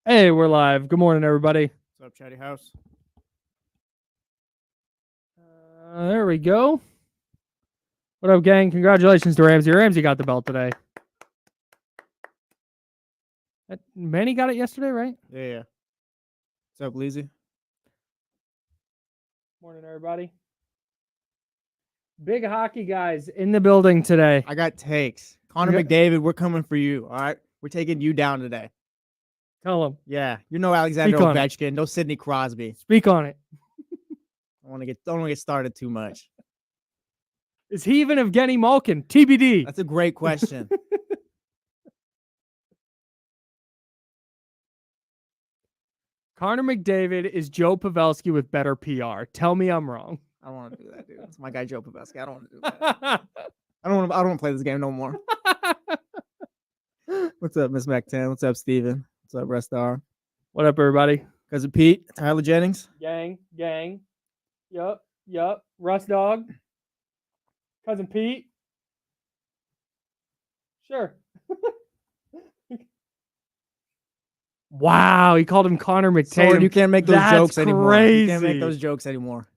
Hey, we're live. Good morning, everybody. What's up, Chatty House? There we go. What up, gang? Congratulations to Ramsey. Ramsey got the belt today. Manny got it yesterday, right? Yeah. What's up, Leezy? Morning, everybody. Big hockey guys in the building today. I got takes. Connor McDavid, we're coming for you, all right? We're taking you down today. Tell him. Yeah, you know Alexander Ovechkin, no Sidney Crosby. Speak on it. Don't want to get started too much. Is he even Evgeny Malkin? TBD. That's a great question. Connor McDavid is Joe Pavelski with better PR. Tell me I'm wrong. I don't want to do that, dude. That's my guy, Joe Pavelski. I don't want to do that. I don't want to play this game no more. What's up, Miss Mac-10? What's up, Steven? What's up, Restar? What up, everybody? Cousin Pete, Tyler Jennings. Gang. Yup. Russ Dog. Cousin Pete. Sure. Wow, he called him Connor McTatum. So you can't make those jokes anymore. Crazy. You can't make those jokes anymore.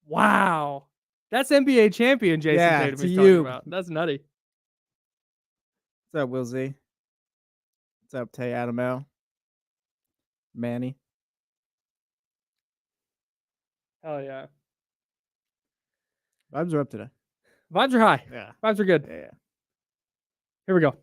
Wow. That's NBA champion Jason Tatum he's talking about. That's nutty. What's up, Will Z? What's up, Tay Adam L? Manny? Hell yeah. Vibes are up today. Vibes are high. Yeah. Vibes are good. Yeah. Here we go.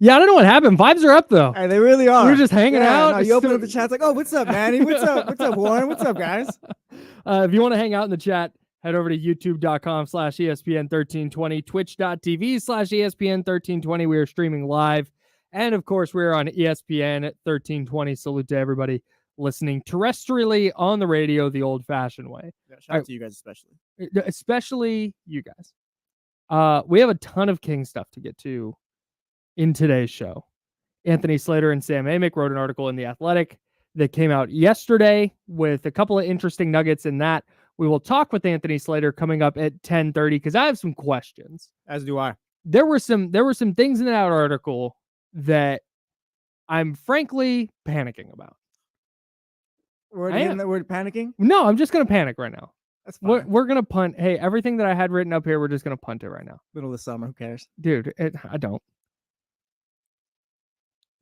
Yeah, I don't know what happened. Vibes are up, though. Hey, they really are. We were just hanging out. No, you open up the chat, it's like, oh, what's up, Manny? What's up? What's up, Warren? What's up, guys? If you want to hang out in the chat, head over to youtube.com/ESPN1320, twitch.tv/ESPN1320. We are streaming live. And, of course, we're on ESPN 1320. Salute to everybody listening terrestrially on the radio the old-fashioned way. Yeah, shout out to you guys especially. Especially you guys. We have a ton of King stuff to get to in today's show. Anthony Slater and Sam Amick wrote an article in The Athletic that came out yesterday with a couple of interesting nuggets in that. We will talk with Anthony Slater coming up at 10:30 because I have some questions. As do I. There were some things in that article that I'm frankly panicking about. We're panicking? No, I'm just going to panic right now. That's fine. We're going to punt. Hey, everything that I had written up here, we're just going to punt it right now. Middle of the summer, who cares? Dude, I don't.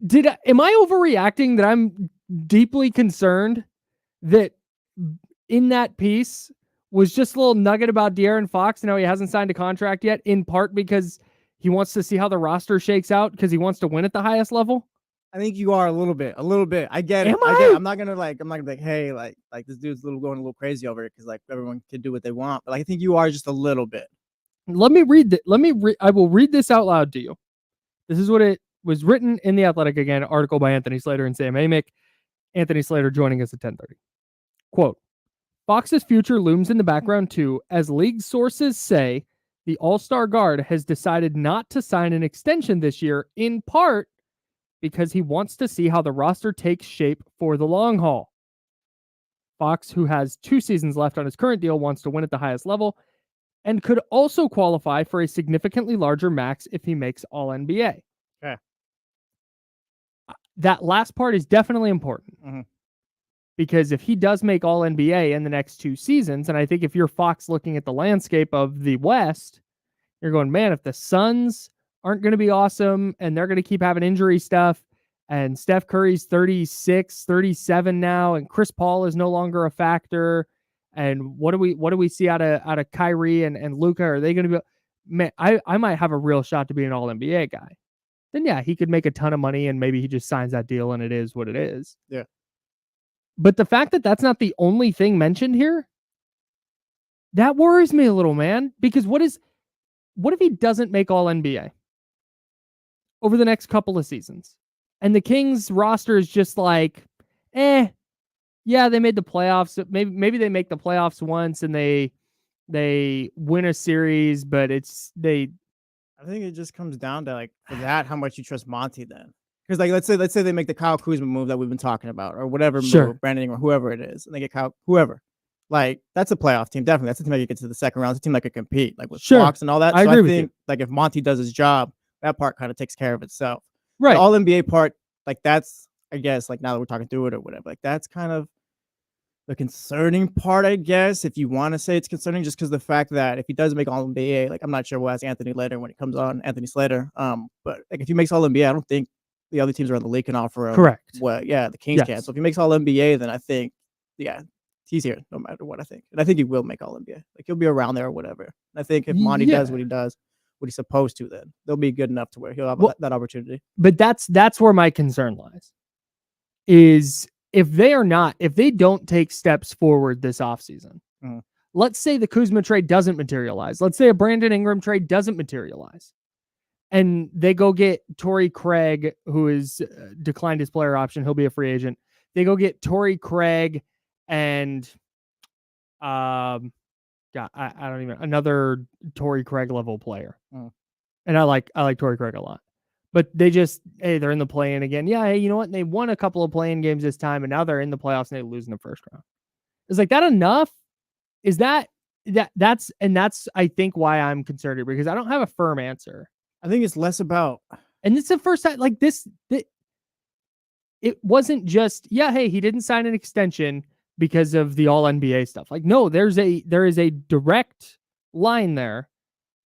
Am I overreacting that I'm deeply concerned that in that piece was just a little nugget about De'Aaron Fox and how he hasn't signed a contract yet, in part because he wants to see how the roster shakes out because he wants to win at the highest level? I think you are a little bit. I get it. I'm not gonna be like, hey, like this dude's going a little crazy over it because like everyone can do what they want. But I think you are just a little bit. Let me read I will read this out loud to you. This is what it was written in The Athletic again, article by Anthony Slater and Sam Amick. Anthony Slater joining us at 10:30. Quote, Fox's future looms in the background too, as league sources say the All-Star guard has decided not to sign an extension this year, in part because he wants to see how the roster takes shape for the long haul. Fox, who has 2 seasons left on his current deal, wants to win at the highest level and could also qualify for a significantly larger max if he makes All-NBA. Okay. That last part is definitely important. Mm-hmm. Because if he does make All-NBA in the next 2 seasons, and I think if you're Fox looking at the landscape of the West, you're going, man, if the Suns aren't going to be awesome and they're going to keep having injury stuff, and Steph Curry's 36, 37 now, and Chris Paul is no longer a factor, and what do we see out of Kyrie and Luka? Are they going to be, man, I might have a real shot to be an All-NBA guy. Then yeah, he could make a ton of money and maybe he just signs that deal and it is what it is. Yeah. But the fact that that's not the only thing mentioned here, that worries me a little, man. Because what if he doesn't make All-NBA over the next couple of seasons? And the Kings roster is just like, yeah, they made the playoffs. Maybe they make the playoffs once and they win a series, but I think it just comes down to, like, for that, how much you trust Monty then. Because, like, let's say they make the Kyle Kuzma move that we've been talking about, or whatever move, Brandon Ingram, whoever it is, and they get whoever. Like, that's a playoff team, definitely. That's a team that can get to the second round. It's a team that could compete, like with Fox and all that. I agree with you. Like, if Monty does his job, that part kind of takes care of itself. Right. The All NBA part, like, that's, I guess, like, now that we're talking through it or whatever, like, that's kind of the concerning part, I guess, if you want to say it's concerning, just because the fact that if he does make All NBA, like, I'm not sure we'll ask Anthony later when he comes on, Anthony Slater. But like, if he makes All NBA, I don't think the other teams around the league can offer him. Correct. The Kings can. So if he makes All NBA, then I think, he's here no matter what, I think. And I think he will make All NBA. Like, he'll be around there or whatever. And I think if Monty does what he does, what he's supposed to, then they'll be good enough to where he'll have that opportunity. But that's where my concern lies. Is if they don't take steps forward this offseason, let's say the Kuzma trade doesn't materialize. Let's say a Brandon Ingram trade doesn't materialize. And they go get Torrey Craig, who has declined his player option. He'll be a free agent. They go get Torrey Craig and I don't even, another Torrey Craig level player. And I like Torrey Craig a lot. But they just, they're in the play-in again. Yeah, hey, you know what? They won a couple of play-in games this time, and now they're in the playoffs and they lose in the first round. Is like that enough? Is that's I think why I'm concerned here, because I don't have a firm answer. I think it's less about, and it's the first time like this. It wasn't just hey, he didn't sign an extension because of the All NBA stuff. Like, no, there is a direct line there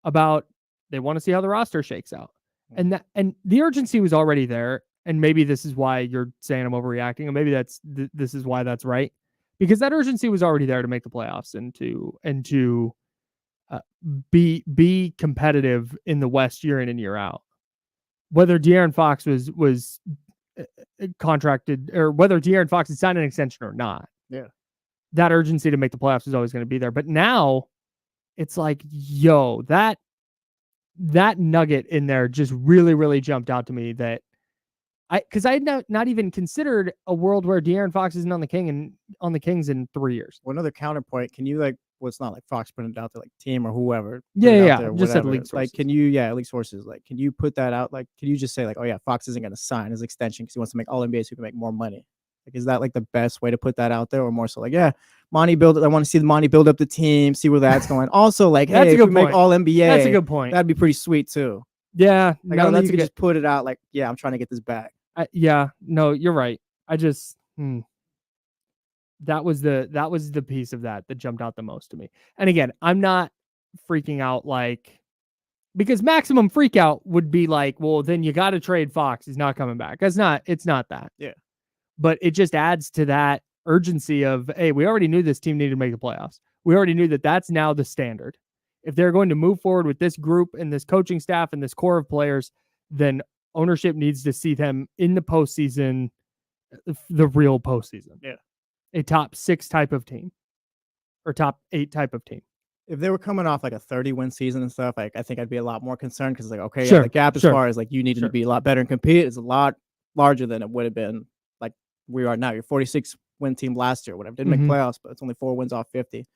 about they want to see how the roster shakes out. And the urgency was already there, and maybe this is why you're saying I'm overreacting, and maybe this is why that's right, because that urgency was already there to make the playoffs and to be competitive in the West year in and year out. Whether De'Aaron Fox was contracted or whether De'Aaron Fox had signed an extension or not, that urgency to make the playoffs is always going to be there. But now it's like, that nugget in there just really, really jumped out to me because I had not even considered a world where De'Aaron Fox isn't on the Kings in 3 years. Well, another counterpoint, can you it's not like Fox putting it out there, like team or whoever. Just at league sources. Like, can you, league sources, like, can you put that out? Like, can you just say like, oh yeah, Fox isn't going to sign his extension because he wants to make All NBA so he can make more money? Like, is that like the best way to put that out there, or more so like, Monty build it? I want to see the Monty build up the team, see where that's going. Also, like, that's hey, a good if we make All NBA, that's a good point. That'd be pretty sweet too. Yeah, like, I don't think you could just put it out like, I'm trying to get this back. No, you're right. I just that was the piece of that jumped out the most to me. And again, I'm not freaking out because maximum freak out would be like, well, then you got to trade Fox. He's not coming back. It's not that. Yeah. But it just adds to that urgency of, hey, we already knew this team needed to make the playoffs. We already knew that that's now the standard. If they're going to move forward with this group and this coaching staff and this core of players, then ownership needs to see them in the postseason, the real postseason. Yeah. A top 6 type of team or top 8 type of team. If they were coming off like a 30-win season and stuff, like, I think I'd be a lot more concerned because, like, okay, the gap as far as like you needed to be a lot better and compete is a lot larger than it would have been like we are now. Your 46-win team last year, whatever, didn't make playoffs, but it's only 4 wins off 50.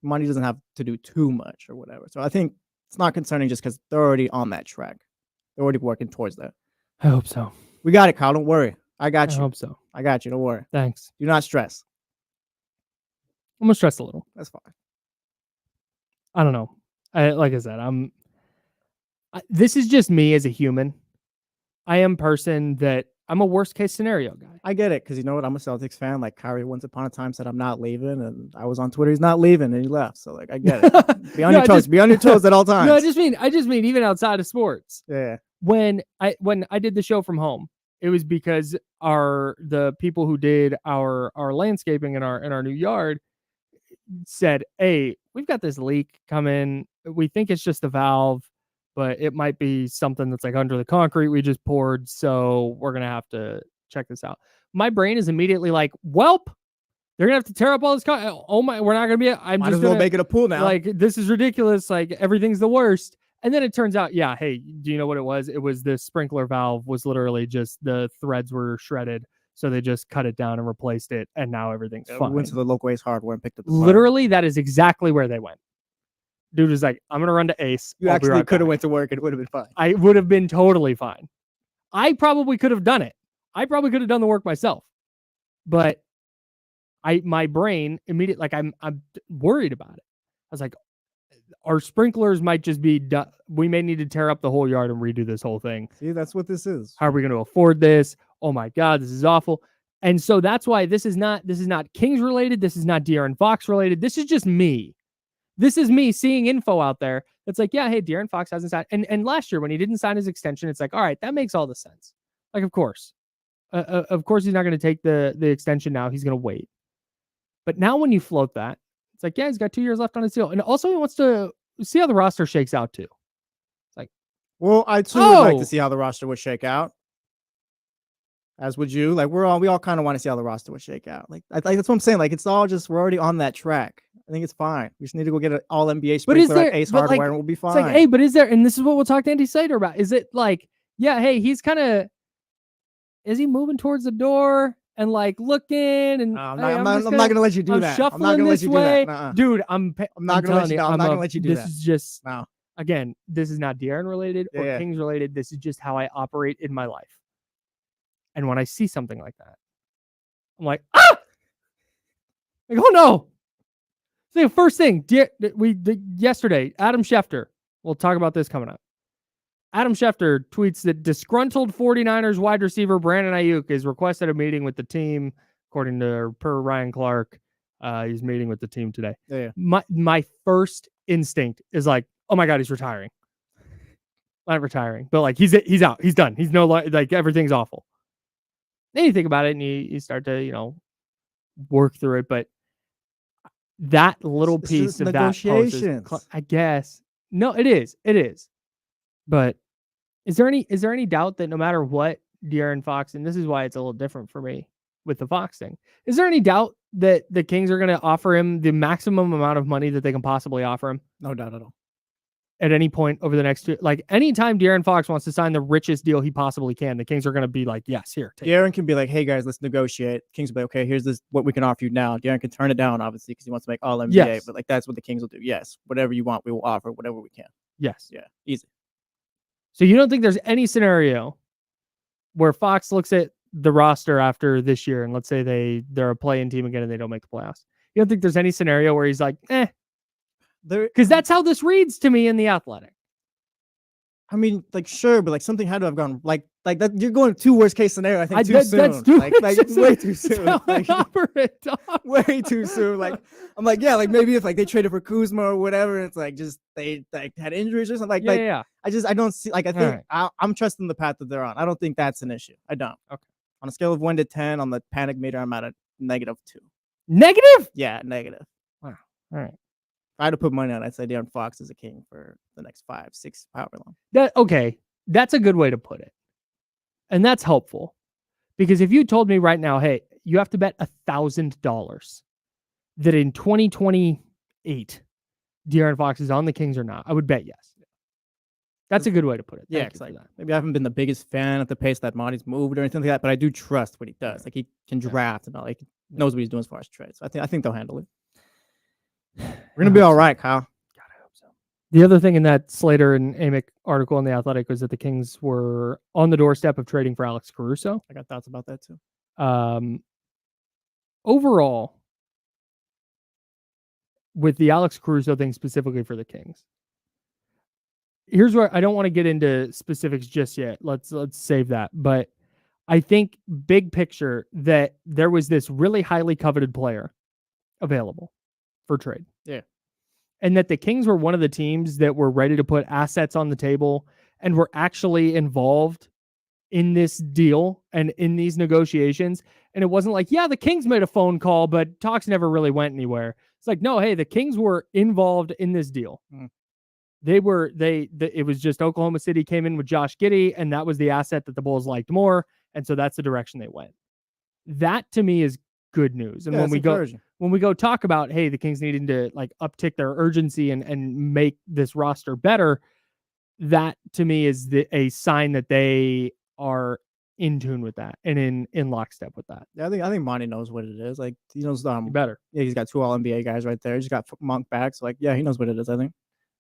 Money doesn't have to do too much or whatever. So I think it's not concerning just because they're already on that track. They're already working towards that. I hope so. We got it, Kyle. Don't worry. I got you. I hope so. I got you. Don't worry. Thanks. Do not stress. I'm gonna stress a little. That's fine. I don't know. Like I said, this is just me as a human. I am person that I'm a worst case scenario guy. I get it, because you know what? I'm a Celtics fan. Like, Kyrie once upon a time said I'm not leaving, and I was on Twitter, he's not leaving, and he left. So like, I get it. Be on your toes. Be on your toes at all times. No, I just mean even outside of sports. Yeah. When I did the show from home, it was because the people who did our landscaping in our new yard said, hey, we've got this leak coming. We think it's just a valve, but it might be something that's like under the concrete we just poured. So we're going to have to check this out. My brain is immediately like, welp, they're going to have to tear up all this. Oh my, we're not going to be, I'm Might just as well make it a pool now. Like, this is ridiculous. Like, everything's the worst. And then it turns out, yeah, hey, do you know what it was? It was the sprinkler valve was literally just the threads were shredded. So they just cut it down and replaced it. And now everything's fine. We went to the local Ace Hardware and picked up the Literally, that is exactly where they went. Dude was like, I'm going to run to Ace. You actually could have went to work and it would have been fine. I would have been totally fine. I probably could have done it. I probably could have done the work myself. But my brain immediately, like I'm worried about it. I was like, our sprinklers might just be done. We may need to tear up the whole yard and redo this whole thing. See, that's what this is. How are we going to afford this? Oh my God, this is awful. And so that's why this is not Kings related. This is not De'Aaron Fox related. This is just me. This is me seeing info out there. It's like, yeah, hey, De'Aaron Fox hasn't signed. And last year when he didn't sign his extension, it's like, all right, that makes all the sense. Like, of course he's not going to take the extension now. He's going to wait. But now when you float that, it's like, yeah, he's got 2 years left on his deal. And also he wants to see how the roster shakes out too. It's like, well, I too would like to see how the roster would shake out. As would you. Like, we all kind of want to see how the roster would shake out. Like that's what I'm saying. Like, it's all just, we're already on that track. I think it's fine. We just need to go get an all NBA sprinkler at Ace Hardware and we'll be fine. It's like, hey, but is there, and this is what we'll talk to Andy Slater about. Is it like, yeah, hey, he's kind of, is he moving towards the door and like looking and I'm not gonna let you do that. I'm not gonna let you do that. Dude, I'm not gonna let you. I'm not gonna let you do that. This is just again, this is not De'Aaron related or Kings related. This is just how I operate in my life. And when I see something like that, I'm like, ah! Like, oh no. So the first thing yesterday, Adam Schefter, we'll talk about this coming up. Adam Schefter tweets that disgruntled 49ers wide receiver Brandon Ayuk is requested a meeting with the team, according to per Ryan Clark. He's meeting with the team today. Yeah. My first instinct is like, oh my God, he's retiring. Not retiring, but like he's out. He's done. He's no like everything's awful. Then you think about it and you start to, work through it. But that little piece of that post is, I guess. No, it is. It is. But is there any doubt that no matter what De'Aaron Fox, and this is why it's a little different for me with the Fox thing, is there any doubt that the Kings are going to offer him the maximum amount of money that they can possibly offer him? No doubt at all. At any point over the next 2, like anytime De'Aaron Fox wants to sign the richest deal he possibly can, the Kings are going to be like, yes, here. De'Aaron can be like, hey guys, let's negotiate. Kings will be like, okay, here's what we can offer you now. De'Aaron can turn it down, obviously, because he wants to make all NBA. Yes. But like that's what the Kings will do. Yes, whatever you want, we will offer whatever we can. Yes. Yeah, easy. So you don't think there's any scenario where Fox looks at the roster after this year and let's say they're a play-in team again and they don't make the playoffs. You don't think there's any scenario where he's like, because that's how this reads to me in The Athletic. I mean, like, sure, but like something had to have gone like that. You're going to worst case scenario. I think too soon. That's way too soon. Like, way too soon. Like, I'm like, yeah, like maybe if like they traded for Kuzma or whatever, it's like just they like had injuries or something. I don't see. Like, I think I'm trusting the path that they're on. I don't think that's an issue. I don't. Okay. On a scale of 1 to 10 on the panic meter, I'm at a -2. Negative? Yeah, negative. Wow. All right. If I had to put money on it, I'd say De'Aaron Fox is a King for the next 5, 6, however long. That's a good way to put it. And that's helpful. Because if you told me right now, hey, you have to bet $1,000 that in 2028, De'Aaron Fox is on the Kings or not, I would bet yes. That's a good way to put it. Yeah, it's like, maybe I haven't been the biggest fan at the pace that Monty's moved or anything like that, but I do trust what he does. Like, he can draft and all, like, knows what he's doing as far as trades. So I think they'll handle it. We're gonna be all right, Kyle. God, I hope so. The other thing in that Slater and Amick article in The Athletic was that the Kings were on the doorstep of trading for Alex Caruso. I got thoughts about that too. Overall, with the Alex Caruso thing specifically for the Kings, here's where I don't want to get into specifics just yet. Let's save that. But I think big picture that there was this really highly coveted player available for trade. Yeah. And that the Kings were one of the teams that were ready to put assets on the table and were actually involved in this deal and in these negotiations. And it wasn't like, yeah, the Kings made a phone call, but talks never really went anywhere. It's like, no, hey, the Kings were involved in this deal. It was just Oklahoma City came in with Josh Giddey, and that was the asset that the Bulls liked more. And so that's the direction they went. That to me is good news. And when we go talk about, hey, the Kings needing to like uptick their urgency and make this roster better, that to me is a sign that they are in tune with that and in lockstep with that. Yeah, I think Monty knows what it is. Like he knows better. Yeah, he's got 2 All-NBA guys right there. He's got Monk back. So like, yeah, he knows what it is, I think.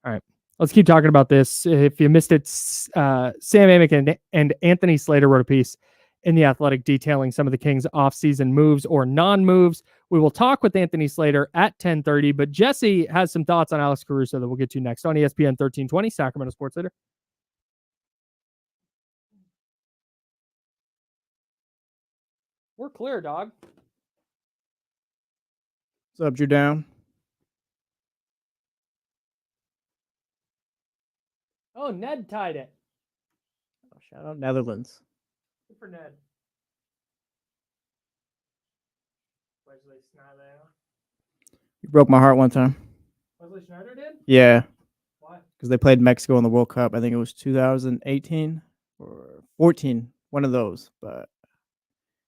All right. Let's keep talking about this. If you missed it, Sam Amick and Anthony Slater wrote a piece in The Athletic detailing some of the Kings' offseason moves or non-moves. We will talk with Anthony Slater at 10:30, but Jesse has some thoughts on Alex Caruso that we'll get to next on ESPN 1320, Sacramento Sports Leader. We're clear, dog. What's up, Drew Down? Oh, Ned tied it. Oh, shout out Netherlands. Good for Ned. Wesley Snyder. You broke my heart one time. Wesley Snyder did? Yeah. Why? Because they played Mexico in the World Cup. I think it was 2018 or 14, one of those. But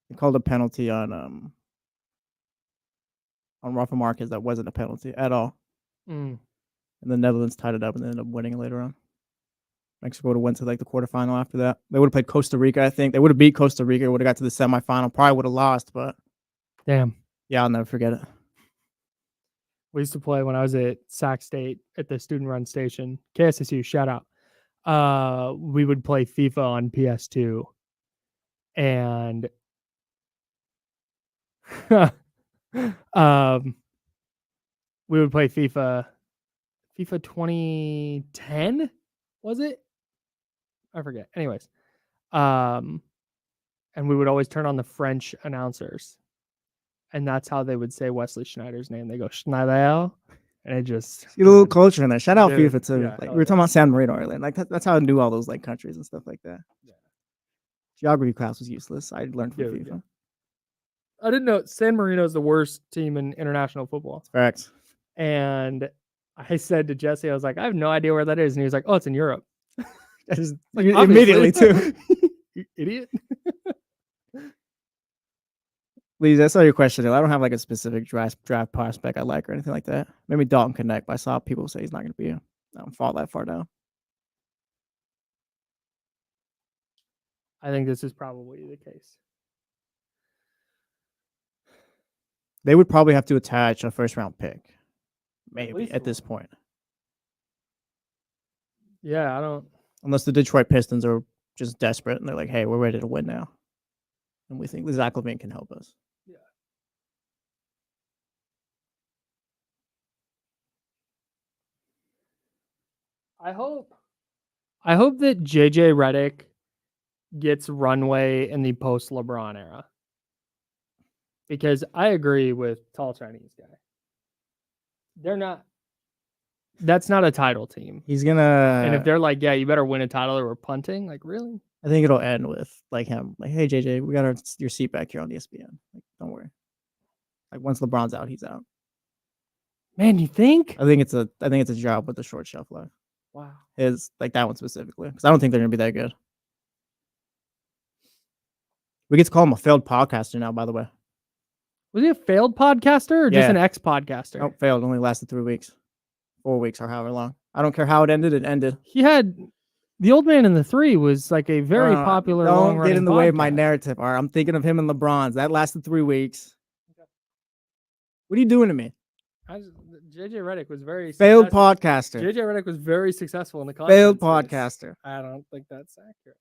they called a penalty on Rafa Marquez that wasn't a penalty at all. And the Netherlands tied it up and ended up winning later on. Mexico would have went to like the quarterfinal after that. They would have played Costa Rica, I think. They would have beat Costa Rica, would have got to the semifinal. Probably would have lost, but damn. Yeah, I'll never forget it. We used to play when I was at Sac State at the student-run station. KSSU, shout out. We would play FIFA on PS2. And we would play FIFA 2010, was it? I forget. Anyways. And we would always turn on the French announcers. And that's how they would say Wesley Schneider's name. They go Schneider. And it just get a little culture in there. Shout out FIFA too. Yeah, like we were talking about San Marino earlier. Like that's how I knew all those like countries and stuff like that. Yeah. Geography class was useless. I learned from FIFA. Yeah. I didn't know San Marino is the worst team in international football. Facts. And I said to Jesse, I was like, I have no idea where that is. And he was like, oh, it's in Europe. Just like, immediately too. You idiot. Please, I saw your question. I don't have like a specific draft prospect I like or anything like that. Maybe Dalton Connect, but I saw people say he's not going to be I don't fall that far down. I think this is probably the case. They would probably have to attach a first-round pick, maybe at this point. Yeah, I don't. Unless the Detroit Pistons are just desperate and they're like, "Hey, we're ready to win now," and we think Zach LaVine can help us. Yeah. I hope that JJ Redick gets runway in the post LeBron era. Because I agree with tall Chinese guy. That's not a title team. He's gonna. And if they're like, yeah, you better win a title or we're punting, like really? I think it'll end with like him, like, hey JJ, we got your seat back here on ESPN. Like, don't worry. Like once LeBron's out, he's out. Man, you think? I think it's a job with a short shelf life. Wow. Is like that one specifically because I don't think they're gonna be that good. We get to call him a failed podcaster now, by the way. Was he a failed podcaster or just an ex-podcaster? Nope, failed. Only lasted 3 weeks. 4 weeks or however long. I don't care how it ended. It ended. He had The Old Man and the Three was like a very popular. Don't get in the way of my narrative. All right, I'm thinking of him and LeBron's. That lasted 3 weeks. Okay. What are you doing to me? JJ Redick was very failed podcaster. JJ Redick was very successful in the failed podcaster. I don't think that's accurate.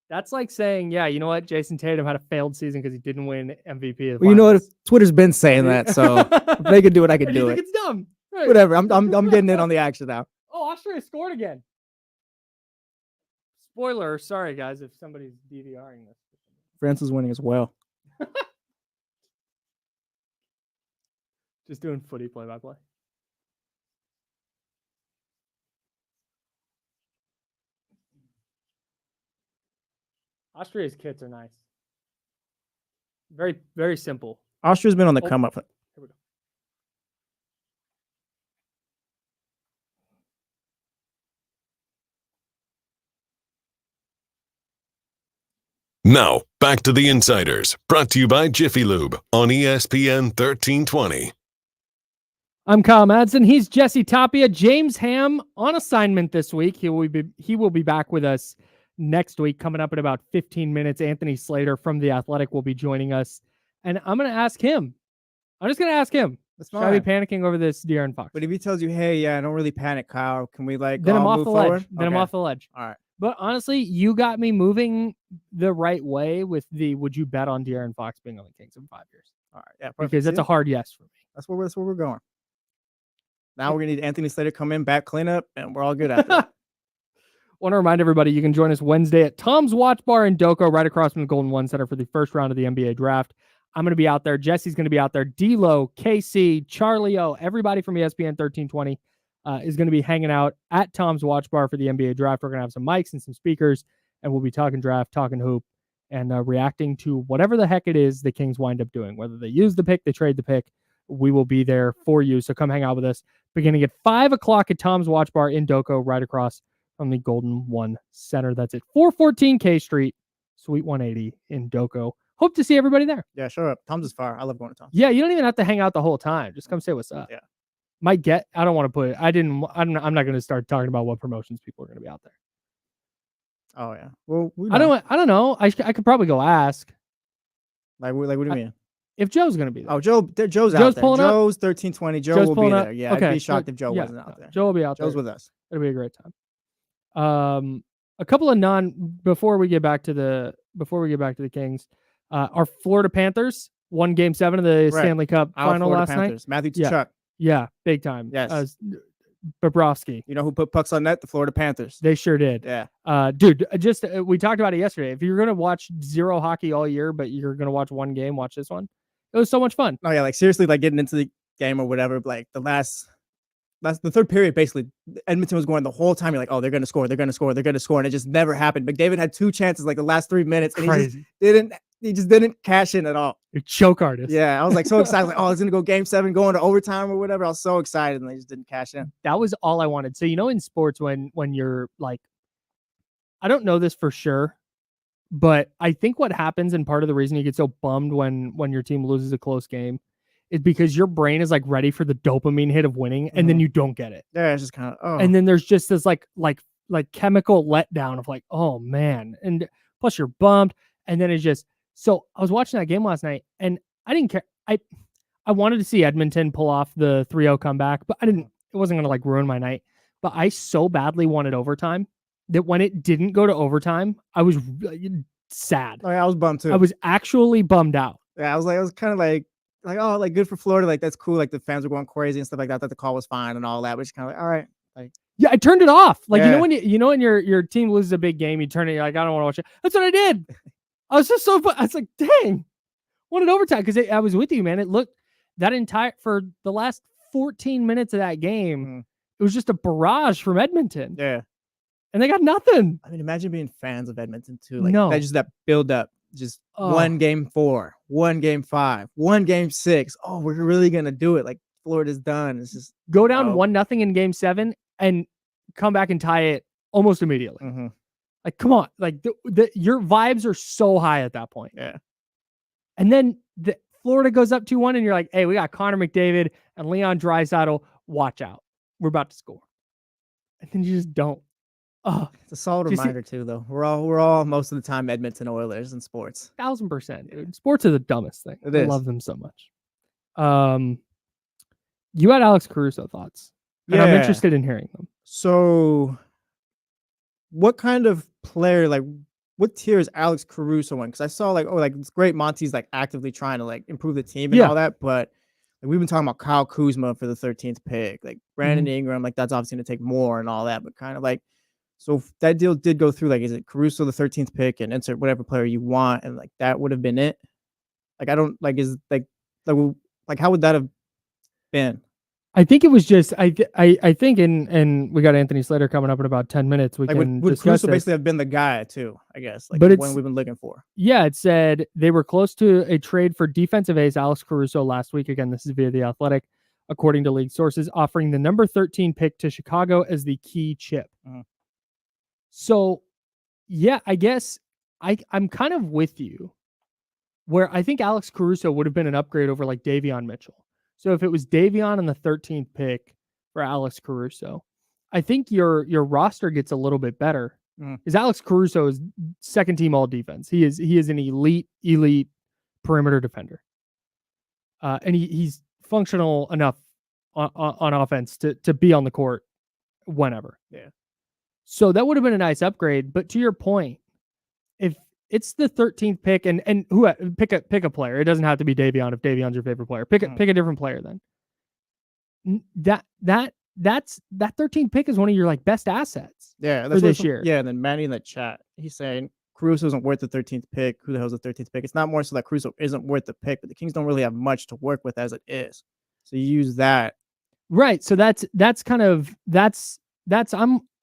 That's like saying, yeah, you know what? Jason Tatum had a failed season because he didn't win MVP. Well, you know what? Twitter's been saying that, so if they could do it, I could do it. It's dumb. Right. Whatever. I'm getting in on the action now. Oh, Austria scored again. Spoiler. Sorry, guys, if somebody's DVRing this. France is winning as well. Just doing footy play-by-play. Austria's kits are nice. Very, very simple. Austria's been on the come up. Here we go. Now, back to the Insiders, brought to you by Jiffy Lube on ESPN 1320. I'm Kyle Madsen. He's Jesse Tapia. James Ham on assignment this week. He will be back with us next week. Coming up in about 15 minutes. Anthony Slater from The Athletic will be joining us, and I'm going to ask him. I'm just going to ask him. Should I be panicking over this De'Aaron Fox? But if he tells you, "Hey, yeah, don't really panic, Kyle. Can we then I'm off the ledge. Then I'm off the ledge. All right. But honestly, you got me moving the right way with the would you bet on De'Aaron Fox being on the Kings in 5 years? All right. Yeah, perfect. Because that's a hard yes for me. That's where we're going. Now we're going to need Anthony Slater come in, back cleanup, and we're all good after that. Want to remind everybody you can join us Wednesday at Tom's Watch Bar in Doco, right across from the Golden One Center for the first round of the NBA draft. I'm going to be out there. Jesse's going to be out there. D-Lo, KC, Charlie O, everybody from ESPN 1320 is going to be hanging out at Tom's Watch Bar for the NBA draft. We're going to have some mics and some speakers, and we'll be talking draft, talking hoop, and reacting to whatever the heck it is the Kings wind up doing. Whether they use the pick, they trade the pick, we will be there for you. So come hang out with us beginning at 5 o'clock at Tom's Watch Bar in Doco, right across from the Golden One Center. That's at 414 K Street, Suite 180 in Doco. Hope to see everybody there. Yeah, show up. Tom's is far. I love going to Tom's. Yeah, you don't even have to hang out the whole time. Just come say what's up. Yeah. I don't want to put it. I'm not going to start talking about what promotions people are going to be out there. Oh yeah. Well, I don't know. I could probably go ask. Like what do you mean? If Joe's going to be there. Oh, Joe's out there. Joe's 1320. Joe will be there. Yeah, okay. I'd be shocked if Joe wasn't out there. Joe will be out there. Joe's with us. It'll be a great time. A couple of before we get back to the Kings, our Florida Panthers won Game 7 of the Stanley Cup final last night. Matthew Tkachuk. Yeah, big time. Yes. Bobrovsky. You know who put pucks on net? The Florida Panthers. They sure did. Yeah. Dude, just we talked about it yesterday. If you're gonna watch zero hockey all year, but you're gonna watch one game, watch this one. It was so much fun. Oh yeah, like seriously, like getting into the game or whatever. Like the third period, basically, Edmonton was going the whole time. You're like, oh, they're gonna score, and it just never happened. McDavid had 2 chances like the last 3 minutes, and he just didn't cash in at all. You're choke artist. Yeah, I was like so excited, like, oh, it's gonna go Game 7, going to overtime or whatever. I was so excited, and they just didn't cash in. That was all I wanted. So in sports, when you're like, I don't know this for sure, but I think what happens, and part of the reason you get so bummed when your team loses a close game, is because your brain is like ready for the dopamine hit of winning, and then you don't get it. Yeah, it's just kind of and then there's just this like chemical letdown of like, oh man, and plus you're bummed, and then it's just. So I was watching that game last night, and I didn't care. I wanted to see Edmonton pull off the 3-0 comeback, but it wasn't going to like ruin my night. But I so badly wanted overtime that when it didn't go to overtime, I was really sad. Oh, yeah, I was bummed too. I was actually bummed out. Yeah, I was kind of like, oh, like good for Florida. Like that's cool. Like the fans were going crazy and stuff like that. That the call was fine and all that. But it's kind of like, all right. Like, yeah, I turned it off. Like, when your team loses a big game, you turn it, you're like, I don't want to watch it. That's what I did. I was just so fun. I was like, dang, wanted overtime because I was with you, man. It looked for the last 14 minutes of that game, it was just a barrage from Edmonton. Yeah. And they got nothing. I mean, imagine being fans of Edmonton too. Like that build up, just 1 Game 4, 1 Game 5, 1 Game 6. Oh, we're really going to do it. Like Florida's done. It's just go down 1-0 in Game 7 and come back and tie it almost immediately. Mm-hmm. Like, come on. Like, your vibes are so high at that point. Yeah. And then Florida goes up 2-1, and you're like, hey, we got Connor McDavid and Leon Draisaitl. Watch out. We're about to score. And then you just don't. Oh, it's a solid reminder, too, though. We're all most of the time Edmonton Oilers in sports. 1000%, dude. Sports are the dumbest thing. It is. I love them so much. You had Alex Caruso thoughts. And I'm interested in hearing them. So what kind of player, like what tier is Alex Caruso in? Because I saw it's great Monty's like actively trying to like improve the team and all that, but like, we've been talking about Kyle Kuzma for the 13th pick, like Brandon Ingram, like that's obviously going to take more and all that, but kind of like, so that deal did go through, like, is it Caruso the 13th pick and insert whatever player you want, and like that would have been it? Like I don't like is like how would that have been? I think it was just I think and we got Anthony Slater coming up in about 10 minutes. We can would discuss Caruso this. basically have been the guy too, I guess. Like but when we've been looking for. Yeah, it said they were close to a trade for defensive ace Alex Caruso last week. Again, this is via The Athletic, according to league sources, offering the number 13 pick to Chicago as the key chip. So, yeah, I guess I'm kind of with you, where I think Alex Caruso would have been an upgrade over like Davion Mitchell. So if it was Davion and the 13th pick for Alex Caruso, I think your roster gets a little bit better. Because Alex Caruso is second team all defense. He is an elite perimeter defender. And he's functional enough on offense to be on the court whenever. Yeah. So that would have been a nice upgrade. But to your point, if it's the 13th pick and who pick a player, it doesn't have to be Davion if Davion's your favorite player. Pick a different player then. That 13th pick is one of your like best assets. Yeah, for this year. Yeah, and then Manny in the chat, he's saying Caruso isn't worth the 13th pick. Who the hell's the 13th pick? It's not more so that Caruso isn't worth the pick, but the Kings don't really have much to work with as it is. So you use that. Right. So that's kind of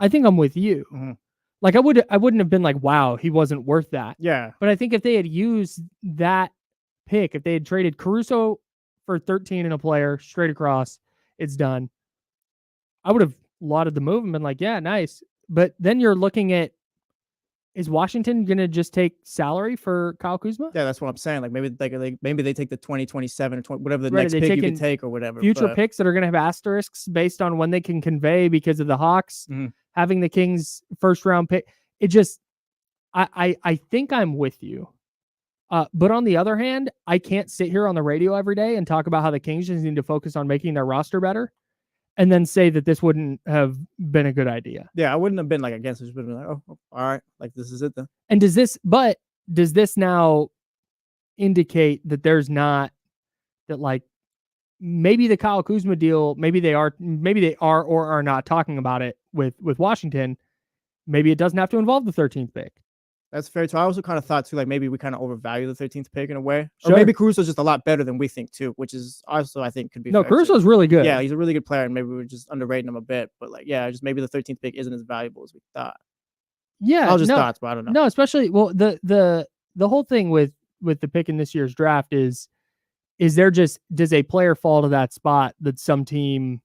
I think I'm with you. Like I wouldn't have been like, wow, he wasn't worth that. Yeah. But I think if they had used that pick, if they had traded Caruso for 13 and a player straight across, it's done. I would have lauded the move and been like, yeah, nice. But then you're looking at, is Washington going to just take salary for Kyle Kuzma? Yeah, that's what I'm saying. Like maybe they take the 2027 or 20, whatever the next pick you can take or whatever. Future picks that are going to have asterisks based on when they can convey because of the Hawks having the Kings first round pick. It just, I think I'm with you. But on the other hand, I can't sit here on the radio every day and talk about how the Kings just need to focus on making their roster better and then say that this wouldn't have been a good idea. Yeah, I wouldn't have been like against it. Just would have been like, oh, all right, like this is it then. And does this now indicate that there's not that like maybe the Kyle Kuzma deal, maybe they are or are not talking about it with Washington. Maybe it doesn't have to involve the 13th pick. That's fair too. I also kind of thought too, like maybe we kind of overvalue the 13th pick in a way. Sure. Or maybe Caruso's just a lot better than we think too, which is also I think could be. No, Caruso's really good. Yeah, he's a really good player, and maybe we're just underrating him a bit. But like, yeah, just maybe the 13th pick isn't as valuable as we thought. Yeah, I just thoughts, but I don't know. No, especially the whole thing with the pick in this year's draft is there just does a player fall to that spot that some team,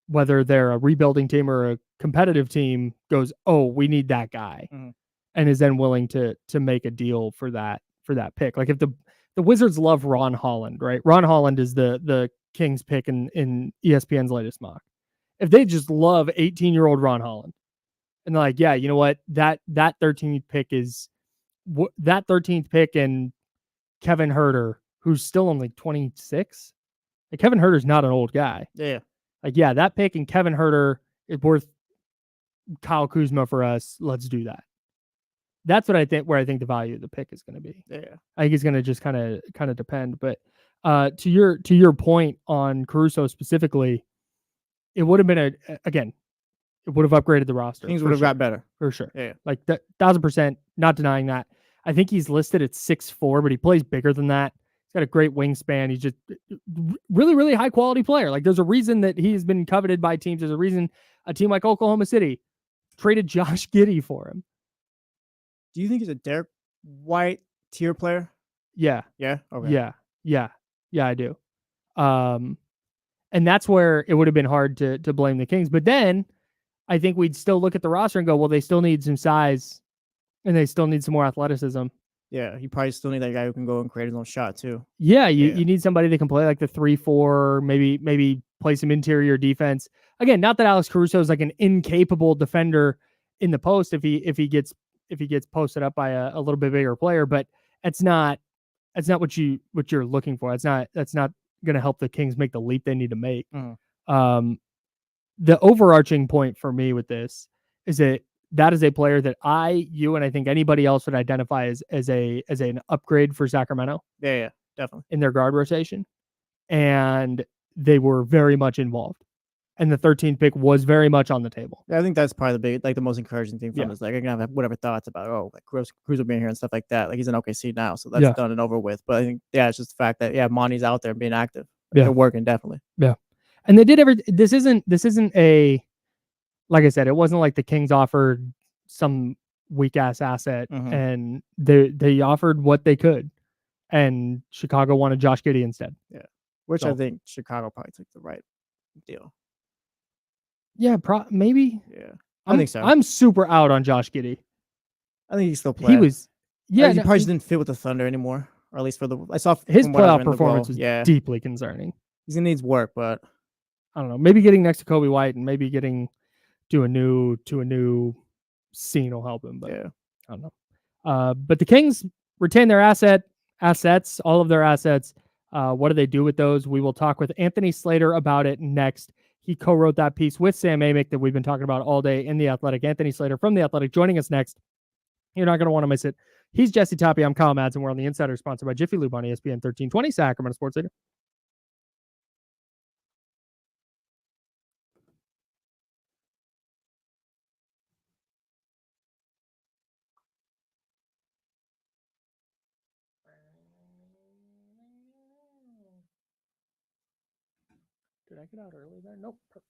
whether they're a rebuilding team or a competitive team, goes, oh, we need that guy. And is then willing to make a deal for that pick. Like if the Wizards love Ron Holland, right? Ron Holland is the Kings pick in ESPN's latest mock. If they just love 18-year-old Ron Holland and they're like, yeah, you know what? That 13th pick is that 13th pick and Kevin Huerter, who's still only 26. Like Kevin Huerter's not an old guy. Yeah. Like, yeah, that pick and Kevin Huerter is worth Kyle Kuzma for us. Let's do that. That's what I think where I think the value of the pick is going to be. Yeah. I think it's going to just kind of depend. But to your point on Caruso specifically, it would have been it would have upgraded the roster. Things would have got better. For sure. Yeah. Like 1,000%, not denying that. I think he's listed at 6'4", but he plays bigger than that. He's got a great wingspan. He's just really, really high quality player. Like there's a reason that he's been coveted by teams. There's a reason a team like Oklahoma City traded Josh Giddey for him. Do you think he's a Derek White tier player? Yeah. Yeah. Okay. Yeah, I do. And that's where it would have been hard to blame the Kings. But then I think we'd still look at the roster and go, well, they still need some size and they still need some more athleticism. Yeah, you probably still need that guy who can go and create his own shot too. Yeah, you need somebody that can play like the 3-4, maybe play some interior defense. Again, not that Alex Caruso is like an incapable defender in the post if he gets posted up by a little bit bigger player, but that's not what you're looking for. That's not going to help the Kings make the leap they need to make. The overarching point for me with this is that is a player that you and I think anybody else would identify as an upgrade for Sacramento. Yeah, definitely in their guard rotation, and they were very much involved. And the 13th pick was very much on the table. Yeah, I think that's probably the most encouraging thing from this. Like, I can have whatever thoughts about, like Caruso being here and stuff like that. Like, he's in OKC now, so that's done and over with. But I think, it's just the fact that, Monty's out there being active. They're working, definitely. Yeah. And they did this isn't a, like I said, it wasn't like the Kings offered some weak-ass asset, and they offered what they could. And Chicago wanted Josh Giddey instead. Yeah. Which I think Chicago probably took the right deal. Yeah, maybe. Yeah, I think so. I'm super out on Josh Giddey. I think he still played. He was, he probably just didn't fit with the Thunder anymore, or at least I saw his playoff performance was deeply concerning. He's gonna need work, but I don't know. Maybe getting next to Kobe White and maybe getting to a new scene will help him. But yeah, I don't know. But the Kings retain their assets, all of their assets. What do they do with those? We will talk with Anthony Slater about it next. He co-wrote that piece with Sam Amick that we've been talking about all day in The Athletic. Anthony Slater from The Athletic joining us next. You're not going to want to miss it. He's Jesse Tapia. I'm Kyle Madsen. We're on The Insider, sponsored by Jiffy Lube on ESPN 1320, Sacramento Sports Leader. Did I get out early there? Nope. Perfect.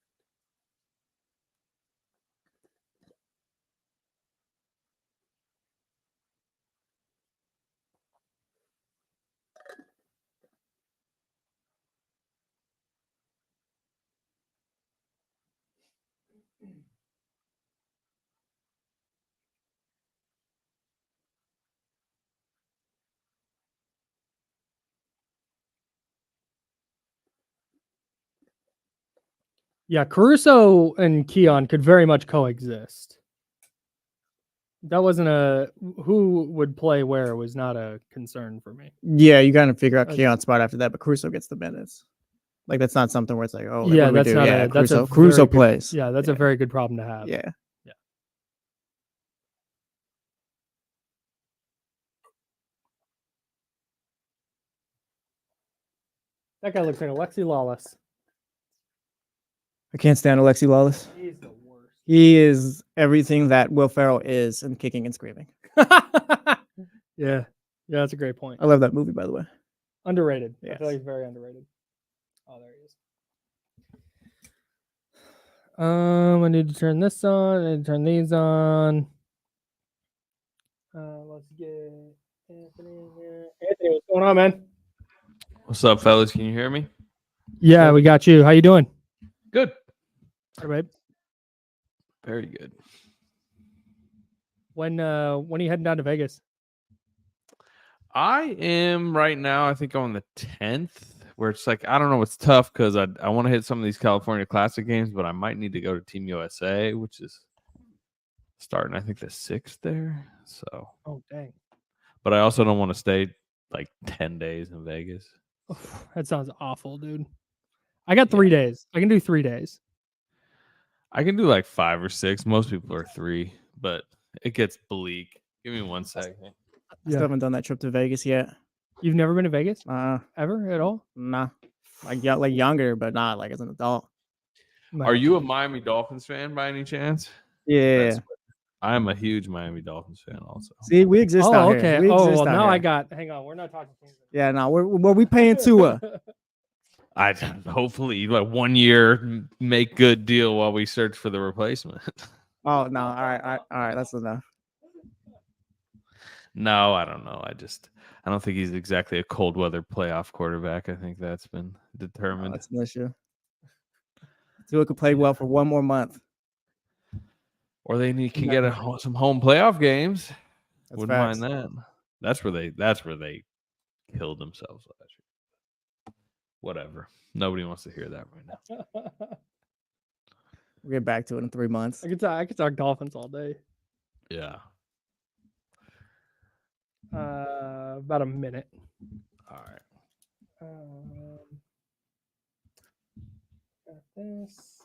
Yeah, Caruso and Keon could very much coexist. That wasn't who would play where was not a concern for me. Yeah, you got to figure out Keon's spot after that, but Caruso gets the minutes. Like, that's not something where it's like, oh, like, yeah, what do that's we do? not Yeah, a Caruso plays. Yeah, that's a very good problem to have. Yeah. That guy looks like Alexi Lawless. I can't stand Alexi Lawless. He's the worst. He is everything that Will Ferrell is in Kicking and Screaming. Yeah, that's a great point. I love that movie, by the way. Underrated. Yes. I feel like he's very underrated. Oh, there he is. I need to turn this on. I need to turn these on. Let's get Anthony here. Anthony, what's going on, man? What's up, fellas? Can you hear me? Yeah, we got you. How you doing? Good. All right, babe. Very good. When are you heading down to Vegas? I am right now, I think on the 10th, where it's like, I don't know, it's tough because I want to hit some of these California Classic games, but I might need to go to Team USA, which is starting, I think, the 6th there. So, oh, dang. But I also don't want to stay like 10 days in Vegas. That sounds awful, dude. I got 3 days. I can do 3 days. I can do like 5 or 6. Most people are 3, but it gets bleak. Give me 1 second. I still haven't done that trip to Vegas yet. You've never been to Vegas? Ever at all? Nah. Like younger, but not like as an adult. Are you a Miami Dolphins fan by any chance? Yeah. I'm a huge Miami Dolphins fan also. See, we exist out here. Okay. Well, now I got. Hang on, we're not talking. Yeah, no, we paying Tua. I hopefully like 1 year make good deal while we search for the replacement. Oh no! All right, that's enough. No, I don't know. I don't think he's exactly a cold weather playoff quarterback. I think that's been determined. No, that's an issue. Tua could play well for 1 more month. Or they can get some home playoff games. Wouldn't facts. mind that. That's where they killed themselves last year. Whatever. Nobody wants to hear that right now. We'll get back to it in 3 months. I could talk Dolphins all day. Yeah. About a minute. All right. Got this.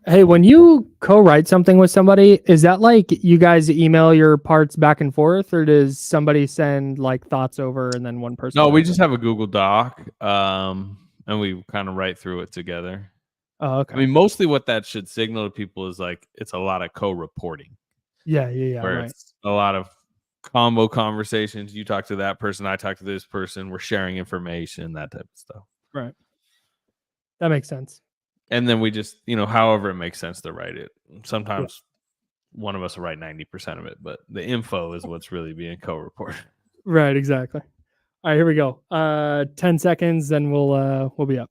Hey, when you co-write something with somebody, is that like you guys email your parts back and forth, or does somebody send like thoughts over and then one person? No, we just have a Google Doc, and we kind of write through it together. Oh, okay. I mean, mostly what that should signal to people is like it's a lot of co-reporting. Yeah. Where right. It's a lot of combo conversations. You talk to that person, I talk to this person. We're sharing information, that type of stuff. Right. That makes sense. And then we just, however it makes sense to write it. Sometimes one of us will write 90% of it, but the info is what's really being co-reported. Right, exactly. All right, here we go. 10 seconds, then we'll be up.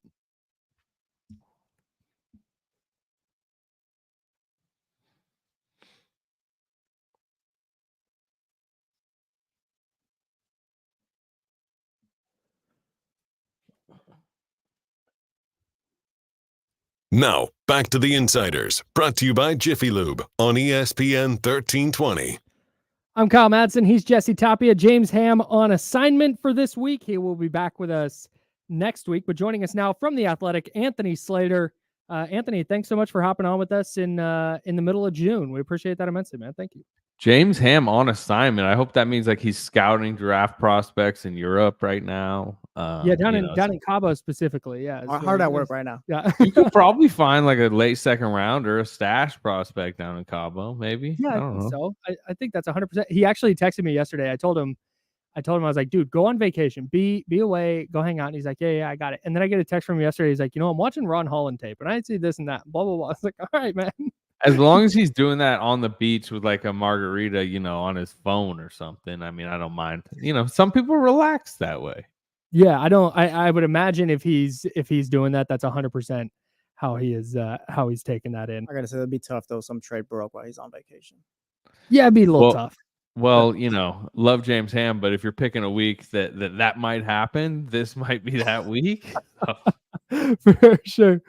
Now, back to the Insiders, brought to you by Jiffy Lube on ESPN 1320. I'm Kyle Madsen. He's Jesse Tapia. James Ham on assignment for this week. He will be back with us next week. But joining us now from The Athletic, Anthony Slater. Anthony, thanks so much for hopping on with us in the middle of June. We appreciate that immensely, man. Thank you. James Ham on assignment. I hope that means like he's scouting draft prospects in Europe right now. Down in Cabo specifically. Yeah, hard at work right now. Yeah, you could probably find like a late second round or a stash prospect down in Cabo, maybe. Yeah, I don't know. So I think that's 100%. He actually texted me yesterday. I told him I was like, dude, go on vacation, be away, go hang out. And he's like, yeah, I got it. And then I get a text from him yesterday. He's like, I'm watching Ron Holland tape, and I see this and that, blah blah blah. I was like, all right, man. As long as he's doing that on the beach with like a margarita, on his phone or something. I mean, I don't mind. Some people relax that way. Yeah, I would imagine if he's doing that, that's 100% how he's taking that in. I gotta say, that'd be tough though. Some trade broke while he's on vacation. Yeah, it'd be a little tough. Well, love James Ham, but if you're picking a week that might happen, this might be that week. For sure.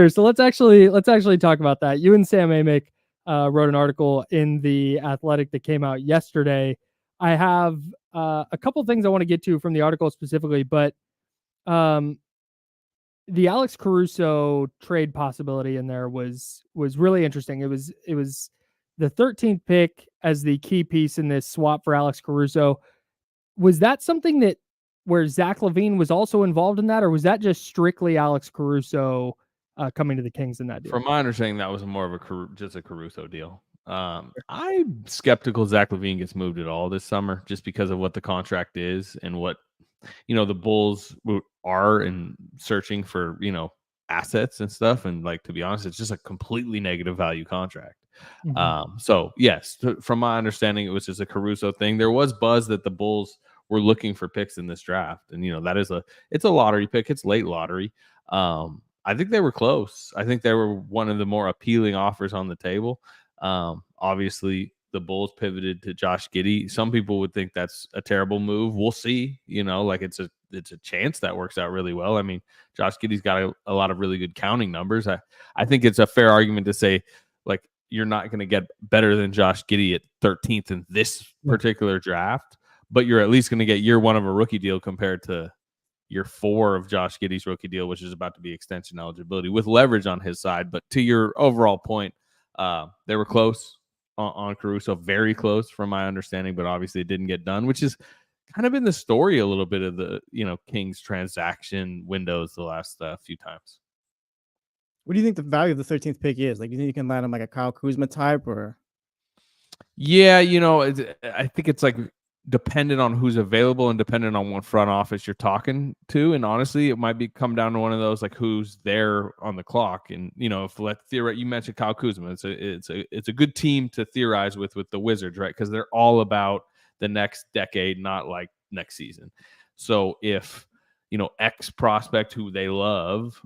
So let's actually talk about that. You and Sam Amick wrote an article in The Athletic that came out yesterday. I have a couple things I want to get to from the article specifically, but the Alex Caruso trade possibility in there was really interesting. It was the 13th pick as the key piece in this swap for Alex Caruso. Was that something where Zach LaVine was also involved in that, or was that just strictly Alex Caruso coming to the Kings in that deal? From my understanding, that was more of just a Caruso deal. I'm skeptical Zach LaVine gets moved at all this summer, just because of what the contract is and what the Bulls are in searching for assets and stuff. And like, to be honest, it's just a completely negative value contract. Mm-hmm. So yes, from my understanding, it was just a Caruso thing. There was buzz that the Bulls were looking for picks in this draft, and that is it's a lottery pick. It's late lottery. I think they were close. I think they were one of the more appealing offers on the table. Obviously the Bulls pivoted to Josh Giddey. Some people would think that's a terrible move. We'll see. Like it's a chance that works out really well. I mean, Josh Giddey's got a lot of really good counting numbers. I think it's a fair argument to say, like, you're not going to get better than Josh Giddey at 13th in this particular draft, but you're at least going to get year one of a rookie deal compared to year 4 of Josh Giddey's rookie deal, which is about to be extension eligibility with leverage on his side. But to your overall point, they were close on Caruso, very close from my understanding, but obviously it didn't get done, which is kind of been the story a little bit of the, Kings transaction windows the last few times. What do you think the value of the 13th pick is? Like, do you think you can land him like a Kyle Kuzma type, or? Yeah, I think it's like dependent on who's available and dependent on what front office you're talking to. And honestly, it might come down to one of those, like, who's there on the clock. And, if you mentioned Kyle Kuzma, it's a good team to theorize with the Wizards, right? Because they're all about the next decade, not like next season. So if, X prospect who they love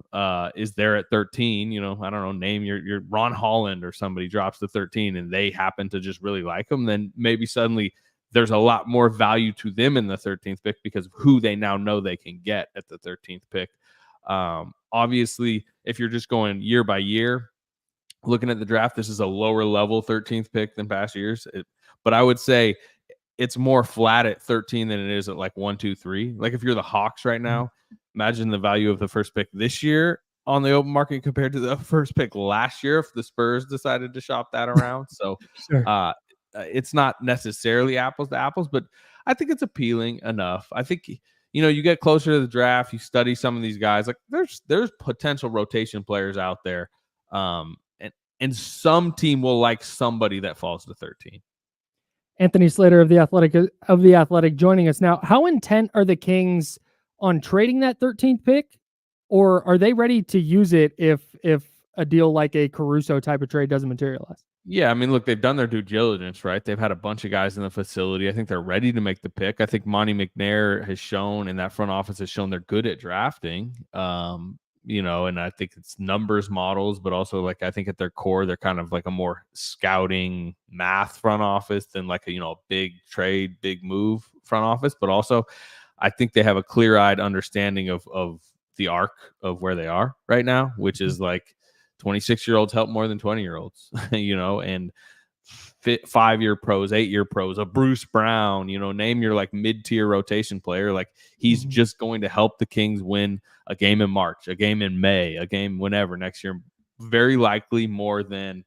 is there at 13, I don't know, name your Ron Holland or somebody drops to 13 and they happen to just really like him, then maybe suddenly there's a lot more value to them in the 13th pick because of who they now know they can get at the 13th pick. Obviously, if you're just going year by year, looking at the draft, this is a lower level 13th pick than past years. But I would say it's more flat at 13 than it is at like 1, 2, 3. Like if you're the Hawks right now, imagine the value of the first pick this year on the open market compared to the first pick last year if the Spurs decided to shop that around. So sure. It's not necessarily apples to apples, but I think it's appealing enough. I think, you get closer to the draft, you study some of these guys. Like there's potential rotation players out there. And some team will like somebody that falls to 13. Anthony Slater of The Athletic joining us now. How intent are the Kings on trading that 13th pick, or are they ready to use it if a deal like a Caruso type of trade doesn't materialize? Yeah, I mean, look, they've done their due diligence, right? They've had a bunch of guys in the facility. I think they're ready to make the pick. I think Monty McNair has shown, and that front office has shown they're good at drafting. And I think it's numbers models, but also like I think at their core, they're kind of like a more scouting math front office than like a big trade, big move front office. But also I think they have a clear-eyed understanding of the arc of where they are right now, which is like 26-year-olds help more than 20-year-olds, and 5-year pros, 8-year pros, a Bruce Brown, name your like mid-tier rotation player. Like he's just going to help the Kings win a game in March, a game in May, a game whenever next year. Very likely more than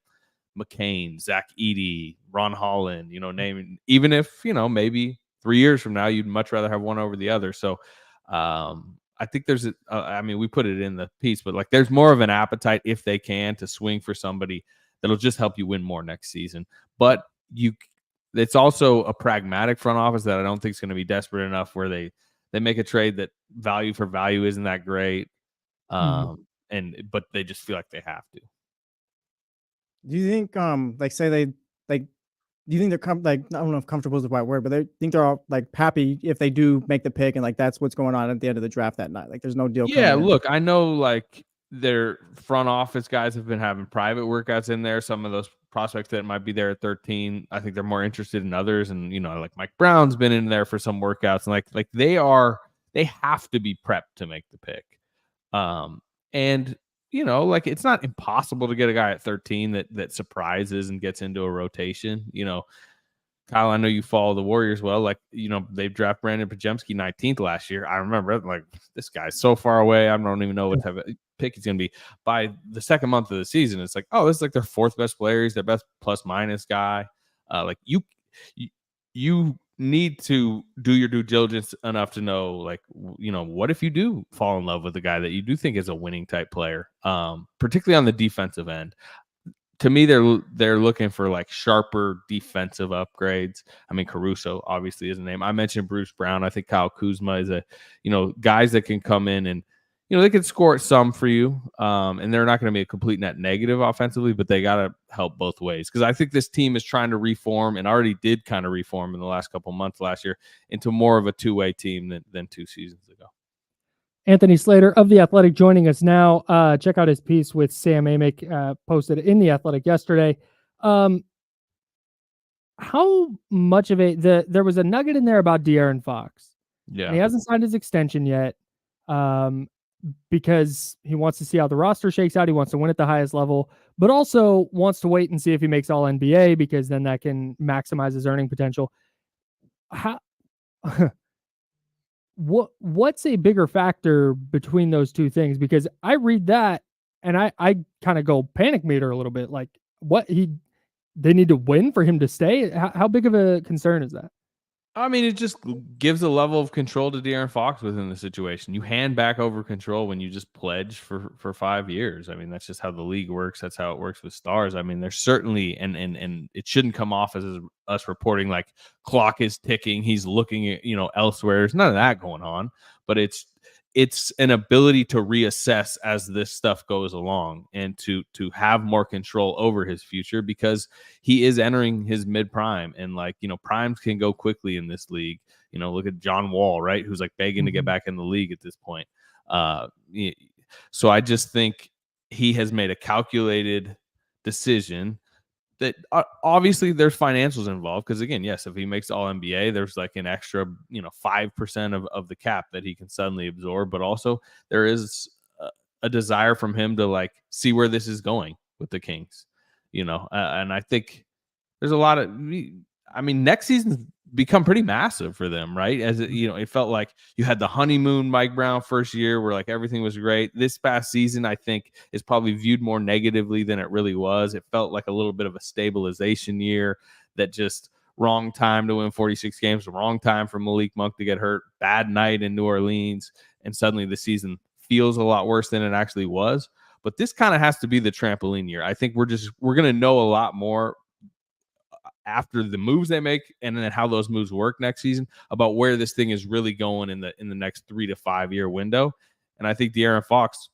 McCain, Zach Edey, Ron Holland, naming, even if, maybe 3 years from now, you'd much rather have one over the other. So I think there's, we put it in the piece, but like there's more of an appetite if they can to swing for somebody that'll just help you win more next season. But it's also a pragmatic front office that I don't think is going to be desperate enough where they make a trade that value for value isn't that great. But they just feel like they have to. Do you think, say they do you think they're I don't know if comfortable is the right word, but they think they're all like happy if they do make the pick and like that's what's going on at the end of the draft that night? Like there's no deal. Yeah, look, I know like their front office guys have been having private workouts in there. Some of those prospects that might be there at 13, I think they're more interested in others. And like Mike Brown's been in there for some workouts, and like they have to be prepped to make the pick. And like it's not impossible to get a guy at 13 that surprises and gets into a rotation. Kyle, I know you follow the Warriors well. Like, they draft Brandon Podziemski 19th last year. I remember like this guy's so far away. I don't even know what type of pick he's going to be. By the second month of the season, it's like, oh, this is like their fourth best player. He's their best plus minus guy. Like you need to do your due diligence enough to know, like, what if you do fall in love with a guy that you do think is a winning type player, particularly on the defensive end. To me, they're looking for like sharper defensive upgrades. I mean, Caruso obviously is a name. I mentioned Bruce Brown. I think Kyle Kuzma is guys that can come in and they can score some for you, and they're not going to be a complete net negative offensively, but they got to help both ways, because I think this team is trying to reform and already did kind of reform in the last couple months last year into more of a two-way team than 2 seasons ago. Anthony Slater of The Athletic joining us now. Check out his piece with Sam Amick, posted in The Athletic yesterday. How much of there was a nugget in there about De'Aaron Fox. Yeah. And he hasn't signed his extension yet because he wants to see how the roster shakes out. He wants to win at the highest level, but also wants to wait and see if he makes all NBA, because then that can maximize his earning potential. What's a bigger factor between those two things? Because I read that and I kind of go panic meter a little bit. Like, they need to win for him to stay. How big of a concern is that? I mean, it just gives a level of control to De'Aaron Fox within the situation. You hand back over control when you just pledge for 5 years. I mean, that's just how the league works. That's how it works with stars. I mean, there's certainly, and it shouldn't come off as us reporting like clock is ticking, he's looking at, elsewhere. There's none of that going on, but it's an ability to reassess as this stuff goes along and to have more control over his future, because he is entering his mid prime, and like, primes can go quickly in this league. Look at John Wall, right? Who's like begging to get back in the league at this point. So I just think he has made a calculated decision that obviously there's financials involved, because again, yes, if he makes all NBA, there's like an extra 5% of the cap that he can suddenly absorb, but also there is a desire from him to like see where this is going with the Kings, and I think there's a lot of, next season's become pretty massive for them, right? As it felt like you had the honeymoon Mike Brown first year where like everything was great. This past season, I think, is probably viewed more negatively than it really was. It felt like a little bit of a stabilization year, that just wrong time to win 46 games, wrong time for Malik Monk to get hurt, bad night in New Orleans, and suddenly the season feels a lot worse than it actually was. But this kind of has to be the trampoline year. I think we're going to know a lot more after the moves they make, and then how those moves work next season, about where this thing is really going in the next 3 to 5 year window. And I think De'Aaron Fox,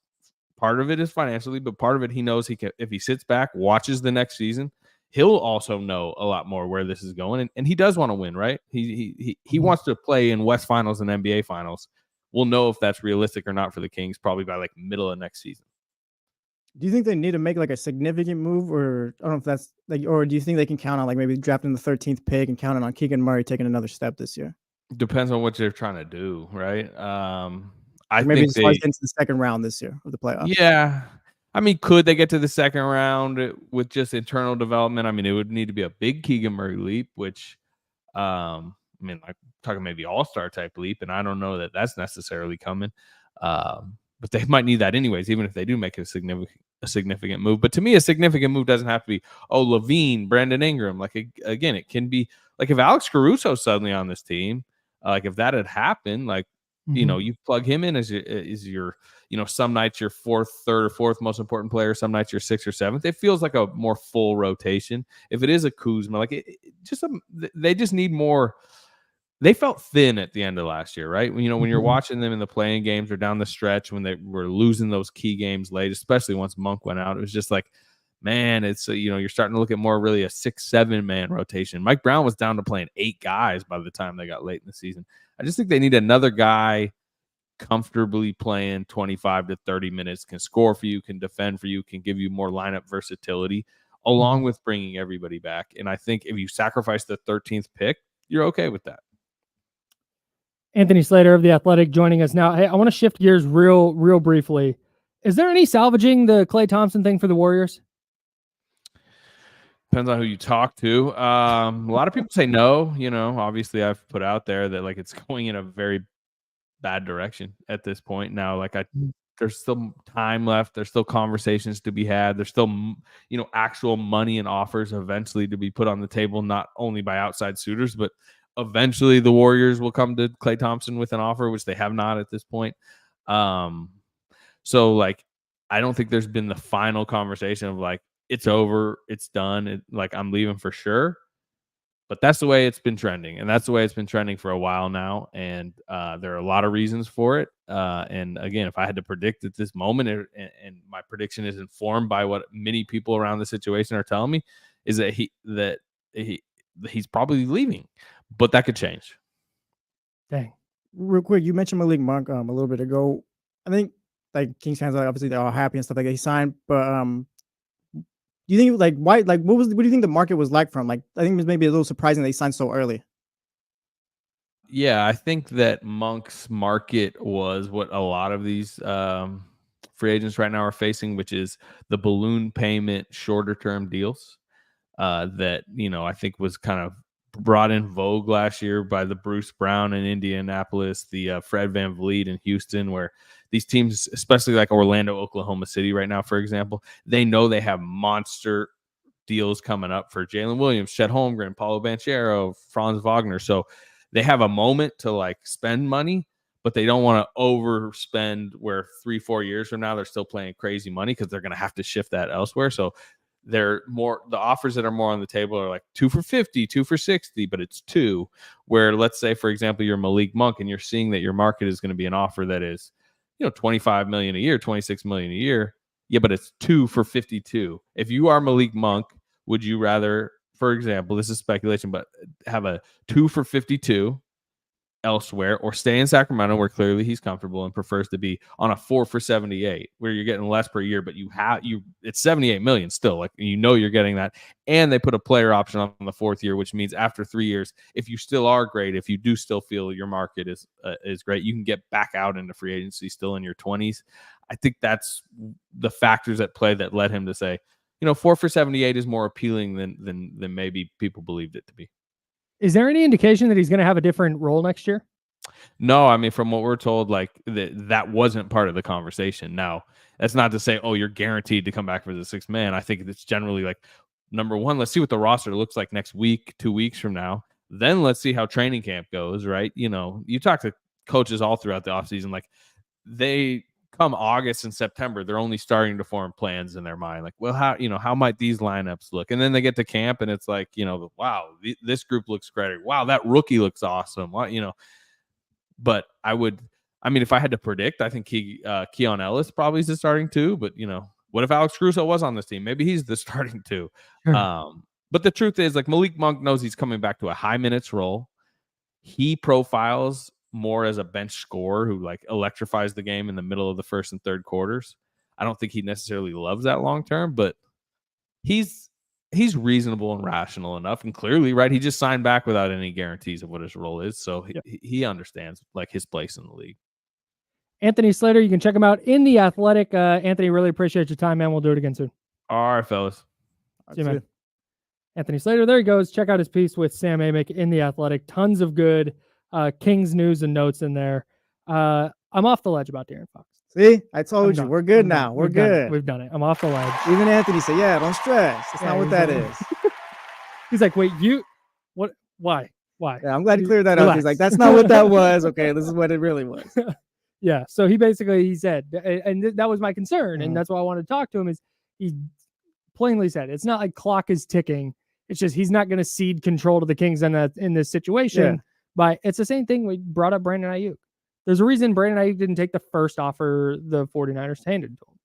part of it is financially, but part of it, he knows he can, if he sits back, watches the next season, he'll also know a lot more where this is going. And he does want to win, right? He wants to play in West Finals and NBA Finals. We'll know if that's realistic or not for the Kings probably by like middle of next season. Do you think they need to make like a significant move, or I don't know if that's like, or do you think they can count on like maybe drafting the 13th pick and counting on Keegan Murray taking another step this year? Depends on what they're trying to do, right? I maybe think they into the second round this year of the playoffs. Yeah, I mean, could they get to the second round with just internal development? I mean, it would need to be a big Keegan Murray leap, which, I mean, like talking maybe all-star type leap, and I don't know that that's necessarily coming. But they might need that anyways, even if they do make a significant move. But to me, a significant move doesn't have to be, Levine, Brandon Ingram. Like, again, it can be like if Alex Caruso suddenly on this team, like if that had happened, like, you plug him in as your, some nights your third or fourth most important player, some nights your sixth or seventh. It feels like a more full rotation. If it is a Kuzma, like they just need more. They felt thin at the end of last year, right? When you're watching them in the playing games or down the stretch when they were losing those key games late, especially once Monk went out, it was just like, man, it's you're starting to look at more really a 6-7 man rotation. Mike Brown was down to playing 8 guys by the time they got late in the season. I just think they need another guy comfortably playing 25 to 30 minutes, can score for you, can defend for you, can give you more lineup versatility, along with bringing everybody back. And I think if you sacrifice the 13th pick, you're okay with that. Anthony Slater of The Athletic joining us now. Hey, I want to shift gears real briefly. Is there any salvaging the Klay Thompson thing for the Warriors? Depends on who you talk to. A lot of people say no. Obviously I've put out there that like it's going in a very bad direction at this point. Now, like there's still time left. There's still conversations to be had. There's still, actual money and offers eventually to be put on the table, not only by outside suitors, but eventually the Warriors will come to Klay Thompson with an offer, which they have not at this point. So like, I don't think there's been the final conversation of like, it's over, it's done, like I'm leaving for sure. But that's the way it's been trending, and that's the way it's been trending for a while now. And there are a lot of reasons for it. And again, if I had to predict at this moment, and my prediction is informed by what many people around the situation are telling me, is that he's probably leaving, but that could change. Dang. Real quick, you mentioned Malik Monk a little bit ago. I think like Kings fans, obviously they're all happy and stuff like that. He signed, but do you think what do you think the market was like from? Like, I think it was maybe a little surprising they signed so early. Yeah, I think that Monk's market was what a lot of these free agents right now are facing, which is the balloon payment, shorter term deals that, I think was kind of brought in vogue last year by the Bruce Brown in Indianapolis, the Fred VanVleet in Houston, where these teams, especially like Orlando, Oklahoma City right now, for example, they know they have monster deals coming up for Jalen Williams, Chet Holmgren, Paulo Banchero, Franz Wagner. So they have a moment to like spend money, but they don't want to overspend where 3-4 years from now they're still playing crazy money because they're going to have to shift that elsewhere. So the offers that are more on the table are like 2 for $50, 2 for $60, but it's 2 where, let's say, for example, you're Malik Monk and you're seeing that your market is going to be an offer that is, $25 million a year, $26 million a year. Yeah, but it's 2 for $52. If you are Malik Monk, would you rather, for example, this is speculation, but have a 2 for $52 elsewhere, or stay in Sacramento where clearly he's comfortable and prefers to be on a 4 for $78 where you're getting less per year, but it's $78 million still, like you're getting that, and they put a player option on the 4th year, which means after 3 years, if you still are great, if you do still feel your market is great, you can get back out into free agency still in your 20s. I think that's the factors at play that led him to say, 4 for $78 is more appealing than maybe people believed it to be. Is there any indication that he's going to have a different role next year? No, I mean, from what we're told, like that wasn't part of the conversation. Now, that's not to say, you're guaranteed to come back for the 6th man. I think it's generally like, number one, let's see what the roster looks like next week, 2 weeks from now. Then let's see how training camp goes, right? You talk to coaches all throughout the offseason, like they come August and September, they're only starting to form plans in their mind. Like, well, how might these lineups look? And then they get to camp and it's like, wow, this group looks great. Wow, that rookie looks awesome. But if I had to predict, I think Keon Ellis probably is the starting 2. But, what if Alex Caruso was on this team? Maybe he's the starting 2. Sure. But the truth is, like, Malik Monk knows he's coming back to a high minutes role. He profiles more as a bench scorer who like electrifies the game in the middle of the 1st and 3rd quarters. I don't think he necessarily loves that long term, but he's reasonable and rational enough, and clearly, right, he just signed back without any guarantees of what his role is, so he understands like his place in the league. Anthony Slater, you can check him out in The Athletic. Anthony, really appreciate your time, man. We'll do it again soon. All right, fellas. See you, man. Anthony Slater, there he goes. Check out his piece with Sam Amick in The Athletic. Tons of good Kings news and notes in there. I'm off the ledge about De'Aaron Fox. See, I told you, we're good now. We're good. We've done it. I'm off the ledge. Even Anthony said, "Yeah, don't stress. That's not what that is." He's like, "Wait, what? Why? Yeah, I'm glad he cleared that up. He's like, "That's not what that was." Okay, this is what it really was. Yeah. So he said, and that was my concern, and that's why I wanted to talk to him. Is he plainly said it's not like clock is ticking. It's just he's not going to cede control to the Kings in this situation. Yeah. But it's the same thing. We brought up Brandon Ayuk. There's a reason Brandon Ayuk didn't take the first offer the 49ers handed to him.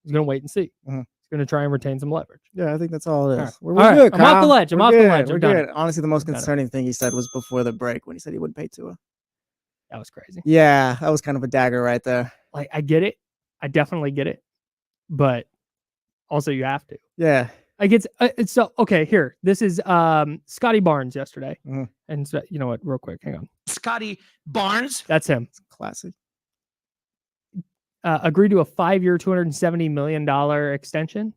He's going to wait and see. He's going to try and retain some leverage. Yeah, I think that's all it is. All right. We're good, I'm off the ledge. I'm off the ledge. We're good. Honestly, the most concerning thing he said was before the break when he said he wouldn't pay Tua. That was crazy. Yeah, that was kind of a dagger right there. Like, I get it. I definitely get it. But also you have to. Yeah. Like it's so okay. Here, this is Scotty Barnes yesterday, and so you know what? Real quick, hang on. Scotty Barnes, that's him. It's classic. Agreed to a 5-year, $270 million extension.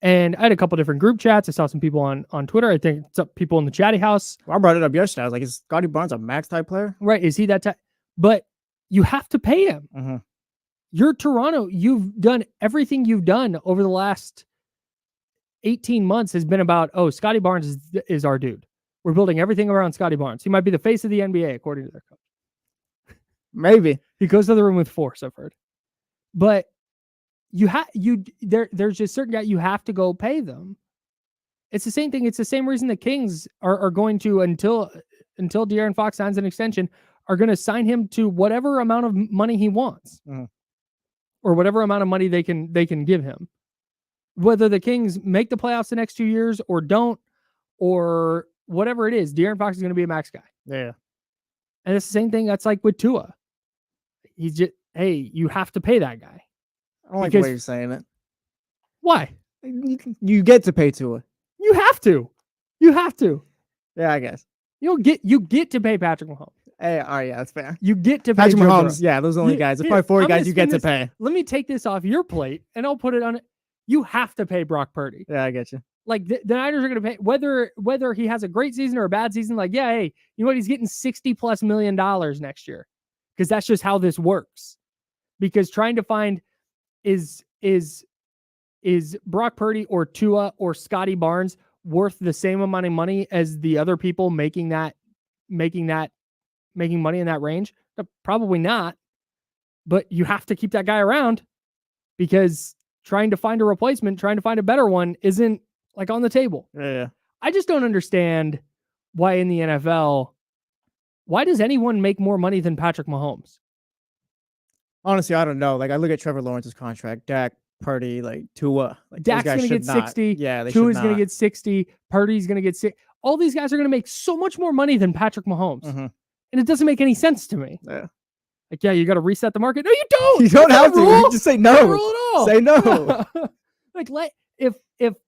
And I had a couple different group chats. I saw some people on Twitter. I think some people in the chatty house. Well, I brought it up yesterday. I was like, "Is Scotty Barnes a max type player?" Right? Is he that type? But you have to pay him. You're Toronto. You've done everything you've done over the last 18 months has been about, Scotty Barnes is our dude. We're building everything around Scotty Barnes. He might be the face of the NBA, according to their coach. Maybe. He goes to the room with force, I've heard. But there's just certain guys you have to go pay them. It's the same thing. It's the same reason the Kings are going to, until De'Aaron Fox signs an extension, are going to sign him to whatever amount of money he wants. Or whatever amount of money they can give him. Whether the Kings make the playoffs the next 2 years or don't, or whatever it is, De'Aaron Fox is going to be a max guy. Yeah. And it's the same thing that's like with Tua. He's just, hey, you have to pay that guy. I don't like the way you're saying it. Why? You get to pay Tua. You have to. You have to. Yeah, I guess. You get to pay Patrick Mahomes. Hey, all right, yeah, that's fair. You get to pay Patrick Mahomes. Yeah, those are the only guys. There's probably 4 guys you get to pay. Let me take this off your plate and I'll put it on it. You have to pay Brock Purdy. Yeah, I get you. Like the Niners are going to pay whether he has a great season or a bad season. Like, yeah, hey, you know what? He's getting $60+ million next year because that's just how this works. Because trying to find is Brock Purdy or Tua or Scotty Barnes worth the same amount of money as the other people making money in that range? Probably not. But you have to keep that guy around because trying to find a replacement, trying to find a better one isn't like on the table. Yeah. I just don't understand why in the NFL, why does anyone make more money than Patrick Mahomes? Honestly, I don't know. Like I look at Trevor Lawrence's contract, Dak, Purdy, like Tua. Like Dak's going to get 60. Yeah, Tua's going to get 60. Purdy's going to get 60. All these guys are going to make so much more money than Patrick Mahomes. And it doesn't make any sense to me. Yeah. Like, yeah, you got to reset the market. No, you don't. You don't have to. You just say no. Rule at all. Say no. Like, if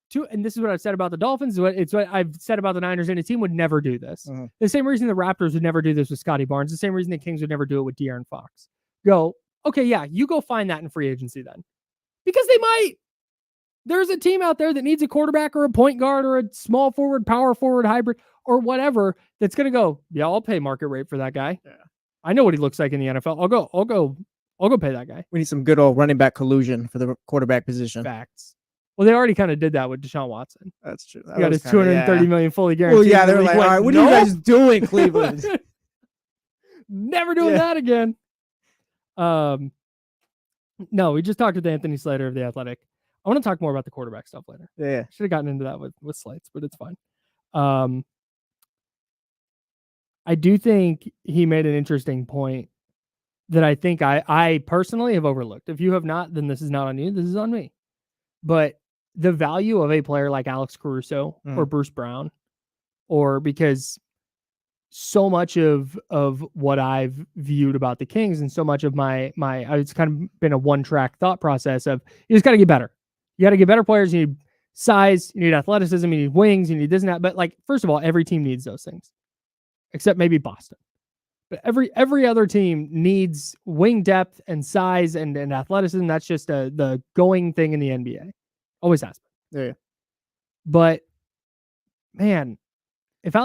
two, and this is what I've said about the Dolphins. It's what I've said about the Niners. And a team would never do this. The same reason the Raptors would never do this with Scotty Barnes. The same reason the Kings would never do it with De'Aaron Fox. Go, okay, yeah, you go find that in free agency then, because they might. There's a team out there that needs a quarterback or a point guard or a small forward, power forward, hybrid, or whatever that's going to go, yeah, I'll pay market rate for that guy. Yeah. I know what he looks like in the NFL. I'll go pay that guy. We need some good old running back collusion for the quarterback position. Facts. Well, they already kind of did that with Deshaun Watson. That's true. He got his $230 million fully guaranteed. Well, yeah, they're like, all right, what are you guys doing, Cleveland? Never doing that again. No, we just talked with Anthony Slater of The Athletic. I want to talk more about the quarterback stuff later. Yeah. Should have gotten into that with Slates, but it's fine. I do think he made an interesting point that I think I personally have overlooked. If you have not, then this is not on you. This is on me. But the value of a player like Alex Caruso or Bruce Brown, or because so much of what I've viewed about the Kings and so much of my it's kind of been a one-track thought process of you just got to get better. You got to get better players. You need size, you need athleticism, you need wings, you need this and that. But like, first of all, every team needs those things, except maybe Boston. But every other team needs wing depth and size and athleticism. That's just the going thing in the NBA. Always has been. Yeah. But man, if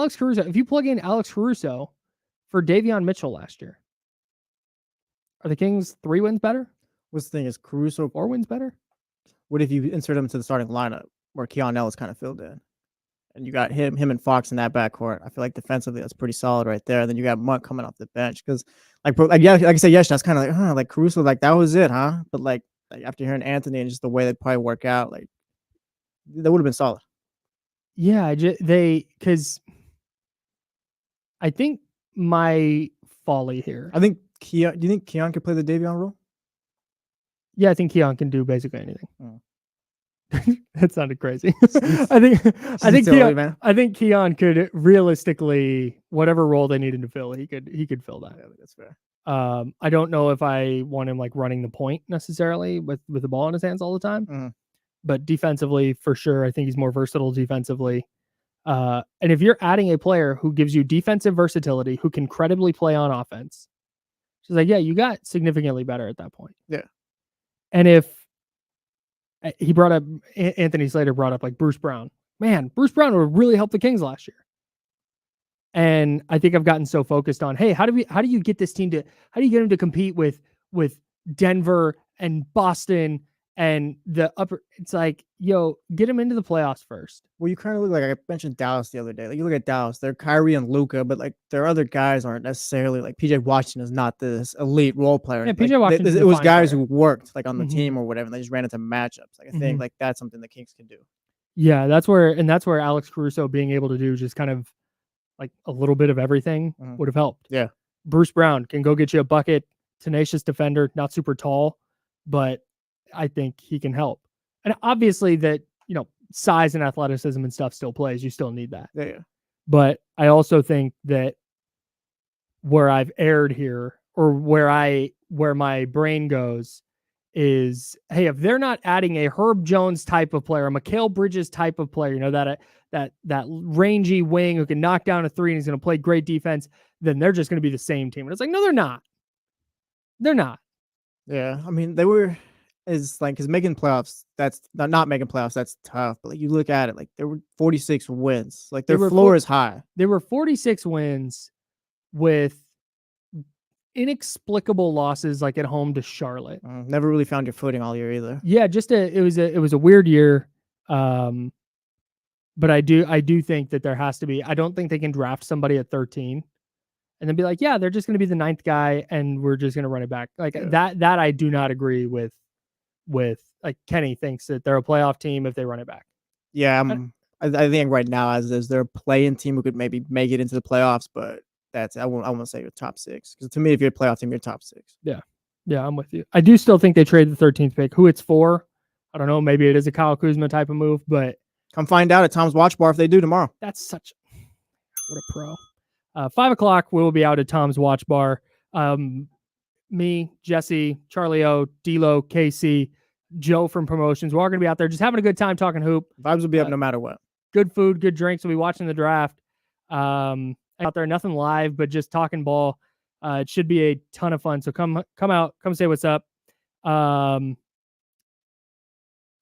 you plug in Alex Caruso for Davion Mitchell last year, are the Kings 3 wins better? What's the thing is Caruso 4 wins better? What if you insert him into the starting lineup where Keon Ellis kind of filled in? And you got him and Fox in that backcourt. I feel like defensively that's pretty solid right there. And then you got Monk coming off the bench because, like I said yesterday, that's kind of like, like Caruso, like that was it, huh? But like after hearing Anthony and just the way they probably work out, like that would have been solid. Yeah, because I think my folly here. I think Keon. Do you think Keon could play the Davion role? Yeah, I think Keon can do basically anything. Oh. That sounded crazy. I think Keon could realistically, whatever role they needed to fill, he could fill that. Yeah, that's fair. I don't know if I want him like running the point necessarily with the ball in his hands all the time, mm-hmm. but defensively for sure, I think he's more versatile defensively. And if you're adding a player who gives you defensive versatility, who can credibly play on offense, she's like, yeah, you got significantly better at that point. Yeah. And if he brought up Anthony Slater brought up like Bruce Brown. Man, Bruce Brown would really help the Kings last year. And I think I've gotten so focused on, hey, how do you get this team how do you get him to compete with Denver and Boston and the upper? It's like, yo, get him into the playoffs first. Well, you kind of look like I mentioned Dallas the other day. Like you look at Dallas, they're Kyrie and Luka, but like their other guys aren't necessarily like PJ Washington is not this elite role player. Yeah, like, PJ Washington. It was guys who worked like on the mm-hmm. team or whatever. And they just ran into matchups. Like I think like that's something the Kings can do. Yeah, that's where Alex Caruso being able to do just kind of like a little bit of everything would have helped. Yeah. Bruce Brown can go get you a bucket, tenacious defender, not super tall, but I think he can help. And obviously that, size and athleticism and stuff still plays. You still need that. Yeah. But I also think that where I've erred here or where my brain goes is, hey, if they're not adding a Herb Jones type of player, a Mikal Bridges type of player, that rangy wing who can knock down a three and he's going to play great defense, then they're just going to be the same team. And it's like, no, they're not. They're not. Yeah. I mean, they were is like, because making playoffs, that's not making playoffs, that's tough. But like you look at it, like there were 46 wins. Like their floor is high. There were 46 wins with inexplicable losses like at home to Charlotte. Never really found your footing all year either. Yeah, it was a weird year. But I do think that there has to be. I don't think they can draft somebody at 13 and then be like, yeah, they're just going to be the 9th guy and we're just going to run it back. Like that I do not agree with like Kenny thinks that they're a playoff team if they run it back. Yeah, I think right now as is they're a play-in team who could maybe make it into the playoffs, but I won't say you're top 6 because to me, if you're a playoff team, you're top 6. Yeah, I'm with you. I do still think they trade the 13th pick. Who it's for, I don't know. Maybe it is a Kyle Kuzma type of move, but come find out at Tom's Watch Bar if they do tomorrow. That's what a pro. 5:00 we will be out at Tom's Watch Bar. Me, Jesse, Charlie O, D'Lo, Casey, Joe from promotions. We're all going to be out there just having a good time talking hoop. Vibes will be up no matter what. Good food, good drinks. We'll be watching the draft. Out there, nothing live, but just talking ball. It should be a ton of fun. So come out, come say what's up.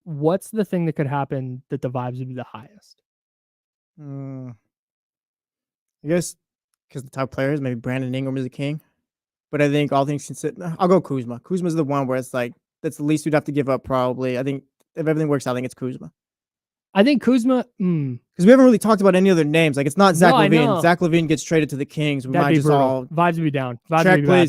What's the thing that could happen that the vibes would be the highest? I guess because the top players, maybe Brandon Ingram is a king. But I think all things considered, I'll go Kuzma. Kuzma's the one where it's like, that's the least you'd have to give up probably. I think if everything works out, I think it's Kuzma. I think Kuzma, because we haven't really talked about any other names. Like it's not Zach LaVine. Zach LaVine gets traded to the Kings. That'd be brutal. Vibes would be down. Vibes would be bad.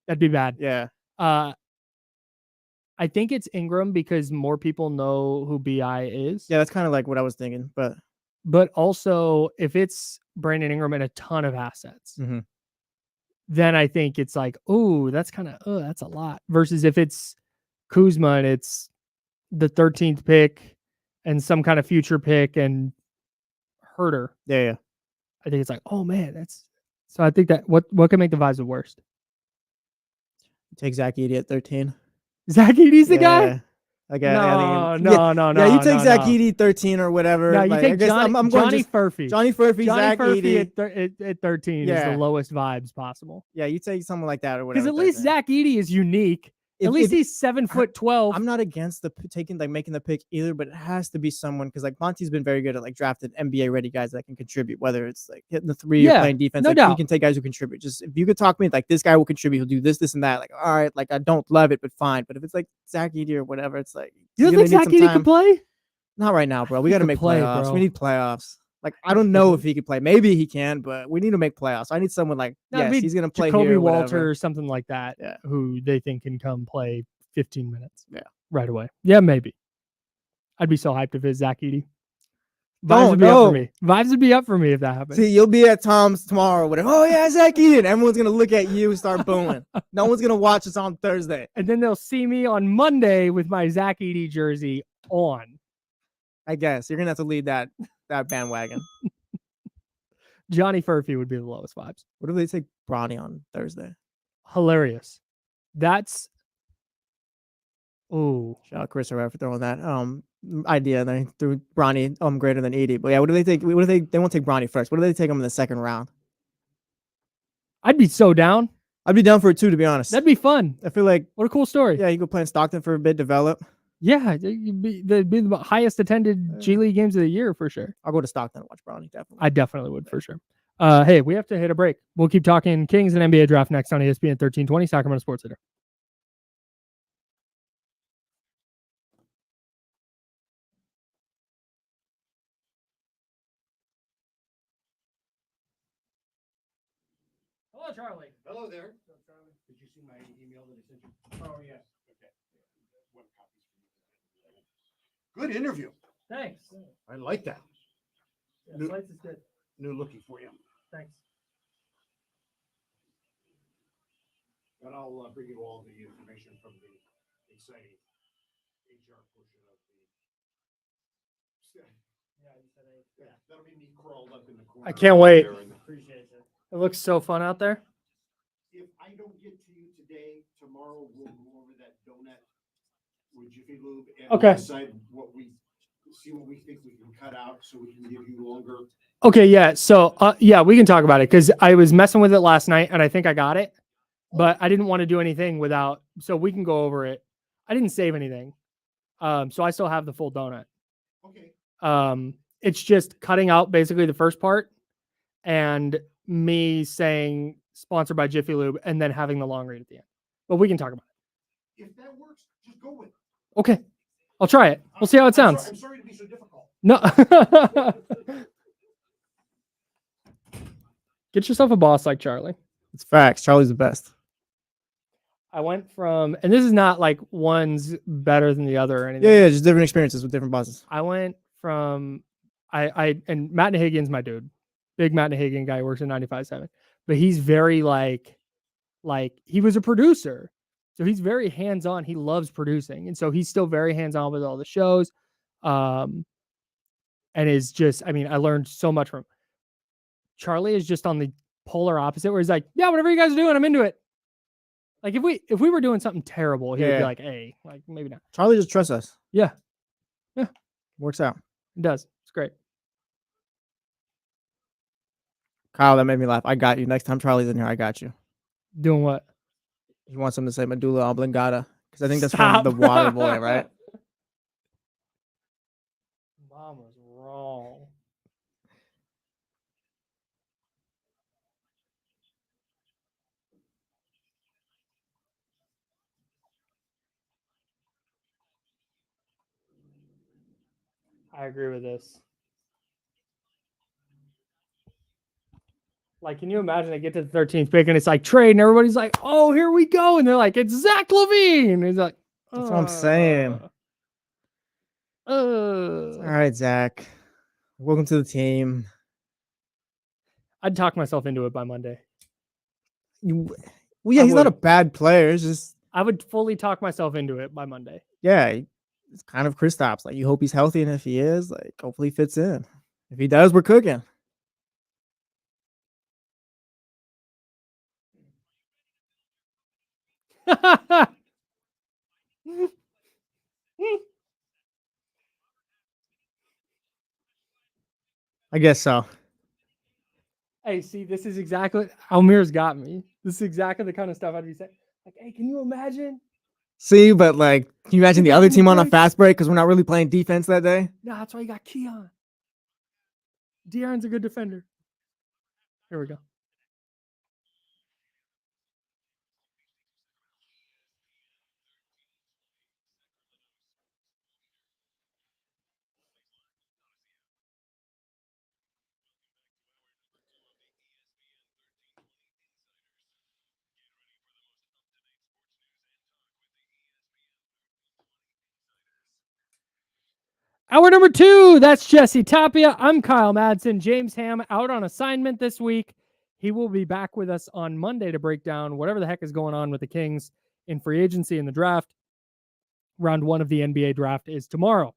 That'd be bad. Yeah. I think it's Ingram because more people know who BI is. Yeah, that's kind of like what I was thinking. But also, if it's Brandon Ingram and a ton of assets, then I think it's like, oh, that's that's a lot. Versus if it's Kuzma and it's the 13th pick and some kind of future pick and Herter. Yeah. I think it's like, oh man, that's so. I think that what can make the vibes the worst? Take Zach Edey at 13. Zach Edey's the guy. Like, No. Yeah, you take Zach no. Edey 13 or whatever. No, you like, take I guess Johnny Furphy. Johnny Furphy, Johnny Zach Furphy Edey. at 13 is Yeah. the lowest vibes possible. Yeah, you take someone like that or whatever. Because at least Zach Edey is unique. At least he's 7'12". I'm not against making the pick either, but it has to be someone because like Monty's been very good at like drafting NBA ready guys that can contribute, whether it's like hitting the three or playing defense. No like doubt. He can take guys who contribute. Just if you could talk me like this guy will contribute, he'll do this, this, and that. Like, all right, like I don't love it, but fine. But if it's like Zach Edey or whatever, it's like you don't think Zach Edey could play? Not right now, bro. We got to make playoffs. Bro. We need playoffs. Like, I don't know if he could play. Maybe he can, but we need to make playoffs. I need someone like, he's going to play Jacoby here. Walter or something like that, Yeah. who they think can come play 15 minutes. Yeah. Right away. Yeah, maybe. I'd be so hyped if it's Zach Edey. Vibes would be up for me. Vibes would be up for me if that happened. See, you'll be at Tom's tomorrow with him. Oh, yeah, Zach Edey. And everyone's going to look at you and start booing. No one's going to watch us on Thursday. And then they'll see me on Monday with my Zach Edey jersey on. I guess. You're going to have to lead that bandwagon. Johnny Furphy would be the lowest vibes. What if they take Bronny on Thursday? Hilarious. That's ooh. Shout out Chris for throwing that idea. They threw Bronny greater than 80. But yeah, what do they take? What do they won't take Bronny first. What do they take him in the second round? I'd be so down. I'd be down for it too, to be honest. That'd be fun. I feel like what a cool story. Yeah, you go play in Stockton for a bit, develop. Yeah, they'd be the highest attended G League games of the year for sure. I'll go to Stockton and watch Bronny, definitely. I definitely would for sure. Hey, we have to hit a break. We'll keep talking Kings and NBA draft next on ESPN 1320 Sacramento Sports Center. Hello, Charlie. Hello there. Hello, Charlie. Did you see my email that I sent you? Oh, yes. Okay. One copy. Good interview. Thanks. I like that. Yeah, New- Slice is good. New looking for you. Thanks. And I'll bring you all the information from the exciting HR portion of the. Yeah, that'll be me crawled up in the corner. I can't wait. there and- Appreciate it. It looks so fun out there. If I don't get to you today, tomorrow we'll go over that donut with Jiffy Lube and Okay. decide what we think we can cut out so we can give you longer. Okay, yeah. So, we can talk about it because I was messing with it last night and I think I got it, but I didn't want to do anything without. So we can go over it. I didn't save anything, so I still have the full donut. Okay. It's just cutting out basically the first part and me saying sponsored by Jiffy Lube and then having the long read at the end. But we can talk about it. If that works, just go with it. Okay, I'll try it. We'll see how it sounds. I'm sorry to be so difficult. No. Get yourself a boss like Charlie. It's facts. Charlie's the best. I went from, and this is not like one's better than the other or anything. Yeah, just different experiences with different bosses. I went from, and Matt Nahigian's my dude. Big Matt Nahigian guy, works at 95.7. But he's very like he was a producer. So he's very hands-on. He loves producing. And so he's still very hands-on with all the shows. And is just, I mean, I learned so much from him. Charlie is just on the polar opposite where he's like, yeah, whatever you guys are doing, I'm into it. Like if we were doing something terrible, he would be like, hey, like maybe not. Charlie just trusts us. Yeah. Works out. It does. It's great. Kyle, that made me laugh. I got you. Next time Charlie's in here, I got you. Doing what? You want something to say medulla oblongata? Because I think that's Stop. from the Water Boy, right? Mom was wrong. I agree with this. Like, can you imagine I get to the 13th pick and it's like trade and everybody's like, oh, here we go. And they're like, it's Zach LaVine. And he's like, That's what I'm saying. All right, Zach. Welcome to the team. I'd talk myself into it by Monday. Well, yeah, he's not a bad player. It's just I would fully talk myself into it by Monday. Yeah, it's kind of Kristaps. Like, you hope he's healthy, and if he is, like, hopefully he fits in. If he does, we're cooking. I guess so. Hey, see, this is exactly Almir's got me. This is exactly the kind of stuff I'd be saying. Like, hey, can you imagine? See, but like, can you imagine the other team on a break. fast break because we're not really playing defense that day? No, that's why you got Keon. De'Aaron's a good defender. Here we go. Hour number 2, that's Jesse Tapia. I'm Kyle Madsen. James Ham out on assignment this week. He will be back with us on Monday to break down whatever the heck is going on with the Kings in free agency and the draft. Round 1 of the NBA draft is tomorrow.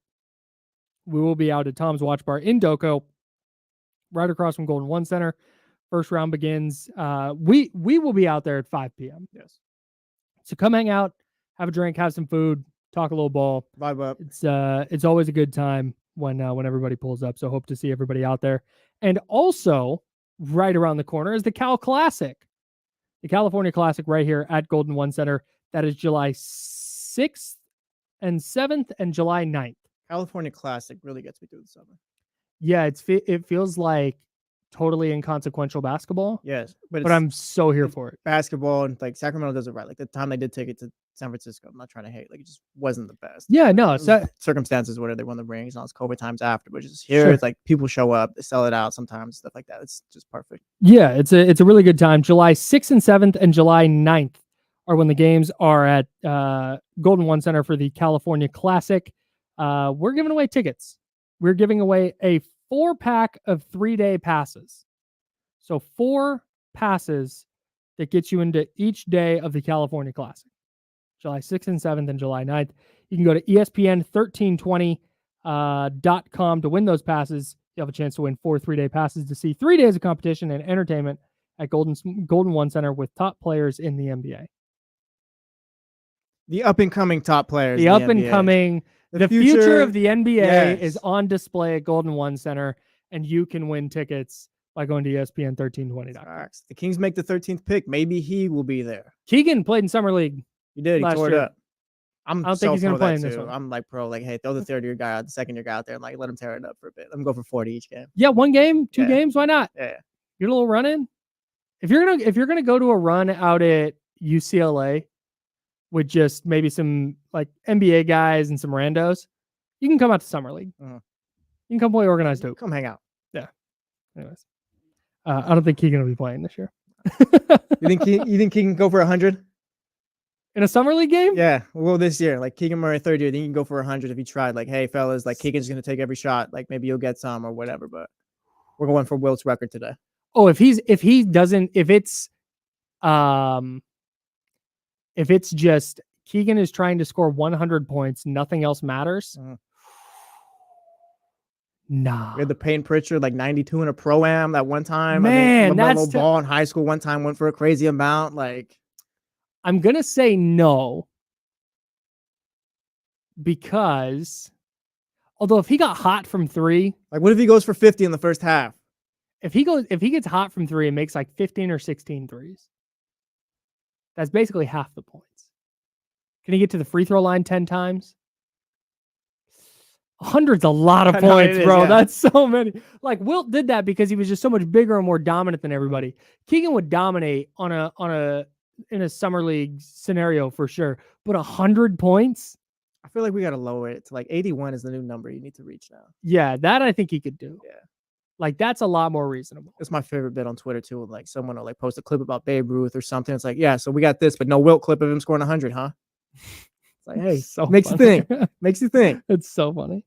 We will be out at Tom's Watch Bar in Doco, right across from Golden One Center. First round begins. We will be out there at 5 p.m. Yes. So come hang out, have a drink, have some food, talk a little ball. Vibe up. It's always a good time when everybody pulls up. So hope to see everybody out there. And also, right around the corner is the Cal Classic, the California Classic, right here at Golden One Center. That is July 6th and 7th and July 9th. California Classic really gets me through the summer. Yeah, it feels like totally inconsequential basketball. Yes, but I'm so here for it. Basketball, and like Sacramento does it right. Like the time they did take it to San Francisco, I'm not trying to hate. Like it just wasn't the best. Yeah, no, circumstances where they won the rings, and all this COVID times after. But just here, It's like people show up, they sell it out sometimes, stuff like that. It's just perfect. Yeah, it's a really good time. July 6th and 7th and July 9th are when the games are at Golden One Center for the California Classic. We're giving away tickets. We're giving away a 4-pack of 3-day passes. So 4 passes that gets you into each day of the California Classic. July 6th and 7th and July 9th. You can go to ESPN1320.com to win those passes. You have a chance to win 4 3-day passes to see 3 days of competition and entertainment at Golden One Center with top players in the NBA. The up-and-coming top players. The up-and-coming, the future of the NBA is on display at Golden One Center, and you can win tickets by going to ESPN1320.com. The Kings make the 13th pick. Maybe he will be there. Keegan played in Summer League. He did. He tore it up. I don't think he's going to play in this one. I'm like pro. Like, hey, throw the third-year guy out, the second-year guy out there, and like let him tear it up for a bit. Let him go for 40 each game. Yeah, 1 game, 2 games. Why not? Yeah. Get a little run in. If you're gonna go to a run out at UCLA with just maybe some like NBA guys and some randos, you can come out to Summer League. You can come play organized hoop. Come hang out. Yeah. Anyways, I don't think Keegan will be playing this year. You think Keegan can go for 100 in a Summer League game? Yeah. Well, this year, like Keegan Murray, third year, then you can go for 100 if he tried. Like, hey, fellas, like Keegan's gonna take every shot. Like maybe you'll get some or whatever. But we're going for Wilt's record today. Oh, if it's just Keegan is trying to score 100 points, nothing else matters. Nah. We had the Payton Pritchard like 92 in a pro-am that one time. Man, that's ball in high school one time went for a crazy amount. Like, I'm gonna say no, because although if he got hot from 3, like what if he goes for 50 in the first half? If he gets hot from 3 and makes like 15 or 16 threes, that's basically half the points. Can he get to the free throw line 10 times? 100's a lot of points, bro. That's so many. Like Wilt did that because he was just so much bigger and more dominant than everybody. Keegan would dominate in a Summer League scenario for sure, but 100 points. I feel like we got to lower it to like 81 is the new number you need to reach now. Yeah, that I think he could do. Yeah. Like that's a lot more reasonable. It's my favorite bit on Twitter too. Like someone will like post a clip about Babe Ruth or something. It's like, yeah, so we got this, but no Wilt clip of him scoring 100, huh? It's like, hey, so makes funny. you think. Makes you think. It's so funny.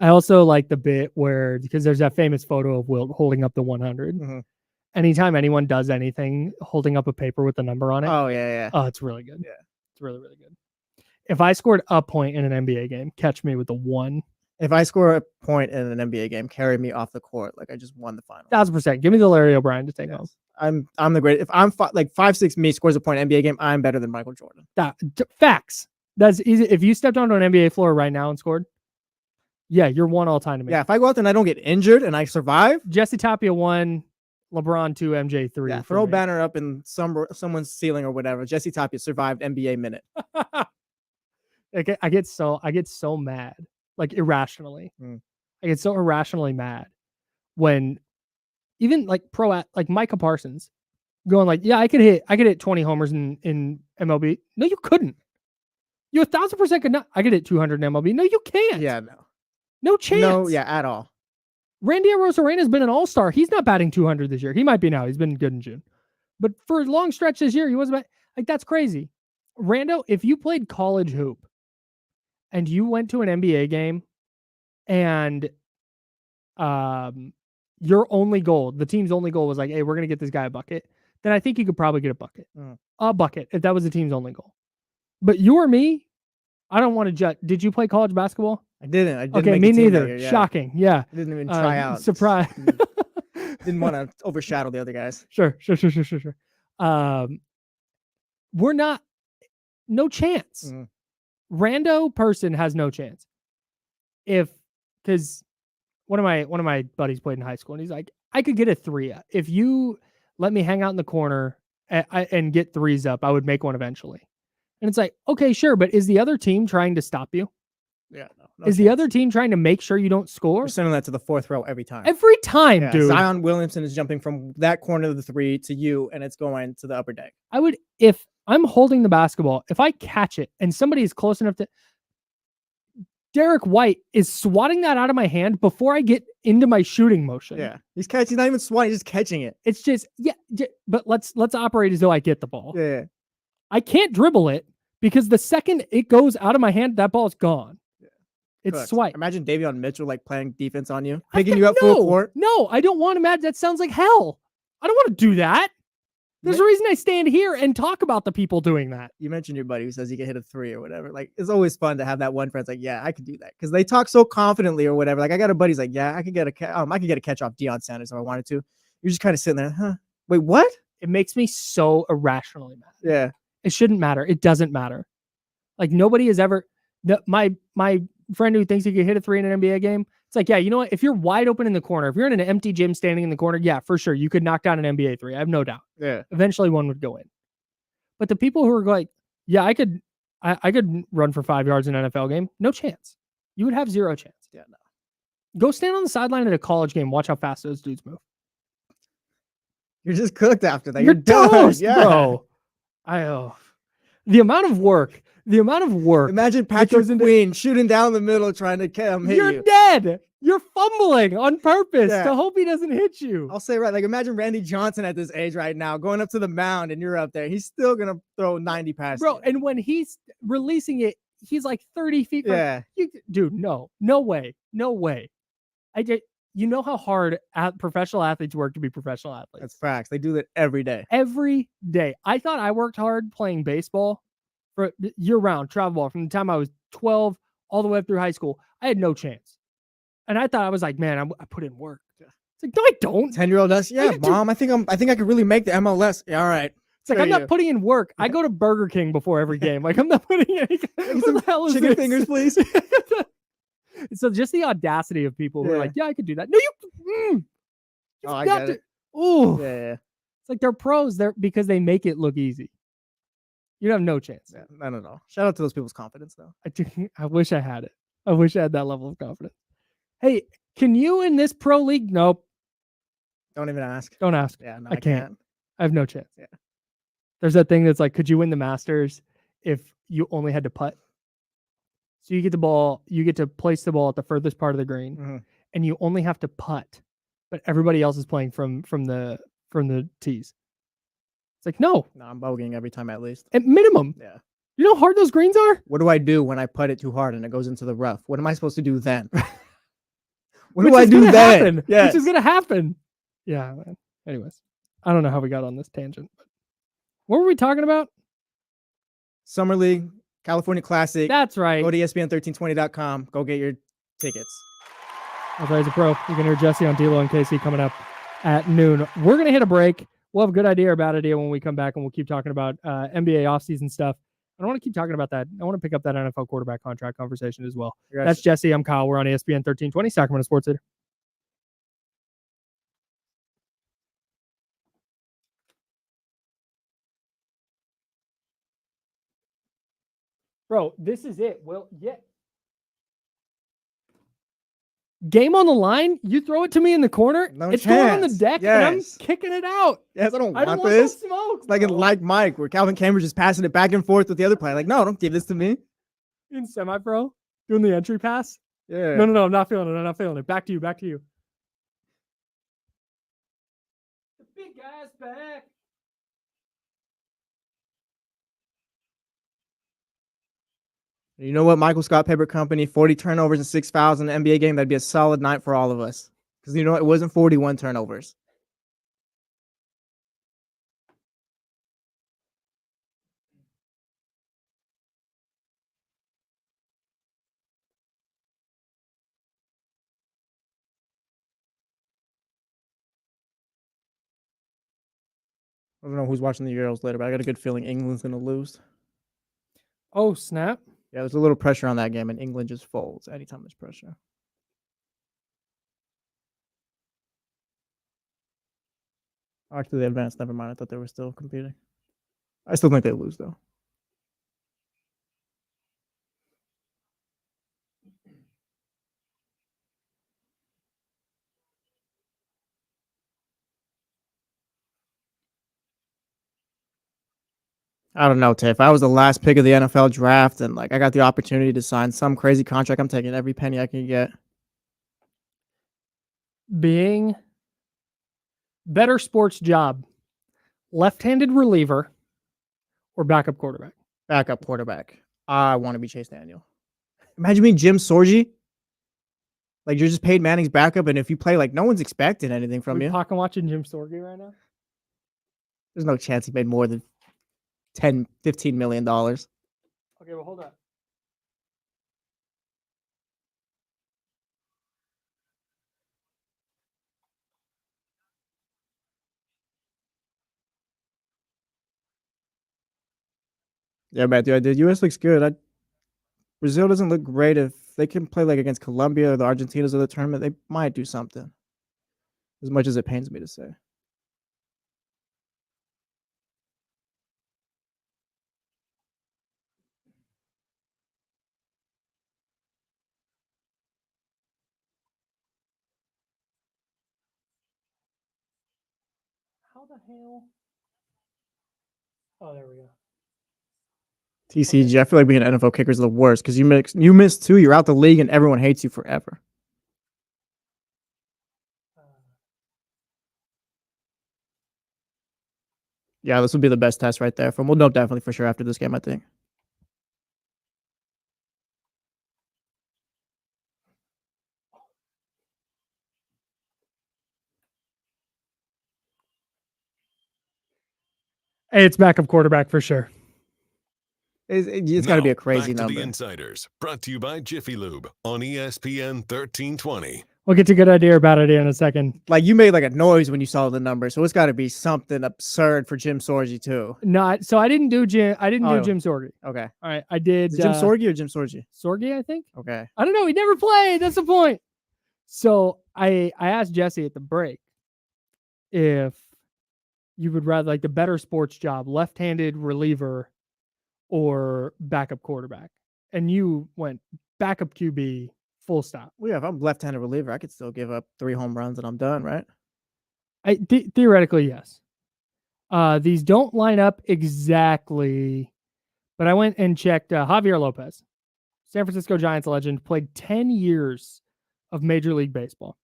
I also like the bit where, because there's that famous photo of Wilt holding up the 100. Mm-hmm. Anytime anyone does anything, holding up a paper with the number on it. Oh yeah. Oh, it's really good. Yeah, it's really, really good. If I scored a point in an NBA game, catch me with the 1. If I score a point in an NBA game, carry me off the court like I just won the final. 1,000%. Give me the Larry O'Brien to take home. I'm the great. If I'm like 5'6", me scores a point in an NBA game, I'm better than Michael Jordan. Facts. That's easy. If you stepped onto an NBA floor right now and scored, Yeah, you're 1 all time to me. Yeah, if I go out there and I don't get injured and I survive, Jesse Tapia 1, LeBron 2, MJ 3. yeah, throw a banner up in someone's ceiling or whatever. Jesse Tapia survived NBA minute. I get so mad, like irrationally. I get so irrationally mad when even like like Micah Parsons going like, yeah, I could hit 20 homers in MLB. No, you couldn't. You 1,000% could not. I could hit 200 in MLB. No, you can't. Yeah, no chance. No, yeah, at all. Randy Arozarena has been an all-star. He's not batting 200 this year. He might be now. He's been good in June. But for a long stretch this year, he wasn't like, that's crazy. Rando, if you played college hoop and you went to an NBA game and your only goal, the team's only goal was like, hey, we're going to get this guy a bucket, then I think you could probably get a bucket. A bucket, if that was the team's only goal. But you or me, I don't want to judge. Did you play college basketball? I didn't. Okay, me neither. Shocking. Yeah. I didn't even try out. Surprise. Didn't want to overshadow the other guys. Sure. We're not. No chance. Rando person has no chance. Because one of my buddies played in high school, and he's like, I could get a 3 if you let me hang out in the corner and get 3s up. I would make one eventually. And it's like, okay, sure, but is the other team trying to stop you? Yeah. No is chance. The other team trying to make sure you don't score? We're sending that to the 4th row every time. Every time, dude. Zion Williamson is jumping from that corner of the 3 to you, and it's going to the upper deck. I would, if I'm holding the basketball, if I catch it and somebody is close enough to, Derek White is swatting that out of my hand before I get into my shooting motion. Yeah, he's not even swatting, he's just catching it. It's just, but let's operate as though I get the ball. Yeah. I can't dribble it because the second it goes out of my hand, that ball's gone. Yeah. It's swipe. Imagine Davion Mitchell like playing defense on you, picking you up full court. No, I don't want to imagine. That sounds like hell. I don't want to do that. There's a reason I stand here and talk about the people doing that. You mentioned your buddy who says he can hit a 3 or whatever. Like, it's always fun to have that one friend. It's like, yeah, I could do that. Because they talk so confidently or whatever. Like, I got a buddy who's like, yeah, I could get a catch off Deion Sanders if I wanted to. You're just kind of sitting there, huh? Wait, what? It makes me so irrationally mad. Yeah. It shouldn't matter. It doesn't matter. Like, nobody has ever, my friend who thinks he could hit a 3 in an NBA game, it's like, yeah, you know what? If you're wide open in the corner, if you're in an empty gym standing in the corner, yeah, for sure, you could knock down an NBA 3. I have no doubt. Yeah. Eventually one would go in. But the people who are like, yeah, I could run for 5 yards in an NFL game. No chance. You would have 0 chance. Yeah, no. Go stand on the sideline at a college game. Watch how fast those dudes move. You're just cooked after that. You're toast, yeah. bro. The amount of work. Imagine Patrick Queen shooting down the middle trying to hit you. You're dead. You're fumbling on purpose to hope he doesn't hit you. I'll say like imagine Randy Johnson at this age right now going up to the mound and you're up there. He's still gonna throw 90 past bro. You. And when he's releasing it, he's like 30 feet. Yeah, dude, no way. You know how hard professional athletes work to be professional athletes. That's facts. They do that every day. Every day. I thought I worked hard playing baseball for year round, travel ball from the time I was 12 all the way up through high school. I had no chance. And I thought I was like, man, I put in work. It's like, no, I don't. 10-year-old us. Yeah, mom, I think I could really make the MLS. Yeah, all right. It's like, I'm not putting in work. I go to Burger King before every game. Like, I'm not putting in some chicken fingers, please. So just the audacity of people who are like, yeah, I could do that. No, you I get it. Oh, yeah. It's like they're pros there because they make it look easy. You have no chance. Yeah, I don't know. Shout out to those people's confidence, though. I wish I had it. I wish I had that level of confidence. Hey, can you in this pro league? Nope. Don't even ask. Don't ask. Yeah, no, I can't. I have no chance. Yeah. There's that thing that's like, could you win the Masters if you only had to putt? So you get the ball, you get to place the ball at the furthest part of the green, and you only have to putt, but everybody else is playing from the tees. It's like, no, I'm bogeying every time at least. At minimum. Yeah. You know how hard those greens are? What do I do when I putt it too hard and it goes into the rough? What am I supposed to do then? What do I do then? Which is going to happen. Yeah. Man. Anyways, I don't know how we got on this tangent. But what were we talking about? Summer League, California Classic. That's right. Go to ESPN1320.com. Go get your tickets. That's right. It's a pro. You can hear Jesse on D-Lo and KC coming up at noon. We're going to hit a break. We'll have a good idea about it when we come back, and we'll keep talking about NBA offseason stuff. I don't want to keep talking about that. I want to pick up that NFL quarterback contract conversation as well. Congrats. That's Jesse. I'm Kyle. We're on ESPN 1320, Sacramento Sports Leader. Bro, this is it. Well, yeah. Game on the line. You throw it to me in the corner. No it's going on the chance. deck, and I'm Yes. kicking it out. Yes, I don't I don't want want this. that smoke. It's like in bro. Like Mike, where Calvin Cambridge is passing it back and forth with the other player. Like, no, don't give this to me. In semi-pro, doing the entry pass. Yeah. No, I'm not feeling it. I'm not feeling it. Back to you. The big guy's back. You know what, Michael Scott Paper Company, 40 turnovers and 6 fouls in the NBA game. That'd be a solid night for all of us. Because you know it wasn't 41 turnovers. I don't know who's watching the Euros later, but I got a good feeling England's going to lose. Oh, snap. Yeah, there's a little pressure on that game, and England just folds anytime there's pressure. Actually, they advanced. Never mind. I thought they were still competing. I still think they lose, though. I don't know, Tay. If I was the last pick of the NFL draft and like I got the opportunity to sign some crazy contract, I'm taking every penny I can get. Being better sports job, left-handed reliever or backup quarterback? Backup quarterback. I want to be Chase Daniel. Imagine being Jim Sorgi. Like you're just Peyton Manning's backup, and if you play, like no one's expecting anything from We you. talking watching Jim Sorgi right now? There's no chance he made more than $10-15 million. Okay, well, hold on. Yeah, Matthew, the U.S. looks good. Brazil doesn't look great. If they can play like against Colombia or the Argentinas of the tournament, they might do something. As much as it pains me to say. How the hell? Oh, there we go. TCG, I feel like being an NFL kicker is the worst because you miss two, you're out the league, and everyone hates you forever. Yeah, this would be the best test right there. We'll know definitely for sure after this game, I think. Hey, it's backup quarterback for sure. It's got to be a Now, crazy back number. to the Insiders, brought to you by Jiffy Lube on ESPN 1320. We'll get to good idea or bad idea in a second. Like you made like a noise when you saw the number, so it's got to be something absurd for Jim Sorgi too. Not so I didn't do Jim. I didn't do Jim Sorgi. Okay. All right, I did Is it Jim Sorgi or Jim Sorgi? Sorgi, I think. Okay. I don't know. He never played. That's the point. So I asked Jesse at the break if you would rather like the better sports job, left-handed reliever or backup quarterback, and you went backup QB. Full stop. Well, yeah, if I'm left-handed reliever, I could still give up 3 home runs and I'm done, right? Theoretically, yes. These don't line up exactly, but I went and checked Javier Lopez, San Francisco Giants legend, played 10 years of Major League Baseball.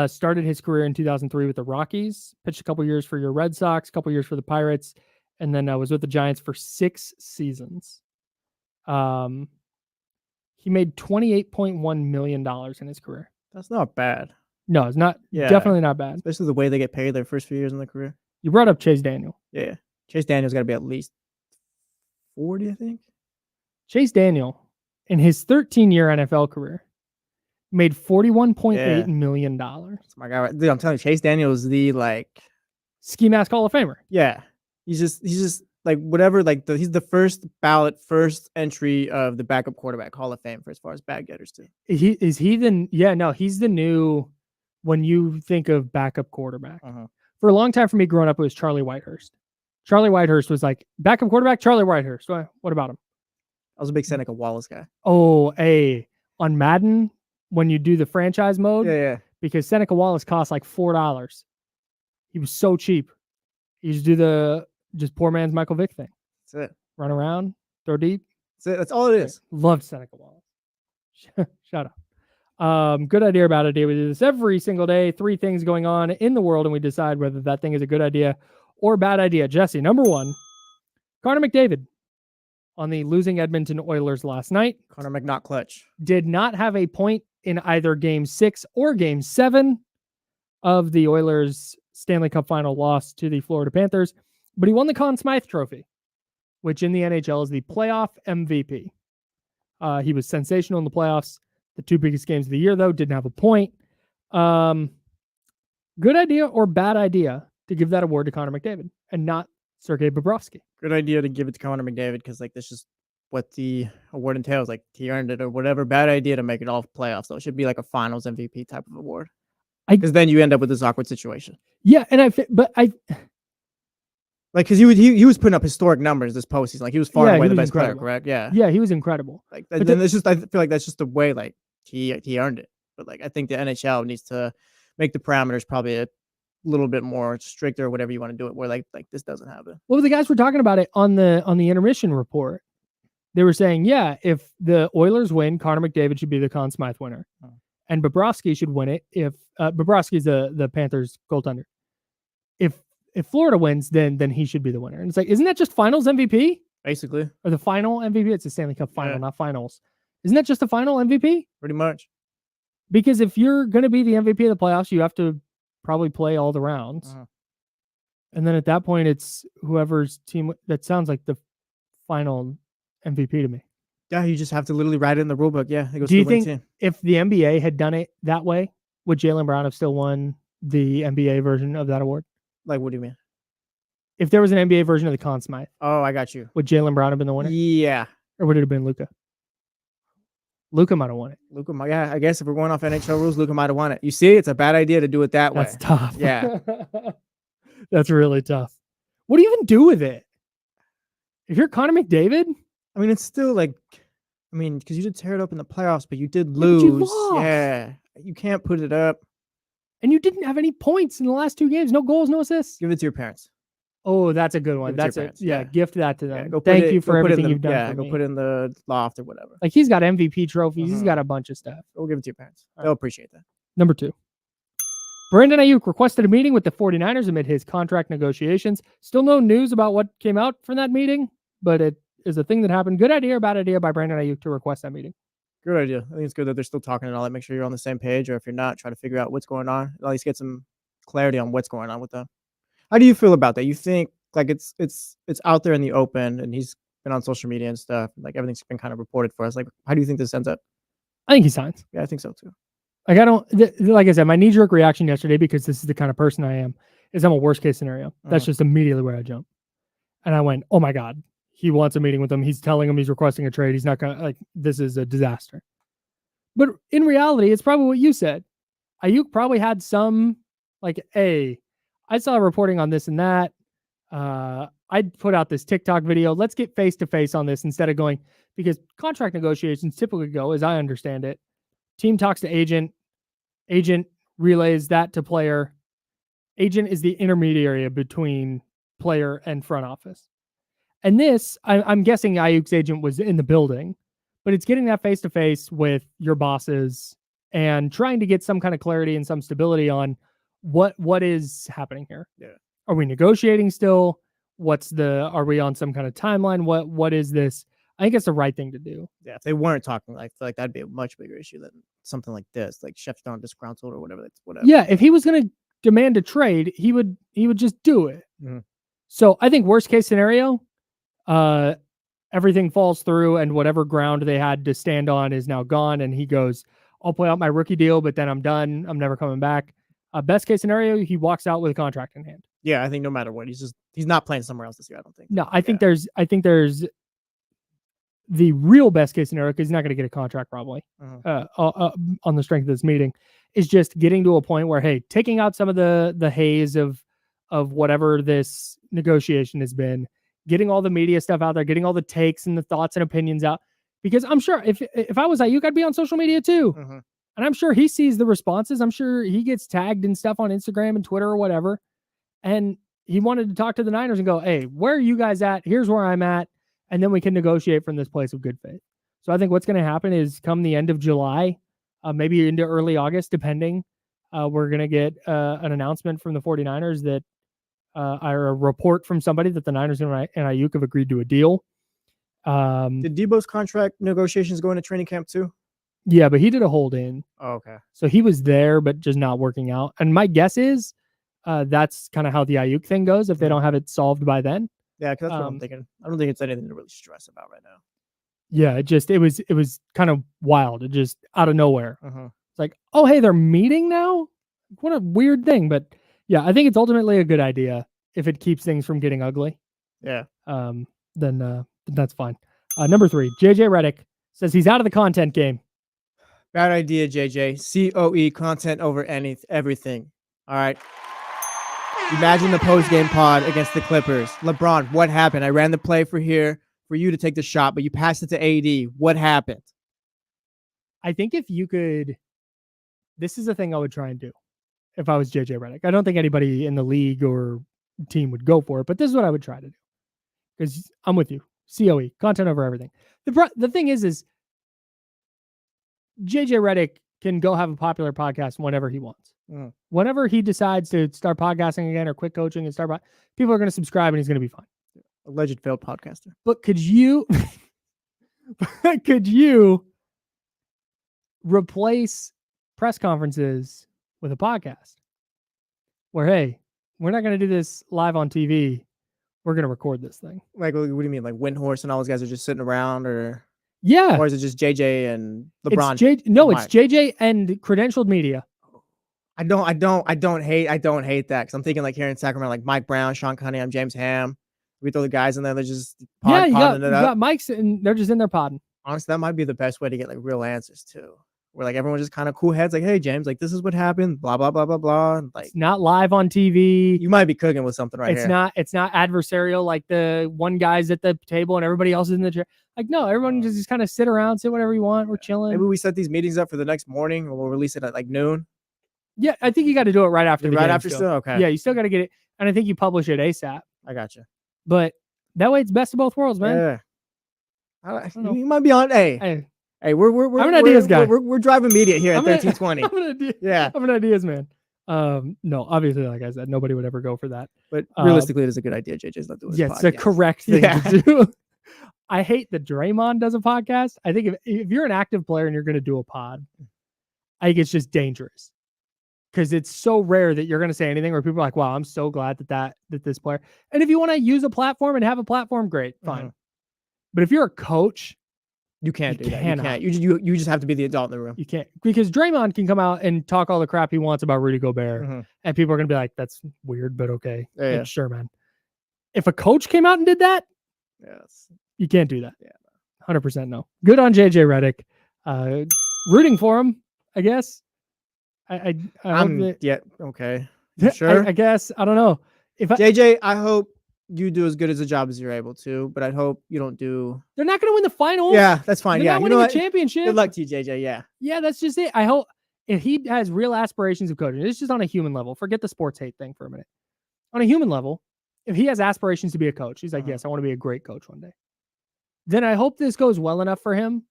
Started his career in 2003 with the Rockies, pitched a couple years for your Red Sox, a couple years for the Pirates, and then was with the Giants for 6 seasons. He made $28.1 million in his career. That's not bad. No, it's not. Yeah. Definitely not bad. Especially the way they get paid their first few years in their career. You brought up Chase Daniel. Yeah. Chase Daniel's got to be at least 40, I think. Chase Daniel, in his 13-year NFL career, made $41.8 million. That's my guy. Dude, I'm telling you, Chase Daniel is the like Ski Mask Hall of Famer. Yeah. He's just like whatever, like he's the first ballot, first entry of the backup quarterback Hall of Fame for as far as bad getters too. He's the new, when you think of backup quarterback. For a long time for me growing up, it was Charlie Whitehurst. Charlie Whitehurst was like backup quarterback. Charlie Whitehurst. What about him? I was a big Seneca Wallace guy. Oh, on Madden when you do the franchise mode. Yeah. Because Seneca Wallace cost like $4. He was so cheap. You just do the poor man's Michael Vick thing. That's it. Run around, throw deep. That's it. That's all it is. Loved Seneca Wallace. Shut up. Good idea or bad idea. We do this every single day. 3 things going on in the world, and we decide whether that thing is a good idea or bad idea. Jesse, number 1, Connor McDavid on the losing Edmonton Oilers last night. Connor McNaught clutch. Did not have a point in either Game 6 or Game 7 of the Oilers' Stanley Cup final loss to the Florida Panthers, but he won the Conn Smythe Trophy, which in the NHL is the playoff MVP. He was sensational in the playoffs. The 2 biggest games of the year, though, didn't have a point. Good idea or bad idea to give that award to Connor McDavid and not Sergei Bobrovsky? Good idea to give it to Connor McDavid because like this is what the award entails. Like he earned it or whatever. Bad idea to make it all playoffs. So it should be like a Finals MVP type of award. Because then you end up with this awkward situation. Yeah, and like because he was putting up historic numbers this postseason. Like he was far away the best player, correct? Yeah, he was incredible. Like then it's just I feel like that's just the way like he earned it. But like I think the NHL needs to make the parameters probably a little bit more stricter or whatever you want to do it. Where like this doesn't happen. Well, the guys were talking about it on the intermission report. They were saying, yeah, if the Oilers win, Connor McDavid should be the Conn Smythe winner. And Bobrovsky should win it if Bobrovsky's the Panthers goaltender. If Florida wins, then he should be the winner. And it's like, isn't that just Finals MVP? Basically. Or the final MVP? It's a Stanley Cup final, not Finals. Isn't that just the final MVP? Pretty much. Because if you're going to be the MVP of the playoffs, you have to probably play all the rounds. And then at that point, it's whoever's team. That sounds like the final MVP to me. Yeah, you just have to literally write it in the rule book. Yeah. It goes Do you to the think team. If the NBA had done it that way, would Jaylen Brown have still won the NBA version of that award? Like, what do you mean? If there was an NBA version of the Conn Smythe. Oh, I got you. Would Jaylen Brown have been the winner? Yeah. Or would it have been Luka? Luka might have won it. Yeah, I guess if we're going off NHL rules, Luka might have won it. You see, it's a bad idea to do it that way. That's tough. Yeah. That's really tough. What do you even do with it? If you're Connor McDavid? I mean, it's still like, because you did tear it up in the playoffs, but you did lose. You lost. Yeah. You can't put it up. And you didn't have any points in the last 2 games. No goals, no assists. Give it to your parents. Oh, that's a good one. Give it to That's your it. parents. Yeah, gift that to them. Yeah, Thank you for everything you've done. Yeah, for go me. put it in the loft or whatever. Like he's got MVP trophies. He's got a bunch of stuff. Go give it to your parents. They'll appreciate that. Number 2. Brandon Ayuk requested a meeting with the 49ers amid his contract negotiations. Still no news about what came out from that meeting, but it is a thing that happened. Good idea or bad idea by Brandon Ayuk to request that meeting? Good idea. I think it's good that they're still talking and all that. Make sure you're on the same page, or if you're not, try to figure out what's going on. At least get some clarity on what's going on with them. How do you feel about that? You think like it's out there in the open, and he's been on social media and stuff. Like everything's been kind of reported for us. Like, how do you think this ends up? I think he signs. Yeah, I think so too. Like like I said, my knee-jerk reaction yesterday, because this is the kind of person I am, is I'm a worst-case scenario. That's just immediately where I jump. And I went, oh my God, he wants a meeting with him. He's telling him he's requesting a trade. He's not going to, like, this is a disaster. But in reality, it's probably what you said. Ayuk probably had some, like, I saw reporting on this and that. I'd put out this TikTok video. Let's get face-to-face on this instead of going, because contract negotiations typically go, as I understand it, team talks to agent relays that to player. Agent is the intermediary between player and front office. And this, I'm guessing Ayuk's agent was in the building, but it's getting that face-to-face with your bosses and trying to get some kind of clarity and some stability on what is happening here. Yeah. Are we negotiating still? Are we on some kind of timeline? What is this? I think it's the right thing to do. Yeah, if they weren't talking, I feel like that'd be a much bigger issue than something like this, like Chef's Don disgruntled or whatever. That's whatever. Yeah, if he was going to demand a trade, he would just do it. Mm-hmm. So I think worst case scenario, everything falls through and whatever ground they had to stand on is now gone. And he goes, I'll play out my rookie deal, but then I'm done. I'm never coming back. Best case scenario, he walks out with a contract in hand. Yeah, I think no matter what, he's not playing somewhere else this year. I don't think. No, I think there's the real best case scenario, because he's not going to get a contract probably on the strength of this meeting, is just getting to a point where, hey, taking out some of the haze of whatever this negotiation has been, getting all the media stuff out there, getting all the takes and the thoughts and opinions out. Because I'm sure if I was Ayuk, I'd be on social media too. And I'm sure he sees the responses. I'm sure he gets tagged and stuff on Instagram and Twitter or whatever. And he wanted to talk to the Niners and go, hey, where are you guys at? Here's where I'm at. And then we can negotiate from this place of good faith. So I think what's going to happen is come the end of July, maybe into early August, depending, we're going to get an announcement from the 49ers that or a report from somebody that the Niners and Ayuk have agreed to a deal. Did Debo's contract negotiations go into training camp too? Yeah, but he did a hold in. Oh, okay. So he was there, but just not working out. And my guess is that's kind of how the Ayuk thing goes if they don't have it solved by then. Yeah, because that's what I'm thinking. I don't think it's anything to really stress about right now. Yeah, it was kind of wild. It just out of nowhere. It's like, oh, hey, they're meeting now? What a weird thing. But yeah, I think it's ultimately a good idea if it keeps things from getting ugly. Yeah. Then that's fine. Number 3, JJ Redick says he's out of the content game. Bad idea, JJ. COE, content over everything. All right. Imagine the post-game pod against the Clippers. LeBron, what happened? I ran the play for you to take the shot, but you passed it to AD. What happened? I think if you could, this is a thing I would try and do if I was JJ Redick. I don't think anybody in the league or team would go for it, but this is what I would try to do. Because I'm with you. COE, content over everything. The thing is JJ Redick can go have a popular podcast whenever he wants. Whenever he decides to start podcasting again or quit coaching and start, people are going to subscribe and he's going to be fine. Alleged failed podcaster. But could you replace press conferences with a podcast where, hey, we're not going to do this live on TV. We're going to record this thing. Like, what do you mean? Like Windhorse and all those guys are just sitting around, or yeah, or is it just JJ and LeBron? It's JJ and credentialed media. I don't hate that because I'm thinking like here in Sacramento, like Mike Brown, Sean Cunningham, James Ham. We throw the guys in there. They're just you got mics and they're just in there podding. Honestly, that might be the best way to get like real answers too. Where like everyone just kind of cool heads, like, hey James, like this is what happened, blah blah blah blah blah. And, like, it's not live on TV. You might be cooking with something right here. It's not adversarial like the one guy's at the table and everybody else is in the chair. Like no, everyone just kind of sit around, sit whatever you want. We're chilling. Maybe we set these meetings up for the next morning, or we'll release it at like noon. Yeah, I think you got to do it right after. Right after still? Okay. Yeah, you still got to get it, and I think you publish it ASAP. I got you. But that way, it's best of both worlds, man. Yeah. You might be on. Hey, we're I'm an ideas guy. We're driving media here at 1320. Yeah, I'm an ideas man. No, obviously, like I said, nobody would ever go for that. But realistically, it is a good idea. JJ's not doing. Yeah, it's the correct thing to do. I hate that Draymond does a podcast. I think if you're an active player and you're going to do a pod, I think it's just dangerous. Because it's so rare that you're going to say anything where people are like, wow, I'm so glad that this player. And if you want to use a platform and have a platform, great, fine. But if you're a coach, you can't do that. You can't. You just have to be the adult in the room. You can't. Because Draymond can come out and talk all the crap he wants about Rudy Gobert. And people are going to be like, that's weird, but okay. Yeah. Sure, man. If a coach came out and did that, you can't do that. Yeah, 100% no. Good on JJ Redick. Rooting for him, I guess. Okay. Sure. I guess I don't know. JJ, I hope you do as good as a job as you're able to, but I hope you don't do. They're not going to win the finals. Yeah, that's fine. They're not winning the championship. Good luck to you, JJ. Yeah. Yeah, that's just it. I hope if he has real aspirations of coaching, it's just on a human level. Forget the sports hate thing for a minute. On a human level, if he has aspirations to be a coach, he's like, yes, I want to be a great coach one day. Then I hope this goes well enough for him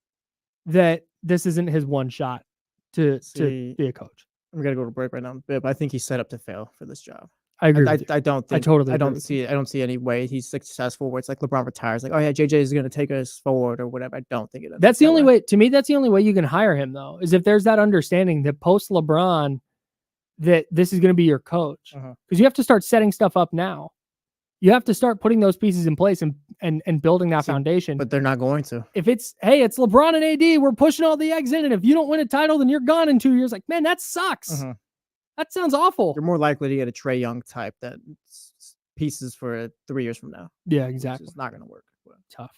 that this isn't his one shot to be a coach. I'm gonna go to break right now, but I think he's set up to fail for this job. I agree. I don't see any way he's successful where it's like LeBron retires, like, oh yeah, JJ is gonna take us forward or whatever. I don't think it is. That's the only way. To me, that's the only way you can hire him though, is if there's that understanding that post LeBron that this is gonna be your coach, because you have to start setting stuff up now. You have to start putting those pieces in place and building that foundation. But they're not going to. If it's, hey, it's LeBron and AD, we're pushing all the eggs in, and if you don't win a title, then you're gone in 2 years. Like, man, that sucks. That sounds awful. You're more likely to get a Trae Young type that pieces for 3 years from now. Yeah, exactly. It's not going to work. Tough.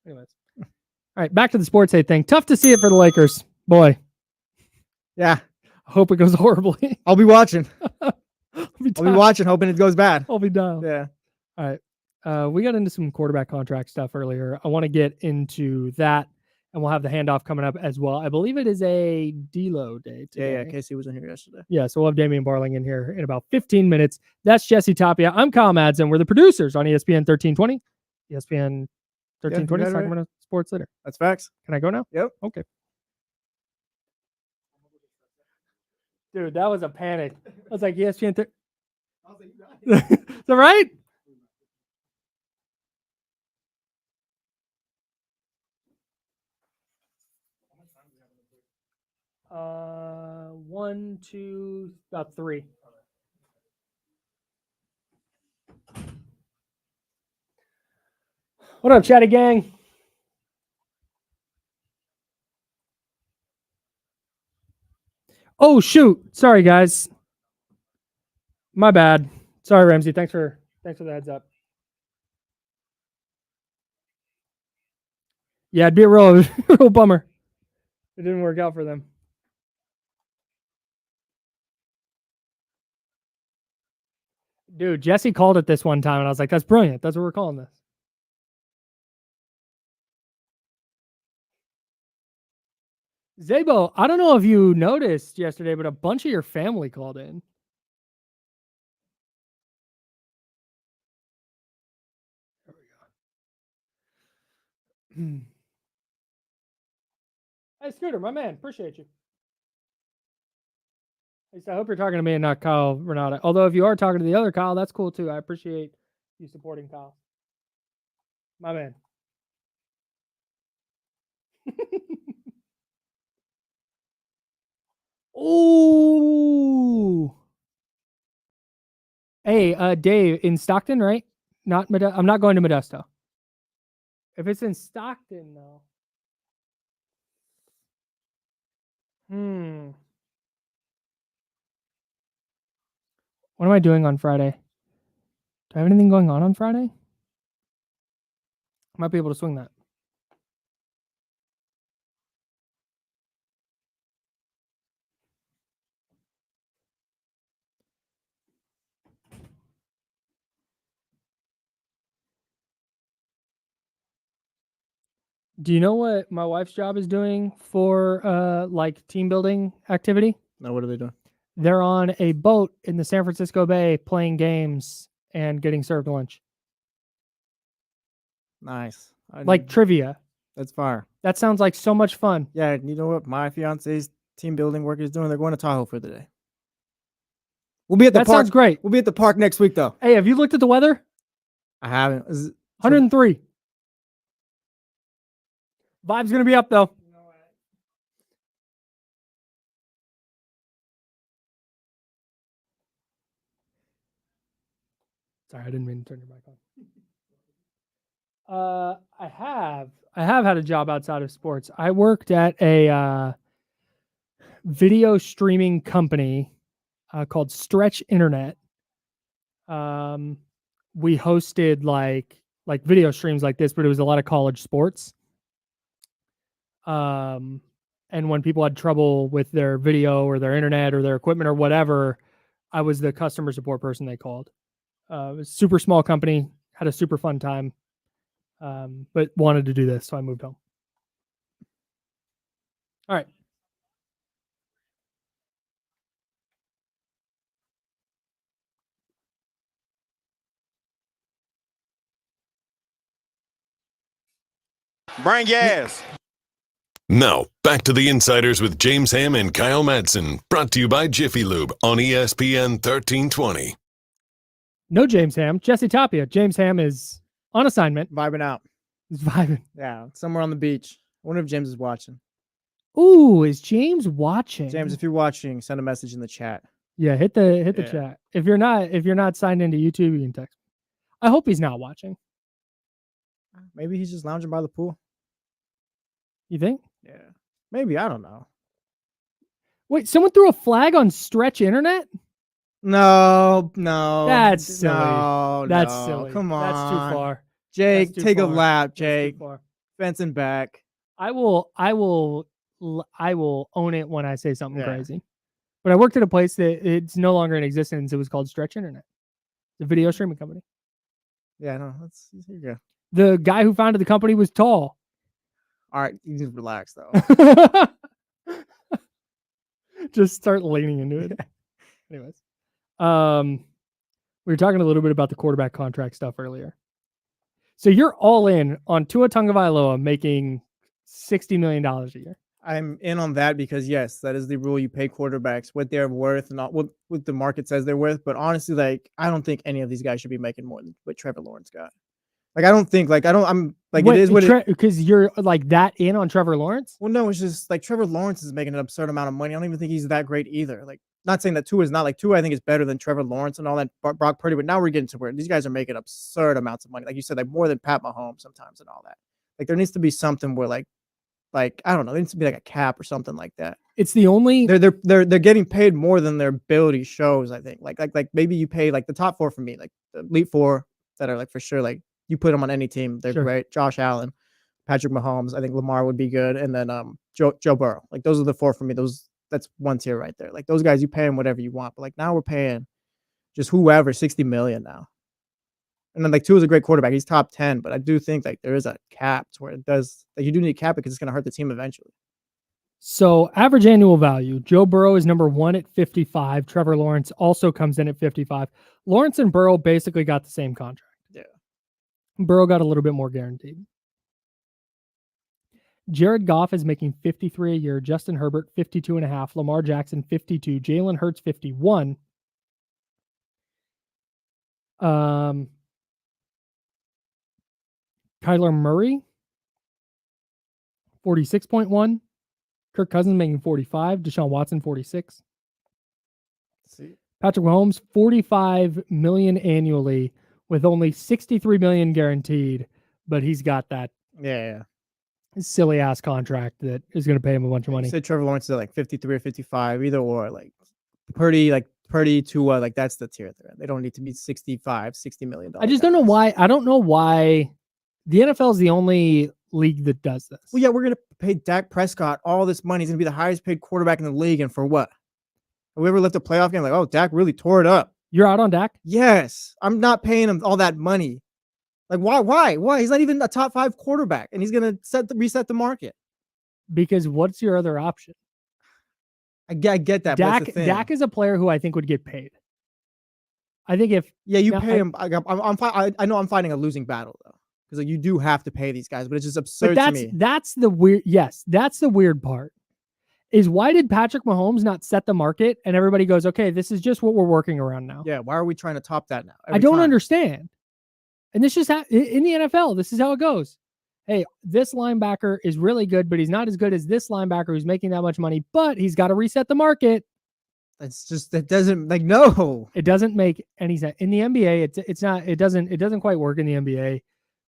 Anyways. All right, back to the sports hate thing. Tough to see it for the Lakers. Boy. Yeah. I hope it goes horribly. I'll be watching. I'll be watching, hoping it goes bad. I'll be down. Yeah. All right. We got into some quarterback contract stuff earlier. I want to get into that, and we'll have the handoff coming up as well. I believe it is a deload day today. Yeah. Casey was in here yesterday. Yeah, so we'll have Damian Barling in here in about 15 minutes. That's Jesse Tapia. I'm Kyle Madsen. We're the producers on ESPN 1320. ESPN 1320, Sacramento Sports Leader. That's facts. Can I go now? Yep. Okay. Dude, that was a panic. I was like, ESPN. Is that right? One, two, about 3. What up, chatty gang? Oh shoot! Sorry, guys. My bad. Sorry, Ramsey. Thanks for the heads up. Yeah, it'd be a real bummer. It didn't work out for them. Dude, Jesse called it this one time, and I was like, "That's brilliant. That's what we're calling this." Zabo, I don't know if you noticed yesterday, but a bunch of your family called in. There we go. Hey, Scooter, my man, appreciate you. At least I hope you're talking to me and not Kyle Renata. Although if you are talking to the other Kyle, that's cool too. I appreciate you supporting Kyle. My man. Ooh. Hey, Dave, in Stockton, right? Not I'm not going to Modesto. If it's in Stockton, though. What am I doing on Friday? Do I have anything going on Friday? I might be able to swing that. Do you know what my wife's job is doing for like team building activity? No, what are they doing? They're on a boat in the San Francisco Bay playing games and getting served lunch. Nice. Like trivia. That's fire. That sounds like so much fun. Yeah, you know what my fiance's team building work is doing? They're going to Tahoe for the day. We'll be at the park. That sounds great. We'll be at the park next week, though. Hey, have you looked at the weather? I haven't. 103. Vibe's going to be up, though. Sorry, I didn't mean to turn your mic on. I have had a job outside of sports. I worked at a video streaming company called Stretch Internet. We hosted like video streams like this, but it was a lot of college sports. And when people had trouble with their video or their internet or their equipment or whatever, I was the customer support person they called. It was a super small company, had a super fun time, but wanted to do this, so I moved home. All right. Bring your ass. Now, back to the Insiders with James Ham and Kyle Madsen, brought to you by Jiffy Lube on ESPN 1320. No James Ham, Jesse Tapia. James Ham is on assignment. Vibing out. He's vibing. Yeah, somewhere on the beach. I wonder if James is watching. Ooh, is James watching? James, if you're watching, send a message in the chat. Yeah, hit the chat. If you're not signed into YouTube, you can text me. I hope he's not watching. Maybe he's just lounging by the pool. You think? Yeah. Maybe, I don't know. Wait, someone threw a flag on Stretch Internet? No. That's silly. No, That's no. silly. Come on. That's too far. Jake, That's too take a far. lap, That's too Jake. far. Fencing back. I will own it when I say something Yeah. crazy. But I worked at a place that it's no longer in existence. It was called Stretch Internet, the video streaming company. Yeah, no, that's here you go. The guy who founded the company was tall. All right, you just relax though. Just start leaning into it. Anyways, we were talking a little bit about the quarterback contract stuff earlier. So you're all in on Tua Tagovailoa making $60 million a year. I'm in on that because yes, that is the rule. You pay quarterbacks what they're worth, not what the market says they're worth. But honestly, like I don't think any of these guys should be making more than what Trevor Lawrence got. Like I don't think I'm like Wait, it is what because you're like that in on Trevor Lawrence. Well, no, it's just like Trevor Lawrence is making an absurd amount of money. I don't even think he's that great either. Like not saying that Tua is not like Tua. I think is better than Trevor Lawrence and all that Brock Purdy. But now we're getting to where these guys are making absurd amounts of money. Like you said, like more than Pat Mahomes sometimes and all that. Like there needs to be something where like I don't know, there needs to be like a cap or something like that. It's the only they're getting paid more than their ability shows. I think like maybe you pay like the top four for me, like the elite four that are like for sure like you put them on any team, they're great. Josh Allen, Patrick Mahomes, I think Lamar would be good, and then Joe Burrow. Like those are the four for me. That's one tier right there. Like those guys, you pay them whatever you want. But like now we're paying just whoever $60 million now. And then like Tua is a great quarterback. He's top 10, but I do think like there is a cap to where it does like you do need a cap because it's gonna hurt the team eventually. So average annual value, Joe Burrow is number 1 at 55. Trevor Lawrence also comes in at 55. Lawrence and Burrow basically got the same contract. Yeah. Burrow got a little bit more guaranteed. Jared Goff is making 53 a year. Justin Herbert, 52.5. Lamar Jackson, 52. Jalen Hurts, 51. Kyler Murray, 46.1. Kirk Cousins making 45. Deshaun Watson, 46. See. Patrick Mahomes, 45 million annually with only 63 million guaranteed, but he's got that silly ass contract that is going to pay him a bunch of money. You said Trevor Lawrence is at like 53 or 55, either or. Like Purdy to like that's the tier they're in. They don't need to be $60 million. I just don't know why. I don't know why the NFL is the only league that does this. Well, yeah, we're gonna pay Dak Prescott all this money. He's gonna be the highest paid quarterback in the league, and for what? Have we ever left a playoff game like, oh, Dak really tore it up? You're out on Dak? Yes, I'm not paying him all that money. Like, why? He's not even a top 5 quarterback, and he's gonna reset the market. Because what's your other option? I get that. Dak is a player who I think would get paid. I think if you pay him, I know I'm fighting a losing battle though, because like you do have to pay these guys, but it's just absurd to me. That's the weird. Yes, that's the weird part. Is why did Patrick Mahomes not set the market and everybody goes, okay, this is just what we're working around now. Yeah, why are we trying to top that now? I don't understand. And this just in the NFL, this is how it goes. Hey, this linebacker is really good, but he's not as good as this linebacker who's making that much money, but he's got to reset the market. It's just, that doesn't like, no, it doesn't make any sense in the NBA. It doesn't quite work in the NBA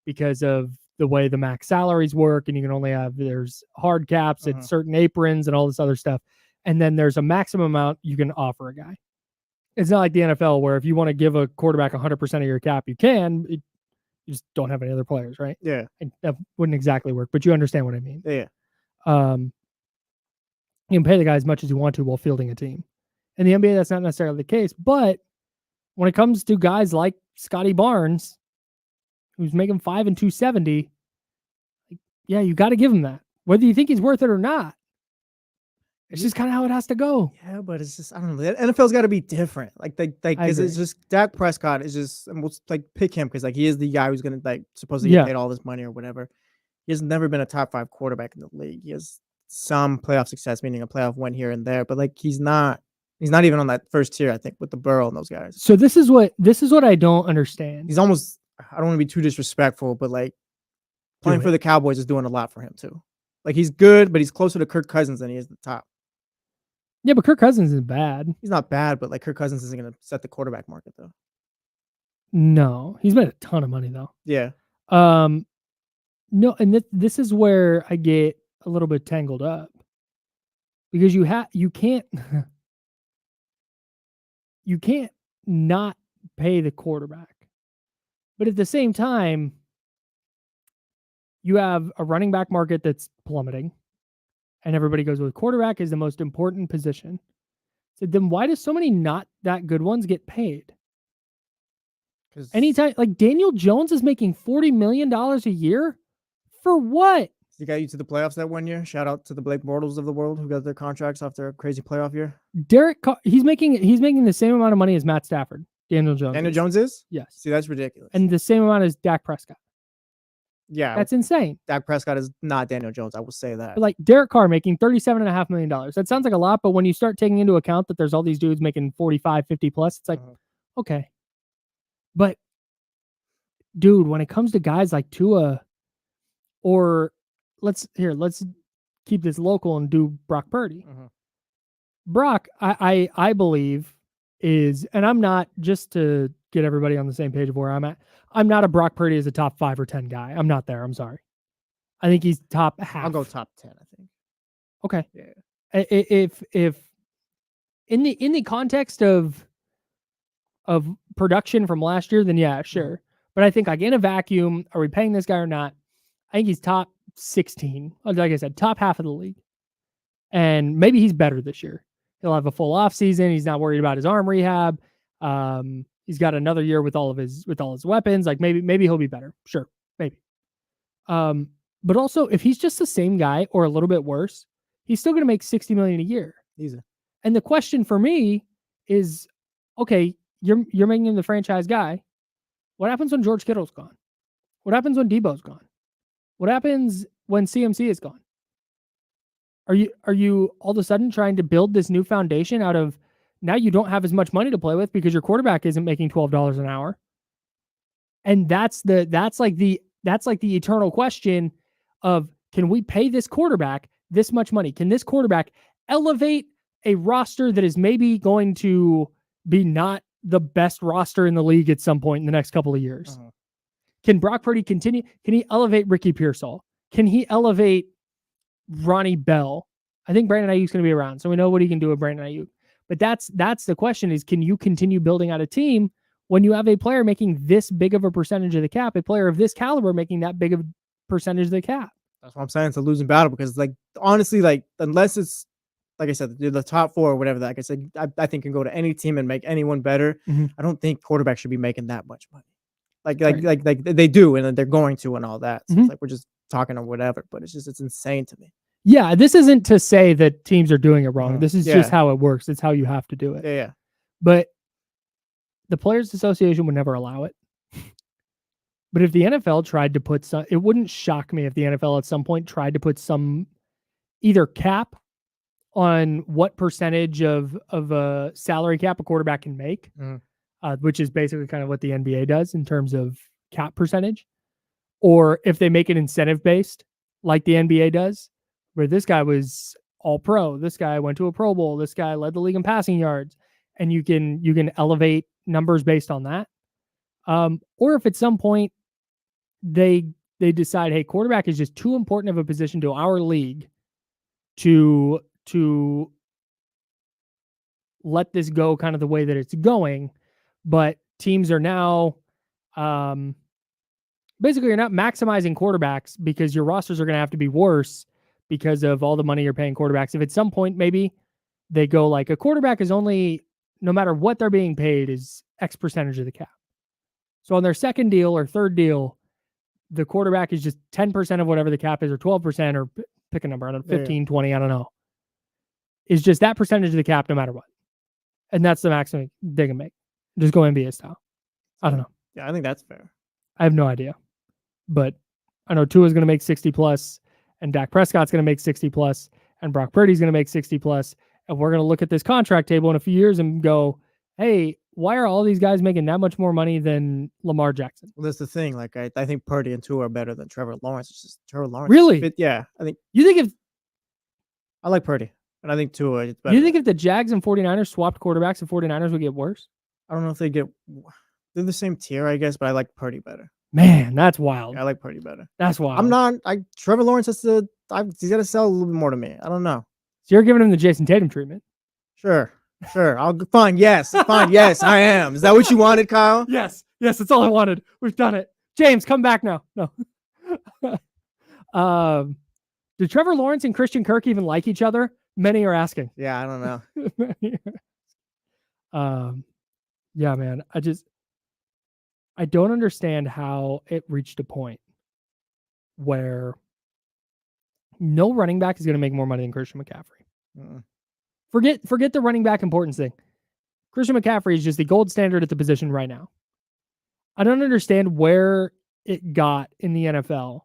because of the way the max salaries work. And you can only there's hard caps at certain aprons and all this other stuff. And then there's a maximum amount you can offer a guy. It's not like the NFL where if you want to give a quarterback 100% of your cap, you can. You just don't have any other players, right? Yeah. And that wouldn't exactly work, but you understand what I mean. Yeah. You can pay the guy as much as you want to while fielding a team. In the NBA, that's not necessarily the case. But when it comes to guys like Scotty Barnes, who's making $5 and $270, yeah, you got to give him that. Whether you think he's worth it or not. It's just kind of how it has to go. Yeah, but it's just, I don't know. The NFL's got to be different. Because it's just Dak Prescott is just, and we'll like pick him because like he is the guy who's going to like supposedly get paid all this money or whatever. He has never been a top 5 quarterback in the league. He has some playoff success, meaning a playoff win here and there, but like he's not even on that first tier, I think, with the Burrow and those guys. So this is what I don't understand. He's almost, I don't want to be too disrespectful, but like playing for the Cowboys is doing a lot for him too. Like he's good, but he's closer to Kirk Cousins than he is the top. Yeah, but Kirk Cousins is bad. He's not bad, but like Kirk Cousins isn't going to set the quarterback market though. No, he's made a ton of money though. Yeah. No, and this is where I get a little bit tangled up. because you can't you can't not pay the quarterback. But at the same time, you have a running back market that's plummeting, and everybody goes, well, quarterback is the most important position. So then why do so many not that good ones get paid? Anytime, like Daniel Jones is making $40 million a year for what? He got you to the playoffs that 1 year. Shout out to the Blake Bortles of the world who got their contracts after a crazy playoff year. He's making the same amount of money as Matt Stafford. Daniel Jones is? Yes. See, that's ridiculous. And the same amount as Dak Prescott. Yeah. That's insane. Dak Prescott is not Daniel Jones. I will say that. But like Derek Carr making $37.5 million. That sounds like a lot, but when you start taking into account that there's all these dudes making 45, 50 plus, it's like, okay. But dude, when it comes to guys like Tua, or let's keep this local and do Brock Purdy. Brock, I believe is, and I'm not, just to get everybody on the same page of where I'm at, I'm not a Brock Purdy as a top 5 or 10 guy. I'm not there. I'm sorry. I think he's top half. I'll go top 10, I think. Okay. Yeah. If in the context of production from last year, then yeah, sure. But I think like in a vacuum, are we paying this guy or not? I think he's top 16. Like I said, top half of the league. And maybe he's better this year. He'll have a full off season. He's not worried about his arm rehab. He's got another year with all his weapons. Like maybe he'll be better. Sure. Maybe. But also if he's just the same guy or a little bit worse, he's still going to make $60 million a year. Easy. And the question for me is, okay, you're making him the franchise guy. What happens when George Kittle's gone? What happens when Debo's gone? What happens when CMC is gone? Are you all of a sudden trying to build this new foundation out of, now you don't have as much money to play with because your quarterback isn't making $12 an hour? And that's like the eternal question of, can we pay this quarterback this much money? Can this quarterback elevate a roster that is maybe going to be not the best roster in the league at some point in the next couple of years? Can Brock Purdy continue? Can he elevate Ricky Pearsall? Can he elevate Ronnie Bell? I think Brandon Ayuk's going to be around, so we know what he can do with Brandon Ayuk. But that's the question, is can you continue building out a team when you have a player making this big of a percentage of the cap, a player of this caliber making that big of a percentage of the cap? That's what I'm saying. It's a losing battle because, like, honestly, like, unless it's, like I said, the top 4 or whatever, like I said, I think can go to any team and make anyone better. I don't think quarterbacks should be making that much money. Like they do, and they're going to, and all that. So it's like we're just talking or whatever, but it's insane to me. Yeah, this isn't to say that teams are doing it wrong. This is just how it works. It's how you have to do it. Yeah. But the Players Association would never allow it. But if the NFL tried to put some, it wouldn't shock me if the NFL at some point tried to put some either cap on what percentage of a salary cap a quarterback can make, which is basically kind of what the NBA does in terms of cap percentage, or if they make it incentive based like the NBA does, where this guy was all pro, this guy went to a Pro Bowl, this guy led the league in passing yards, and you can elevate numbers based on that. Or if at some point they decide, hey, quarterback is just too important of a position to our league to let this go kind of the way that it's going, but teams are now basically, you're not maximizing quarterbacks because your rosters are going to have to be worse because of all the money you're paying quarterbacks. If at some point maybe they go like, a quarterback is only, no matter what they're being paid, is X percentage of the cap. So on their second deal or third deal, the quarterback is just 10% of whatever the cap is, or 12%, or pick a number, I don't know, 15, 20, I don't know. Is just that percentage of the cap no matter what. And that's the maximum they can make. Just go NBA style. I don't know. Yeah, I think that's fair. I have no idea. But I know Tua's going to make 60 plus, and Dak Prescott's going to make 60 plus, and Brock Purdy's going to make 60 plus. And we're going to look at this contract table in a few years and go, hey, why are all these guys making that much more money than Lamar Jackson? Well, that's the thing. Like, I think Purdy and Tua are better than Trevor Lawrence. It's just Trevor Lawrence. Really? Yeah. I think. You think if I like Purdy, and I think Tua is better. You think if the Jags and 49ers swapped quarterbacks, the 49ers would get worse? I don't know if they get. They're the same tier, I guess, but I like Purdy better. Man, that's wild. Yeah, I like Purdy better. That's wild. I'm not. Trevor Lawrence has to. He's got to sell a little bit more to me. I don't know. So you're giving him the Jason Tatum treatment. Sure. Fine. Yes. Yes, I am. Is that what you wanted, Kyle? Yes, that's all I wanted. We've done it. James, come back now. No. Do Trevor Lawrence and Christian Kirk even like each other? Many are asking. Yeah, I don't know. Yeah, man. I don't understand how it reached a point where no running back is going to make more money than Christian McCaffrey. Forget the running back importance thing. Christian McCaffrey is just the gold standard at the position right now. I don't understand where it got in the NFL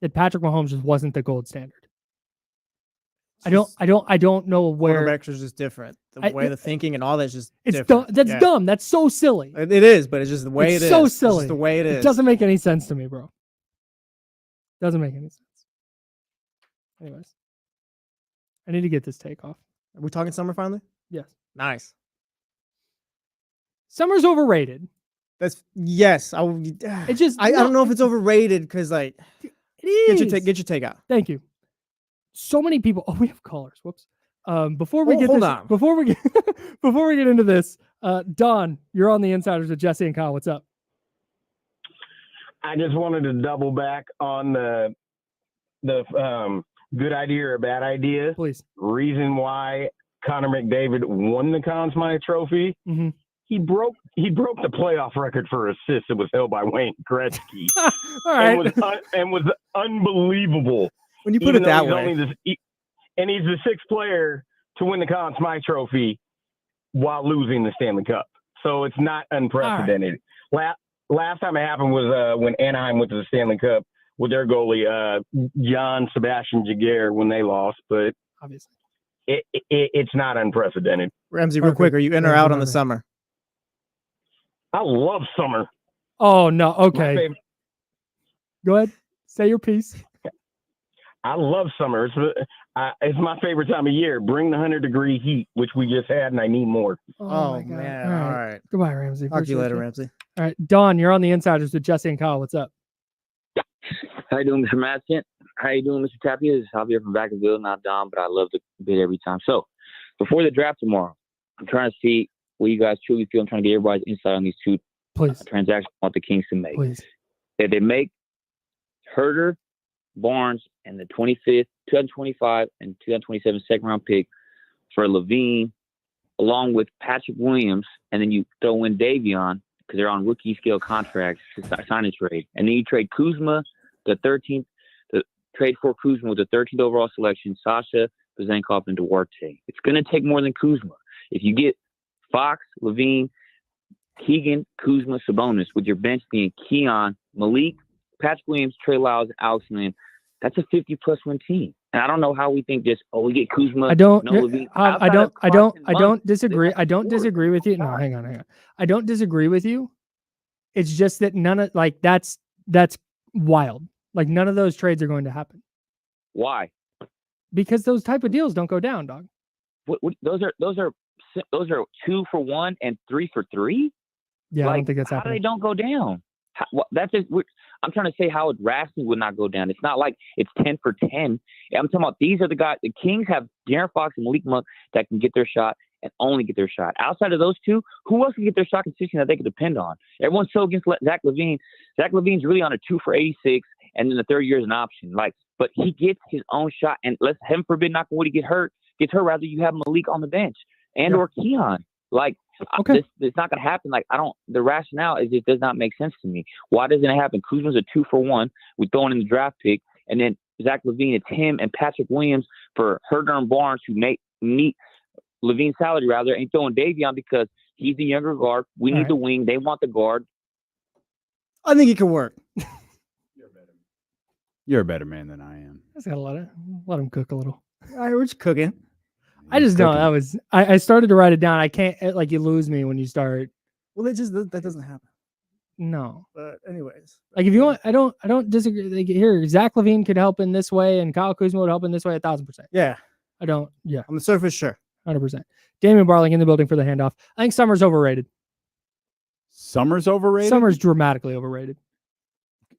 that Patrick Mahomes just wasn't the gold standard. I don't know where quarterbacks are just different. The way the thinking and all that's just it's different. dumb. That's dumb. That's so silly. It is, but it's just the way it's it is. So it's silly. just the way it is. It doesn't make any sense to me, bro. Doesn't make any sense. Anyways, I need to get this take off. Are we talking Summer finally? Yes. Nice. Summer's overrated. Yes. I don't know if it's overrated because like it is. Get your take out. Thank you. So many people. Oh, we have callers. Whoops. Before we get into this, Don, you're on the Insiders with Jesse and Kyle. What's up? I just wanted to double back on the good idea or bad idea. Please. Reason why Connor McDavid won the Conn Smythe Trophy. Mm-hmm. He broke the playoff record for assists that was held by Wayne Gretzky. All right. and was unbelievable. When you put it that way. And he's the sixth player to win the Conn Smythe Trophy while losing the Stanley Cup. So it's not unprecedented. Right. Last time it happened was when Anaheim went to the Stanley Cup with their goalie, John Sebastian Jaguar, when they lost. But obviously, it's not unprecedented. Ramsey, real quick, are you in or out on the Summer? I love Summer. Oh, no. Okay. Go ahead. Say your piece. I love summer. It's my favorite time of year. Bring the 100-degree heat, which we just had, and I need more. Oh man. All right. Goodbye, Ramsey. Talk to you later, Ramsey. All right. Don, you're on the Insiders with Jesse and Kyle. What's up? How you doing, Mr. Madsen? How you doing, Mr. Tapia? This is Javier from Vacaville, not Don, but I love the bit every time. So, before the draft tomorrow, I'm trying to see what you guys truly feel. I'm trying to get everybody's insight on these two transactions I want the Kings to make. Please. If they make Herter, Barnes, and the 25th, 2025, and 2027 second-round pick for Levine, along with Patrick Williams, and then you throw in Davion, because they're on rookie-scale contracts to sign and trade. And then you trade Kuzma, trade for Kuzma with the 13th overall selection, Sasha, Vezenkov, and Duarte. It's going to take more than Kuzma. If you get Fox, Levine, Keegan, Kuzma, Sabonis, with your bench being Keon, Malik, Patrick Williams, Trey Lyles, and Alex Lynn, that's a 50-plus win team. And I don't know how we think we get Kuzma. I don't disagree. I don't disagree with you. No, hang on. I don't disagree with you. It's just that that's wild. Like none of those trades are going to happen. Why? Because those type of deals don't go down, dog. Those are 2 for 1 and 3 for 3. Yeah, I don't think that's happening. How do they don't go down? I'm trying to say how it rationally would not go down. It's not like it's 10 for 10. I'm talking about these are the guys. The Kings have De'Aaron Fox and Malik Monk that can get their shot and only get their shot. Outside of those two, who else can get their shot consistently that they can depend on? Everyone's so against Zach LaVine. Zach LaVine's really on a 2 for 86, and then the third year is an option. But he gets his own shot, and let's heaven forbid, knock on wood, he gets hurt. Rather you have Malik on the bench or Keon. Okay. It's not going to happen. The rationale is it does not make sense to me. Why doesn't it happen? Kuzma's a 2 for 1. We throw in the draft pick, and then Zach LaVine, it's him and Patrick Williams for Herter and Barnes who meet Levine's salary rather, and throwing Davion because he's the younger guard. We need the wing. They want the guard. I think it can work. You're a better man than I am. I just gotta let him cook a little. All right, we're just cooking. I just know that was. I started to write it down. I can't you lose me when you start. Well, that doesn't happen. No. But anyways, if you want, I don't disagree. Here, Zach LaVine could help in this way, and Kyle Kuzma would help in this way 1,000%. Yeah. I don't. Yeah. On the surface, sure. 100%. Damian Barling in the building for the handoff. I think Summer's overrated. Summer's overrated? Summer's dramatically overrated.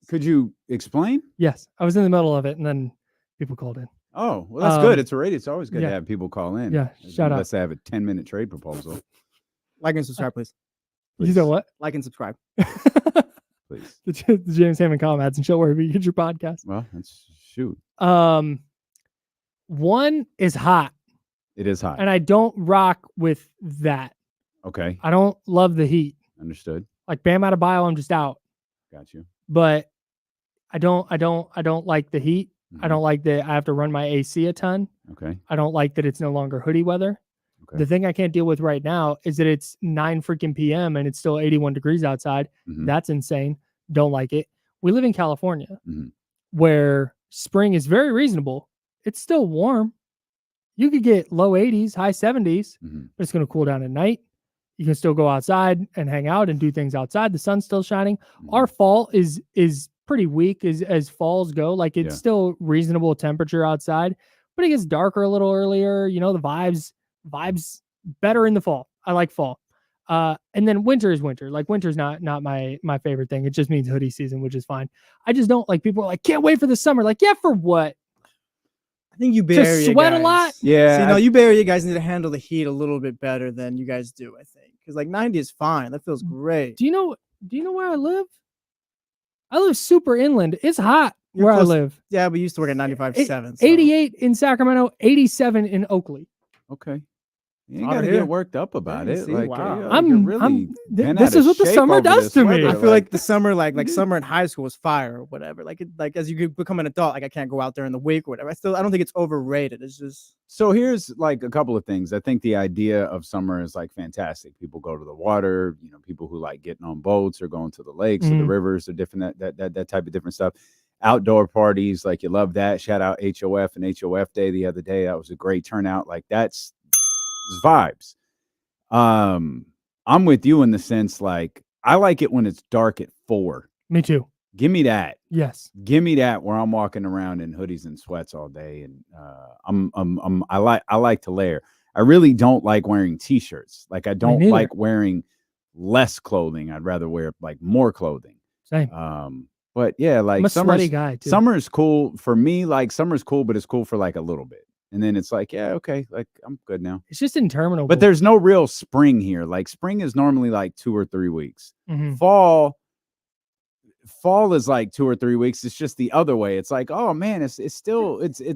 Could you explain? Yes. I was in the middle of it, and then people called in. Oh, well, that's good. It's a radio. It's always good yeah. to have people call in. Yeah, shout out. Unless they have a 10-minute trade proposal. Like and subscribe, please. You said what? Like and subscribe. Please. The James Ham and Kyle Madsen Show, wherever you get your podcast. Well, that's shoot. One is hot. It is hot. And I don't rock with that. Okay. I don't love the heat. Understood. Like Bam Adebayo, I'm just out. Got you. But I don't like the heat. Mm-hmm. I don't like that I have to run my AC a ton. Okay. I don't like that it's no longer hoodie weather. Okay. The thing I can't deal with right now is that it's 9 freaking PM and it's still 81 degrees outside. Mm-hmm. That's insane. Don't like it. We live in California Mm-hmm. where spring is very reasonable. It's still warm. You could get low 80s, high 70s, Mm-hmm. but it's going to cool down at night. You can still go outside and hang out and do things outside. The sun's still shining. Mm-hmm. Our fall is pretty weak as falls go. Like it's still reasonable temperature outside, but it gets darker a little earlier. You know, the vibes better in the fall. I like fall. And then winter is winter. Like winter's not my favorite thing. It just means hoodie season, which is fine. I just don't like people are like, can't wait for the summer. Like, yeah, for what? I think you Bay Area sweat guys, a lot. Yeah. See, you Bay Area guys need to handle the heat a little bit better than you guys do, I think. Because like 90 is fine. That feels great. Do you know where I live? I live super inland. It's hot where I live. Yeah, we used to work at 95.7. 88 in Sacramento, 87 in Oakley. Okay. You ain't got to get worked up about it. See, Like, wow. This is what the summer does to me. I feel like the summer, like summer in high school was fire or whatever. Like as you become an adult, like I can't go out there in the week or whatever. I don't think it's overrated. It's just. So here's like a couple of things. I think the idea of summer is like fantastic. People go to the water, people who like getting on boats or going to the lakes or the rivers or different, that type of different stuff. Outdoor parties, like you love that. Shout out HOF and HOF Day the other day. That was a great turnout. Like that's vibes. I'm with you in the sense like I like it when it's dark at 4. Me too. Give me that. Yes. Give me that where I'm walking around in hoodies and sweats all day, and I like to layer. I really don't like wearing t-shirts. Like I don't like wearing less clothing. I'd rather wear like more clothing. Same. But yeah, like I'm a sweaty guy too. Summer is cool for me. Like summer's cool, but it's cool for like a little bit. And then it's like, yeah, okay, like I'm good now. It's just interminable. But there's no real spring here. Like spring is normally like 2 or 3 weeks. Mm-hmm. Fall is like 2 or 3 weeks. It's just the other way. It's like, oh man, it's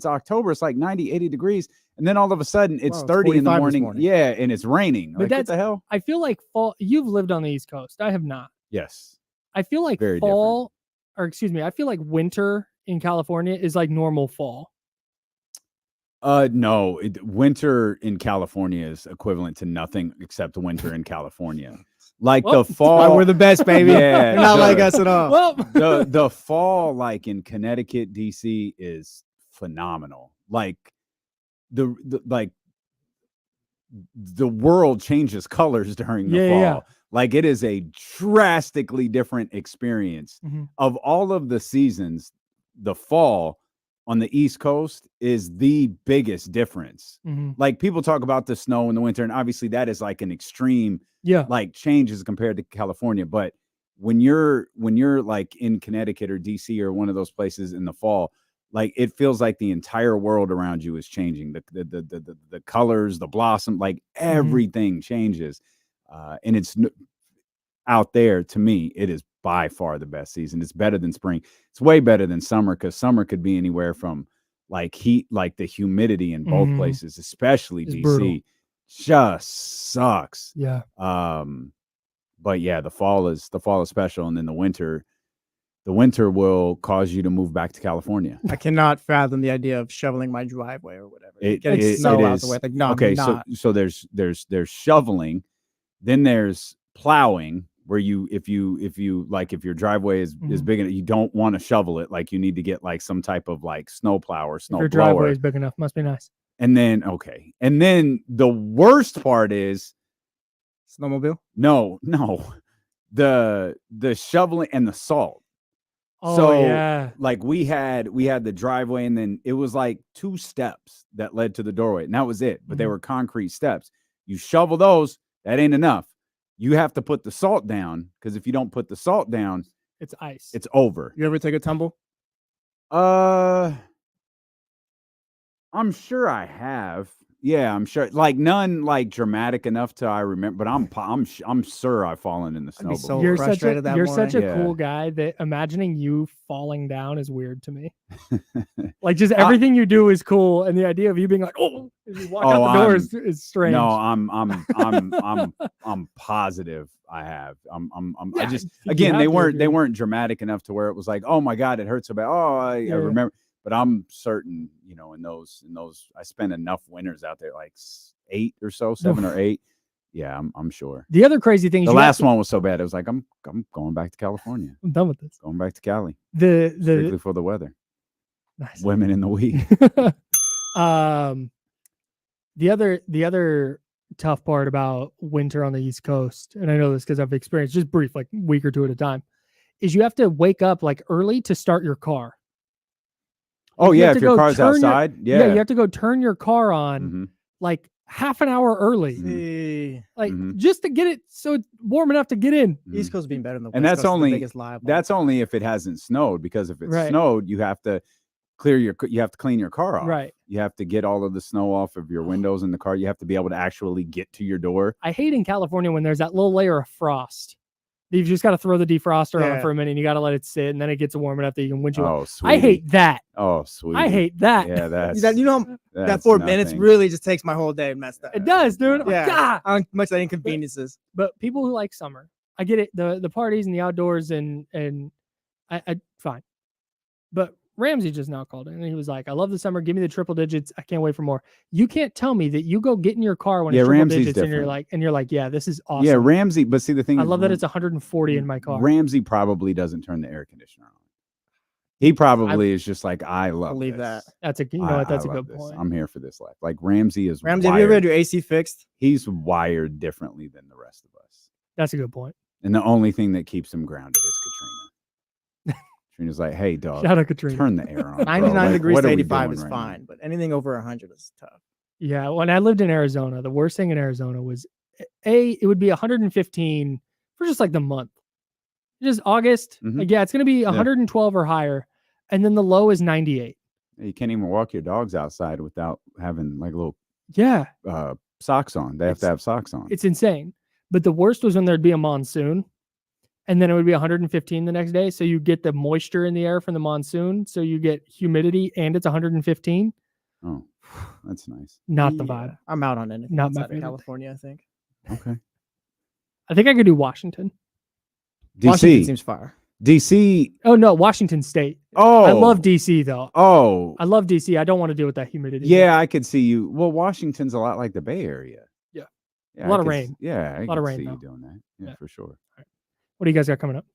October. It's like 90, 80 degrees. And then all of a sudden it's 30 in the morning. Yeah, and it's raining. But like, what the hell? I feel like fall. You've lived on the East Coast. I have not. Yes. I feel like Very fall, or excuse me, I feel like winter in California is like normal fall. No, winter in California is equivalent to nothing except winter in California. Like the fall, we're the best, baby. Yeah, you're not like us at all. Well, the fall, like in Connecticut, DC, is phenomenal. Like the world changes colors during the fall. Yeah. Like it is a drastically different experience. Mm-hmm. Of all of the seasons, the fall on the East Coast is the biggest difference. Mm-hmm. Like people talk about the snow in the winter, and obviously that is like an extreme, like changes compared to California. But when you're like in Connecticut or DC or one of those places in the fall, like it feels like the entire world around you is changing. The colors, the blossom, like everything changes. And it's out there, to me, it is by far the best season. It's better than spring. It's way better than summer, because summer could be anywhere from like heat, like the humidity in both places, especially it's DC, brutal. Just sucks. Yeah. But yeah, the fall is special, and then the winter will cause you to move back to California. I cannot fathom the idea of shoveling my driveway or whatever. Getting snow out the way. Like, no, okay, so there's shoveling, then there's plowing, where if your driveway is big enough, you don't want to shovel it. Like you need to get like some type of like snow plow or snow blower. Your driveway is big enough. Must be nice. And then the worst part is snowmobile. No, the shoveling and the salt. Oh, so yeah. Like we had the driveway, and then it was like 2 steps that led to the doorway, and that was it. But they were concrete steps. You shovel those, that ain't enough. You have to put the salt down, because if you don't put the salt down, it's ice. It's over. You ever take a tumble? I'm sure I have. Yeah, I'm sure. Like none like dramatic enough to I remember, but I'm sure I've fallen in the snow. So you're frustrated that you're morning. such a cool guy that imagining you falling down is weird to me. Like just everything you do is cool, and the idea of you being like, oh, as you walk out the door is strange. No, I'm positive I have. I just again they weren't dramatic enough to where it was like, oh my god, it hurts so bad. Oh, I remember. But I'm certain, in those I spent enough winters out there, like 8 or so, 7 or 8. Yeah, I'm sure. The other crazy thing is the last one was so bad. It was like I'm going back to California. I'm done with this. Going back to Cali. Strictly for the weather. Nice. Women in the weed. The other tough part about winter on the East Coast, and I know this because I've experienced just brief, like a week or two at a time, is you have to wake up like early to start your car. Oh yeah, if your car's outside, you have to go turn your car on like half an hour early, just to get it so it's warm enough to get in. East Coast being better than the West and that's Coast only the biggest lie. That's only if it hasn't snowed, because if it snowed, you have to clean your car off. Right. You have to get all of the snow off of your windows in the car. You have to be able to actually get to your door. I hate in California when there's that little layer of frost. You've just got to throw the defroster on for a minute, and you got to let it sit, and then it gets warm enough that you can windshield. Oh, sweet. I hate that. Oh, sweet. I hate that. Yeah, that's that 4 minutes really just takes my whole day messed up. It does, dude. Yeah, how much that inconveniences. But people who like summer, I get it. The parties and the outdoors and I fine. But Ramsey just now called in and he was like, I love the summer. Give me the triple digits. I can't wait for more. You can't tell me that you go get in your car when it's triple Ramsey's digits different. and you're like, yeah, this is awesome. Yeah, Ramsey. But see, the thing I is, love that it's 140 in my car. Ramsey probably doesn't turn the air conditioner on. He probably is just like, I believe that. That's a that's a good point. I'm here for this life. Like Ramsey, have you ever had your AC fixed? He's wired differently than the rest of us. That's a good point. And the only thing that keeps him grounded is Katrina. Katrina's like, hey, dog, shout out Katrina. Turn the air on. 99 degrees to 85 is fine, but anything over 100 is tough. Yeah, when I lived in Arizona, the worst thing in Arizona was it would be 115 for just like the month. Just August. Like, yeah, it's going to be 112 or higher. And then the low is 98. You can't even walk your dogs outside without having like little socks on. They have to have socks on. It's insane. But the worst was when there'd be a monsoon and then it would be 115 the next day. So you get the moisture in the air from the monsoon. So you get humidity and it's 115. Oh, that's nice. Not the vibe. I'm out on anything. Not my favorite. California, I think. Okay. I think I could do Washington. DC. Washington seems fire. DC. Oh no, Washington State. Oh, I love DC though. Oh, I love DC. I don't want to deal with that humidity. Yeah, I could see you. Well, Washington's a lot like the Bay Area. Yeah, a lot of rain. Yeah, a lot of rain. See you doing that. Yeah, for sure. Right. What do you guys got coming up?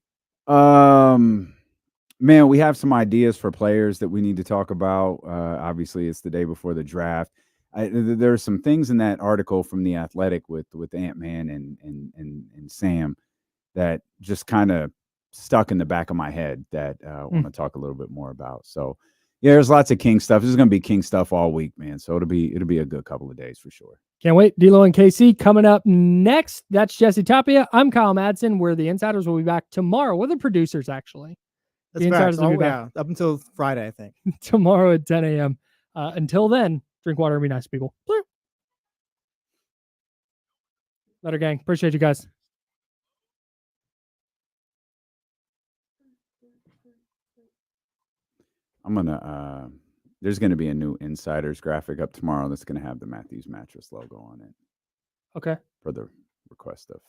Man, we have some ideas for players that we need to talk about. Obviously, it's the day before the draft. There are some things in that article from The Athletic with Ant-Man and Sam that just kind of stuck in the back of my head that I want to talk a little bit more about. So yeah, there's lots of King stuff. This is going to be King stuff all week, man. So it'll be a good couple of days for sure. Can't wait. D'Lo and KC coming up next. That's Jesse Tapia. I'm Kyle Madsen. We're the Insiders. Will be back tomorrow. We're the producers, actually. That's the Insiders will be back up until Friday, I think. Tomorrow at 10 a.m. Until then, drink water and be nice, people. Later, gang. Appreciate you guys. There's gonna be a new Insiders graphic up tomorrow that's gonna have the Matthews Mattress logo on it. Okay. For the request of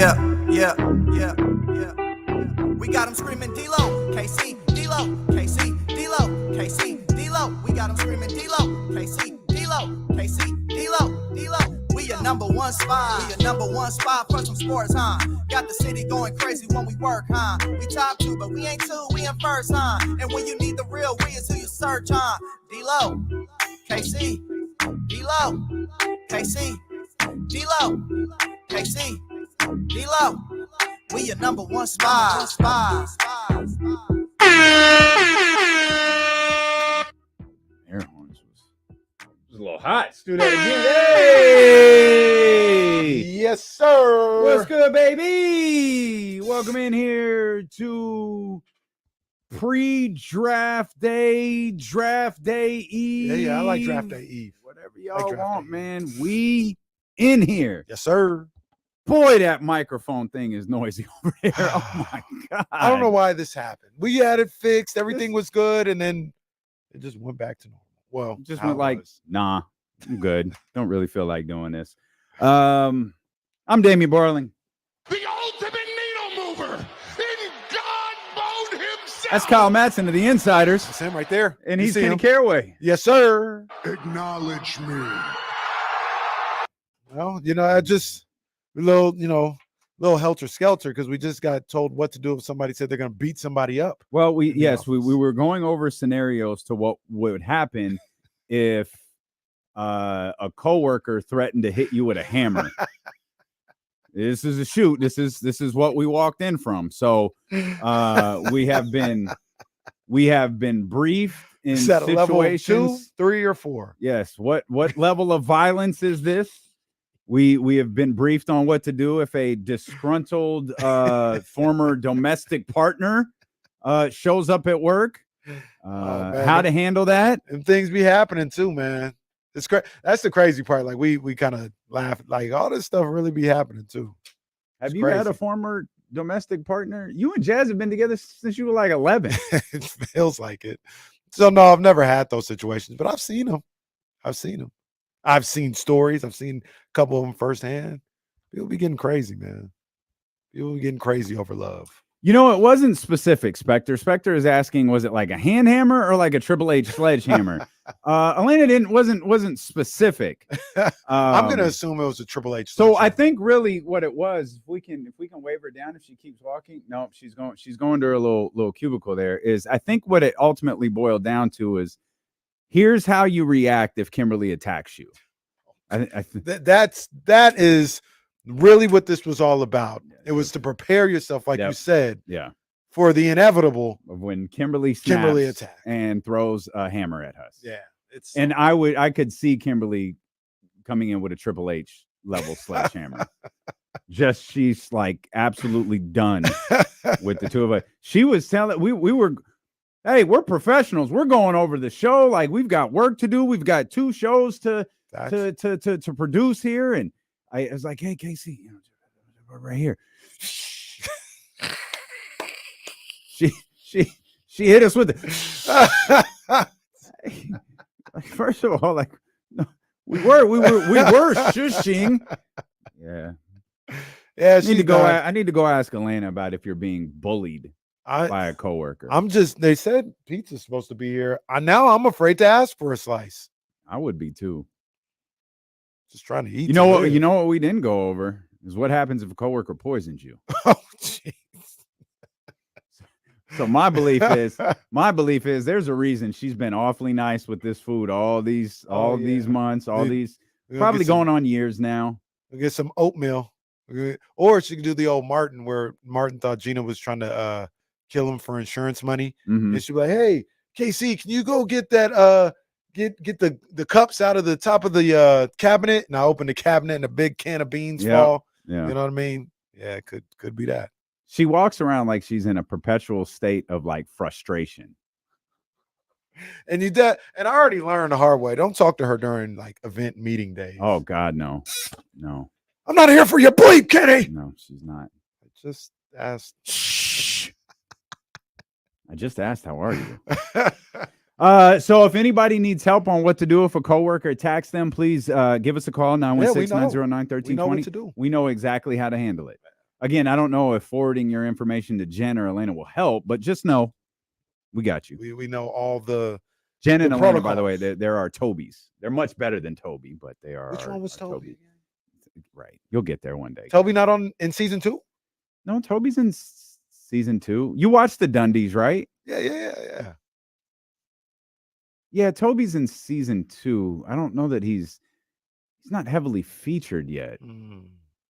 Yeah. We got them screaming D-Lo, KC, D-Lo, KC, D-Lo, KC, D-Lo. We got them screaming D-Lo, KC, D-Lo, KC, D-Lo, D-Lo. We your number one spot. We your number one spot for some sports, huh? Got the city going crazy when we work, huh? We top 2, but we ain't 2, we in first, huh? And when you need the real, we is who you search, huh? D-Lo, KC, D-Lo, KC, D-Lo, KC, D-Lo. We your number one spot. Air horns was a little hot. Let's do that again. Hey! Yes, sir. What's good, baby? Welcome in here to pre-draft day, draft day eve. Yeah, I like draft day eve. Whatever y'all want, man. We in here. Yes, sir. Boy, that microphone thing is noisy over there. Oh my God. I don't know why this happened. We had it fixed. Everything was good. And then it just went back to normal. Well, just went like, nah, I'm good. Don't really feel like doing this. I'm Damian Barling. The ultimate needle mover in God mode himself. That's Kyle Madsen of the Insiders. That's him right there. And he's Kenny Caraway. Yes, sir. Acknowledge me. Well, I just a little helter skelter because we just got told what to do if somebody said they're going to beat somebody up. Well, we were going over scenarios to what would happen if a coworker threatened to hit you with a hammer. This is a shoot. This is what we walked in from. So we have been briefed in situations. Level 2, 3, or 4. Yes. What level of violence is this? We have been briefed on what to do if a disgruntled former domestic partner shows up at work. How to handle that. And things be happening too, man. It's great. That's the crazy part. Like we kind of laugh. Like all this stuff really be happening too. Have you had a former domestic partner? You and Jazz have been together since you were like 11. It feels like it. So no, I've never had those situations, but I've seen them. I've seen stories. I've seen a couple of them firsthand. People be getting crazy, man. People be getting crazy over love. It wasn't specific, Spectre. Spectre is asking, was it like a hand hammer or like a Triple H sledgehammer? Elena wasn't specific. I'm gonna assume it was a Triple H. So I think really what it was, if we can wave her down if she keeps walking. No, she's going to her little cubicle there. Is I think what it ultimately boiled down to is, here's how you react if Kimberly attacks you. That is really what this was all about. It was to prepare yourself, like you said, for the inevitable of when Kimberly attacks and throws a hammer at us. Yeah, and I could see Kimberly coming in with a Triple H level sledgehammer. She's like absolutely done with the two of us. She was telling we were. Hey, we're professionals. We're going over the show. Like we've got work to do. We've got 2 shows to produce here. And I was like, hey, Casey, right here. She hit us with it. First of all, like no, we were shushing. Yeah. Yeah. I need to go ask Elena about if you're being bullied by a coworker. They said pizza's supposed to be here. Now I'm afraid to ask for a slice. I would be too. Just trying to eat. You know what we didn't go over is what happens if a coworker poisons you. Oh, jeez. So my belief is there's a reason she's been awfully nice with this food all these months, probably going on years now. We'll get some oatmeal. Or she could do the old Martin where Martin thought Gina was trying to kill him for insurance money. Mm-hmm. And she'd be like, hey, KC, can you go get that get the cups out of the top of the cabinet? And I open the cabinet and a big can of beans fall. Yeah. You know what I mean? Yeah, it could be that. She walks around like she's in a perpetual state of like frustration. And I already learned the hard way. Don't talk to her during like event meeting days. Oh God, no. I'm not here for your bleep, Kenny. No, she's not. I just asked. Shh. I just asked, how are you? So if anybody needs help on what to do if a coworker attacks them, please give us a call, 916-909-1320. We know what to do. We know exactly how to handle it. Again, I don't know if forwarding your information to Jen or Elena will help, but just know we got you. We know all the Jen and Elena, protocols. by the way, there are Tobys. They're much better than Toby, but they are. Which one was Toby? Right. You'll get there one day. Toby not in season 2? No, Toby's in season 2. You watched the Dundies, right? Yeah. Yeah, Toby's in season 2. I don't know that he's not heavily featured yet.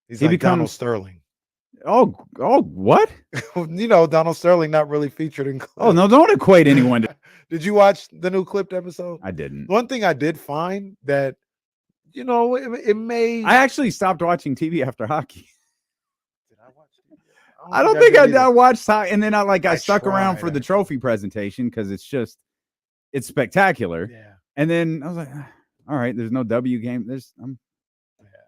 He's like Donald Sterling. Oh, what? Donald Sterling not really featured in clips. Oh, no, don't equate anyone to. Did you watch the new clipped episode? I didn't. One thing I did find that, it may. I actually stopped watching TV after hockey. Did I watch TV? I don't think I watched hockey, and then I stuck around for the trophy presentation because it's spectacular. Yeah. And then I was like, all right, there's no W game.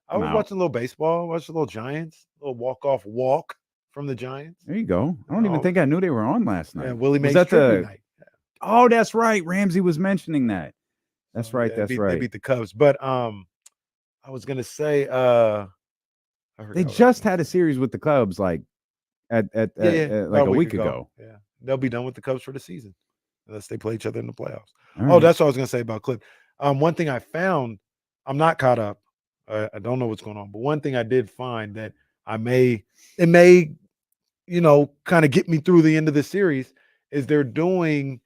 I was watching a little baseball, watched a little Giants, a little walk from the Giants. There you go. I don't even think I knew they were on last night. Yeah, Willie Mays that tribute night. Oh, that's right. Ramsey was mentioning that. That's right. That's right. They beat the Cubs. But I was gonna say they just had a series with the Cubs like a week ago. Yeah. They'll be done with the Cubs for the season unless they play each other in the playoffs. Right. That's what I was gonna say about Clip. One thing I found, I'm not caught up. I don't know what's going on, but one thing I did find that it may, kind of get me through the end of the series is they're doing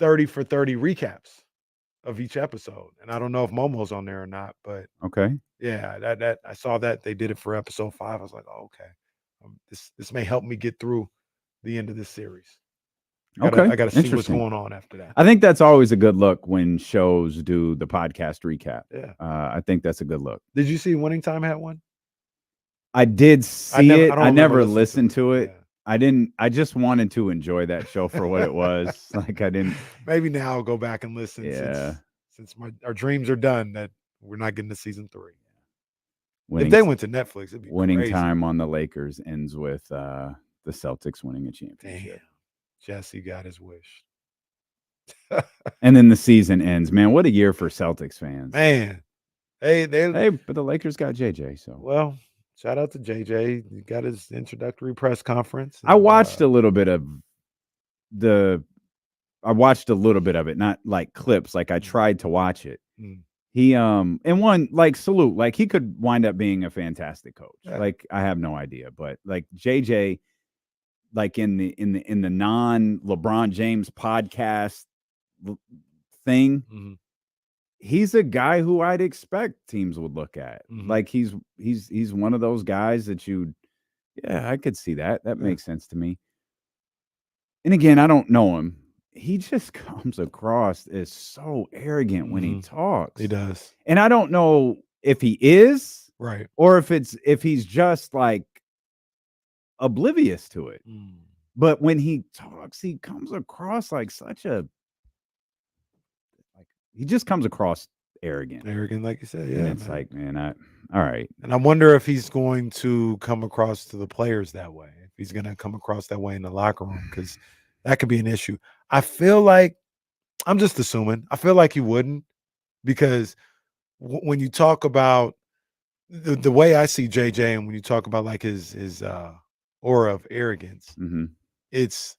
30 for 30 recaps of each episode. And I don't know if Momo's on there or not, but okay. Yeah, that I saw that they did it for episode 5. I was like, oh, okay. This may help me get through the end of this series. I got to see what's going on after that. I think that's always a good look when shows do the podcast recap. Yeah. I think that's a good look. Did you see Winning Time had one? I did see it. I never listened to it. Yeah. I didn't. I just wanted to enjoy that show for what it was. Like I didn't. Maybe now I'll go back and listen. Yeah. Since our dreams are done, that we're not getting to season 3. Winning, if they went to Netflix, it'd be Winning crazy. Time on the Lakers ends with the Celtics winning a championship. Damn. Jesse got his wish. And then the season ends. Man, what a year for Celtics fans. Man. Hey, but the Lakers got JJ. So well, shout out to JJ. He got his introductory press conference. I watched a little bit of it, not like clips. Like I tried to watch it. He and one like salute. Like he could wind up being a fantastic coach. Yeah. Like I have no idea, but like JJ, like in the non LeBron James podcast thing, he's a guy who I'd expect teams would look at. Like he's one of those guys that I could see that. That makes sense to me. And again, I don't know him. He just comes across as so arrogant when he talks. He does. And I don't know if he is right or if he's just like oblivious to it. But when he talks, he comes across like he just comes across arrogant, like you said. Yeah, and it's like, man, all right. And I wonder if he's going to come across to the players that way. If he's going to come across that way in the locker room, because that could be an issue. I feel like I'm just assuming. I feel like he wouldn't, because when you talk about the way I see JJ, and when you talk about like his aura of arrogance, it's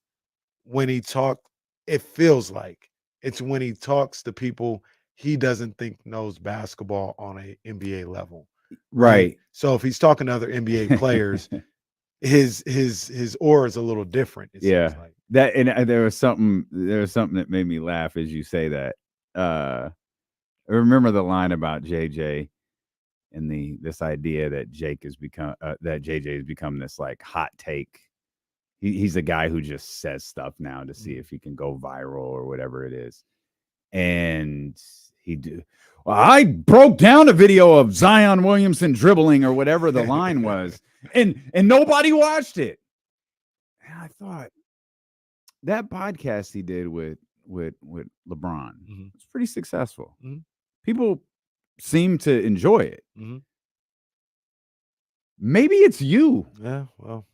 when he talks. It feels like it's when he talks to people he doesn't think knows basketball on an NBA level. Right. So if he's talking to other NBA players, his aura is a little different. It seems like. That and there was something that made me laugh as you say that. I remember the line about JJ and this idea that JJ has become this like hot take. He's a guy who just says stuff now to see if he can go viral or whatever it is. And I broke down a video of Zion Williamson dribbling or whatever the line was, and nobody watched it. And I thought that podcast he did with LeBron was pretty successful. People seem to enjoy it. Maybe it's you. Yeah, well.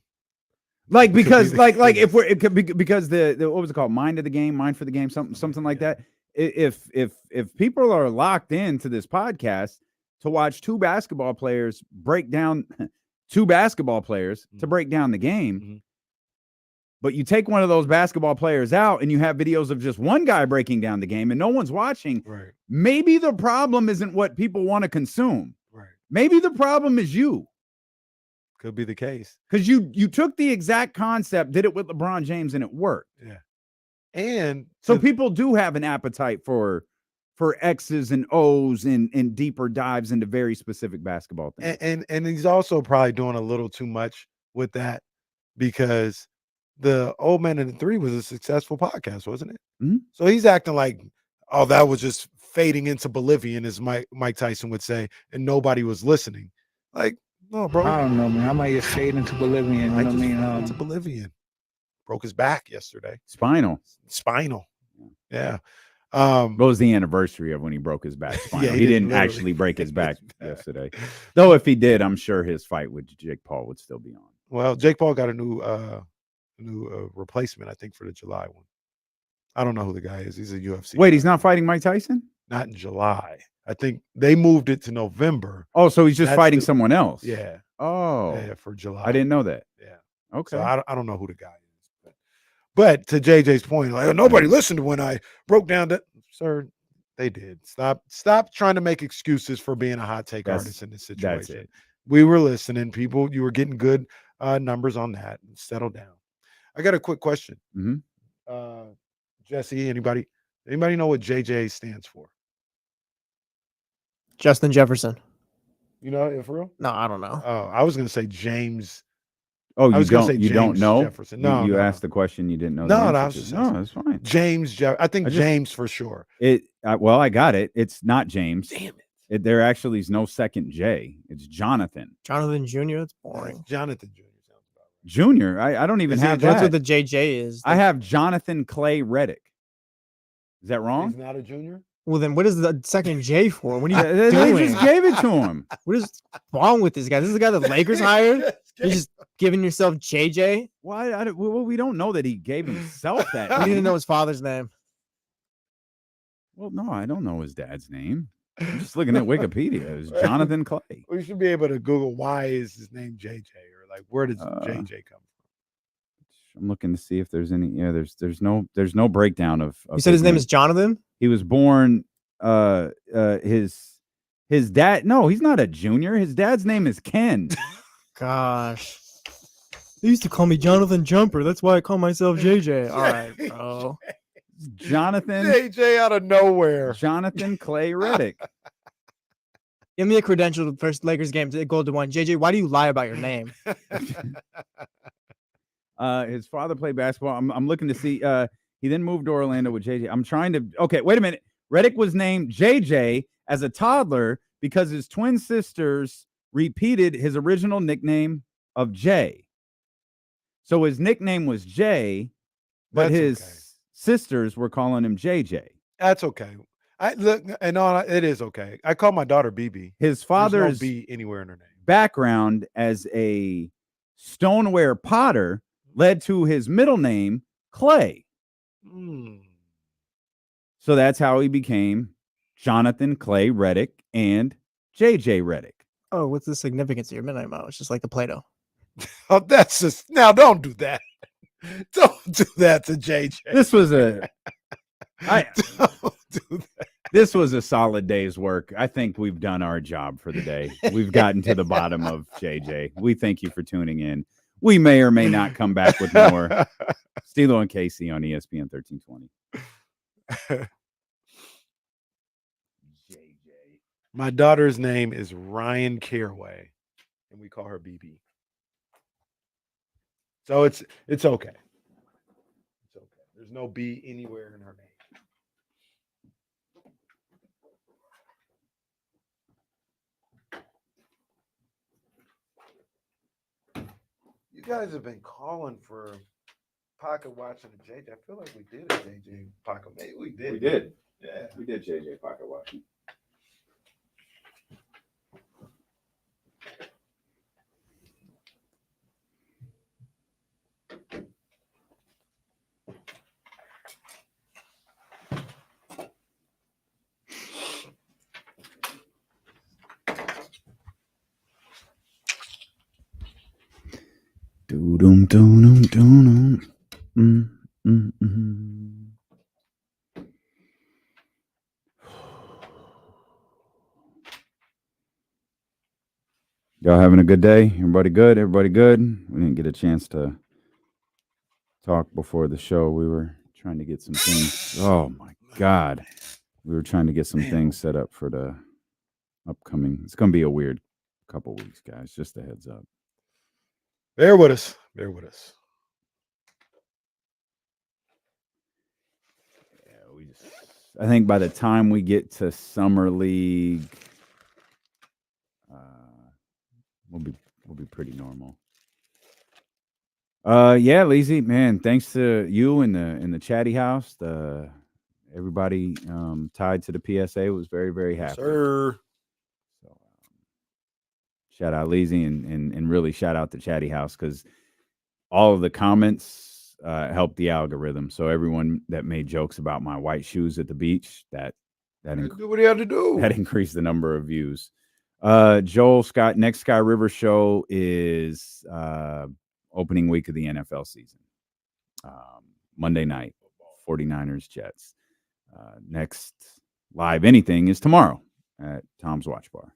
Like because if we're because the what was it called, mind of the game, mind for the game, something like that. If people are locked into this podcast to watch two basketball players break down 2 basketball players to break down the game. But you take one of those basketball players out and you have videos of just one guy breaking down the game and no one's watching. Right. Maybe the problem isn't what people want to consume. Right. Maybe the problem is you. Could be the case. Because you took the exact concept, did it with LeBron James, and it worked. Yeah. And so people do have an appetite for X's and O's and deeper dives into very specific basketball things. And he's also probably doing a little too much with that because the Old Man and the Three was a successful podcast, wasn't it? Mm-hmm. So he's acting like, oh, that was just fading into Bolivian, as Mike Tyson would say, and nobody was listening. Like, no, bro. I don't know, man. I might get fade into Bolivian. You know what I mean? Into Bolivian. Broke his back yesterday. Spinal. Yeah. What was the anniversary of when he broke his back? Spinal. Yeah, he didn't actually break his back yesterday. Though if he did, I'm sure his fight with Jake Paul would still be on. Well, Jake Paul got a new replacement, I think, for the July one. I don't know who the guy is. He's a UFC. Wait, he's not fighting Mike Tyson? Not in July. I think they moved it to November. Oh, so he's just fighting someone else. Yeah. Oh. Yeah, for July. I didn't know that. Yeah. Okay. So I don't know who the guy is. But to JJ's point, like nobody listened when I broke down that. Sir, they did. Stop trying to make excuses for being a hot take artist in this situation. That's it. We were listening. People, you were getting good numbers on that. Settle down. I got a quick question. Jesse, anybody know what JJ stands for? Justin Jefferson. You know it for real? No, I don't know. Oh, I was going to say James. Oh, I was going to say you James don't know? Jefferson. No, you no. asked the question. You didn't know. No, that's fine. James. I think James for sure. Well, I got it. It's not James. Damn it. There actually is no second J. It's Jonathan. Jonathan Jr. That's boring. Jonathan Jr. Junior. I don't even have that. That's what the JJ is. I have Jonathan Clay Reddick. Is that wrong? He's not a junior. Well, then what is the second J for? What are you They doing? just gave it to him. What is wrong with this guy? This is the guy the Lakers hired. You're just giving yourself JJ. Why? Well, we don't know that he gave himself that. We didn't know his father's name. Well, no, I don't know his dad's name. I'm just looking at Wikipedia. It's Jonathan Clay. We should be able to Google why is his name JJ or like where does JJ come from? I'm looking to see if there's any. Yeah, there's no breakdown of you said his name is Jonathan. He was born. His dad. No, he's not a junior. His dad's name is Ken. Gosh. They used to call me Jonathan Jumper. That's why I call myself JJ. All right, bro. Jonathan JJ out of nowhere. Jonathan Clay Reddick. Give me a credential to the first Lakers game to go to one. JJ, why do you lie about your name? His father played basketball. I'm looking to see. He then moved to Orlando with JJ. I'm trying to. Okay, wait a minute. Reddick was named JJ as a toddler because his twin sisters repeated his original nickname of J. So his nickname was J, but his sisters were calling him JJ. That's okay. It is okay. I call my daughter BB. His father's no B anywhere in her name. Background as a stoneware potter led to his middle name Clay. So that's how he became Jonathan Clay Reddick and JJ Reddick. Oh, what's the significance of your middle name? It's just like the Play-Doh. Oh, that's just now. Don't do that. Don't do that to JJ. This was This was a solid day's work. I think we've done our job for the day. We've gotten to the bottom of JJ. We thank you for tuning in. We may or may not come back with more. Stilo and Casey on ESPN 1320. JJ. My daughter's name is Ryan Caraway, and we call her BB. So it's okay. It's okay. There's no B anywhere in her name. You guys have been calling for pocket watching a JJ. I feel like we did a JJ pocket. Maybe we did. We did. Yeah. We did JJ pocket watching. Y'all having a good day? Everybody good? Everybody good? We didn't get a chance to talk before the show. We were trying to get some things. Oh my God. We were trying to get some things set up for the upcoming. It's going to be a weird couple weeks, guys. Just a heads up. Bear with us. Bear with us. Yeah, I think by the time we get to Summer League, we'll be pretty normal. Yeah, Leezy, man, thanks to you in the chatty house, everybody tied to the PSA was very, very happy. Sir. So, shout out Leezy and really shout out the chatty house because all of the comments helped the algorithm. So everyone that made jokes about my white shoes at the beach, that do what he had to do. That increased the number of views. Joel Scott, next Sky River show is opening week of the NFL season. Monday night, 49ers Jets. Next live anything is tomorrow at Tom's Watch Bar.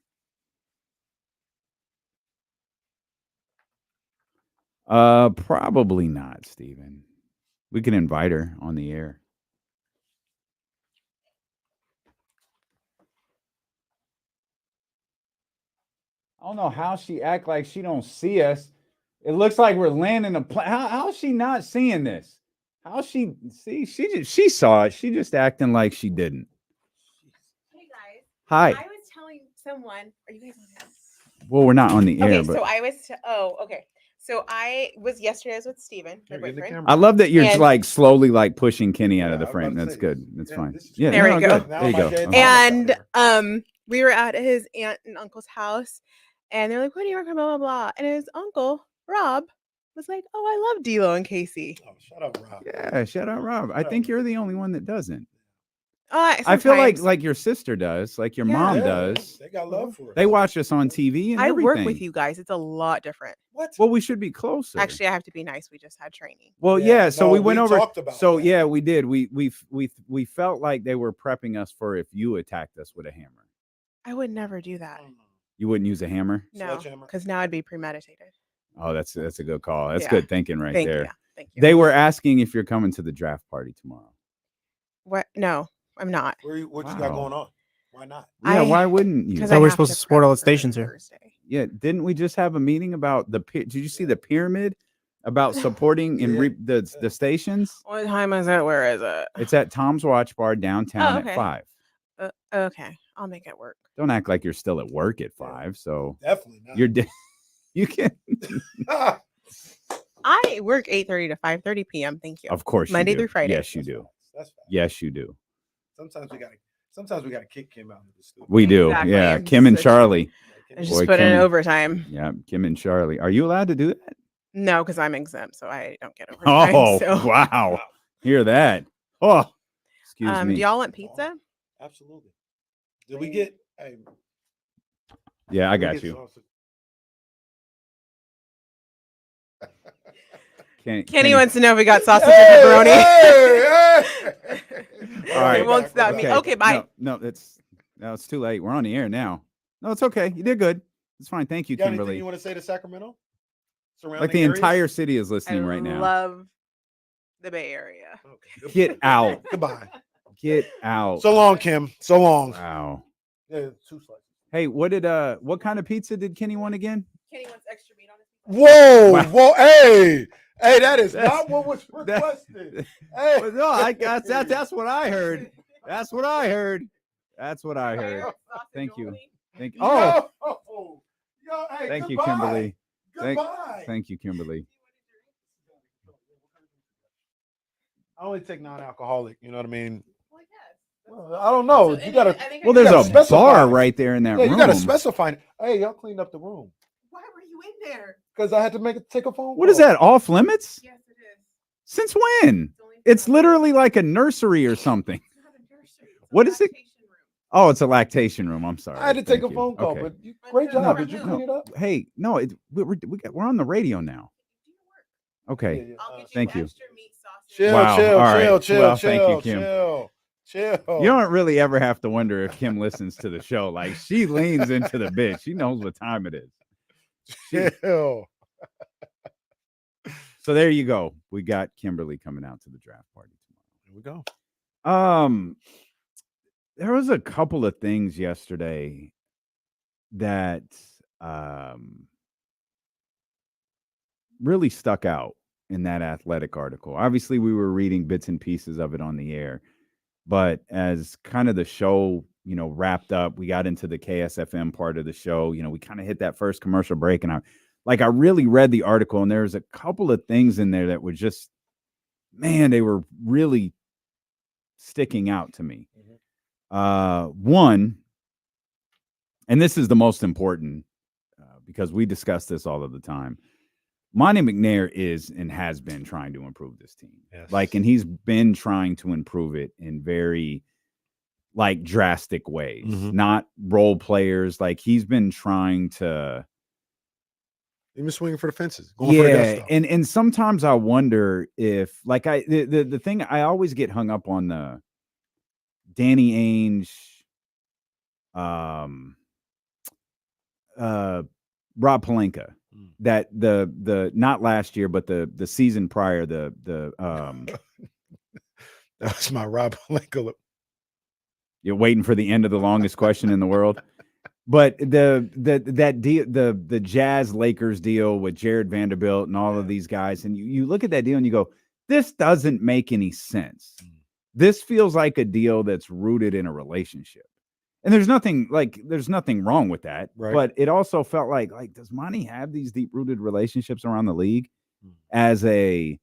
Probably not, Steven. We can invite her on the air. I don't know how she act like she don't see us. It looks like we're landing a plane. How is she not seeing this? How she see? She saw it. She just acting like she didn't. Hey guys. Hi. I was telling someone. Are you guys on air? Well, we're not on the air, Okay, but so I was. Okay. So I was yesterday. I was with Steven, my boyfriend. I love that you're and, like slowly like pushing Kenny out of the frame. That's good. That's fine. Yeah, there we go. Good. There you go. And we were at his aunt and uncle's house, and they're like, "What do you work for?" Blah blah blah. And his uncle Rob was like, "Oh, I love D'Lo and Casey." Oh, shut up, Rob. Yeah, shout out Rob. I think you're the only one that doesn't. I feel like your sister does, like your mom does. They got love for it. They watch us on TV and I everything. work with you guys. It's a lot different. What? Well, we should be closer. Actually, I have to be nice. We just had training. Well, yeah. So we went over. Talked about so that. yeah, we did. We felt like they were prepping us for if you attacked us with a hammer. I would never do that. You wouldn't use a hammer? No, because now I'd be premeditated. Oh, that's a good call. That's good thinking right there. Thank you. They were asking if you're coming to the draft party tomorrow. What? No, I'm not. What you got going on? Why not? Yeah, why wouldn't you? So we're supposed to support all the stations here. Yeah, didn't we just have a meeting about did you see the pyramid about supporting the stations? What time is it? Where is it? It's at Tom's Watch Bar downtown at 5. Okay, I'll make it work. Don't act like you're still at work at 5. So definitely not. You can. I work 8:30 to 5:30 p.m. Thank you. Of course, Monday you do. through Friday. Yes, you do. That's fine. Yes, you do. Sometimes we gotta kick Kim out of the studio. We do. Exactly. Yeah, Kim and Charlie. I just put in overtime. Yeah, Kim and Charlie. Are you allowed to do that? No, because I'm exempt, so I don't get overtime. Oh, so. wow. Hear that. Oh, excuse me. Do y'all want pizza? Absolutely. Did we get? Hey, yeah, I got you. Kenny wants to know if we got sausage and pepperoni. All right. It won't stop me. Okay, bye. No, it's too late. We're on the air now. No, it's okay. You did good. It's fine. Thank you, got Kimberly. anything you want to say to Sacramento? Like the entire city is listening right now. I love the Bay Area. Okay. Get out. Goodbye. Get out. So long, Kim. So long. Wow. Yeah, 2 slices. Hey, what kind of pizza did Kenny want again? Kenny wants extra meat on his pizza. Whoa, Wow. whoa, hey, that is not what was requested. Hey. Well, no, that's what I heard. That's what I heard. That's what I heard. Thank you. Thank you. Oh, yo, hey, thank you, goodbye. Kimberly. Goodbye. Thank you, Kimberly. I only take non-alcoholic. You know what I mean? Well, I don't know. You gotta. Well, there's a bar right there in that room. You gotta specify. Hey, y'all cleaned up the room. Why were you in there? Because I had to take a phone call. What is that? Off limits? Yes, it is. Since when? It's literally like a nursery or something. It's not a nursery. It's What a is it? lactation room. Oh, it's a lactation room. I'm sorry. I had to take Thank a you. phone call, Okay. but great job. No, Did you clean it up? Hey, no, we're on the radio now. Okay. I'll get you Thank you. extra meat sausage. Chill, Wow. chill, All right. chill, chill, Well, chill, thank you, Kim. chill. You don't really ever have to wonder if Kim listens to the show. Like, she leans into the bit. She knows what time it is. Chill. So there you go. We got Kimberly coming out to the draft party tomorrow. Here we go. There was a couple of things yesterday that really stuck out in that Athletic article. Obviously, we were reading bits and pieces of it on the air, but as kind of the show, wrapped up, we got into the KSFM part of the show. We kind of hit that first commercial break, and I really read the article, and there's a couple of things in there that were just, man, they were really sticking out to me. One, and this is the most important because we discuss this all of the time. Monty McNair is and has been trying to improve this team. Yes. And he's been trying to improve it in very drastic ways, not role players. He's been trying to. He's been swinging for the fences. Going for the gusto. And sometimes I wonder if the thing I always get hung up on the Danny Ainge, Rob Pelinka, that the not last year, but the season prior, that was my Rob Pelinka. You're waiting for the end of the longest question in the world. But that deal, the Jazz Lakers deal with Jared Vanderbilt and all of these guys, and you look at that deal and you go, this doesn't make any sense. This feels like a deal that's rooted in a relationship. And there's nothing wrong with that. Right. But it also felt like does Monty have these deep-rooted relationships around the league as a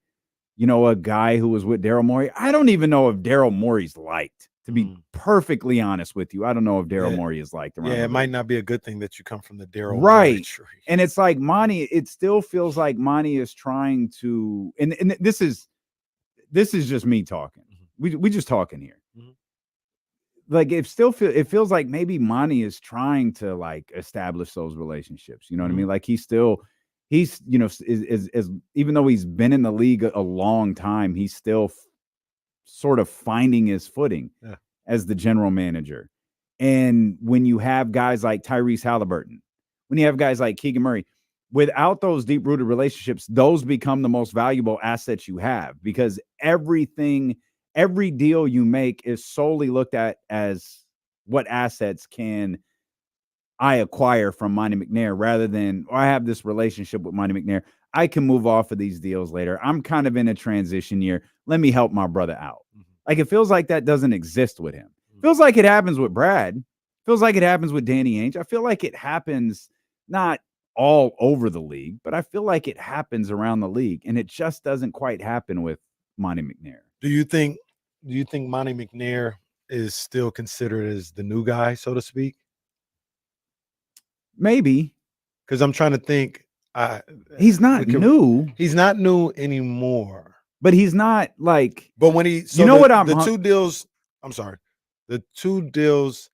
guy who was with Daryl Morey? I don't even know if Daryl Morey's liked. To be perfectly honest with you, I don't know if Daryl Morey is liked around. Yeah, it might not be a good thing that you come from the Daryl Morey right. tree. And it's like Monty, it still feels like Monty is trying to, and this is just me talking. We just talking here. It feels like maybe Monty is trying to establish those relationships. You know what I mean? He's even though he's been in the league a long time, he's still sort of finding his footing as the general manager. And when you have guys like Tyrese Halliburton, when you have guys like Keegan Murray, without those deep-rooted relationships, those become the most valuable assets you have, because every deal you make is solely looked at as what assets can I acquire from Monty McNair, rather than I have this relationship with Monty McNair. I can move off of these deals later. I'm kind of in a transition year. Let me help my brother out. It feels like that doesn't exist with him. Feels like it happens with Brad. Feels like it happens with Danny Ainge. I feel like it happens not all over the league, but I feel like it happens around the league, and it just doesn't quite happen with Monty McNair. Do you think Monty McNair is still considered as the new guy, so to speak? Maybe. Because I'm trying to think. He's not new. He's not new anymore. But he's not like. But when he, so the two deals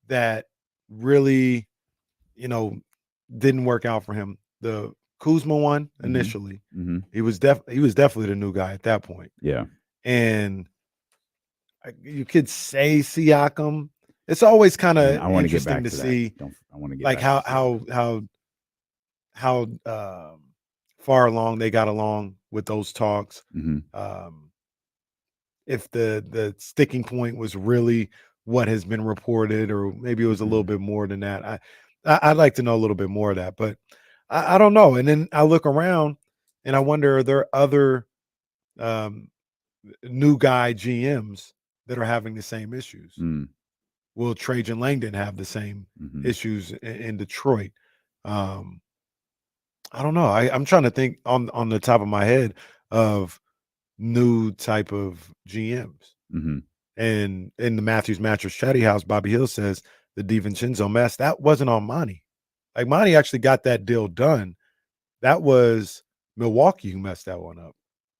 that really, didn't work out for him. The Kuzma one initially, he was definitely the new guy at that point. Yeah, and you could say Siakam. It's always kind of interesting to see. I want to get like how far along they got along with those talks. If the sticking point was really what has been reported, or maybe it was a little bit more than that. I'd like to know a little bit more of that, but I don't know. And then I look around and I wonder, are there other new guy GMs that are having the same issues? Will Trajan Langdon have the same issues in Detroit? I don't know. I'm trying to think on the top of my head of new type of GMs. And in the Matthews Mattress Chatty House, Bobby Hill says the DiVincenzo mess, that wasn't on Monty. Like, Monty actually got that deal done. That was Milwaukee who messed that one up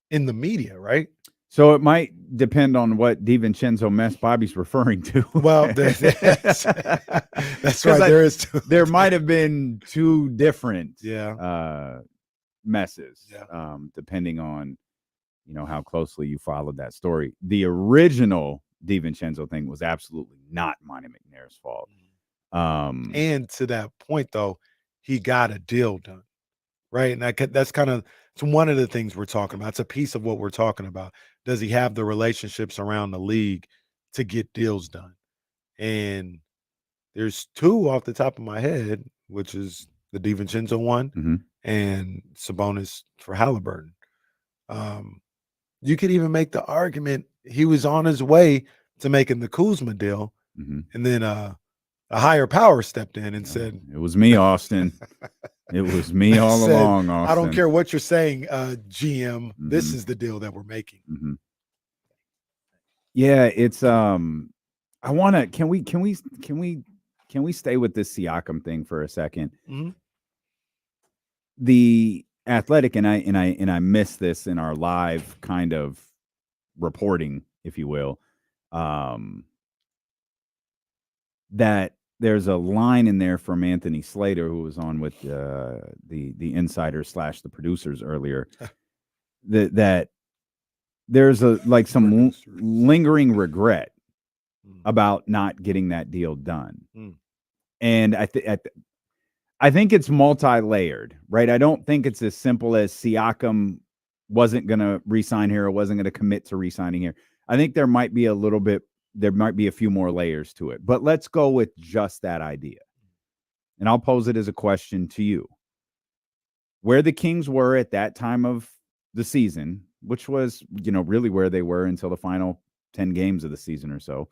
in the media, right? So it might depend on what DiVincenzo mess Bobby's referring to. Well, that's right. There might have been two different messes, depending on, how closely you followed that story. The original DiVincenzo thing was absolutely not Monty McNair's fault. And to that point, though, he got a deal done, right? And that's kind of it's one of the things we're talking about. It's a piece of what we're talking about. Does he have the relationships around the league to get deals done? And there's two off the top of my head, which is the DiVincenzo one and Sabonis for Halliburton. You could even make the argument he was on his way to making the Kuzma deal, and then a higher power stepped in and said, "It was me, Austin. It was me all along, Austin. I don't care what you're saying, GM. This is the deal that we're making." Yeah, it's I want to. Can we stay with this Siakam thing for a second? The Athletic and I missed this in our live kind of reporting, if you will. That there's a line in there from Anthony Slater, who was on with the insiders / the producers earlier, that there's some lingering regret about not getting that deal done. And I think it's multi-layered, right? I don't think it's as simple as Siakam wasn't going to re-sign here or wasn't going to commit to re-signing here. I think there might be a few more layers to it. But let's go with just that idea. And I'll pose it as a question to you. Where the Kings were at that time of the season, which was, really where they were until the final 10 games of the season or so,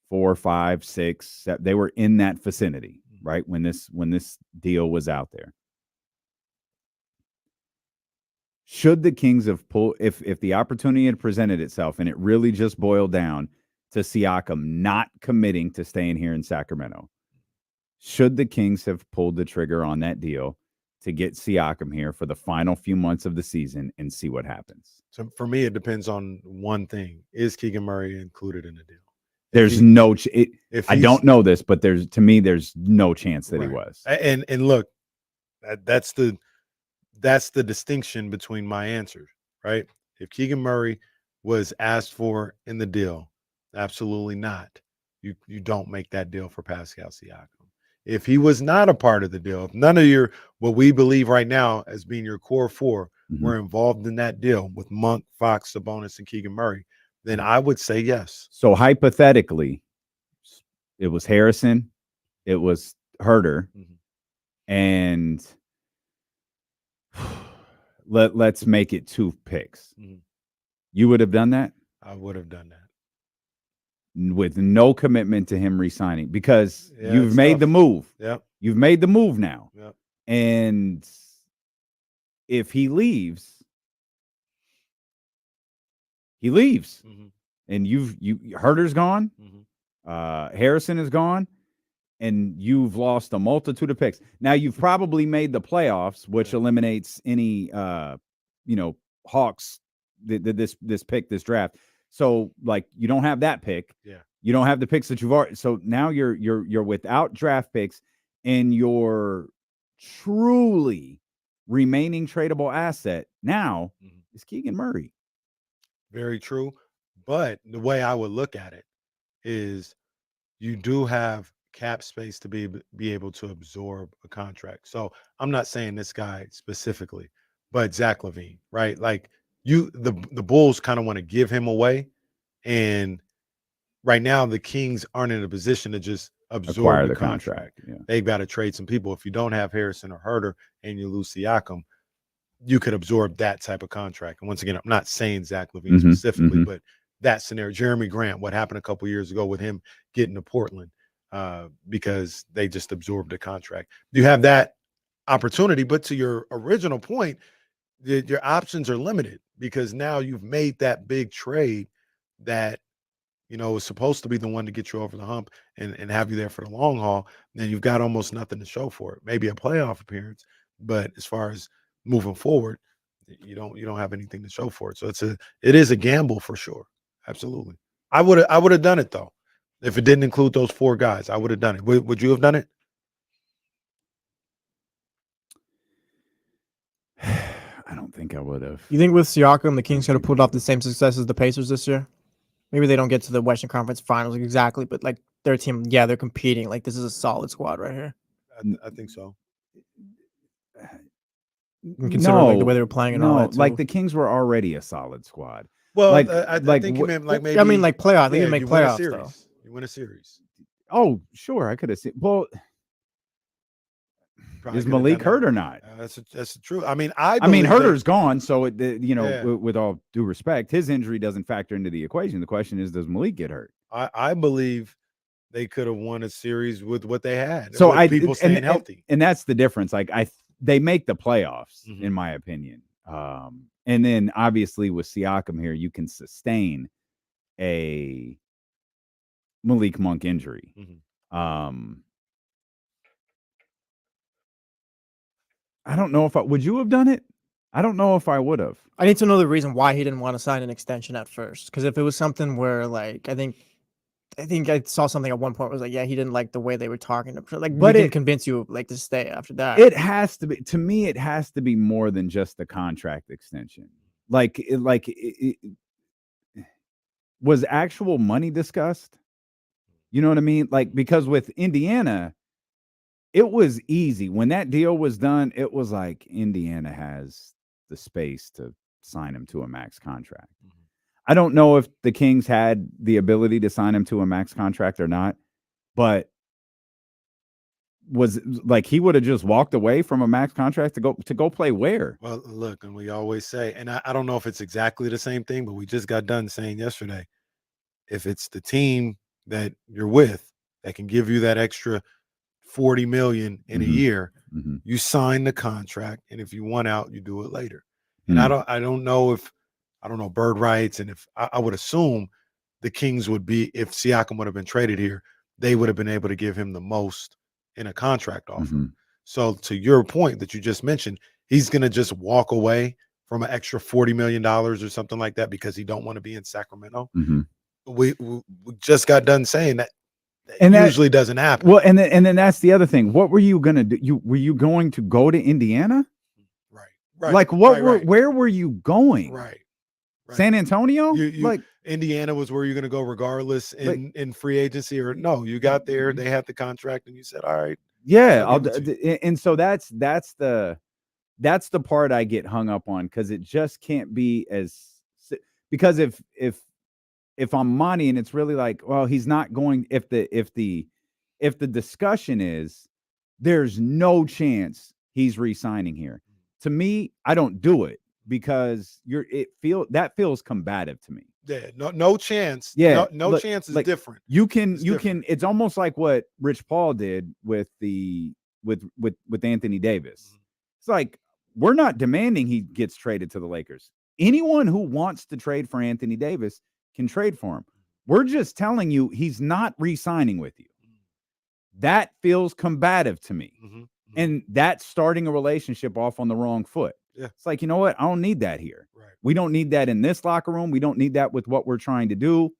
4, 5, 6, 7, they were in that vicinity, right? When this deal was out there. Should the Kings have pulled, if the opportunity had presented itself and it really just boiled down to Siakam not committing to staying here in Sacramento, should the Kings have pulled the trigger on that deal to get Siakam here for the final few months of the season and see what happens? So for me, it depends on one thing. Is Keegan Murray included in the deal? There's I don't know this, but there's no chance that he was. And look, that's the distinction between my answers, right? If Keegan Murray was asked for in the deal, absolutely not. You don't make that deal for Pascal Siakam. If he was not a part of the deal, if none of what we believe right now as being your core four were involved in that deal with Monk, Fox, Sabonis, and Keegan Murray, then I would say yes. So hypothetically, it was Harrison, it was Herter, and let's make it 2 picks. You would have done that? I would have done that. With no commitment to him re-signing, because you've made the move. Yep. You've made the move now. Yep. And if he leaves, he leaves. And Herter's gone. Harrison is gone. And you've lost a multitude of picks. Now you've probably made the playoffs, which eliminates any Hawks this draft. So you don't have that pick. Yeah. You don't have the picks that you've already. So now you're without draft picks, and your truly remaining tradable asset now is Keegan Murray. Very true. But the way I would look at it is you do have cap space to be able to absorb a contract. So I'm not saying this guy specifically, but Zach LaVine, right? The Bulls kind of want to give him away, and right now the Kings aren't in a position to just absorb the contract. Yeah. They've got to trade some people. If you don't have Harrison or Herter and you lose Siakam, you could absorb that type of contract. And once again, I'm not saying Zach LaVine specifically, but that scenario, Jeremy Grant, what happened a couple years ago with him getting to Portland because they just absorbed the contract. You have that opportunity, but to your original point, your options are limited because now you've made that big trade that was supposed to be the one to get you over the hump and have you there for the long haul. Then you've got almost nothing to show for it. Maybe a playoff appearance, but as far as moving forward, you don't have anything to show for it. So it is a gamble for sure. Absolutely. I would have done it though. If it didn't include those 4 guys, I would have done it. Would you have done it? I don't think I would have. You think with Siakam, the Kings could have pulled off the same success as the Pacers this year? Maybe they don't get to the Western Conference Finals exactly, but like their team, yeah, they're competing. Like this is a solid squad right here. I think so. Considering like the way they were playing and all that. Too. Like the Kings were already a solid squad. Well, like, I think you meant like maybe. I mean, like playoffs. They yeah, can make you win a playoffs series. though. You win a series. Oh, sure, I could have seen. Well, Probably is Malik hurt or not? That's true. I mean, I mean, Herter's gone, so with all due respect, his injury doesn't factor into the equation. The question is, does Malik get hurt? I believe they could have won a series with what they had. So with people staying healthy, and that's the difference. Like they make the playoffs, in my opinion. And then obviously with Siakam here, you can sustain a Malik Monk injury. I don't know if would you have done it? I don't know if I would have. I need to know the reason why he didn't want to sign an extension at first. Because if it was something where like I think I saw something at one point was like, yeah, he didn't like the way they were talking. Like, but it convince you like to stay after that. It has to be, to me, it has to be more than just the contract extension. Was actual money discussed? You know what I mean? Like, because with Indiana, it was easy. When that deal was done, it was like Indiana has the space to sign him to a max contract. I don't know if the Kings had the ability to sign him to a max contract or not, but was like he would have just walked away from a max contract to go play where? Well, look, and we always say, and I don't know if it's exactly the same thing, but we just got done saying yesterday, if it's the team that you're with that can give you that extra $40 million in a year, you sign the contract, and if you want out, you do it later. And I don't know bird rights, and if I would assume the Kings would be, if Siakam would have been traded here, they would have been able to give him the most in a contract offer. So to your point that you just mentioned, he's going to just walk away from an extra $40 million or something like that because he don't want to be in Sacramento. We just got done saying that. And that usually doesn't happen. Well, and then that's the other thing. What were you gonna do? Were you going to go to Indiana? Right. Like where were you going? Right. San Antonio? Like Indiana was where you're gonna go regardless in free agency, or no? You got there, they had the contract, and you said, "All right." Yeah, and so that's the part I get hung up on, because it just can't be because if I'm Monty and it's really like, well, he's not going, if the discussion is there's no chance he's re-signing here, to me, I don't do it, because that feels combative to me. Yeah, no chance. Yeah, no chance is different. You can it's almost like what Rich Paul did with Anthony Davis. It's like, we're not demanding he gets traded to the Lakers. Anyone who wants to trade for Anthony Davis can trade for him. We're just telling you he's not re-signing with you. That feels combative to me. And that's starting a relationship off on the wrong foot. Yeah. It's like, you know what? I don't need that here. Right. We don't need that in this locker room. We don't need that with what we're trying to do.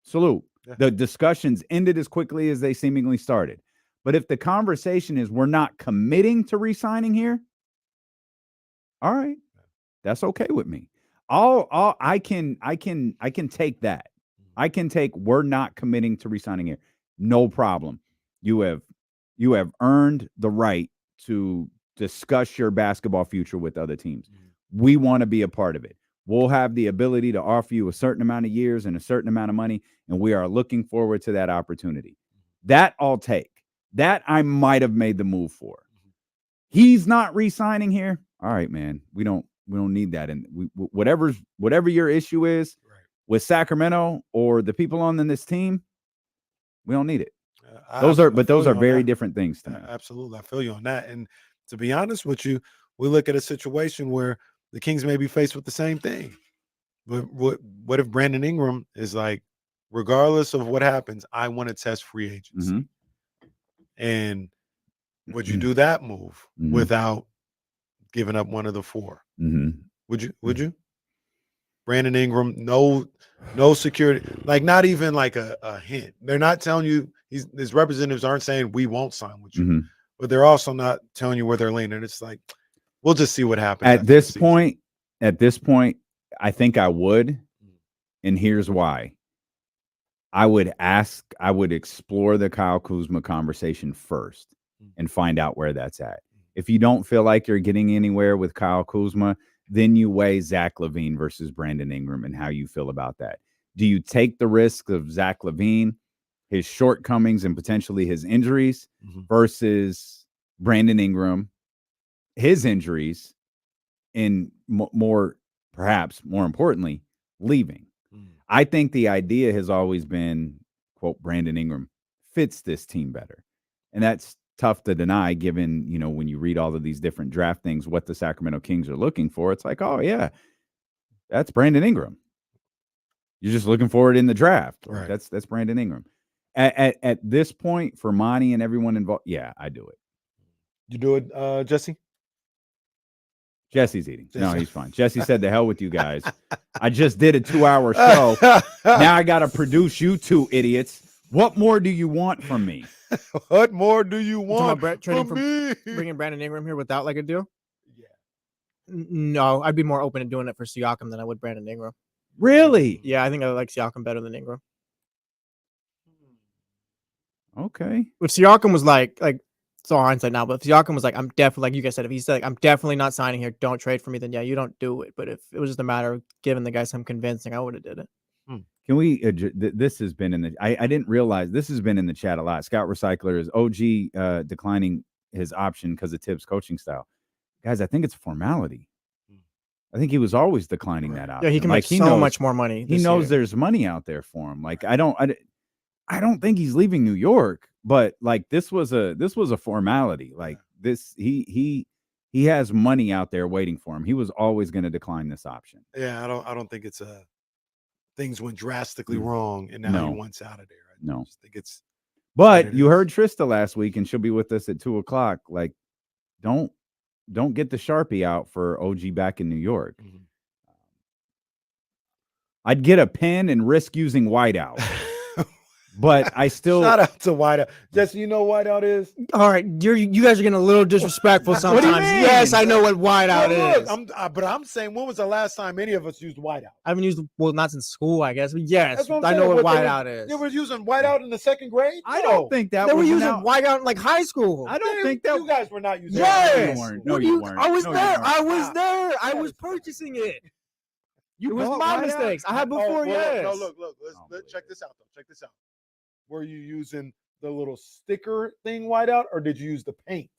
Salute. Yeah. The discussions ended as quickly as they seemingly started. But if the conversation is we're not committing to re-signing here, all right, that's okay with me. I can take that. I can take we're not committing to re-signing here. No problem. You have earned the right to discuss your basketball future with other teams. We want to be a part of it. We'll have the ability to offer you a certain amount of years and a certain amount of money, and we are looking forward to that opportunity. That I'll take. That I might have made the move for. He's not re-signing here. All right, man. We don't need that. And whatever your issue is with Sacramento or the people on this team, we don't need it. Those are very different things to me. Absolutely. I feel you on that. And to be honest with you, we look at a situation where the Kings may be faced with the same thing. But what if Brandon Ingram is like, regardless of what happens, I want to test free agency. And would you do that move without giving up one of the four? Would you? Brandon Ingram, no security, like not even like a hint. They're not telling you, his representatives aren't saying we won't sign with you, but they're also not telling you where they're leaning. It's like, We'll just see what happens At this point, I think I would, and here's why. I would explore the Kyle Kuzma conversation first and find out where that's at. If you don't feel like you're getting anywhere with Kyle Kuzma, then you weigh Zach LaVine versus Brandon Ingram and how you feel about that. Do you take the risk of Zach LaVine, his shortcomings and potentially his injuries versus Brandon Ingram, his injuries, and perhaps more importantly, leaving? I think the idea has always been, quote, Brandon Ingram fits this team better. And that's tough to deny given, when you read all of these different draft things, what the Sacramento Kings are looking for. It's like, oh, yeah, that's Brandon Ingram. You're just looking for it in the draft. Right. That's Brandon Ingram. At this point, for Monty and everyone involved, yeah, I do it. You do it, Jesse? Jesse's eating. No, he's fine. Jesse said, "The hell with you guys. I just did a 2-hour show. Now I got to produce you two idiots. What more do you want from me?" What more do you want from me? Bringing Brandon Ingram here without like a deal? Yeah. No, I'd be more open to doing it for Siakam than I would Brandon Ingram. Really? Yeah, I think I like Siakam better than Ingram. Okay. If Siakam was like it's all hindsight now, but if Siakam was like, I'm definitely, like you guys said, if he said, like, I'm definitely not signing here, don't trade for me, then yeah, you don't do it. But if it was just a matter of giving the guy some convincing, I would have did it. Can we? This has been in the. I didn't realize this has been in the chat a lot. Scout Recycler is OG declining his option because of Tibbs' coaching style. Guys, I think it's a formality. I think he was always declining that option. Yeah, he can make so much more money. He knows there's money out there for him. Like I don't think he's leaving New York, but like this was a formality. Like this, he has money out there waiting for him. He was always going to decline this option. Yeah, I don't think it's things went drastically wrong, and now he wants out of there. I just think it's. But you heard Trysta last week, and she'll be with us at 2:00. Like, don't get the Sharpie out for OG back in New York. I'd get a pen and risk using whiteout. But I still shout out to Whiteout. Jesse, you know what Whiteout is? All right, you guys are getting a little disrespectful sometimes. What do you mean? Yes, I know what Whiteout is. But I'm saying, when was the last time any of us used Whiteout? I haven't used not since school, I guess. But yes, I know what Whiteout is. They were using Whiteout in the second grade. I don't think that they were using Whiteout in like high school. I don't think that you guys were not using. Yes, no, you weren't. I was there. I was there. I was purchasing it. It was my mistakes. I had before. Yes. No, look. Let's check this out though. Check this out. Were you using the little sticker thing Whiteout, or did you use the paint?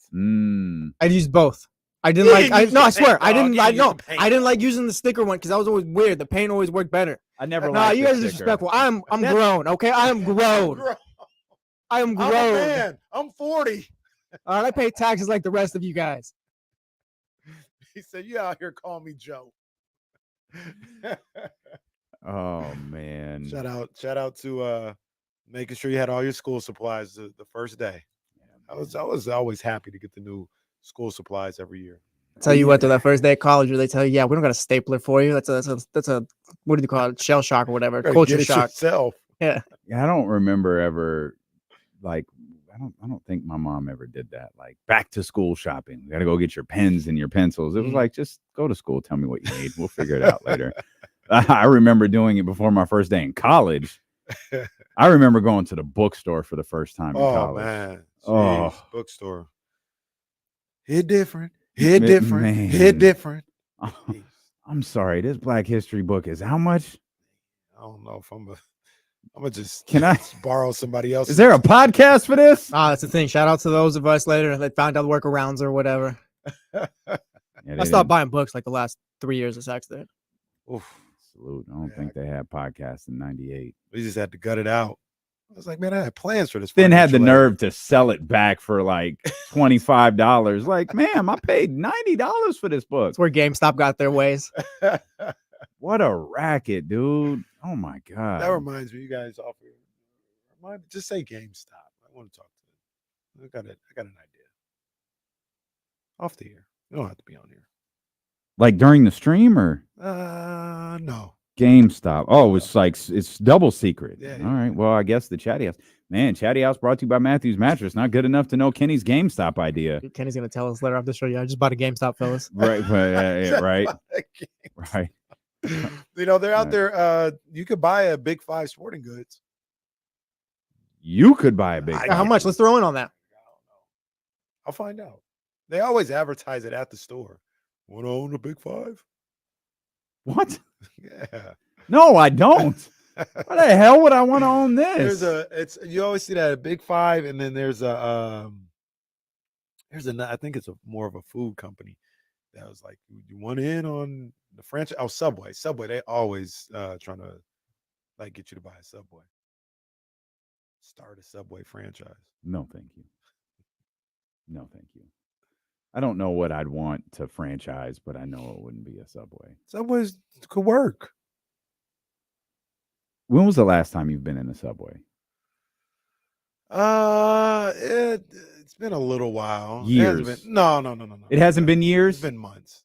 I used both. I didn't I swear, I didn't like using the sticker one because that was always weird. The paint always worked better. I never. You guys are disrespectful. I'm grown. Okay, I am grown. I am grown. I'm a man. I'm 40. All right, I pay taxes like the rest of you guys. He said, "You out here calling me Joe." Oh man! Shout out to making sure you had all your school supplies the first day. I was always happy to get the new school supplies every year. Tell you what, though, that first day of college, where they tell you, "Yeah, we don't got a stapler for you." That's a what do you call it? Shell shock or whatever. Culture shock. Yourself. Yeah. I don't remember ever I don't think my mom ever did that. Like back to school shopping. You got to go get your pens and your pencils. It was like, just go to school. Tell me what you need. We'll figure it out later. I remember doing it before my first day in college. I remember going to the bookstore for the first time in college. Man. Jeez, Bookstore. Hit different. Hit different. Man. Hit different. I'm sorry. This Black History book is how much? I don't know if I'm gonna just borrow somebody else. Is there a podcast for this? That's the thing. Shout out to those of us later that found out the workarounds or whatever. I stopped buying books like the last 3 years of sex there. Oof. Salute. I don't think they had podcasts in '98. We just had to gut it out. I was like, man, I had plans for this. Then had the nerve to sell it back for like $25. Like, ma'am, I paid $90 for this book. That's where GameStop got their ways. What a racket, dude. Oh my God. That reminds me, you guys offer. Just say GameStop. I want to talk to them. I got an idea. Off the air. You don't have to be on here. Like during the stream or? No. GameStop. Oh, it's double secret. Yeah. All right. Well, I guess the chatty house. Man, Chatty House brought to you by Matthews Mattress. Not good enough to know Kenny's GameStop idea. Kenny's gonna tell us later after the show. Yeah, I just bought a GameStop, fellas. Right, right. You know, they're out there. You could buy a Big Five Sporting Goods. You could buy a Big Five. How much? Let's throw in on that. I'll find out. They always advertise it at the store. Want to own a Big Five? What? Yeah. No, I don't. Why the hell would I want to own this? You always see that at Big Five, and then there's I think it's more of a food company that was like, you want in on the franchise? Oh, Subway. They always trying to like get you to buy a Subway. Start a Subway franchise. No, thank you. No, thank you. I don't know what I'd want to franchise, but I know it wouldn't be a Subway. Subways could work. When was the last time you've been in a Subway? It's been a little while. Years. No. It hasn't been years? It's been months.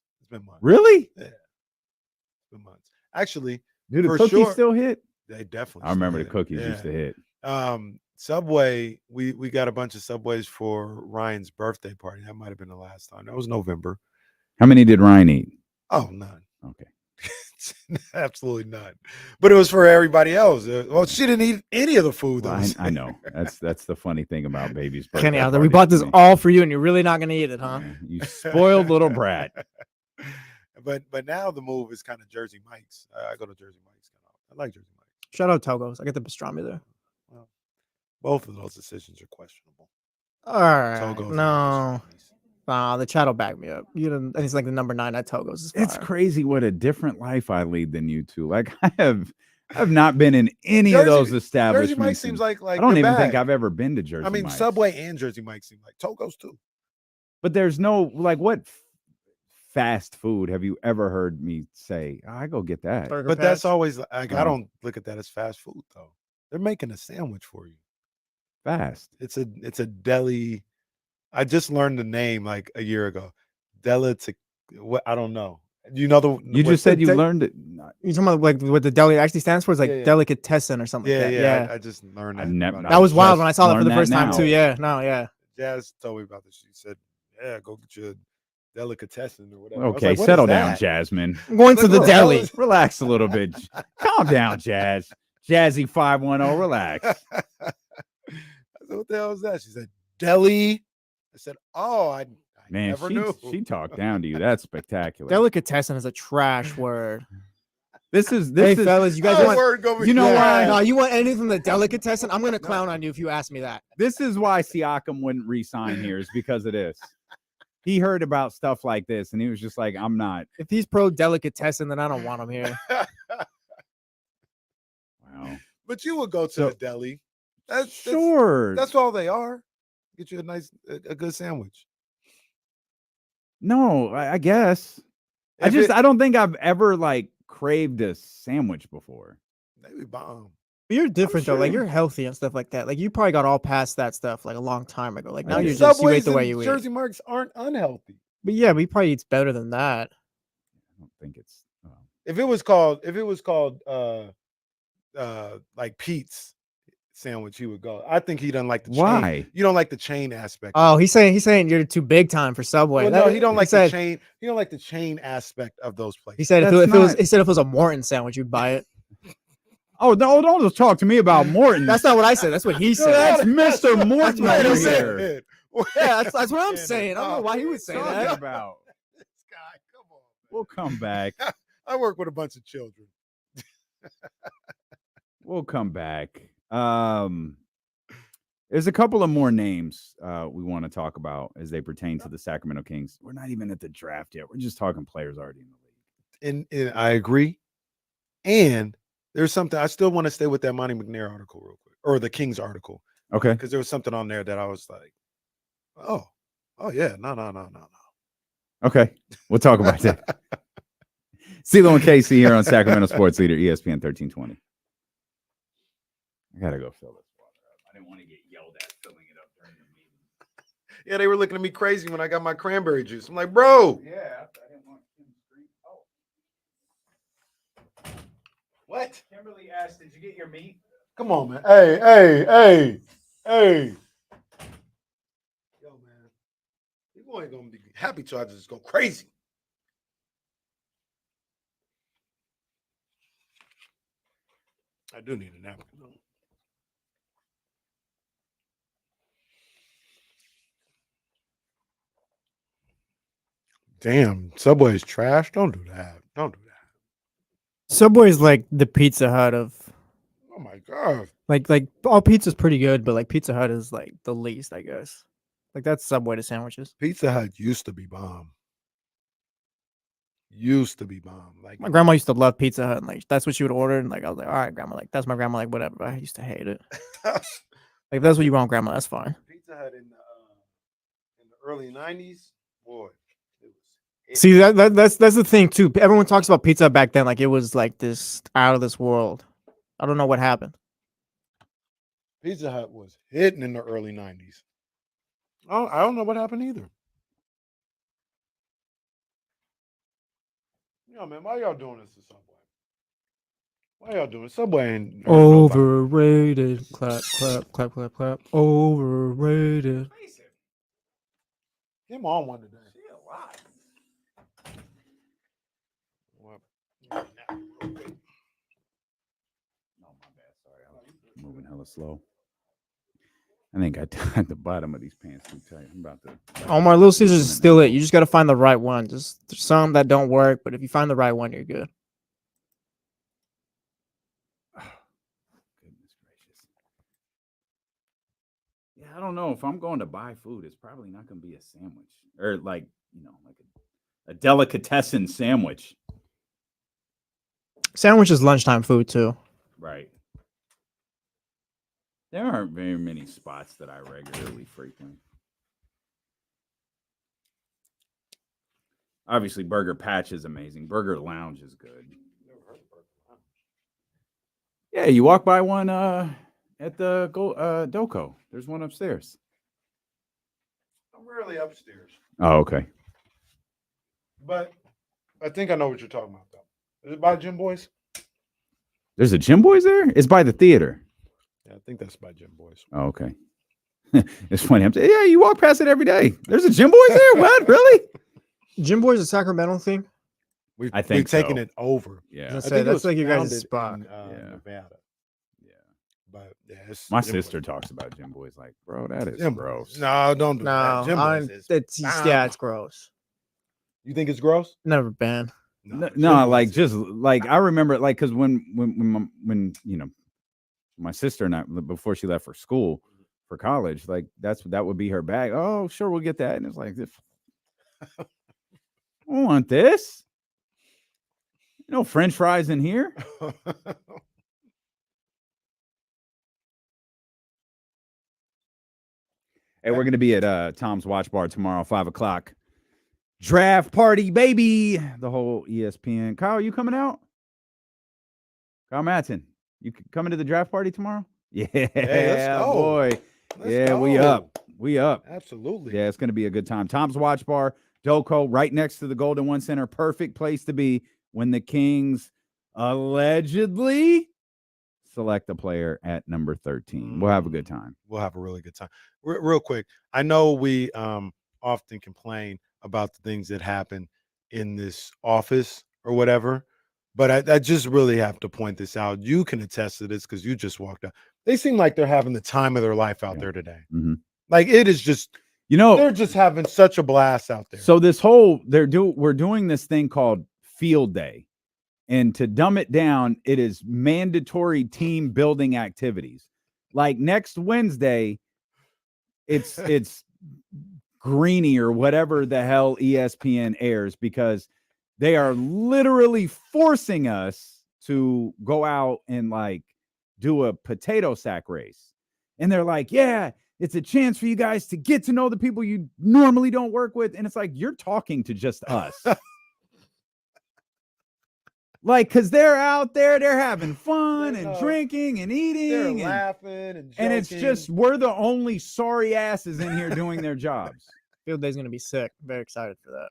Really? Yeah. It's been months. Actually, do the cookies still hit? They definitely. I remember the cookies used to hit. Subway, we got a bunch of Subways for Ryan's birthday party. That might have been the last time. That was November. How many did Ryan eat? Oh, none. Okay. Absolutely none. But it was for everybody else. Well, she didn't eat any of the food. Well, I know. That's the funny thing about baby's birthday. Kenny out there, we bought this all for you, and you're really not going to eat it, huh? You spoiled little brat. But now the move is kind of Jersey Mike's. I go to Jersey Mike's. I like Jersey Mike's. Shout out Togo's. I get the pastrami there. Well, both of those decisions are questionable. All right. Togo's no. The chat will back me up. You know, and it's like the number 9 at Togo's. It's crazy what a different life I lead than you two. Like I've not been in any of those establishments. Jersey Mike's seems like I don't even think I've ever been to Jersey. I mean, Mike's. Subway and Jersey Mike's seem like Togo's too. But there's no like what fast food have you ever heard me say? Oh, I go get that. But that's always like I don't look at that as fast food though. They're making a sandwich for you. Fast. It's a deli. I just learned the name like a year ago. What I don't know. You know you just said you learned it. You talking about like what the deli actually stands for? Is like delicatessen or something. Yeah. I just learned that. That was wild when I saw that for the first time too. Yeah. Jazz told me about this. She said, "Yeah, go get your delicatessen or whatever." Okay, like, settle down, Jasmine. I'm going to the deli. Relax a little bit. Calm down, Jazz. Jazzy 510. Relax. I said, "What the hell is that?" She said, "Deli." I said, "Oh, I never knew." She talked down to you. That's spectacular. Delicatessen is a trash word. This is fellas, you guys want you know why? No, you want anything from the delicatessen? I'm gonna clown on you if you ask me that. This is why Siakam wouldn't re-sign here, is because of this. He heard about stuff like this and he was just like, I'm not. If he's pro delicatessen, then I don't want him here. Wow. But you would go to the deli. Sure. That's all they are. Get you a good sandwich. No, I guess. I don't think I've ever like craved a sandwich before. Maybe bomb. But you're different though. Like you're healthy and stuff like that. Like you probably got all past that stuff like a long time ago. Like now you're just you eat the way you eat. Jersey Mike's aren't unhealthy. But yeah, he probably eats better than that. I don't think it's. If it was called like Pete's sandwich, he would go. I think he doesn't like the chain. Why? You don't like the chain aspect. Oh, he's saying you're too big time for Subway. Well, no, he don't like the chain. He don't like the chain aspect of those places. He said if it was a Morton sandwich, you'd buy it. Oh no! Don't just talk to me about Morton. That's not what I said. That's what he said. That's Mr. Morton over here. Yeah, that's what I'm saying. I don't know why he would say that. About this guy, come on. Man. We'll come back. I work with a bunch of children. We'll come back. There's a couple of more names we want to talk about as they pertain to the Sacramento Kings. We're not even at the draft yet. We're just talking players already in the league. And I agree. And there's something I still want to stay with that Monty McNair article real quick, or the Kings article. Okay. Because there was something on there that I was like, oh yeah, no. Okay, we'll talk about that. CeeLo and Casey here on Sacramento Sports Leader, ESPN 1320. I gotta go fill this water up. I didn't want to get yelled at filling it up during the meeting. Yeah, they were looking at me crazy when I got my cranberry juice. I'm like, bro. Yeah, I didn't want him to scream. Oh. What? Kimberly asked, did you get your meat? Come on, man. Hey. Yo, man. People ain't gonna be happy till I just go crazy. I do need a napkin though. Damn, Subway's trash. Don't do that. Subway's like the Pizza Hut of. Oh my god. Like all pizza's pretty good, but like Pizza Hut is like the least, I guess. Like that's Subway to sandwiches. Pizza Hut used to be bomb. Like My grandma used to love Pizza Hut, and like that's what she would order, and like I was like, all right, grandma, like that's my grandma, like whatever. But I used to hate it. Like if that's what you want, grandma, that's fine. Pizza Hut in the early 90s, boy. See that's the thing too. Everyone talks about pizza back then, like it was like this out of this world. I don't know what happened. Pizza Hut was hitting in the early 90s. I don't know what happened either. Yo, man, why y'all doing this to Subway? Why y'all doing Subway? Ain't Overrated. Clap. Overrated. Him on one today. Moving hella slow. I think I tied the bottom of these pants too tight. I'm about to. All my Little Caesars is still it. You just got to find the right one. Just there's some that don't work, but if you find the right one, you're good. Goodness gracious. Yeah, I don't know if I'm going to buy food. It's probably not going to be a sandwich or like a delicatessen sandwich. Sandwich is lunchtime food too. Right. There aren't very many spots that I regularly frequent. Obviously, Burger Patch is amazing. Burger Lounge is good. Yeah, you walk by one at the Doco. There's one upstairs. I'm rarely upstairs. Oh, okay. But I think I know what you're talking about, though. Is it by Jim Boy's? There's a Jim Boy's there? It's by the theater. Yeah, I think that's by Jim Boy's. Oh, okay. It's funny. I'm saying, yeah, you walk past it every day. There's a Jim Boy's there? What? Really? Jim Boy's a Sacramento thing? We've taken it over. Yeah. I Say, think that's like your guys' spot. in, Nevada. Yeah. But yeah, it's My Jim sister Boy's. talks about Jim Boy's like, bro, that is Jim gross. Boy's. No, don't do that. Jim Boy's is it's gross. You think it's gross? Never been. No, like just like I remember, like because when my sister and I, before she left for school for college, like that would be her bag. Oh, sure, we'll get that, and it's like, I don't want this. No French fries in here. Hey, we're gonna be at Tom's Watch Bar tomorrow, 5:00. Draft party, baby. The whole ESPN. Kyle, you coming out? Kyle Matson, you coming to the draft party tomorrow? Yeah, let's go. Boy. Let's go. We up. Absolutely. Yeah, it's going to be a good time. Tom's Watch Bar, Doco, right next to the Golden One Center. Perfect place to be when the Kings allegedly select a player at number 13. We'll have a good time. We'll have a really good time. Real quick, I know we often complain about the things that happen in this office or whatever, but I just really have to point this out. You can attest to this because you just walked out. They seem like they're having the time of their life out there today. Mm-hmm. Like it is just, they're just having such a blast out there. So this whole we're doing this thing called Field Day, and to dumb it down, it is mandatory team building activities. Like next Wednesday, it's Greeny or whatever the hell ESPN airs, because they are literally forcing us to go out and like do a potato sack race. And they're like, yeah, it's a chance for you guys to get to know the people you normally don't work with. And it's like, you're talking to just us. Like, because they're out there, they're having fun and drinking and eating. They're and laughing and joking. And it's just, we're the only sorry asses in here doing their jobs. Field Day's going to be sick. Very excited for that.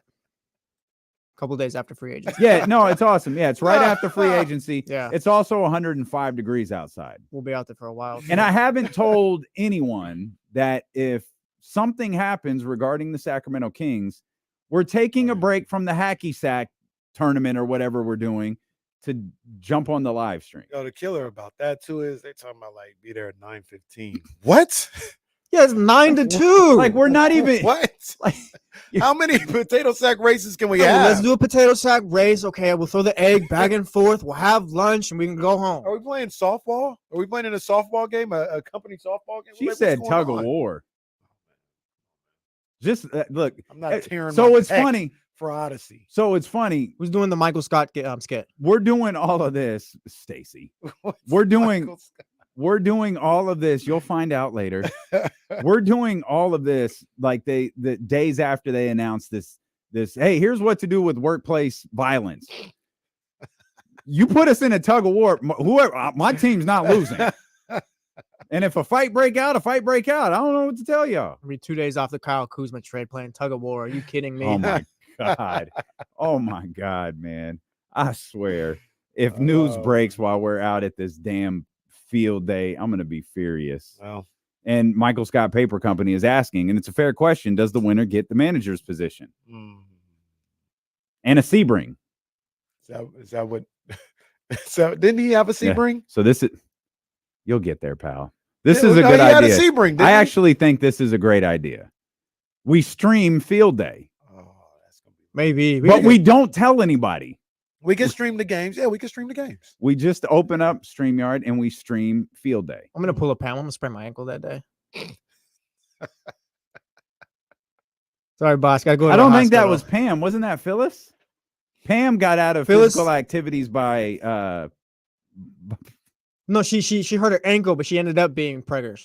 couple days after free agency. Yeah, no, it's awesome. Yeah, it's right after free agency. Yeah. It's also 105 degrees outside. We'll be out there for a while. And I haven't told anyone that if something happens regarding the Sacramento Kings, we're taking a break from the hacky sack tournament or whatever we're doing to jump on the live stream. Yo, the killer about that too is they talking about like be there at 9:15. What? Yeah, it's 9-2. Like we're not even what? Like, how many potato sack races can we Hey, have? let's do a potato sack race. Okay, we'll throw the egg back and forth. We'll have lunch and we can go home. Are we playing softball? Are we playing in a softball game? A company softball game? She What's said going tug on? of war. Just look. I'm not tearing. So my it's pec funny. for Odyssey. So it's funny. Who's doing the Michael Scott skit? We're doing all of this, Stacy. What's We're doing Michael Scott? we're doing all of this. You'll find out later. We're doing all of this like the days after they announced this. Hey, here's what to do with workplace violence. You put us in a tug of war. Whoever, my team's not losing. And if a fight break out, I don't know what to tell y'all. I'll be 2 days off the Kyle Kuzma trade playing tug of war. Are you kidding me? Oh my God. Oh my God, man. I swear. If news breaks while we're out at this damn field day, I'm gonna be furious. Well, and Michael Scott Paper Company is asking, and it's a fair question, does the winner get the manager's position? And a Sebring. Is that what so didn't he have a Sebring? Yeah. So this is you'll get there, pal. This is a good idea. Had a Sebring, I actually think this is a great idea. We stream field day. Oh, that's gonna be maybe. But we don't tell anybody. We can stream the games. Yeah, we can stream the games. We just open up StreamYard and we stream field day. I'm gonna pull a Pam. I'm gonna sprain my ankle that day. Sorry, boss. Gotta go. I don't think that was Pam. Wasn't that Phyllis? Pam got out of physical activities by No, she hurt her ankle, but she ended up being pregnant.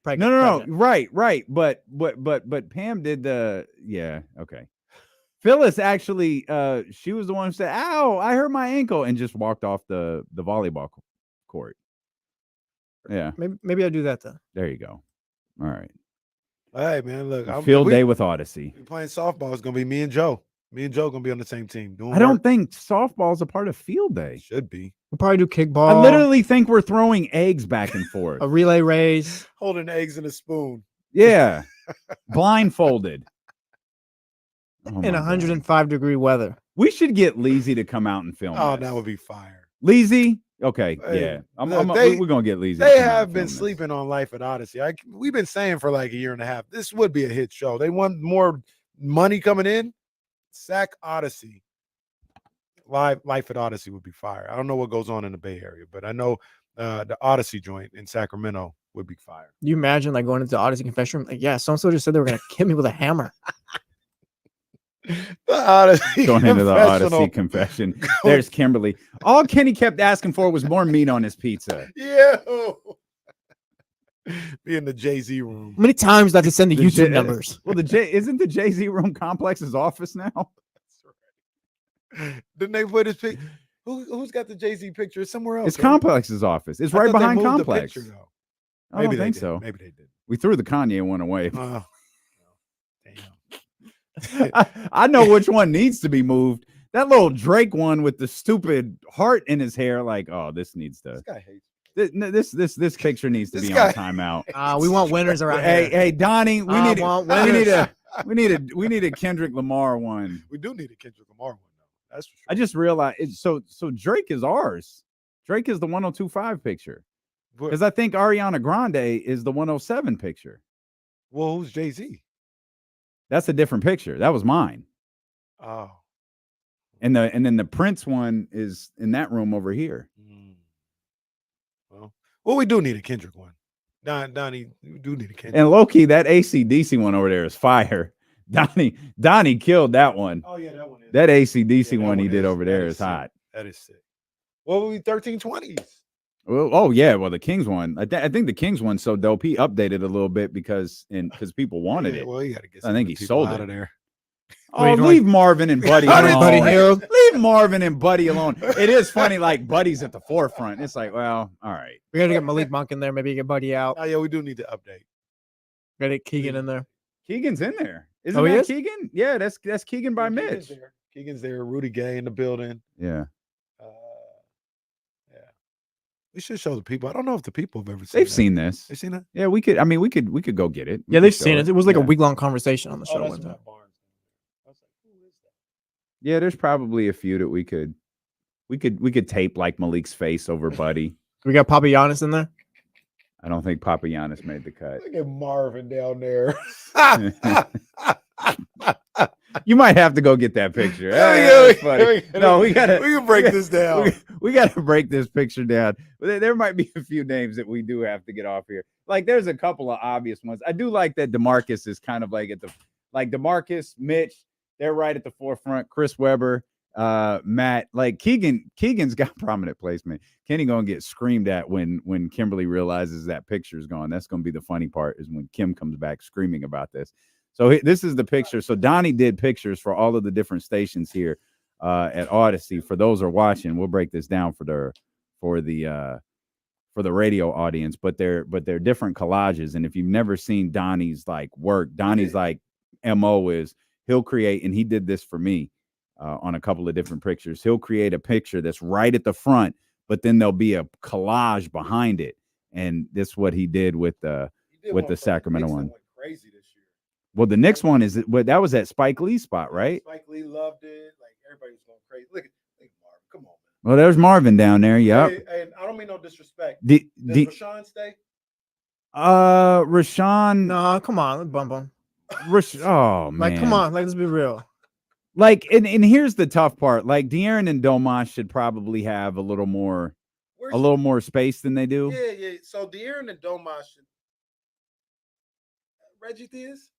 No. Right. But Pam did the okay. Phyllis actually she was the one who said, "Ow, I hurt my ankle," and just walked off the volleyball court. Yeah. Maybe I'll do that then. There you go. All right. Hey man, look, field day with Odyssey. We're playing softball. It's gonna be me and Joe. Me and Joe gonna be on the same team. I don't think softball is a part of field day. Should be. We'll probably do kickball. I literally think we're throwing eggs back and forth. A relay race. Holding eggs in a spoon. Yeah. Blindfolded. In 105-degree weather. We should get Leezy to come out and film. Oh, this. that would be fire. Leezy? Okay, Hey, yeah. we're gonna get Leezy. They have been sleeping on Life at Odyssey. We've been saying for like a year and a half, this would be a hit show. They want more money coming in. Sac Odyssey. Life at Odyssey would be fire. I don't know what goes on in the Bay Area, but I know the Odyssey joint in Sacramento would be fire. You imagine like going into the Odyssey confession room? Like, yeah, so-and-so just said they were gonna hit me with a hammer. The Odyssey going into the Odyssey confession. There's Kimberly. All Kenny kept asking for was more meat on his pizza. Yeah. Be in the Jay-Z room. How many times do I have to send the YouTube numbers? Well, isn't the Jay-Z room Complex's office now? Didn't they put his picture? Who's got the Jay-Z picture? Somewhere else. It's Complex's office. It's right behind Complex. Picture, I don't think so. Maybe they did. We threw the Kanye one away. Damn. I know which one needs to be moved. That little Drake one with the stupid heart in his hair. Like, oh, this needs to. This guy hates. This picture needs to be on timeout. We want winners around here. Hey, Donnie, we need a Kendrick Lamar one. We do need a Kendrick Lamar one though. That's for sure. I just realized so Drake is ours. Drake is the 1025 picture. Because I think Ariana Grande is the 107 picture. Well, who's Jay-Z? That's a different picture. That was mine. Oh. And then the Prince one is in that room over here. Well, we do need a Kendrick one. Donnie, we do need a Kendrick. And low-key, that AC/DC one over there is fire. Donnie killed that one. Oh, yeah, that one is. That AC/DC one he did over there is hot. That is sick. What would be 1320s? Well, oh yeah. Well, the Kings one. I think the Kings one's so dope. He updated a little bit because people wanted it. Well, you got to get. I think he sold out it of there. Oh, leave Marvin and Buddy alone. Leave Marvin and Buddy alone. It is funny, like Buddy's at the forefront. It's like, well, all right. We got to get Malik Monk in there. Maybe get Buddy out. Oh yeah, we do need to update. Got to get Keegan in there. Keegan's in there. Isn't he that is? Keegan? Yeah, that's Keegan by Mitch. Keegan's there. Rudy Gay in the building. Yeah. Yeah. We should show the people. I don't know if the people have ever seen. They've seen this. They've seen it. Yeah, we could. I mean, we could go get it. Yeah, they've seen it. It was like a week-long conversation on the show. That's One time. Matt Barnes. I was like, who is that? Yeah, there's probably a few that we could tape like Malik's face over Buddy. We got Papa Giannis in there. I don't think Papa Giannis made the cut. Look at Marvin down there. You might have to go get that picture. We can break this down. We got to break this picture down. There might be a few names that we do have to get off here. Like there's a couple of obvious ones. I do like that DeMarcus is kind of like DeMarcus, Mitch. They're right at the forefront. Chris Webber, Matt, like Keegan's got prominent placement. Kenny gonna get screamed at when Kimberly realizes that picture is gone. That's gonna be the funny part, is when Kim comes back screaming about this. So this is the picture. So Donnie did pictures for all of the different stations here at Odyssey. For those who are watching, we'll break this down for the radio audience. But they're different collages. And if you've never seen Donnie's like work, Donnie's like MO is he'll create, and he did this for me on a couple of different pictures. He'll create a picture that's right at the front, but then there'll be a collage behind it. And that's what he did with the Sacramento one. Crazy this year. Well, the next one is that was at Spike Lee's spot, right? Spike Lee loved it. Like everybody was going crazy. Look at Marvin. Come on, man. Well, there's Marvin down there. Yep. Hey, I don't mean no disrespect. Does Rashawn stay? Rashawn. No, come on, bum. Oh man. Like, come on, like let's be real. Like, and here's the tough part. Like, De'Aaron and Domas should probably have a little more space than they do. Yeah. So De'Aaron and Domas should. Reggie Theus?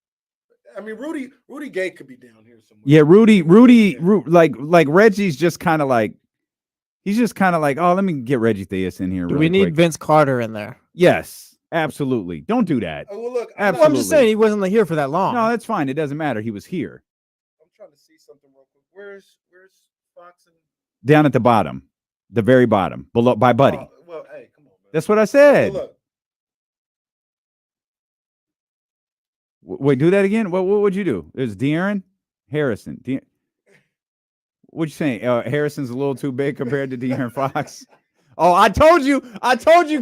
I mean, Rudy Gay could be down here somewhere. Yeah, Rudy, like Reggie's just kind of like, he's just kind of like, oh, let me get Reggie Theus in here. Do we need Vince Carter in there? Yes, absolutely. Don't do that. Oh, well, look, absolutely. I'm just saying he wasn't here for that long. No, that's fine. It doesn't matter. He was here. I'm trying to see something real quick. Where's Fox and down at the bottom, the very bottom, below by Buddy. Well, hey, come on, man. That's what I said. Well, look. Wait, do that again. What would you do? It was De'Aaron, Harrison. What'd you say? Harrison's a little too big compared to De'Aaron Fox. Oh, I told you,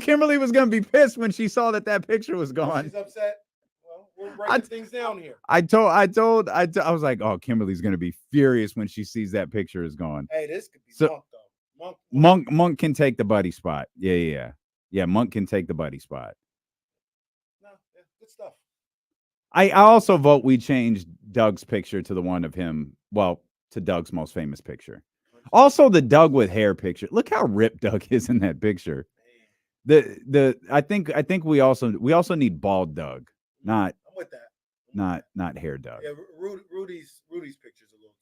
Kimberly was gonna be pissed when she saw that picture was gone. She's upset. Well, we're breaking things down here. I was like, oh, Kimberly's gonna be furious when she sees that picture is gone. Hey, this could be so, Monk, though. Monk can take the Buddy spot. Yeah. Monk can take the Buddy spot. No, yeah, good stuff. I also vote we change Doug's picture to the one of him. Well, to Doug's most famous picture. Also, the Doug with hair picture. Look how ripped Doug is in that picture. I think we also need bald Doug, not I'm with that. Not hair Doug. Yeah, Rudy's picture's a little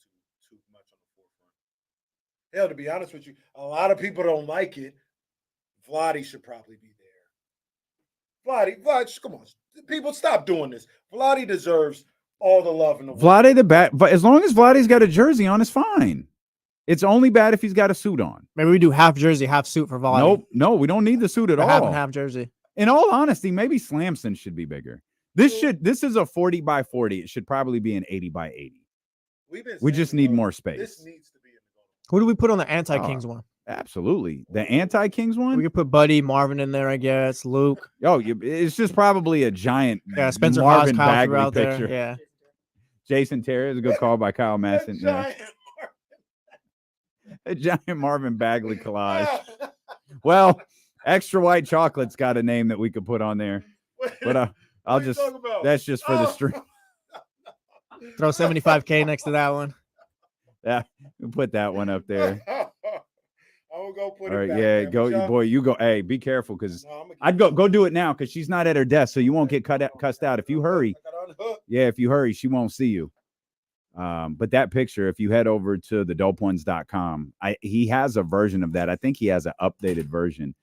too much on the forefront. Hell, to be honest with you, a lot of people don't like it. Vlade should probably be there. Vlade, just come on. People, stop doing this. Vlade deserves all the love in the world. Vlade the bat, but as long as Vlade's got a jersey on, it's fine. It's only bad if he's got a suit on. Maybe we do half jersey, half suit for Vlade. Nope, no, we don't need the suit at all. Half and half jersey. In all honesty, maybe Slamson should be bigger. This is a 40 by 40. It should probably be an 80 by 80. We just need more space. This needs to be in the goal. Who do we put on the anti-Kings one? Absolutely. The anti-Kings one? We could put Buddy, Marvin in there, I guess. Luke. Oh, it's just probably a giant Spencer Marvin Haas, Bagley out picture. There. Yeah. Jason Terry is a good call by Kyle Madsen. A giant Marvin Bagley collage. Well, extra white chocolate's got a name that we could put on there. But I'll just that's just for the stream. Throw $75K next to that one. Yeah, we'll put that one up there. I'll go put all it right, back, yeah, man. go, boy. You go. Hey, be careful, because I'd go do it now, because she's not at her desk, so you won't get cussed out. If you hurry, if you hurry, she won't see you. But that picture, if you head over to thedopeones.com, he has a version of that. I think he has an updated version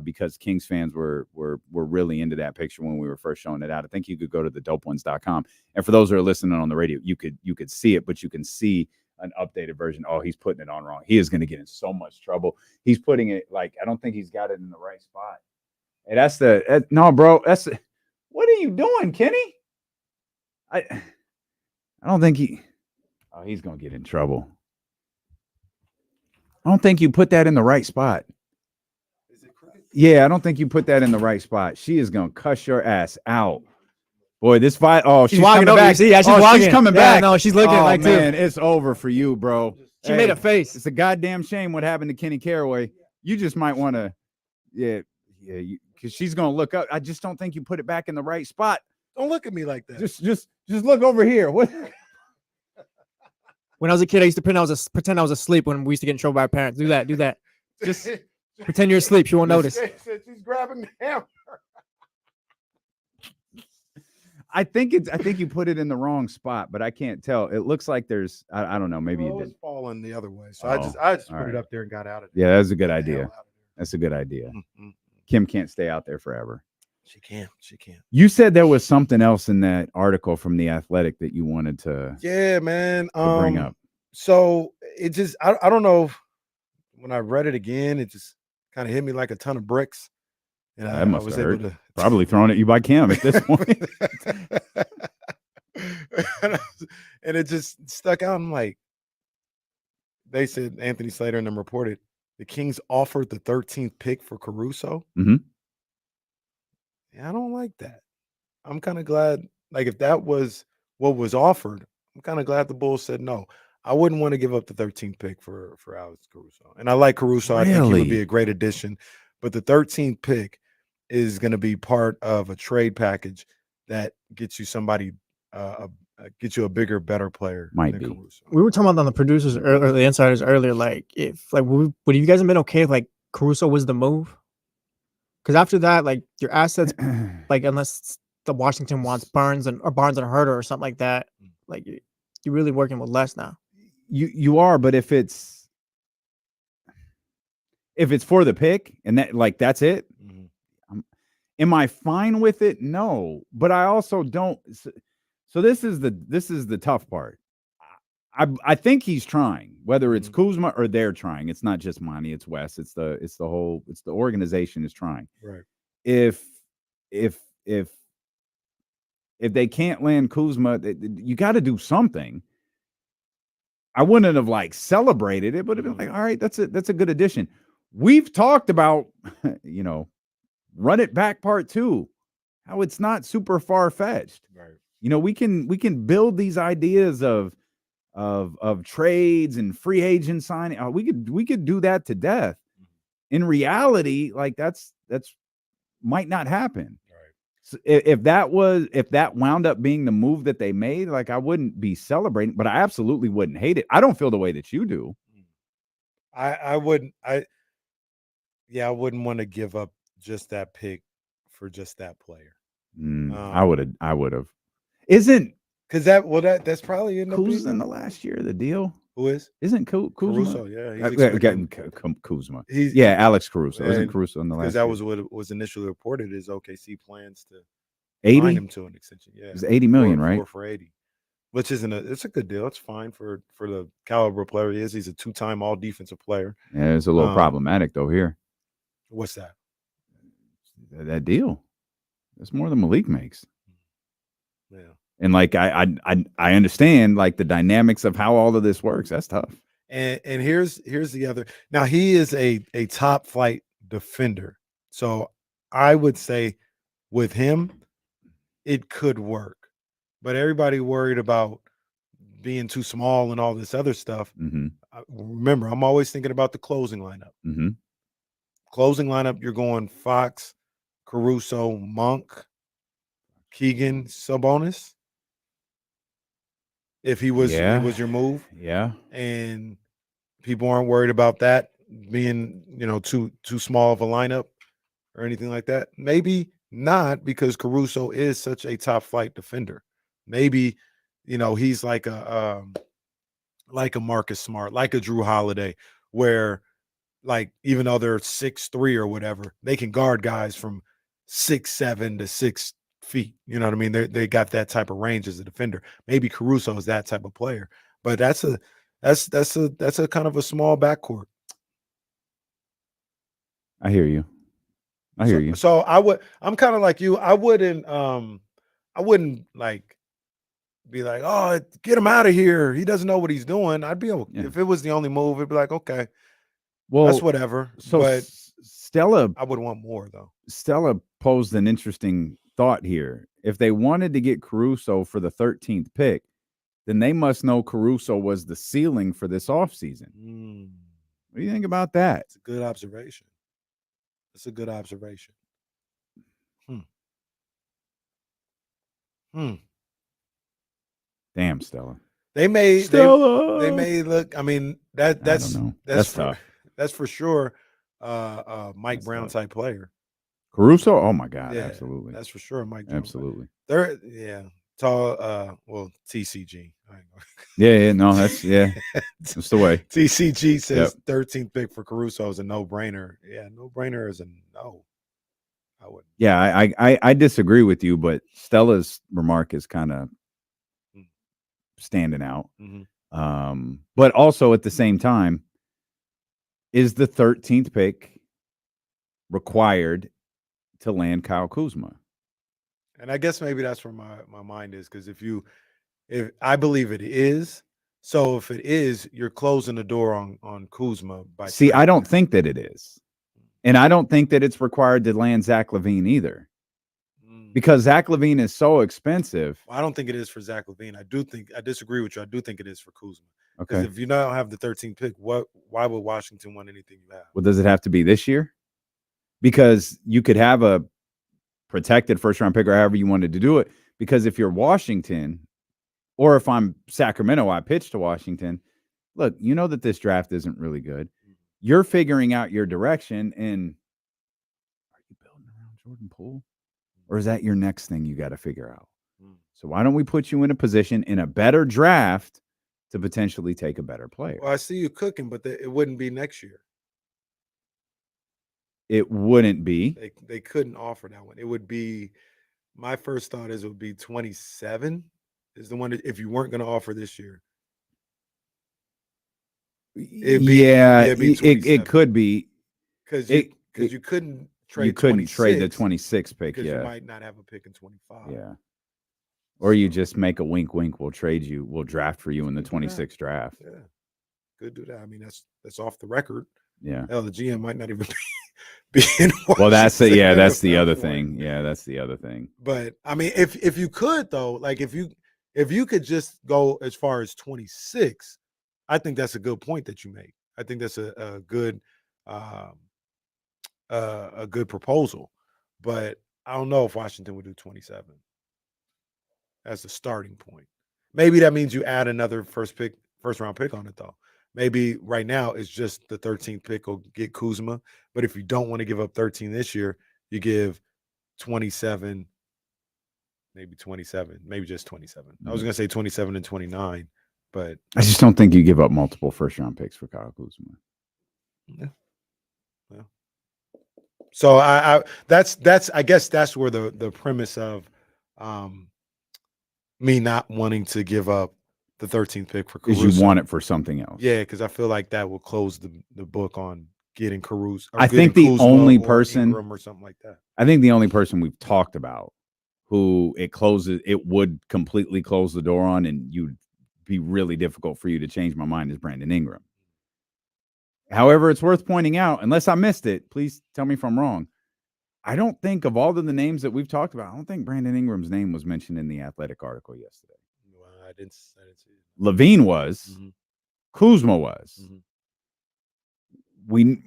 because Kings fans were really into that picture when we were first showing it out. I think you could go to thedopeones.com, and for those who are listening on the radio, you could see it, but you can see an updated version. Oh, he's putting it on wrong. He is going to get in so much trouble. He's putting it like, I don't think he's got it in the right spot. And no, bro. What are you doing, Kenny? I don't think he. Oh, he's gonna get in trouble. I don't think you put that in the right spot. Yeah, I don't think you put that in the right spot. She is gonna cuss your ass out. Boy, this fight. Oh, she's walking coming over. back. See, yeah, she's walking. She's coming Yeah, back. no, she's looking oh, like man, too. it's over for you, bro. She made a face. It's a goddamn shame what happened to Kenny Caraway. You just might want to, because she's gonna look up. I just don't think you put it back in the right spot. Don't look at me like that. Just look over here. What? When I was a kid, I used to pretend I was asleep when we used to get in trouble by our parents. Do that. Just pretend you're asleep. She won't notice. She's grabbing the hammer. I think you put it in the wrong spot, but I can't tell. It looks like there's I don't know. Maybe you did. Falling the other way, so Oh, I just put all it right. up there and got out of there. Yeah, that's a good idea. That's a good idea. Mm-hmm. Kim can't stay out there forever. She can't. You said there was something else in that article from The Athletic that you wanted to Yeah, man. bring up. So it just I don't know. When I read it again, it just kind of hit me like a ton of bricks. And That I must was have able hurt. to Probably thrown at you by Kim at this point. and it just stuck out. I'm like, they said Anthony Slater and them reported the Kings offered the 13th pick for Caruso. Mm-hmm. Yeah, I don't like that. I'm kind of glad. Like, if that was what was offered, I'm kind of glad the Bulls said no. I wouldn't want to give up the 13th pick for Alex Caruso. And I like Caruso. I think he would be a great addition. But the 13th pick is going to be part of a trade package that gets you somebody, get you a bigger, better player. Might than be. Caruso. We were talking about on the producers or the insiders earlier. Like, if would you guys have been okay if like Caruso was the move? Because after that, like your assets, like unless the Washington wants Barnes and Herter or something like that, like you're really working with less now. You are, but if it's for the pick and that like that's it, am I fine with it? No, but I also don't. So this is the tough part. I think he's trying, whether it's Kuzma or they're trying. It's not just Monty, it's Wes. It's the organization is trying. Right. If they can't land Kuzma, you got to do something. I wouldn't have like celebrated it, but it'd been like, all right, that's a good addition. We've talked about, run it back part 2, how it's not super far fetched. Right. We can build these ideas of trades and free agent signing. We could do that to death. In reality, like that's might not happen. Right. So if that wound up being the move that they made, like I wouldn't be celebrating, but I absolutely wouldn't hate it. I don't feel the way that you do. I wouldn't. I wouldn't want to give up just that pick for just that player. I would have. Isn't because that's probably in Kuzma in the last year of the deal. Who is? Isn't Kuzma? Caruso, yeah. Kuzma. He's Alex Caruso. Isn't Caruso in the last year? Because that was what was initially reported is OKC plans to 80 sign him to an extension. Yeah. It's 80 million, right? For 80. Which it's a good deal. It's fine for the caliber player he is. He's a 2-time all defensive player. Yeah, it's a little problematic though here. What's that? That deal. That's more than Malik makes. Yeah. And like I understand like the dynamics of how all of this works. That's tough. And here's the other. Now he is a top flight defender. So I would say with him, it could work. But everybody worried about being too small and all this other stuff. Mm-hmm. Remember, I'm always thinking about the closing lineup. Mm-hmm. Closing lineup, you're going Fox, Caruso, Monk, Keegan, Sabonis. If he was your move. Yeah. And people aren't worried about that being, too small of a lineup or anything like that. Maybe not, because Caruso is such a top flight defender. Maybe, he's like a Marcus Smart, like a Drew Holiday, where like even though they're 6'3" or whatever, they can guard guys from 6'7" to 6 feet. You know what I mean? They got that type of range as a defender. Maybe Caruso is that type of player, but that's a kind of a small backcourt. I hear you. So I'm kind of like you. I wouldn't like be like, oh, get him out of here. He doesn't know what he's doing. I'd be okay. If it was the only move, it'd be like, okay, well, that's whatever. So but Stella, I would want more though. Stella posed an interesting thought here. If they wanted to get Caruso for the 13th pick, then they must know Caruso was the ceiling for this offseason. What do you think about that? It's a good observation. It's a good observation. Damn, Stella. They may look. I mean, that's tough. That's for sure. Mike Brown type player. Caruso. Oh my God, Yeah, absolutely. That's for sure. Mike Brown. Absolutely. They're tall. Well, TCG. Yeah. No, that's that's the way. TCG says 13th pick for Caruso is a no brainer. Yeah, no brainer is a no. I would. Yeah, I disagree with you, but Stella's remark is kind of standing out. But also at the same time, is the 13th pick required to land Kyle Kuzma? And I guess maybe that's where my mind is, because if I believe it is, so if it is, you're closing the door on Kuzma. I don't think that it is. And I don't think that it's required to land Zach LaVine either. Because Zach LaVine is so expensive. Well, I don't think it is for Zach LaVine. I disagree with you. I do think it is for Kuzma. Okay. Because if you don't have the 13th pick, why would Washington want anything you have? Well, does it have to be this year? Because you could have a protected first round pick or however you wanted to do it. Because if you're Washington, or if I'm Sacramento, I pitch to Washington. Look, you know that this draft isn't really good. You're figuring out your direction, and are you building around Jordan Poole? Or is that your next thing you got to figure out? So why don't we put you in a position in a better draft to potentially take a better player? Well, I see you cooking, but it wouldn't be next year. It wouldn't be. They couldn't offer that one. It would be, my first thought is it would be 27 is the one if you weren't going to offer this year. It could be. Because you couldn't trade. You couldn't trade the 26 pick. Because you might not have a pick in 25. Yeah. Or you just make a wink, wink. We'll trade you. We'll draft for you in the 26th draft. Yeah. Could do that. I mean, that's off the record. Yeah. Hell, the GM might not even be in Washington. Well, that's the other thing. Yeah, that's the other thing. But I mean, if you could though, like if you could just go as far as 26, I think that's a good point that you make. I think that's a good proposal. But I don't know if Washington would do 27 as a starting point. Maybe that means you add another first round pick on it though. Maybe right now it's just the 13th pick will get Kuzma. But if you don't want to give up 13 this year, you give 27, maybe 27, maybe just 27. I was going to say 27 and 29, but I just don't think you give up multiple first round picks for Kyle Kuzma. Yeah. So I guess that's where the premise of me not wanting to give up the 13th pick for Caruso. Because you want it for something else. Yeah, because I feel like that will close the book on getting Caruso. I think the only person or something like that. I think the only person we've talked about who it would completely close the door on, and you'd be really difficult for you to change my mind, is Brandon Ingram. However, it's worth pointing out, unless I missed it, please tell me if I'm wrong. I don't think of all of the names that we've talked about, I don't think Brandon Ingram's name was mentioned in the Athletic article yesterday. Well, I didn't see it. LaVine was. Kuzma was. We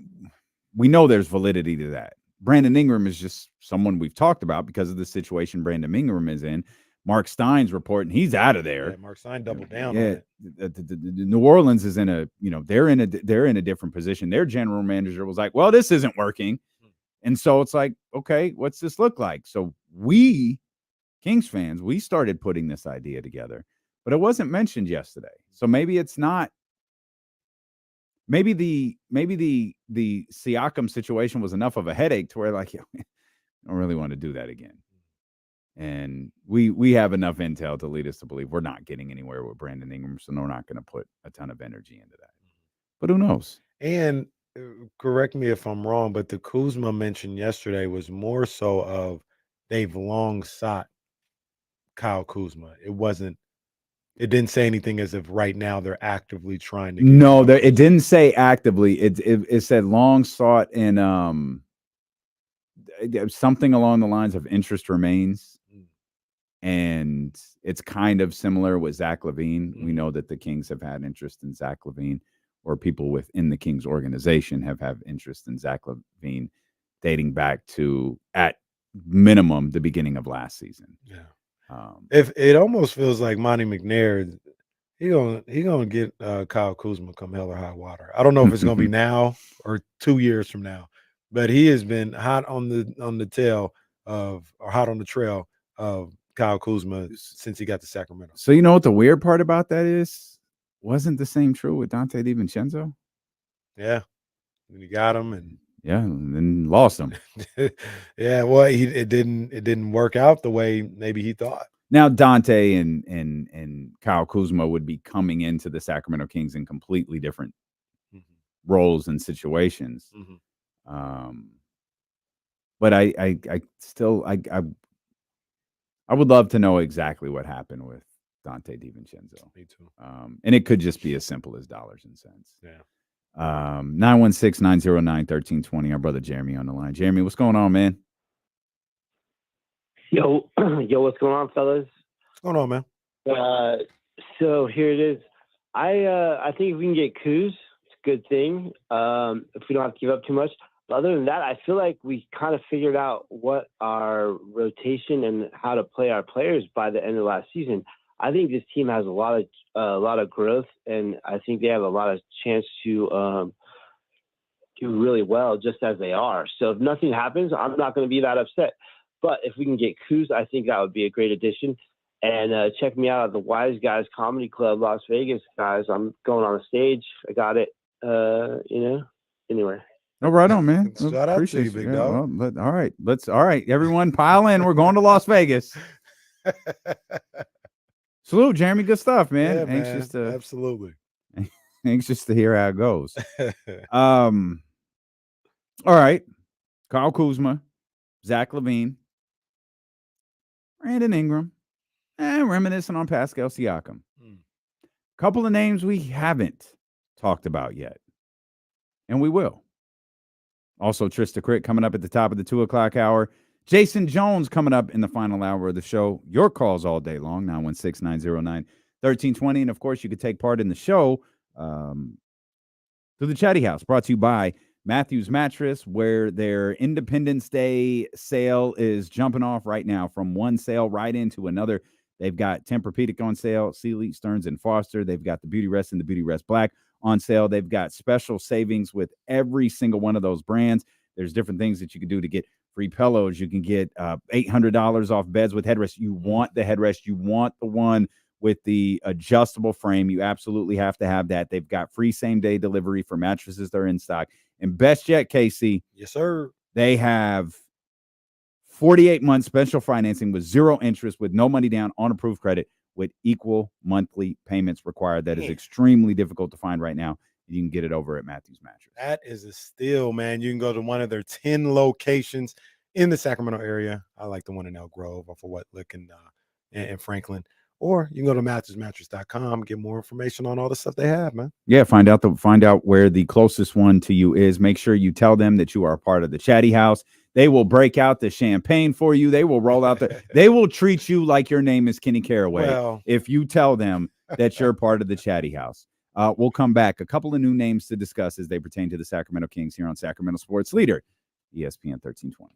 know there's validity to that. Brandon Ingram is just someone we've talked about because of the situation Brandon Ingram is in. Mark Stein's reporting he's out of there. Yeah, Mark Stein doubled down on it. The New Orleans is in a, they're in a different position. Their general manager was like, well, this isn't working. And so it's like, okay, what's this look like? So we, Kings fans, we started putting this idea together, but it wasn't mentioned yesterday. So maybe it's not. Maybe the Siakam situation was enough of a headache to where I don't really want to do that again. And we have enough intel to lead us to believe we're not getting anywhere with Brandon Ingram, so we're not going to put a ton of energy into that. But who knows? And correct me if I'm wrong, but the Kuzma mentioned yesterday was more so of they've long sought Kyle Kuzma. It wasn't It didn't say anything as if right now they're actively trying to. No, it didn't say actively. It said long sought and something along the lines of interest remains. And it's kind of similar with Zach LaVine. We know that the Kings have had interest in Zach LaVine, or people within the Kings organization have had interest in Zach LaVine dating back to, at minimum, the beginning of last season. Yeah. If it almost feels like Monty McNair, he gonna get Kyle Kuzma come hell or high water. I don't know if it's gonna be now or 2 years from now, but he has been hot on the tail of, or hot on the trail of, Kyle Kuzma since he got to Sacramento. So you know what the weird part about that is? Wasn't the same true with Dante DiVincenzo? Yeah, when you got him and then lost him. Yeah, well, it didn't work out the way maybe he thought. Now Dante and Kyle Kuzma would be coming into the Sacramento Kings in completely different roles and situations. But I still would love to know exactly what happened with Dante DiVincenzo. Me too. And it could just be as simple as dollars and cents. Yeah. 916-909-1320. Our brother Jeremy on the line. Jeremy, what's going on, man? Yo, what's going on, fellas? What's going on, man? So here it is. I think if we can get Kuz, it's a good thing. If we don't have to give up too much. But other than that, I feel like we kind of figured out what our rotation and how to play our players by the end of last season. I think this team has a lot of growth, and I think they have a lot of chance to do really well just as they are. So if nothing happens, I'm not going to be that upset. But if we can get Kuz, I think that would be a great addition. And check me out at the Wise Guys Comedy Club, Las Vegas, guys. I'm going on a stage. I got it. Anyway. Oh, right on, man. Shout out to you, big dog. Well, all right. Everyone pile in. We're going to Las Vegas. Salute, Jeremy. Good stuff, man. Yeah, Anxious man. Absolutely. Anxious to hear how it goes. All right. Kyle Kuzma, Zach LaVine, Brandon Ingram, and reminiscing on Pascal Siakam. Couple of names we haven't talked about yet, and we will. Also, Trysta Krick coming up at the top of the 2 o'clock hour. Jason Jones coming up in the final hour of the show. Your calls all day long, 916-909-1320. And, of course, you could take part in the show through the Chatty House, brought to you by Matthews Mattress, where their Independence Day sale is jumping off right now from one sale right into another. They've got Tempur-Pedic on sale, Sealy, Stearns, and Foster. They've got the Beauty Rest and the Beauty Rest Black on sale. They've got special savings with every single one of those brands. There's different things that you can do to get free pillows. You can get $800 off beds with headrest. You want the headrest. You want the one with the adjustable frame. You absolutely have to have that. They've got free same-day delivery for mattresses that are in stock. And best yet, Casey. Yes, sir. They have 48-month special financing with zero interest, with no money down on approved credit, with equal monthly payments required. That is extremely difficult to find right now. You can get it over at Matthews Mattress. That is a steal, man. You can go to one of their 10 locations in the Sacramento area. I like the one in Elk Grove, off of Lick and Franklin. Or you can go to MatthewsMattress.com, get more information on all the stuff they have, man. Yeah, find out where the closest one to you is. Make sure you tell them that you are a part of the Chatty House. They will break out the champagne for you. They will roll out they will treat you like your name is Kenny Caraway if you tell them that you're part of the Chatty House. We'll come back. A couple of new names to discuss as they pertain to the Sacramento Kings here on Sacramento Sports Leader, ESPN 1320.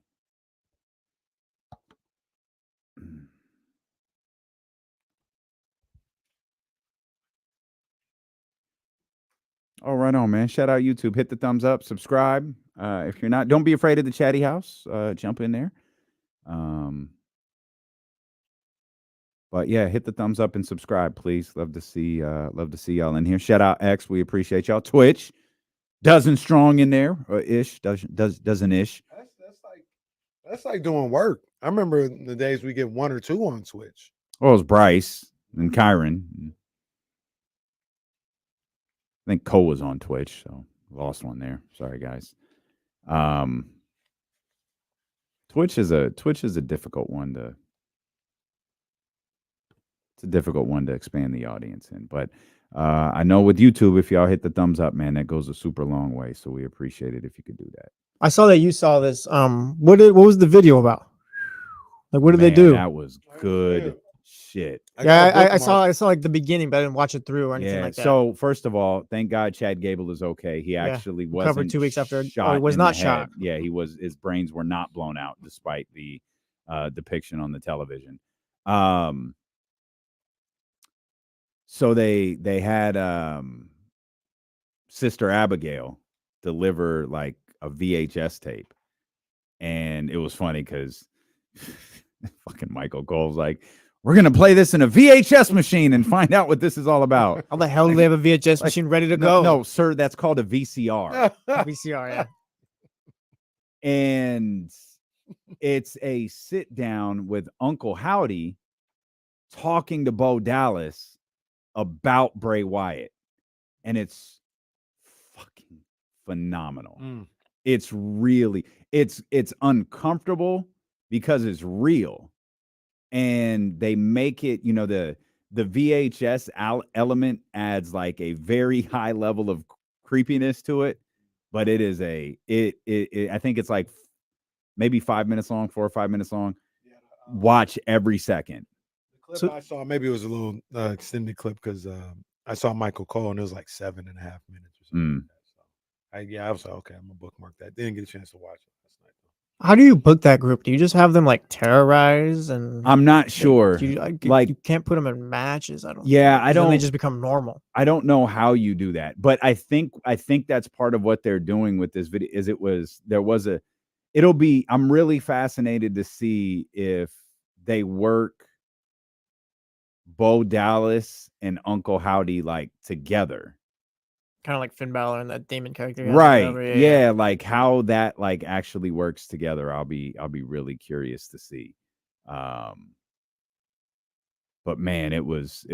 Oh, right on, man. Shout out YouTube. Hit the thumbs up. Subscribe. If you're not, don't be afraid of the Chatty House. Jump in there. But yeah, hit the thumbs up and subscribe, please. Love to see y'all in here. Shout out X. We appreciate y'all. Twitch, dozen strong in there, or ish, dozen ish. That's like doing work. I remember the days we get 1 or 2 on Twitch. Well, it was Bryce and Kyron. I think Cole was on Twitch, so lost one there. Sorry, guys. Twitch is a difficult one it's a difficult one to expand the audience in. But I know with YouTube, if y'all hit the thumbs up, man, that goes a super long way. So we appreciate it if you could do that. I saw that you saw this. What was the video about? Like, what did they do? That was good shit. I saw like the beginning, but I didn't watch it through or anything like that. So first of all, thank God Chad Gable is okay. He actually wasn't recovered 2 weeks after. shot. He was in not the shot. head. Yeah, he was. His brains were not blown out despite the depiction on the television. So they had Sister Abigail deliver like a VHS tape, and it was funny because fucking Michael Cole's like, we're gonna play this in a VHS machine and find out what this is all about. How the hell do they have a VHS machine ready to go? No, sir, that's called a VCR. VCR, yeah. And it's a sit down with Uncle Howdy talking to Bo Dallas about Bray Wyatt, and it's fucking phenomenal. It's really it's uncomfortable because it's real, and they make it, you know, the VHS element adds like a very high level of creepiness to it, but it is I think it's like maybe 5 minutes long, 4 or 5 minutes long. Watch every second. The clip I saw, maybe it was a little extended clip because I saw Michael Cole and it was like 7.5 minutes or something. Like that. So I was like, okay, I'm gonna bookmark that. Didn't get a chance to watch it last night. How do you book that group? Do you just have them like terrorize? And I'm not sure. You can't put them in matches. I don't. Yeah, I don't. Then they just become normal. I don't know how you do that, but I think that's part of what they're doing with this video. I'm really fascinated to see if they work Bo Dallas and Uncle Howdy like together. Kind of like Finn Balor and that Damon character. Right. Yeah, like how that like actually works together. I'll be really curious to see. But man, it was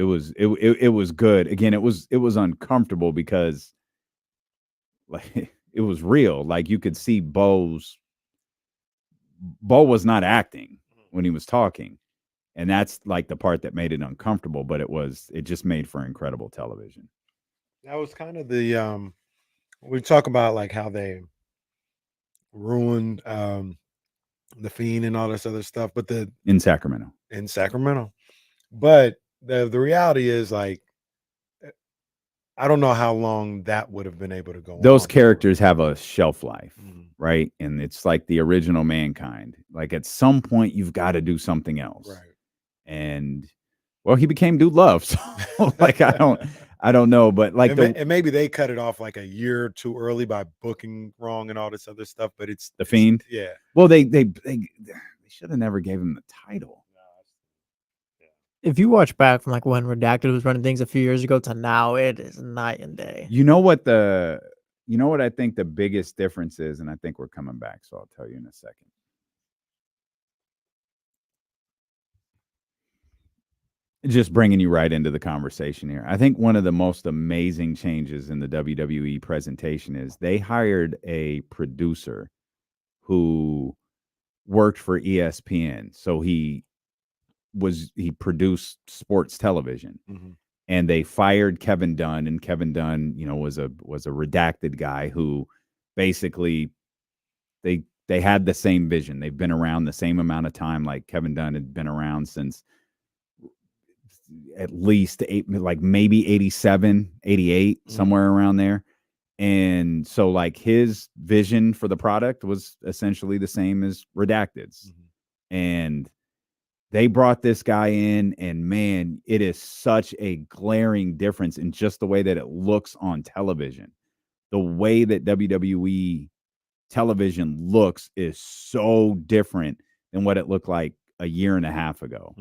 good. Again, it was uncomfortable because like it was real. Like you could see Bo was not acting when he was talking. And that's like the part that made it uncomfortable, but it just made for incredible television. That was kind of the we talk about like how they ruined the Fiend and all this other stuff, but in Sacramento. But the reality is like I don't know how long that would have been able to go on. Those characters have a shelf life, right? And it's like the original Mankind. Like at some point you've got to do something else. Right. And well, he became Dude Love. So like I don't know, but like and maybe they cut it off like a year too early by booking wrong and all this other stuff. But it's the Fiend. Yeah. Well, they should have never gave him the title. If you watch back from like when Redacted was running things a few years ago to now, it is night and day. You know what I think the biggest difference is, and I think we're coming back, so I'll tell you in a second. Just bringing you right into the conversation here. I think one of the most amazing changes in the WWE presentation is they hired a producer who worked for ESPN. So he produced sports television. And they fired Kevin Dunn, and Kevin Dunn, you know, was a redacted guy who basically they had the same vision. They've been around the same amount of time. Like Kevin Dunn had been around since at least maybe 87, 88, somewhere around there. And so like his vision for the product was essentially the same as Redacted's. And they brought this guy in, and man, it is such a glaring difference in just the way that it looks on television. The way that WWE television looks is so different than what it looked like a year and a half ago.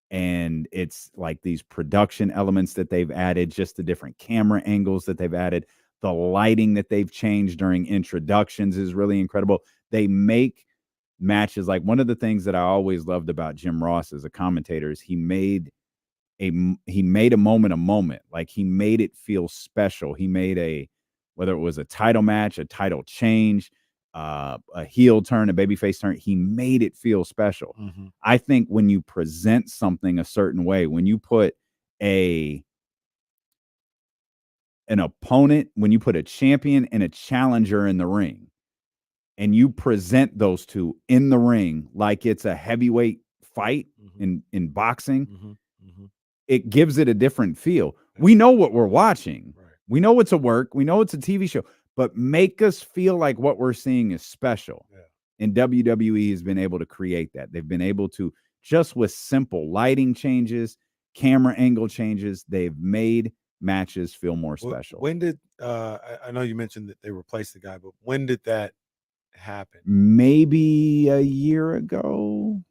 And it's like these production elements that they've added, just the different camera angles that they've added, the lighting that they've changed during introductions is really incredible. They make matches like one of the things that I always loved about Jim Ross as a commentator is he made a moment. Like he made it feel special. He made whether it was a title match, a title change, a heel turn, a babyface turn. He made it feel special. I think when you present something a certain way, when you put an opponent, when you put a champion and a challenger in the ring, and you present those two in the ring like it's a heavyweight fight in boxing, it gives it a different feel. We know what we're watching. Right. We know it's a work. We know it's a TV show. But make us feel like what we're seeing is special. Yeah. And WWE has been able to create that. They've been able to, just with simple lighting changes, camera angle changes, they've made matches feel more special. When did I know you mentioned that they replaced the guy, but when did that happen? Maybe a year ago.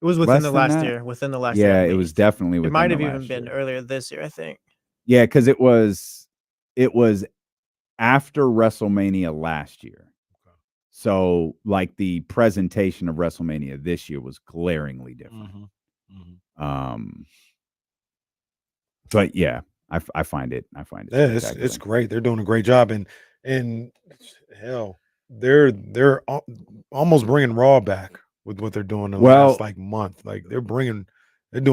It was within the last year. Within the last year. Yeah, it was definitely within it might the have even last been year. earlier this year, I think. Yeah, because it was after WrestleMania last year. Okay. So like the presentation of WrestleMania this year was glaringly different. But yeah, I find it. Yeah, it's great. They're doing a great job, and hell, they're almost bringing Raw back with what they're doing in the last like month. Like they're doing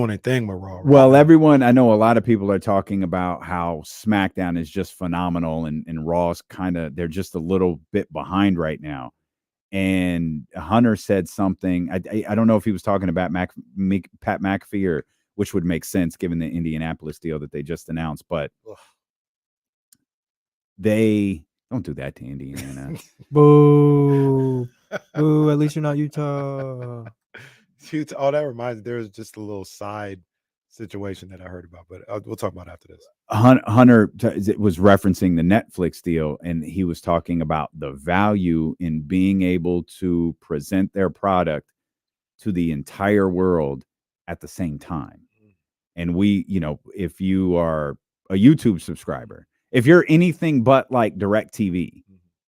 a thing with Raw. Well, everyone, I know a lot of people are talking about how SmackDown is just phenomenal, and Raw's they're just a little bit behind right now. And Hunter said something. I don't know if he was talking about Pat McAfee, or which would make sense given the Indianapolis deal that they just announced, but they don't do that to Indiana. Boo. Boo, at least you're not Utah. Oh, that reminds me, there's just a little side situation that I heard about, but we'll talk about after this. Hunter was referencing the Netflix deal, and he was talking about the value in being able to present their product to the entire world at the same time. And if you are a YouTube subscriber, if you're anything but like DirecTV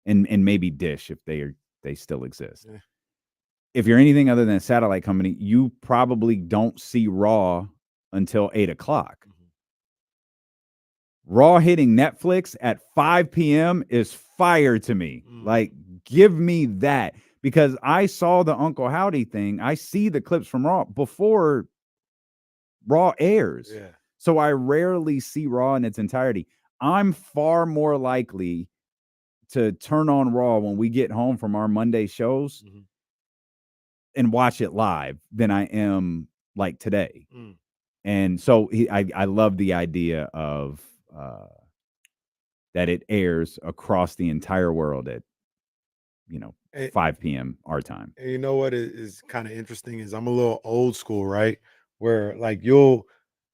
and maybe Dish, if they still exist. Yeah. If you're anything other than a satellite company, you probably don't see Raw until 8:00. Raw hitting Netflix at 5 p.m. is fire to me. Like, give me that, because I saw the Uncle Howdy thing. I see the clips from Raw before Raw airs. Yeah. So I rarely see Raw in its entirety. I'm far more likely to turn on Raw when we get home from our Monday shows and watch it live than I am like today. And so I love the idea of that it airs across the entire world at 5 p.m. our time. And you know what is kind of interesting is I'm a little old school, right? Where like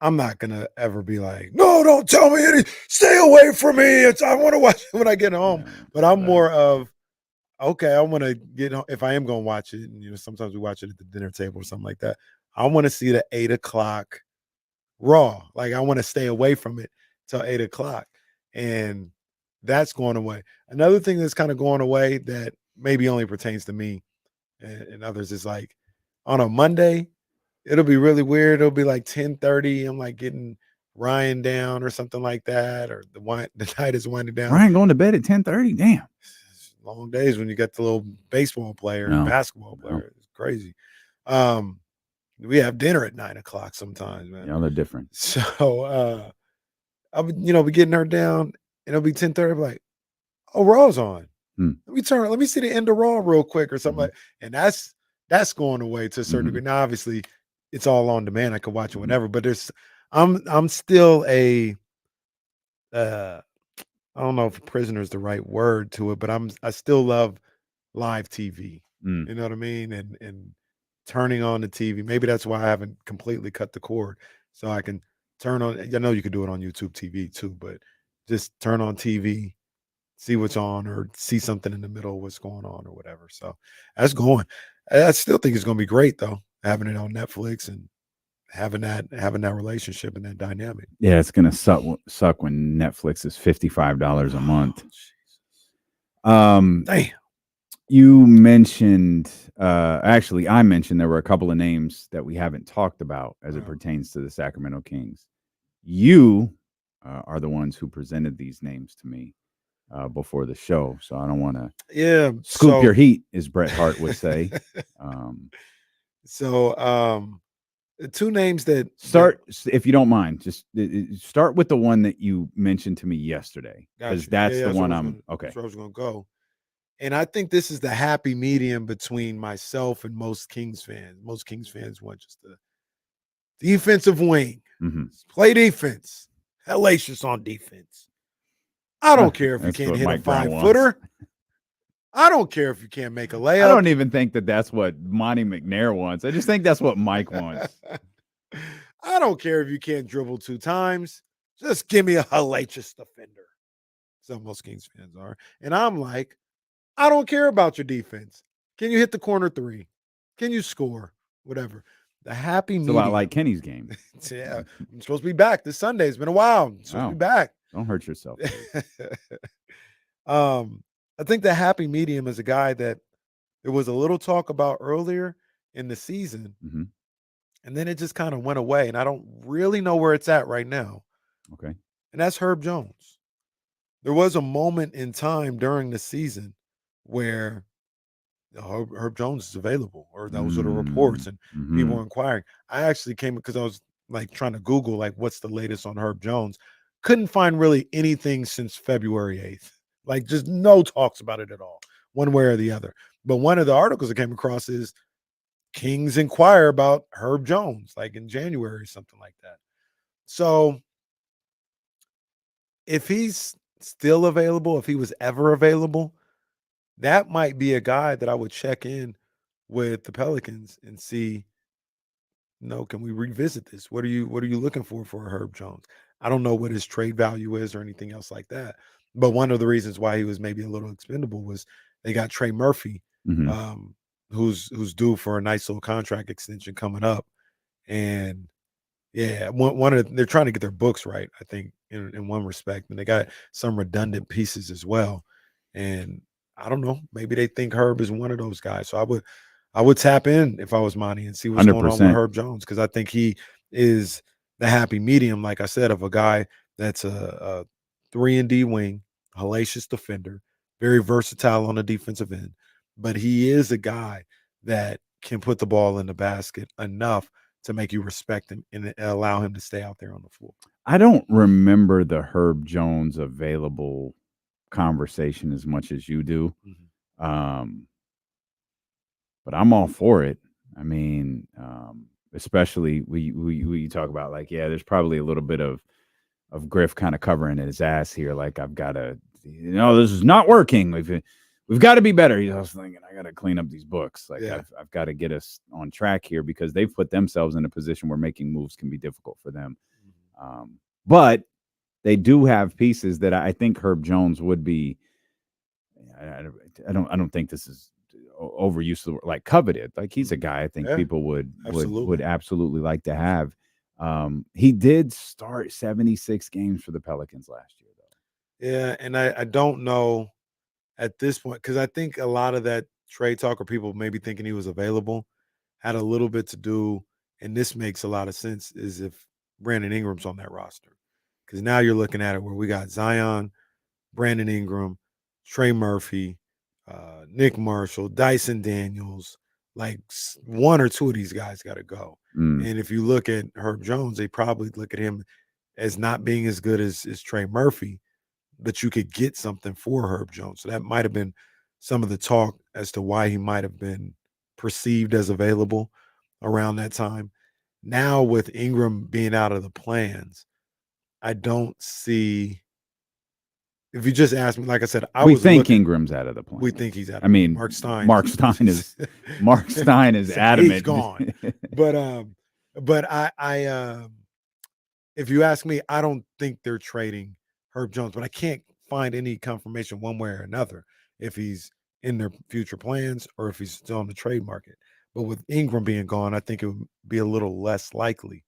I'm not gonna ever be like, no, don't tell me anything. Stay away from me. I want to watch it when I get home. Yeah, but I'm more of, okay, I want to get home. If I am gonna watch it, and sometimes we watch it at the dinner table or something like that, I want to see the 8:00 Raw. Like I want to stay away from it till 8:00, and that's going away. Another thing that's kind of going away that maybe only pertains to me and others is like on a Monday, it'll be really weird. It'll be like 10:30. I'm like getting Ryan down or something like that, or the night is winding down. Ryan going to bed at 10:30. Damn, long days when you got the little baseball player and basketball player. It's crazy. We have dinner at 9:00 sometimes, man. Yeah, they're different. So I would, be getting her down, and it'll be 10:30. I'm like, oh, Raw's on. Let me see the end of Raw real quick or something like. And that's going away to a certain degree. Now, obviously, it's all on demand. I can watch it whenever, but I'm still I don't know if prisoner is the right word to it, but I still love live TV. You know what I mean? And turning on the TV. Maybe that's why I haven't completely cut the cord, so I can turn on. I know you could do it on YouTube TV too, but just turn on TV, see what's on, or see something in the middle of what's going on or whatever. So that's going. I still think it's going to be great though, having it on Netflix and having that relationship and that dynamic. Yeah, it's going to suck when Netflix is $55 a month. Damn. You mentioned, actually, I mentioned there were a couple of names that we haven't talked about as it pertains to the Sacramento Kings. You are the ones who presented these names to me. before the show, so I don't want to scoop your heat, as Bret Hart would say. Two names that if you don't mind, just start with the one that you mentioned to me yesterday, because that's the one That's where I was going to go. And I think this is the happy medium between myself and most Kings fans. Most Kings fans want just the defensive wing. Mm-hmm. Play defense. Hellacious on defense. I don't care if you can't hit a 5-footer. I don't care if you can't make a layup. I don't even think that's what Monty McNair wants. I just think that's what Mike wants. I don't care if you can't dribble 2 times. Just give me a hellacious defender. So most Kings fans are. And I'm like, I don't care about your defense. Can you hit the corner 3? Can you score? Whatever. The happy medium. It's a lot like Kenny's game. Yeah. I'm supposed to be back this Sunday. It's been a while. I'm supposed to be back. Don't hurt yourself. I think the happy medium is a guy that there was a little talk about earlier in the season. Mm-hmm. And then it just kind of went away. And I don't really know where it's at right now. Okay. And that's Herb Jones. There was a moment in time during the season where Herb Jones is available, or those are the reports, and people were inquiring. I actually came because I was like trying to Google, like, what's the latest on Herb Jones? Couldn't find really anything since February 8th. Like, just no talks about it at all, one way or the other. But one of the articles I came across is Kings inquire about Herb Jones, like in January or something like that. So if he's still available, if he was ever available, that might be a guy that I would check in with the Pelicans and see, can we revisit this? What are you looking for Herb Jones? I don't know what his trade value is or anything else like that. But one of the reasons why he was maybe a little expendable was they got Trey Murphy, who's due for a nice little contract extension coming up. And yeah, they're trying to get their books right, I think, in one respect. And they got some redundant pieces as well. And I don't know, maybe they think Herb is one of those guys. So I would tap in if I was Monty and see what's 100%. going on with Herb Jones, because I think he is the happy medium, like I said, of a guy that's a 3-and-D wing, hellacious defender, very versatile on the defensive end. But he is a guy that can put the ball in the basket enough to make you respect him and allow him to stay out there on the floor. I don't remember the Herb Jones available conversation as much as you do. But I'm all for it. I mean, especially we talk about, like, yeah, there's probably a little bit of Griff kind of covering his ass here. Like, I've got to, this is not working. We've got to be better. I was thinking, I got to clean up these books. Like, I've got to get us on track here, because they've put themselves in a position where making moves can be difficult for them. But they do have pieces that I think Herb Jones would be. I don't think this is overuse of the word, like, coveted. Like, he's a guy I think people would absolutely like to have. He did start 76 games for the Pelicans last year, though. Yeah, and I don't know at this point, because I think a lot of that trade talk, or people maybe thinking he was available, had a little bit to do, and this makes a lot of sense, is if Brandon Ingram's on that roster. Because now you're looking at it where we got Zion, Brandon Ingram, Trey Murphy, Nick Marshall, Dyson Daniels. Like, one or two of these guys got to go. And if you look at Herb Jones, they probably look at him as not being as good as Trey Murphy, but you could get something for Herb Jones. So that might have been some of the talk as to why he might have been perceived as available around that time. Now, with Ingram being out of the plans, I don't see. If you just ask me, like I said, we think Ingram's out of the plan. We think he's out. I mean, Mark Stein is adamant. He's gone. But I if you ask me, I don't think they're trading Herb Jones, but I can't find any confirmation one way or another if he's in their future plans or if he's still on the trade market. But with Ingram being gone, I think it would be a little less likely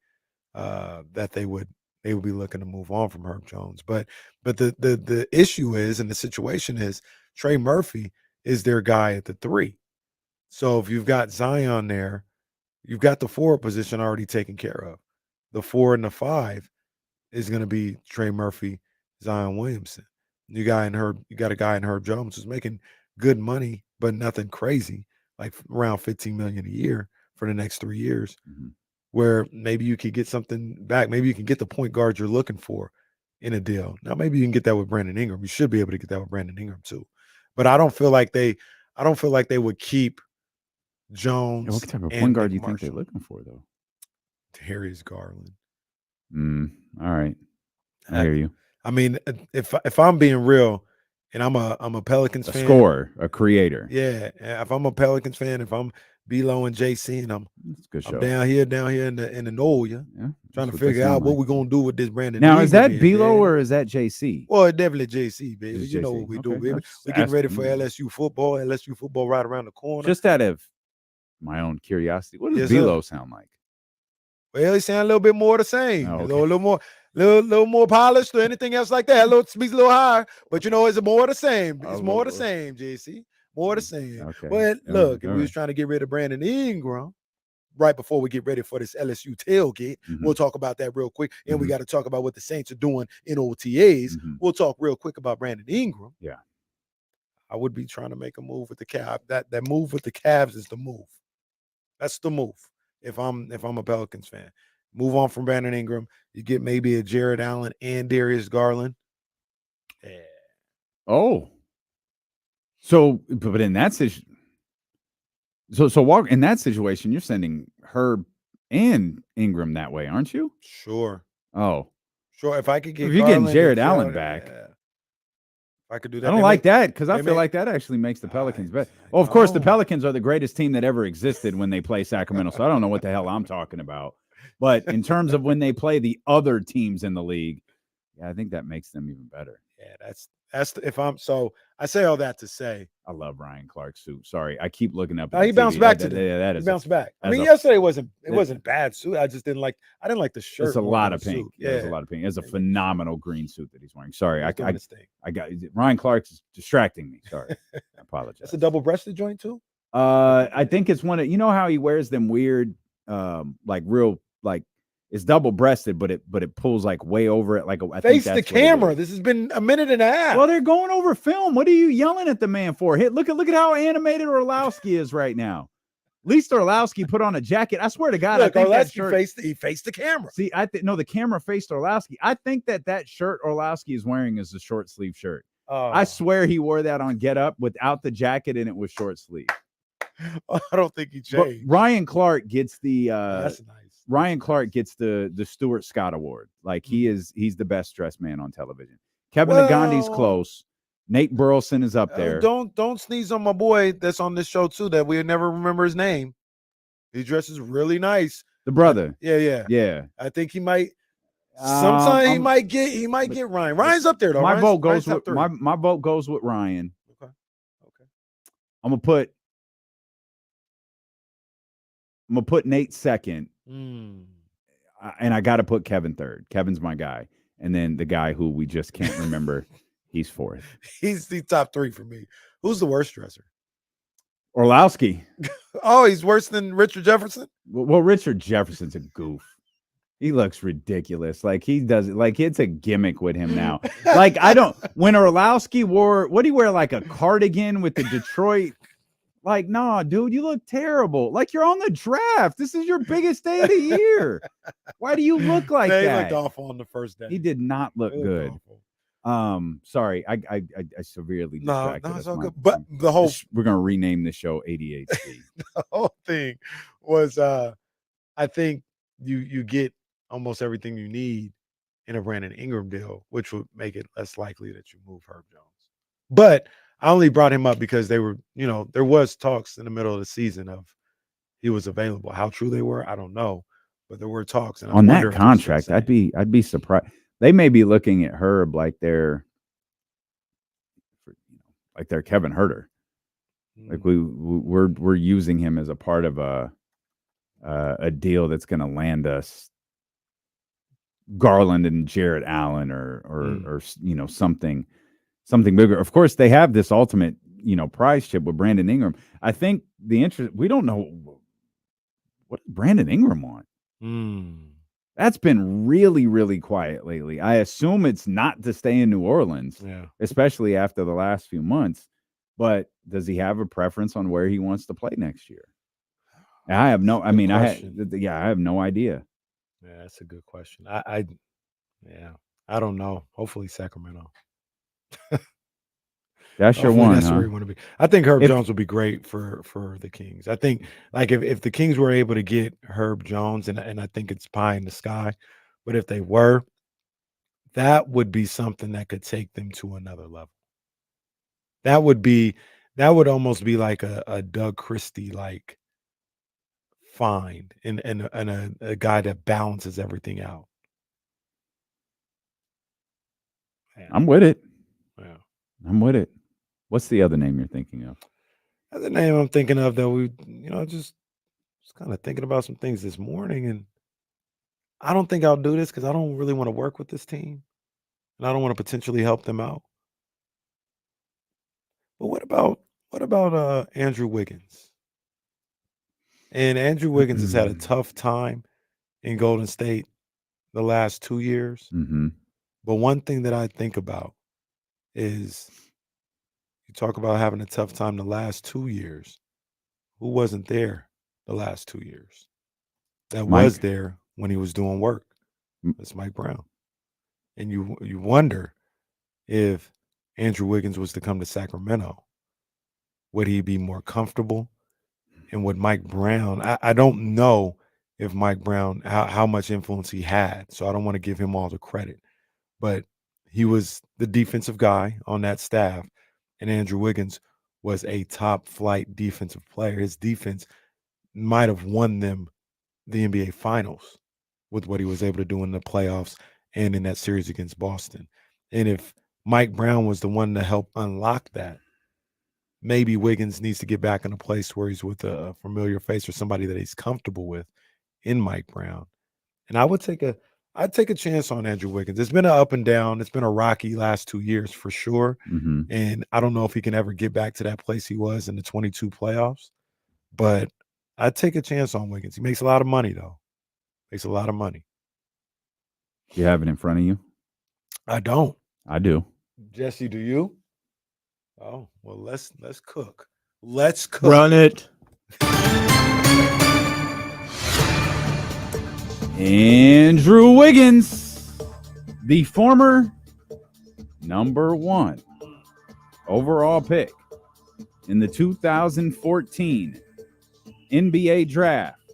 that they would be looking to move on from Herb Jones. But the issue is, and the situation is, Trey Murphy is their guy at the 3. So if you've got Zion there, you've got the forward position already taken care of. The 4 and the 5 is going to be Trey Murphy, Zion Williamson. You got a guy in Herb Jones who's making good money, but nothing crazy, like around $15 million a year for the next 3 years, where maybe you could get something back. Maybe you can get the point guard you're looking for in a deal. Now, maybe you can get that with Brandon Ingram. You should be able to get that with Brandon Ingram too. But I don't feel like they would keep Jones. What type of point guard do you think they're looking for, though? Darius Garland. All right, I hear you. I mean, if I'm being real, and I'm a Pelicans fan, scorer, a creator. Yeah, if I'm a Pelicans fan, if I'm B-Lo and JC, and I'm down here in the NOLA, trying to figure out what we're gonna do with this Brandon. Now, is that B-Lo or is that JC? Well, definitely JC, baby. It's you JC. know what we do, Okay. baby. We're getting ready for LSU football. LSU football right around the corner. Just out of my own curiosity, what does Yes, B-Lo sir. sound like? Well, he sound a little bit more the same. Oh, A little more polished or anything else like that. Speaks a little higher, but it's more the same. It's more the same, JC. More the same. Okay. But look, if all we was trying to get rid of Brandon Ingram right before we get ready for this LSU tailgate, we'll talk about that real quick. And we got to talk about what the Saints are doing in OTAs. We'll talk real quick about Brandon Ingram. Yeah. I would be trying to make a move with the Cavs. That move with the Cavs is the move. That's the move. If I'm a Pelicans fan, move on from Brandon Ingram. You get maybe a Jared Allen and Darius Garland. Yeah. Oh. So, but in that situation, in that situation, you're sending Herb and Ingram that way, aren't you? Sure. Oh. Sure. If I could get if you're getting Garland Jared and Allen Jared, back. yeah. If I could do that. I don't like that because I feel like that actually makes the Pelicans better. Well, of course, the Pelicans are the greatest team that ever existed when they play Sacramento. So I don't know what the hell I'm talking about. But in terms of when they play the other teams in the league, yeah, I think that makes them even better. Yeah, I say all that to say I love Ryan Clark's suit. Sorry, I keep looking up. No, he bounced back today. That He is bounced back. I mean, yesterday it wasn't bad suit. I just didn't like the shirt. It's a lot of pink. Suit. Yeah, it's a lot of pink. It's a phenomenal green suit that he's wearing. Sorry, I got Ryan Clark's distracting me. Sorry, I apologize. It's a double-breasted joint too. I think it's one of how he wears them weird, it's double-breasted, but it pulls like way over it. Like I Face think the camera. This has been a minute and a half. Well, they're going over film. What are you yelling at the man for? Look at how animated Orlowski is right now. At least Orlowski put on a jacket. I swear to God, Look, I think that Orlowski shirt faced the camera. See, the camera faced Orlowski. I think that shirt Orlowski is wearing is a short sleeve shirt. I swear he wore that on Get Up without the jacket and it was short sleeve. I don't think he changed. But Ryan Clark gets the that's nice. Ryan Clark gets the Stuart Scott Award. Like he's the best dressed man on television. Kevin Agandi's close. Nate Burleson is up there. Don't sneeze on my boy that's on this show too that we'll never remember his name. He dresses really nice. The brother. Yeah. I think he might. Sometimes he might get Ryan. Ryan's up there though. My vote Ryan's goes with my vote goes with Ryan. Okay. I'm gonna put Nate second. And I got to put Kevin third. Kevin's my guy. And then the guy who we just can't remember, he's fourth. He's the top three for me. Who's the worst dresser? Orlowski. Oh, he's worse than Richard Jefferson? Well, Richard Jefferson's a goof. He looks ridiculous. Like he does it. Like it's a gimmick with him now. Like when Orlowski wore, what do you wear? Like a cardigan with the Detroit. Like, nah, dude, you look terrible. Like you're on the draft. This is your biggest day of the year. Why do you look like that? He looked awful on the first day. He did not look good. Sorry, I severely distracted. No, it's all good. But we're gonna rename the show ADHD. The whole thing was, I think you get almost everything you need in a Brandon Ingram deal, which would make it less likely that you move Herb Jones. But I only brought him up because they were, there was talks in the middle of the season of he was available. How true they were, I don't know, but there were talks. And on that contract, I'd be surprised. They may be looking at Herb like they're Kevin Huerter. Like we're using him as a part of a deal that's going to land us Garland and Jared Allen or something bigger. Of course, they have this ultimate, prize chip with Brandon Ingram. I think we don't know what does Brandon Ingram want. That's been really, really quiet lately. I assume it's not to stay in New Orleans, especially after the last few months. But does he have a preference on where he wants to play next year? I have no. I mean, I have no idea. Yeah, that's a good question. I don't know. Hopefully, Sacramento. That's your one. That's where you want to be. I think Herb Jones would be great for the Kings. I think like if the Kings were able to get Herb Jones, and I think it's pie in the sky, but if they were, that would be something that could take them to another level. That would almost be like a Doug Christie like find and a guy that balances everything out. Man. I'm with it. Yeah. I'm with it. What's the other name you're thinking of? The name I'm thinking of that we, just kind of thinking about some things this morning, and I don't think I'll do this because I don't really want to work with this team, and I don't want to potentially help them out. But what about Andrew Wiggins? And Andrew Wiggins has had a tough time in Golden State the last 2 years. Mm-hmm. But one thing that I think about is you talk about having a tough time the last 2 years. Who wasn't there the last 2 years? That was there when he was doing work. It's Mike Brown. And you wonder if Andrew Wiggins was to come to Sacramento, would he be more comfortable? And would Mike Brown, I don't know if Mike Brown, how much influence he had. So I don't want to give him all the credit. But he was the defensive guy on that staff. And Andrew Wiggins was a top flight defensive player. His defense might have won them the NBA Finals with what he was able to do in the playoffs and in that series against Boston. And if Mike Brown was the one to help unlock that, maybe Wiggins needs to get back in a place where he's with a familiar face or somebody that he's comfortable with in Mike Brown. And I'd take a chance on Andrew Wiggins. It's been an up and down. It's been a rocky last 2 years for sure. Mm-hmm. And I don't know if he can ever get back to that place he was in the 22 playoffs. But I'd take a chance on Wiggins. He makes a lot of money, though. Makes a lot of money. You have it in front of you? I don't. I do. Jesse, do you? Oh, well, let's cook. Let's cook. Run it. Andrew Wiggins, the former number 1 overall pick in the 2014 NBA draft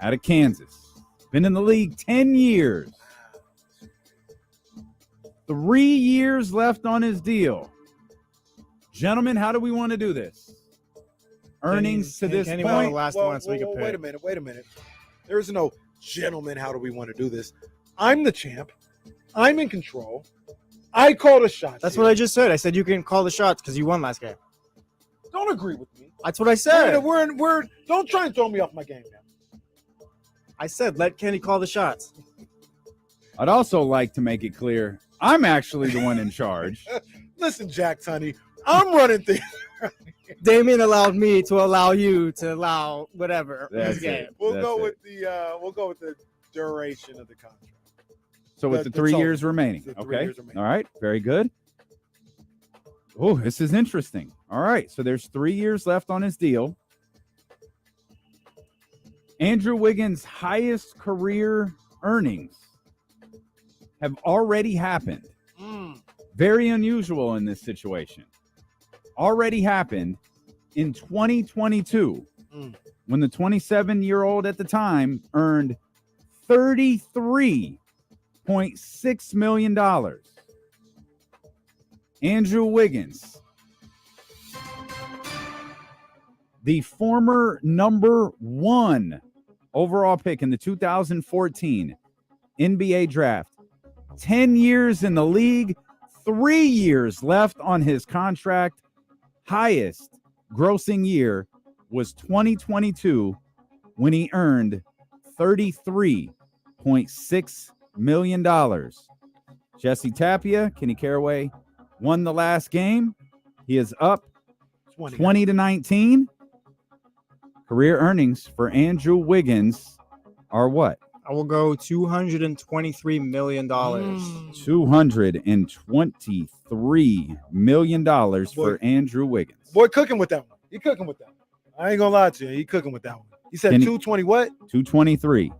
out of Kansas. Been in the league 10 years. 3 years left on his deal. Gentlemen, how do we want to do this? Earnings to this point. Wait a minute. There is no gentleman. How do we want to do this? I'm the champ. I'm in control. I call the shots. That's what I just said. I said you can call the shots because you won last game. Don't agree with me. That's what I said. We're don't try and throw me off my game now. I said let Kenny call the shots. I'd also like to make it clear I'm actually the one in charge. Listen, Jack Tunney, I'm running things. Damien allowed me to allow you to allow whatever. That's this game. We'll go with the duration of the contract. So with the 3 years remaining. Okay. All right. Very good. Oh, this is interesting. All right. So there's 3 years left on his deal. Andrew Wiggins' highest career earnings have already happened. Very unusual in this situation. Already happened in 2022 when the 27-year-old at the time earned $33.6 million. Andrew Wiggins, the former number 1 overall pick in the 2014 NBA draft, 10 years in the league, 3 years left on his contract. Highest grossing year was 2022 when he earned $33.6 million. Jesse Tapia, Kenny Caraway won the last game. He is up 20-19. Career earnings for Andrew Wiggins are what? I will go $223 million. $223 million for Andrew Wiggins. Boy, cooking with that one. He cooking with that one. I ain't gonna lie to you. He cooking with that one. He said 220 what? 223.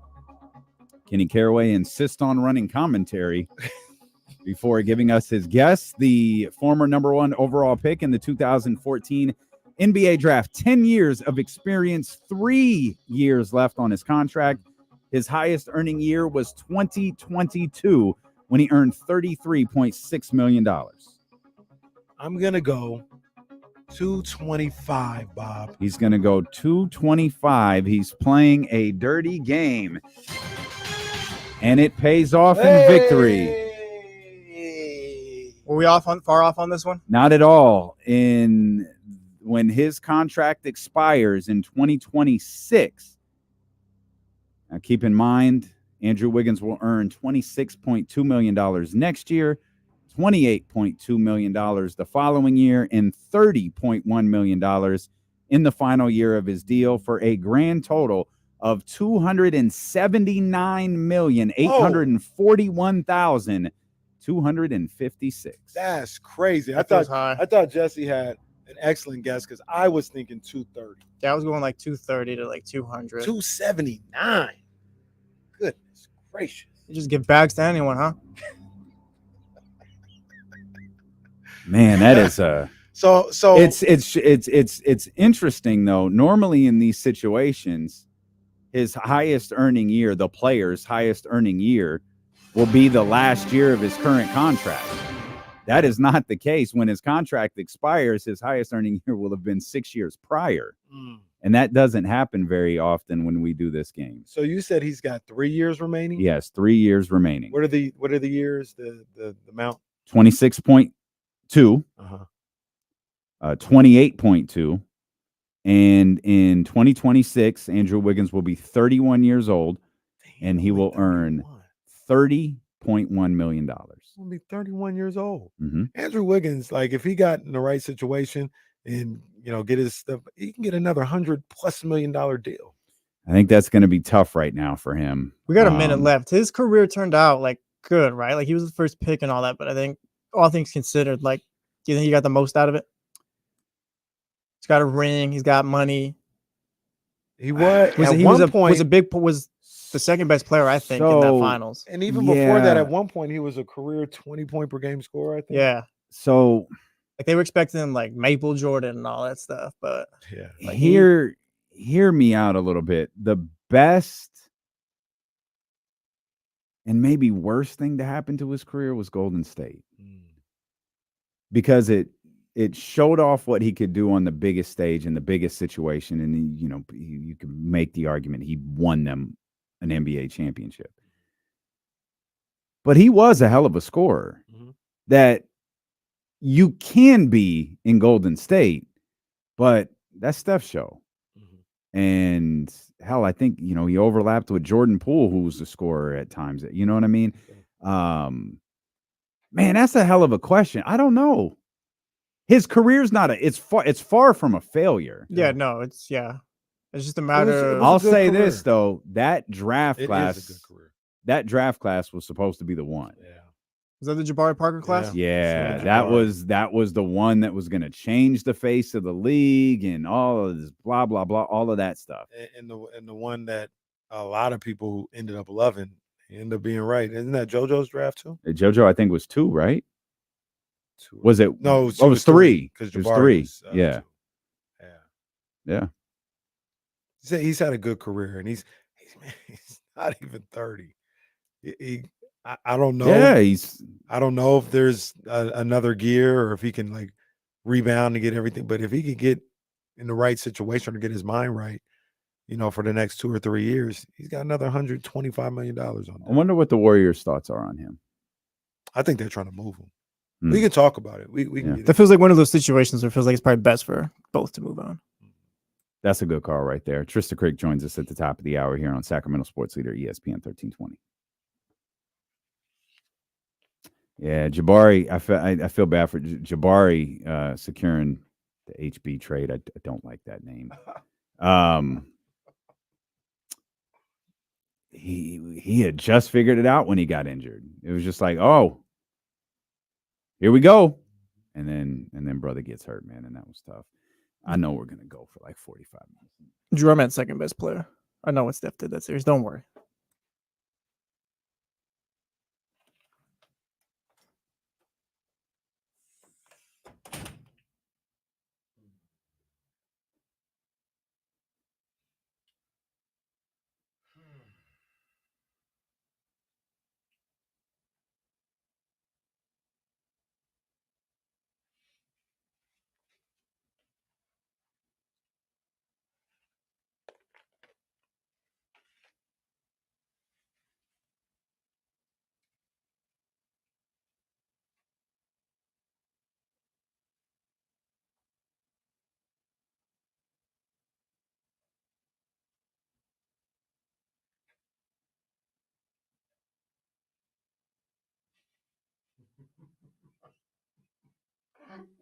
Kenny Caraway insists on running commentary before giving us his guess. The former number 1 overall pick in the 2014 NBA draft. 10 years of experience, 3 years left on his contract. His highest earning year was 2022 when he earned $33.6 million. I'm going to go 225, Bob. He's going to go 225. He's playing a dirty game. And it pays off in victory. Were we far off on this one? Not at all. When his contract expires in 2026, now keep in mind, Andrew Wiggins will earn $26.2 million next year, $28.2 million the following year, and $30.1 million in the final year of his deal for a grand total of $279,841,256. That's crazy. I thought Jesse had an excellent guess because I was thinking 230. Yeah, I was going like 230 to like 200. 279. Goodness gracious. You just give bags to anyone, huh? Man, that is so it's interesting though. Normally in these situations, his highest earning year, the player's highest earning year, will be the last year of his current contract. That is not the case. When his contract expires, his highest earning year will have been 6 years prior. And that doesn't happen very often when we do this game. So you said he's got 3 years remaining? Yes, 3 years remaining. What are the years? The amount? 26.2, 28.2. And in 2026, Andrew Wiggins will be 31 years old, and he will earn $30.1 million. He'll be 31 years old. Mm-hmm. Andrew Wiggins, like if he got in the right situation and get his stuff, he can get another $100+ million deal. I think that's going to be tough right now for him. We got a minute left. His career turned out like good, right? Like he was the first pick and all that, but I think all things considered, like, do you think he got the most out of it? He's got a ring. He's got money. He was the second best player, I think, in that finals. And even before that, at one point, he was a career 20-point per game scorer, I think. Yeah. So, like they were expecting him like Maple Jordan and all that stuff, but yeah. Like hear me out a little bit. The best and maybe worst thing to happen to his career was Golden State, because it showed off what he could do on the biggest stage in the biggest situation, and you can make the argument he won them an NBA championship. But he was a hell of a scorer that you can be in Golden State, but that's Steph's show. And hell, I think, he overlapped with Jordan Poole, who was a scorer at times. You know what I mean? Man, that's a hell of a question. I don't know. His career's it's far from a failure. Yeah, no, it's just a matter I'll say this though, that draft class was supposed to be the one. Yeah. Was that the Jabari Parker class? Yeah, that was the one that was going to change the face of the league and all of this blah blah blah, all of that stuff. And the one that a lot of people ended up loving, ended up being right. Isn't that JoJo's draft too? JoJo, I think, was 2, right? 2. Was it? No, it was 3. Because it was 3. Yeah. 2. Yeah. He's had a good career, and he's not even 30. I don't know. Yeah, I don't know if there's another gear or if he can like rebound and get everything. But if he could get in the right situation or get his mind right, for the next 2 or 3 years, he's got another $125 million on that. I wonder what the Warriors' thoughts are on him. I think they're trying to move him. We can talk about it. We can. That feels like one of those situations where it feels like it's probably best for both to move on. That's a good call right there. Trysta Krick joins us at the top of the hour here on Sacramento Sports Leader ESPN 1320. Yeah, Jabari. I feel bad for Jabari securing the HB trade. I don't like that name. he had just figured it out when he got injured. It was just like, oh, here we go. And then brother gets hurt, man, and that was tough. I know we're gonna go for like 45 minutes. Drew, I'm at second best player. I know what Steph did that series. Don't worry.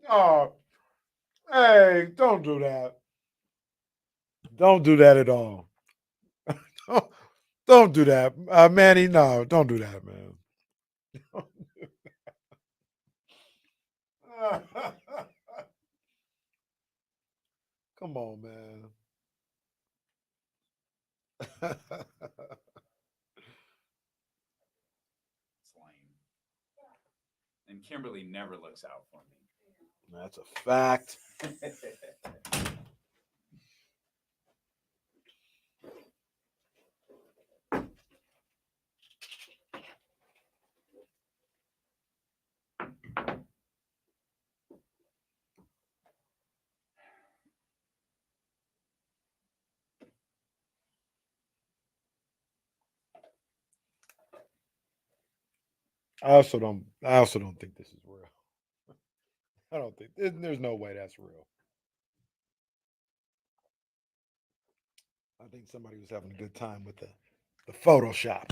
Oh, hey, don't do that. Don't do that at all. Don't do that. Manny, no, don't do that, man. Come on, man. And Kimberly never looks out for me. That's a fact. I also don't think this is real. I don't think there's no way that's real. I think somebody was having a good time with the Photoshop.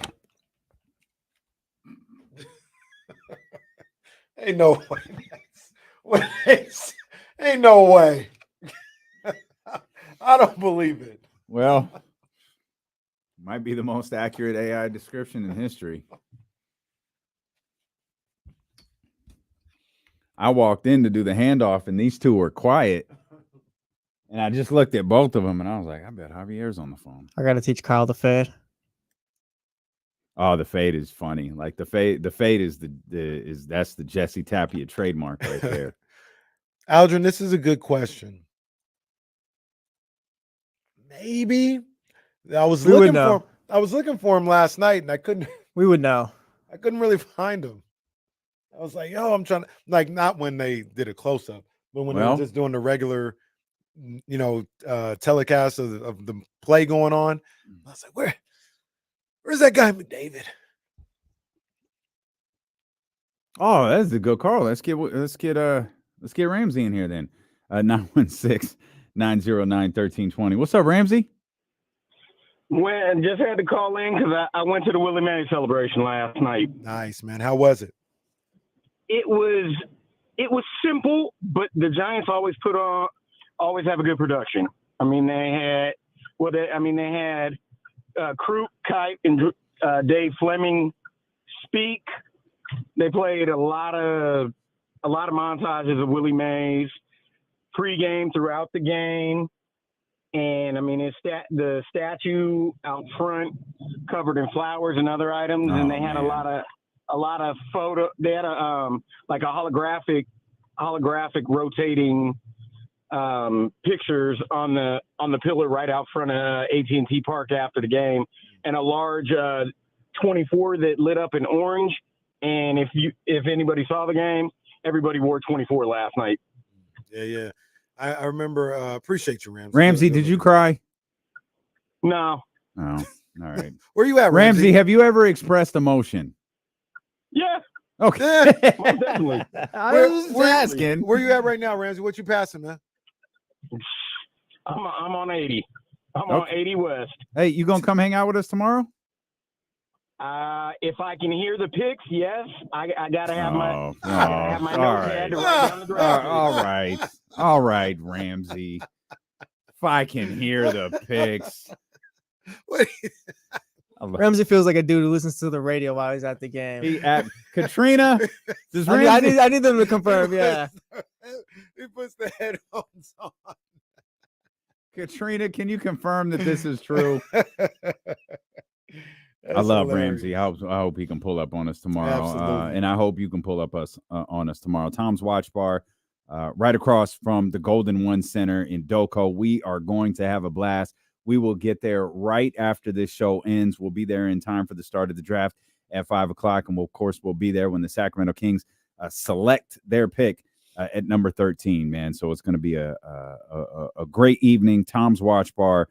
Ain't no way. Ain't no way. I don't believe it. Well, might be the most accurate AI description in history. I walked in to do the handoff, and these two were quiet. And I just looked at both of them, and I was like, I bet Javier's on the phone. I got to teach Kyle the fade. Oh, the fade is funny. Like the fade is that's the Jesse Tapia trademark right there. Aldrin, this is a good question. Maybe I was looking for him last night, and I couldn't. We would know. I couldn't really find him. I was like, yo, I'm trying to, like, not when they did a close up, but when they were just doing the regular, telecast of the play going on. I was like, where's that guy McDavid? Oh, that's a good call. Let's get Ramsey in here then. 916-909-1320. What's up, Ramsey? Well, just had to call in because I went to the Willie Mays celebration last night. Nice, man. How was it? It was simple, but the Giants always have a good production. I mean, they had Kruk, Kite, and Dave Fleming speak. They played a lot of montages of Willie Mays pregame, throughout the game, and I mean, the statue out front covered in flowers and other items, and they had a lot of photo. They had a holographic rotating pictures on the pillar right out front of AT&T Park after the game, and a large 24 that lit up in orange. And if anybody saw the game, everybody wore 24 last night. Yeah. I remember. Appreciate you, Ramsey. Ramsey, did you cry? No. Oh, all right. Where you at, Ramsey? Have you ever expressed emotion? Yeah. Okay. Yeah. Most definitely. I was just asking. Where you at right now, Ramsey? What you passing, man? I'm on 80. I'm on 80 West. Hey, you gonna come hang out with us tomorrow? If I can hear the picks, yes. I gotta have my notepad to write down the draft. All right, Ramsey. If I can hear the picks. Ramsey feels like a dude who listens to the radio while he's at the game. Katrina, I need them to confirm. Yeah. He puts the headphones on. Katrina, can you confirm that this is true? I That's love hilarious. Ramsey. I hope he can pull up on us tomorrow. Absolutely. And I hope you can pull up on us tomorrow. Tom's Watch Bar, right across from the Golden One Center in Doco. We are going to have a blast. We will get there right after this show ends. We'll be there in time for the start of the draft at 5 o'clock. And of course, we'll be there when the Sacramento Kings select their pick at number 13, man. So it's going to be a great evening. Tom's Watch Bar.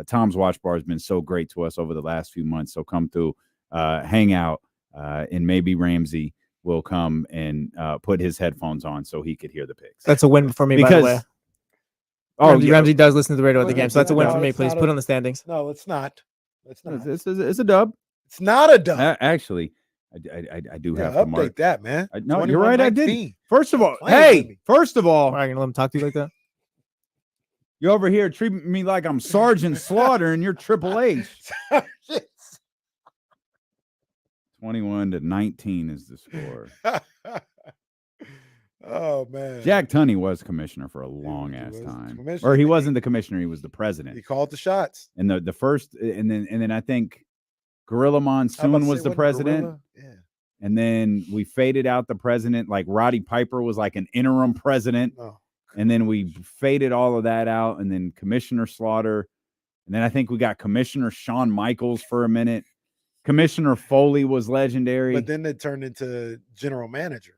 Tom's Watch Bar has been so great to us over the last few months. So come through, hang out, and maybe Ramsey will come and put his headphones on so he could hear the picks. That's a win for me, by the way. Ramsey does listen to the radio at the game, so that's a win for me. Please put on the standings. No, it's not. It's not. It's a dub. It's not a dub. Actually, I do have to update mark that, man. No, you're right. I did. 21-19. First of all, Playing with me. Am I gonna let him talk to you like that? You're over here treating me like I'm Sergeant Slaughter and you're Triple H. 21-19 is the score. Oh man, Jack Tunney was commissioner for a long ass time, or he wasn't the commissioner; he was the president. He called the shots. And the first, and then I think Gorilla Monsoon was the president. Yeah. And then we faded out the president. Like Roddy Piper was like an interim president. Oh. And then we faded all of that out. And then Commissioner Slaughter. And then I think we got Commissioner Shawn Michaels for a minute. Commissioner Foley was legendary. But then it turned into general manager.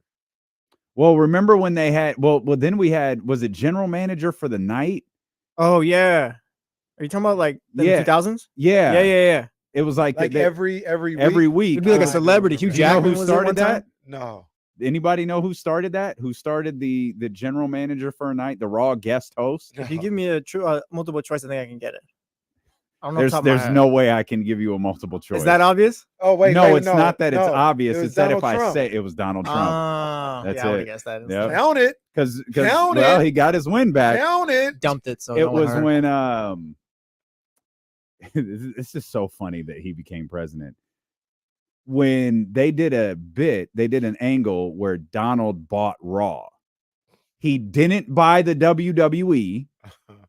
Well, remember when they had, then we had, was it general manager for the night? Oh, yeah. Are you talking about like the 2000s? Yeah. Yeah. It was like every week. It'd be like a celebrity. Hugh Jackman who started that? No. Anybody know who started that? Who started the general manager for a night, the Raw guest host? If you give me a multiple choice, I think I can get it. I don't know. There's no way I can give you a multiple choice. Is that obvious? Oh wait, no, wait, it's not that it's obvious. It's that if Donald I Trump. say it was Donald Trump. That's I would it. have guessed that. Yep. Count it. Because Count well, it. he got his win back. Count it. Dumped it. So It no one was heard. when it's just so funny that he became president. When they did an angle where Donald bought Raw. He didn't buy the WWE.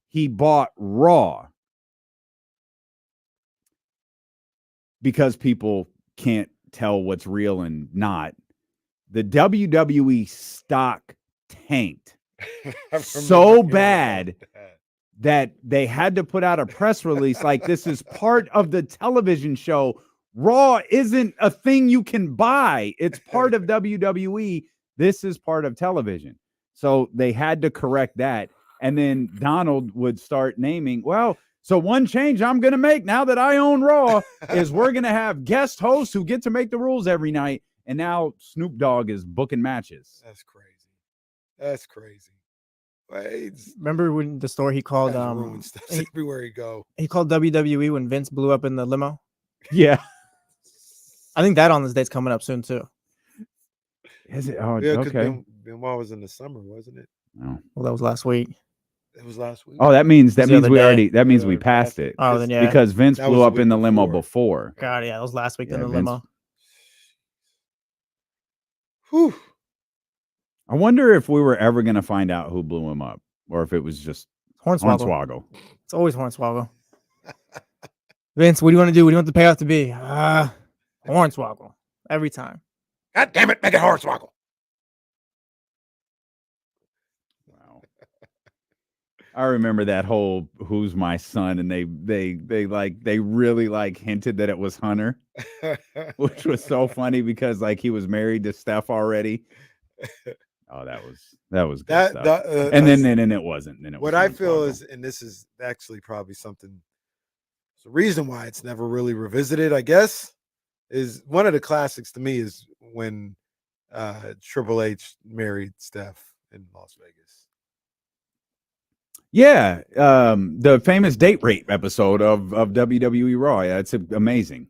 He bought Raw. Because people can't tell what's real and not. The WWE stock tanked so bad that they had to put out a press release like this is part of the television show. Raw isn't a thing you can buy. It's part of WWE. This is part of television. So they had to correct that. And then Donald would start naming, so one change I'm going to make now that I own Raw is we're going to have guest hosts who get to make the rules every night. And now Snoop Dogg is booking matches. That's crazy. That's crazy. Wait, Remember when the story he called ruins stuff everywhere you go. he called WWE when Vince blew up in the limo? Yeah. I think that on this date's coming up soon too. Is it? Oh, Yeah, because okay. Benoit was in the summer, wasn't it? No. Well, that was last week. It was last week. Oh, that means the other we day. already Yeah, we passed it. Oh, then yeah. Because Vince That blew was up the in the week limo before. before. God, yeah, that was last week in Yeah, the Vince- limo. Whew. I wonder if we were ever going to find out who blew him up or if it was just Hornswoggle. Hornswoggle. It's always Hornswoggle. Vince, what do you want to do? What do you want the payoff to be? Hornswoggle. Every time. God damn it, make it Hornswoggle. Wow. I remember that whole "Who's my son?" and they really hinted that it was Hunter, which was so funny because he was married to Steph already. Oh, that was good stuff. And then it wasn't. Then it what was I feel Hornswoggle. is, and this is actually probably something. The reason why it's never really revisited, I guess, is one of the classics to me is when Triple H married Steph in Las Vegas. Yeah, the famous date rape episode of WWE Raw. Yeah, it's amazing.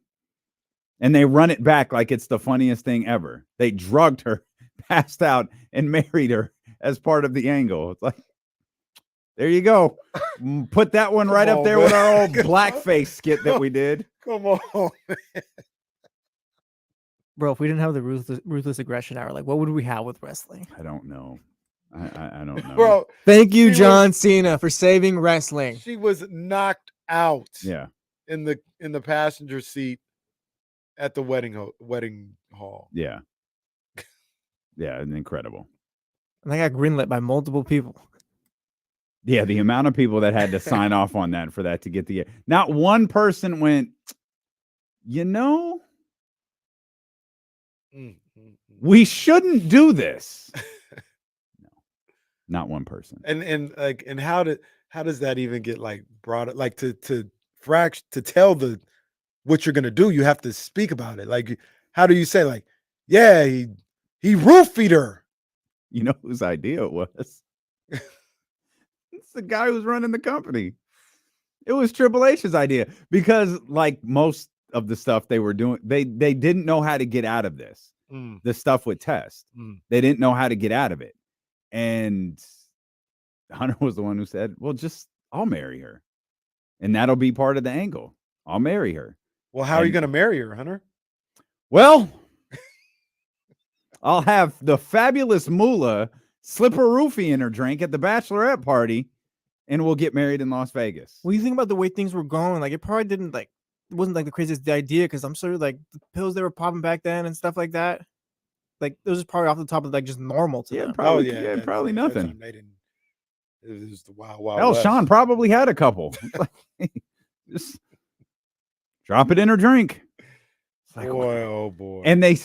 And they run it back like it's the funniest thing ever. They drugged her, passed out, and married her as part of the angle. It's like, There you go. Put that one right up there with our old blackface skit that we did. Come on, man. Bro, if we didn't have the ruthless aggression hour, like what would we have with wrestling? I don't know. I don't know. Bro, thank you, John Cena, for saving wrestling. She was knocked out. Yeah. In the passenger seat at the wedding hall. Yeah. Yeah, incredible. And I got greenlit by multiple people. Yeah, the amount of people that had to sign off on that for that to get the not one person went, we shouldn't do this. No, not one person. And how does that even get like brought up? Like to tell what you're gonna do, you have to speak about it. Like, how do you say like, yeah, he roofied her? You know whose idea it was? It's the guy who's running the company. It was Triple H's idea because, like most of the stuff they were doing, they didn't know how to get out of this. The stuff with Test, they didn't know how to get out of it, and Hunter was the one who said, "Well, I'll marry her, and that'll be part of the angle. I'll marry her." Well, how are you going to marry her, Hunter? Well, I'll have the fabulous Moolah slip a roofie in her drink at the bachelorette party, and we'll get married in Las Vegas. What do you think about the way things were going? Like, it probably didn't it wasn't like the craziest idea because I'm sure like the pills they were popping back then and stuff like that. Like, it was probably off the top of like just normal to them. Probably, probably nothing. It was the wild Hell, West. Sean probably had a couple. Just drop it in her drink. It's like, boy, oh boy. And they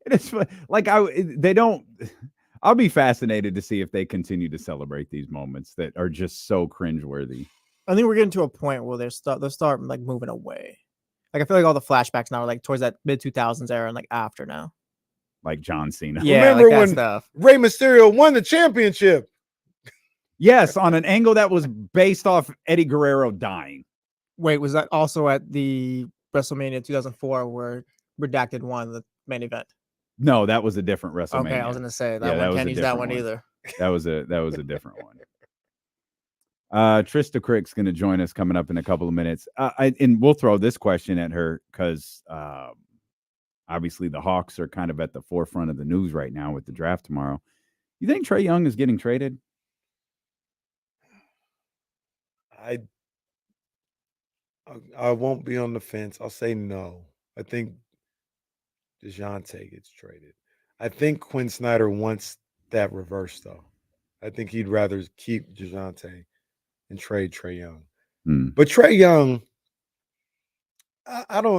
it's like they don't. I'll be fascinated to see if they continue to celebrate these moments that are just so cringeworthy. I think we're getting to a point where they'll start like moving away. Like, I feel like all the flashbacks now are like towards that mid 2000s era and like after now. Like John Cena. Yeah, remember like when stuff. Rey Mysterio won the championship? Yes, on an angle that was based off Eddie Guerrero dying. Wait, was that also at the WrestleMania 2004 where Redacted won the main event? No, that was a different WrestleMania. Okay, I was gonna say that Yeah, one can't use that one either. That was a different one. Trysta Krick's going to join us coming up in a couple of minutes. And we'll throw this question at her because obviously the Hawks are kind of at the forefront of the news right now with the draft tomorrow. You think Trae Young is getting traded? I won't be on the fence. I'll say no. I think DeJounte gets traded. I think Quinn Snyder wants that reverse, though. I think he'd rather keep DeJounte and trade Trae Young. But Trae Young,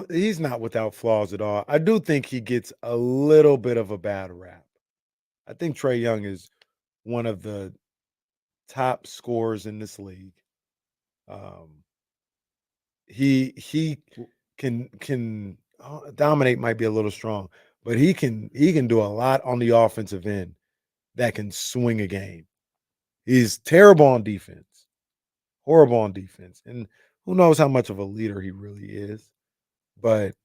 he's not without flaws at all. I do think he gets a little bit of a bad rap. I think Trae Young is one of the top scorers in this league. He can dominate, might be a little strong, but he can do a lot on the offensive end that can swing a game. He's terrible on defense, horrible on defense, and who knows how much of a leader he really is. But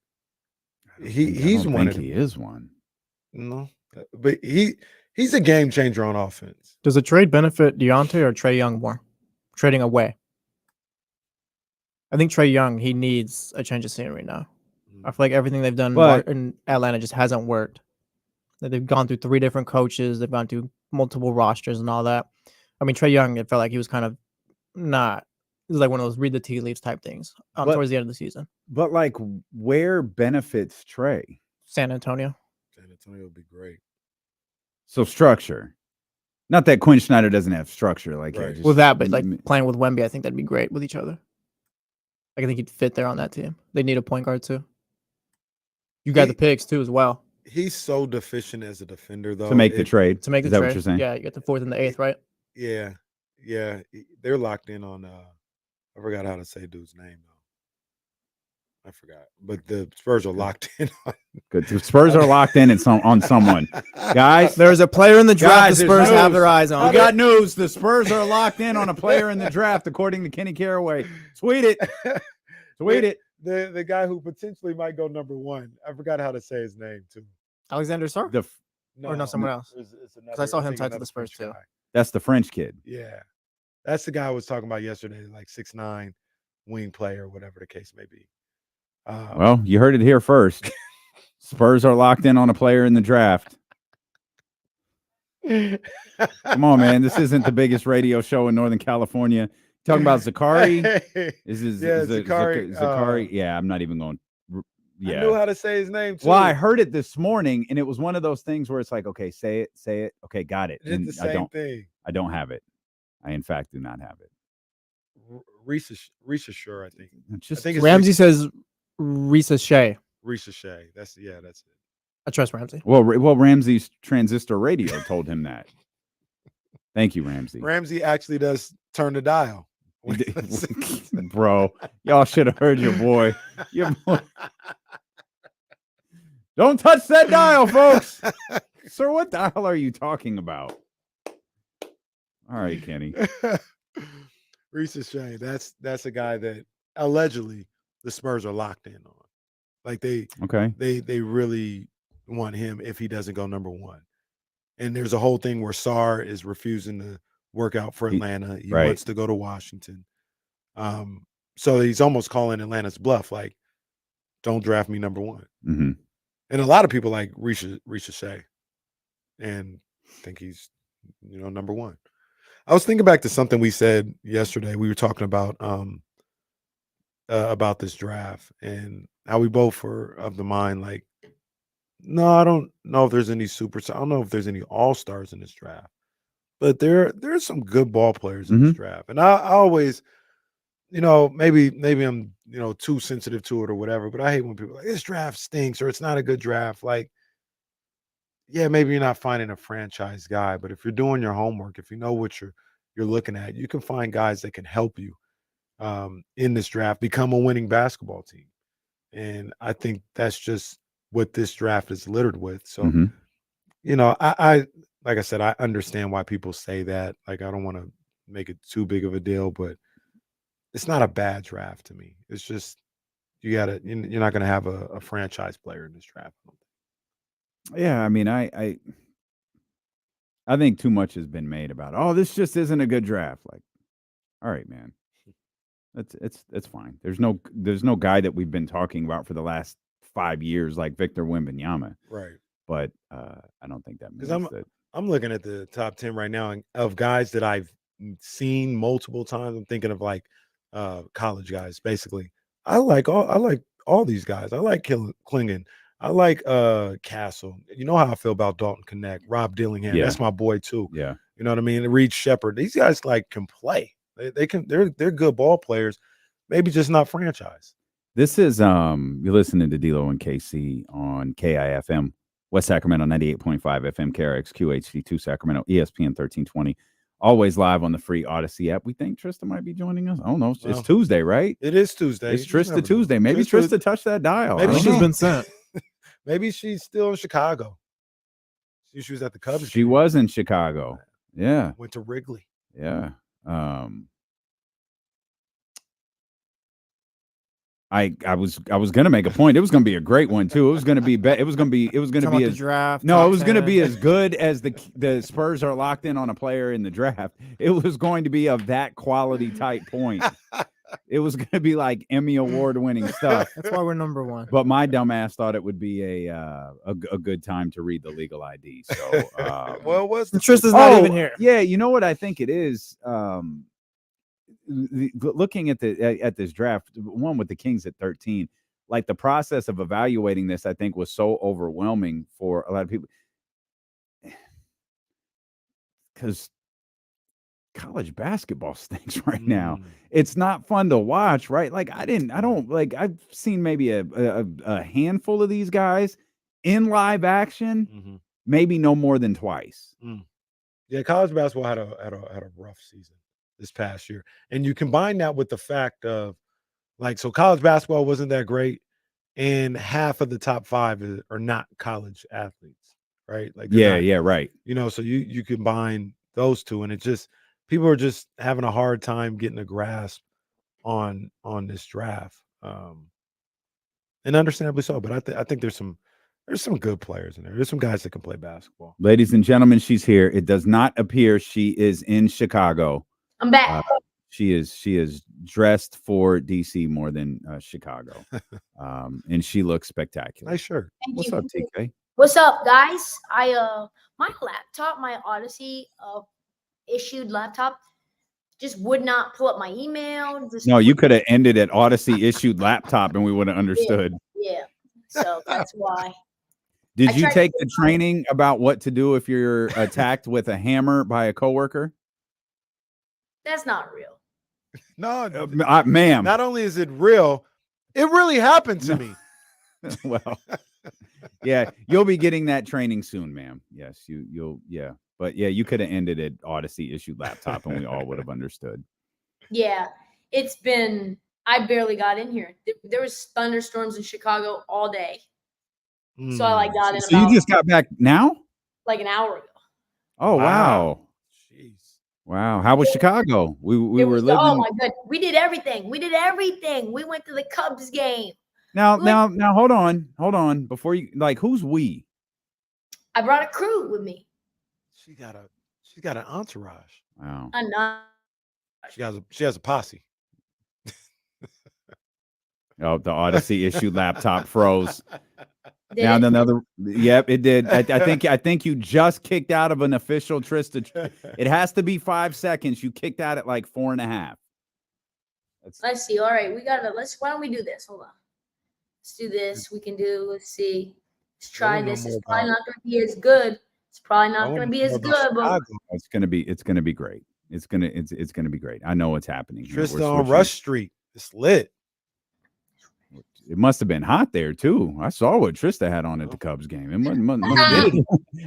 he's one. He is one. No, but he's a game changer on offense. Does a trade benefit Deontay or Trae Young more? Trading away. I think Trae Young, he needs a change of scenery now. I feel like everything they've done in Atlanta just hasn't worked. They've gone through 3 different coaches. They've gone through multiple rosters and all that. I mean, Trae Young, it felt like he was kind of not. It was like one of those read the tea leaves type things towards the end of the season. But like, where benefits Trae? San Antonio. San Antonio would be great. So structure. Not that Quinn Snyder doesn't have structure. Like, right. With that, but like playing with Wemby, I think that'd be great with each other. Like, I think he'd fit there on that team. They need a point guard too. You got the picks too as well. He's so deficient as a defender, though. To make the trade. To make the trade. Is that what you're saying? Yeah, you got the 4th and the 8th, right? Yeah. They're locked in on. I forgot how to say dude's name though. I forgot, but the Spurs are locked in on. Good. The Spurs are locked in on someone. Guys, there's a player in the draft the Spurs have their eyes on. We got news. The Spurs are locked in on a player in the draft, according to Kenny Caraway. Tweet it. Tweet it. The guy who potentially might go number 1. I forgot how to say his name too. Alexander Sarr? No, or no, someone else. Because I saw him tied to the Spurs too. That's the French kid. Yeah. That's the guy I was talking about yesterday, like 6'9" wing player, whatever the case may be. Well, you heard it here first. Spurs are locked in on a player in the draft. Come on, man. This isn't the biggest radio show in Northern California. Talking about Zakari? Zakari. Zakari. Yeah, I'm not even going. Yeah. I knew how to say his name, too. Well, I heard it this morning, and it was one of those things where it's like, okay, say it. Okay, got it. It's the same thing. I don't have it. I, in fact, do not have it. Risa Sure, I think. I think Ramsey says Risa Shea. Risa Shea. That's it. I trust Ramsey. Well, Ramsey's transistor radio told him that. Thank you, Ramsey. Ramsey actually does turn the dial. Bro, y'all should have heard your boy. Don't touch that dial, folks. Sir, what dial are you talking about? All right, Kenny. Risa Shea. That's a guy that allegedly the Spurs are locked in on. Like they really want him if he doesn't go number 1. And there's a whole thing where Sarr is refusing to work out for Atlanta. He wants to go to Washington. So he's almost calling Atlanta's bluff, like, don't draft me number 1. Mm-hmm. And a lot of people like Risa Shea and think he's, number 1. I was thinking back to something we said yesterday. We were talking about this draft and how we both were of the mind, like, no, I don't know if there's any superstars. I don't know if there's any all-stars in this draft. But there's some good ball players in this draft. And I always, maybe I'm, too sensitive to it or whatever, but I hate when people are like, this draft stinks or it's not a good draft. Like, yeah, maybe you're not finding a franchise guy, but if you're doing your homework, if you know what you're looking at, you can find guys that can help you in this draft become a winning basketball team. And I think that's just what this draft is littered with. So, I like I said, I understand why people say that. Like, I don't want to make it too big of a deal, but it's not a bad draft to me. It's just you're not going to have a franchise player in this draft. Yeah, I mean, I think too much has been made about, oh, this just isn't a good draft. Like, all right, man. It's fine. There's no guy that we've been talking about for the last 5 years like Victor Wembanyama. Right. But I don't think that means that. I'm looking at the top 10 right now of guys that I've seen multiple times. I'm thinking of like college guys, basically. I like all these guys. I like Klingon. I like Castle. You know how I feel about Dalton Connect, Rob Dillingham. Yeah. That's my boy too. Yeah. You know what I mean? Reed Shepard. These guys can play. They're good ball players, maybe just not franchise. This is you're listening to D-Lo and KC on KIFM, West Sacramento 98.5 FM, KRXQ HD2 Sacramento, ESPN 1320. Always live on the free Odyssey app. We think Trysta might be joining us. I don't know. It's Tuesday, right? It is Tuesday. It's Trysta Tuesday. Maybe Trysta touched that dial. Maybe she's been sent. Maybe she's still in Chicago. She was at the Cubs. She was in Chicago. Yeah. Went to Wrigley. Yeah. I was gonna make a point. It was gonna be a great one too. It was gonna be the draft. No, it was gonna be as good as the Spurs are locked in on a player in the draft. It was going to be of that quality type point. It was gonna be like Emmy Award winning stuff. That's why we're number 1. But my dumbass thought it would be a good time to read the legal ID. So well, what's Trysta's not even here. Yeah, you know what I think it is. Looking at this draft, one with the Kings at 13, like the process of evaluating this, I think was so overwhelming for a lot of people because college basketball stinks right now. It's not fun to watch, right? Like I've seen maybe a handful of these guys in live action, maybe no more than twice. Yeah, college basketball had a rough season this past year. And you combine that with the fact of so college basketball wasn't that great and half of the top 5 are not college athletes, right? Like right. So you combine those two and it just people are just having a hard time getting a grasp on this draft. And understandably so, but I think there's some good players in there. There's some guys that can play basketball. Ladies and gentlemen, she's here. It does not appear she is in Chicago. I'm back. She is dressed for DC more than Chicago, and she looks spectacular. Nice shirt. Thank What's you. up, TK? What's up, guys? My laptop, my Odyssey issued laptop, just would not pull up my email. No, you could have ended at Odyssey issued laptop, and we would have understood. Yeah. So that's why. Did you take the training about what to do if you're attacked with a hammer by a coworker? That's not real. No, ma'am. Not only is it real, it really happened to me. Well, yeah, you'll be getting that training soon, ma'am. Yes, you'll. Yeah, but yeah, you could have ended at Odyssey issued laptop, and we all would have understood. Yeah, I barely got in here. There was thunderstorms in Chicago all day. So I got in. So you just got back now? Like an hour ago. Oh wow! Jeez. Wow, how was Chicago? We were living. Oh my god, we did everything. We went to the Cubs game. Now, hold on. Before you who's we? I brought a crew with me. She got an entourage. Wow. I'm not. She has a posse. Oh, the Odyssey issued laptop froze. Now another. Yep, it did. I think you just kicked out of an official Trysta. It has to be 5 seconds. You kicked out at like 4.5. Let's see. All right, we got it. Why don't we do this? Hold on. Let's do this. Let's see. Let's try this. It's probably not going to be as good. It's probably not going to be as good, but it's going to be great. It's going to be great. I know what's happening. Trysta on Rush Street. It's lit. It must have been hot there too. I saw what Trysta had on at the Cubs game. It must humidity.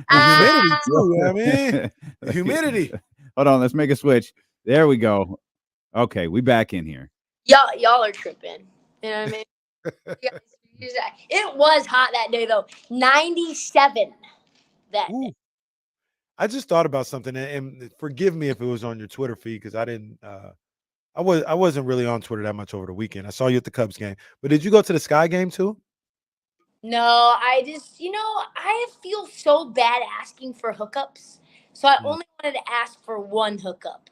Humidity too, I mean. Humidity. Hold on, let's make a switch. There we go. Okay, we back in here. Y'all are tripping. You know what I mean? It was hot that day though. 97 that day. I just thought about something, and forgive me if it was on your Twitter feed because I didn't. I wasn't really on Twitter that much over the weekend. I saw you at the Cubs game, but did you go to the Sky game too? No, I just I feel so bad asking for hookups, so I only wanted to ask for one hookup.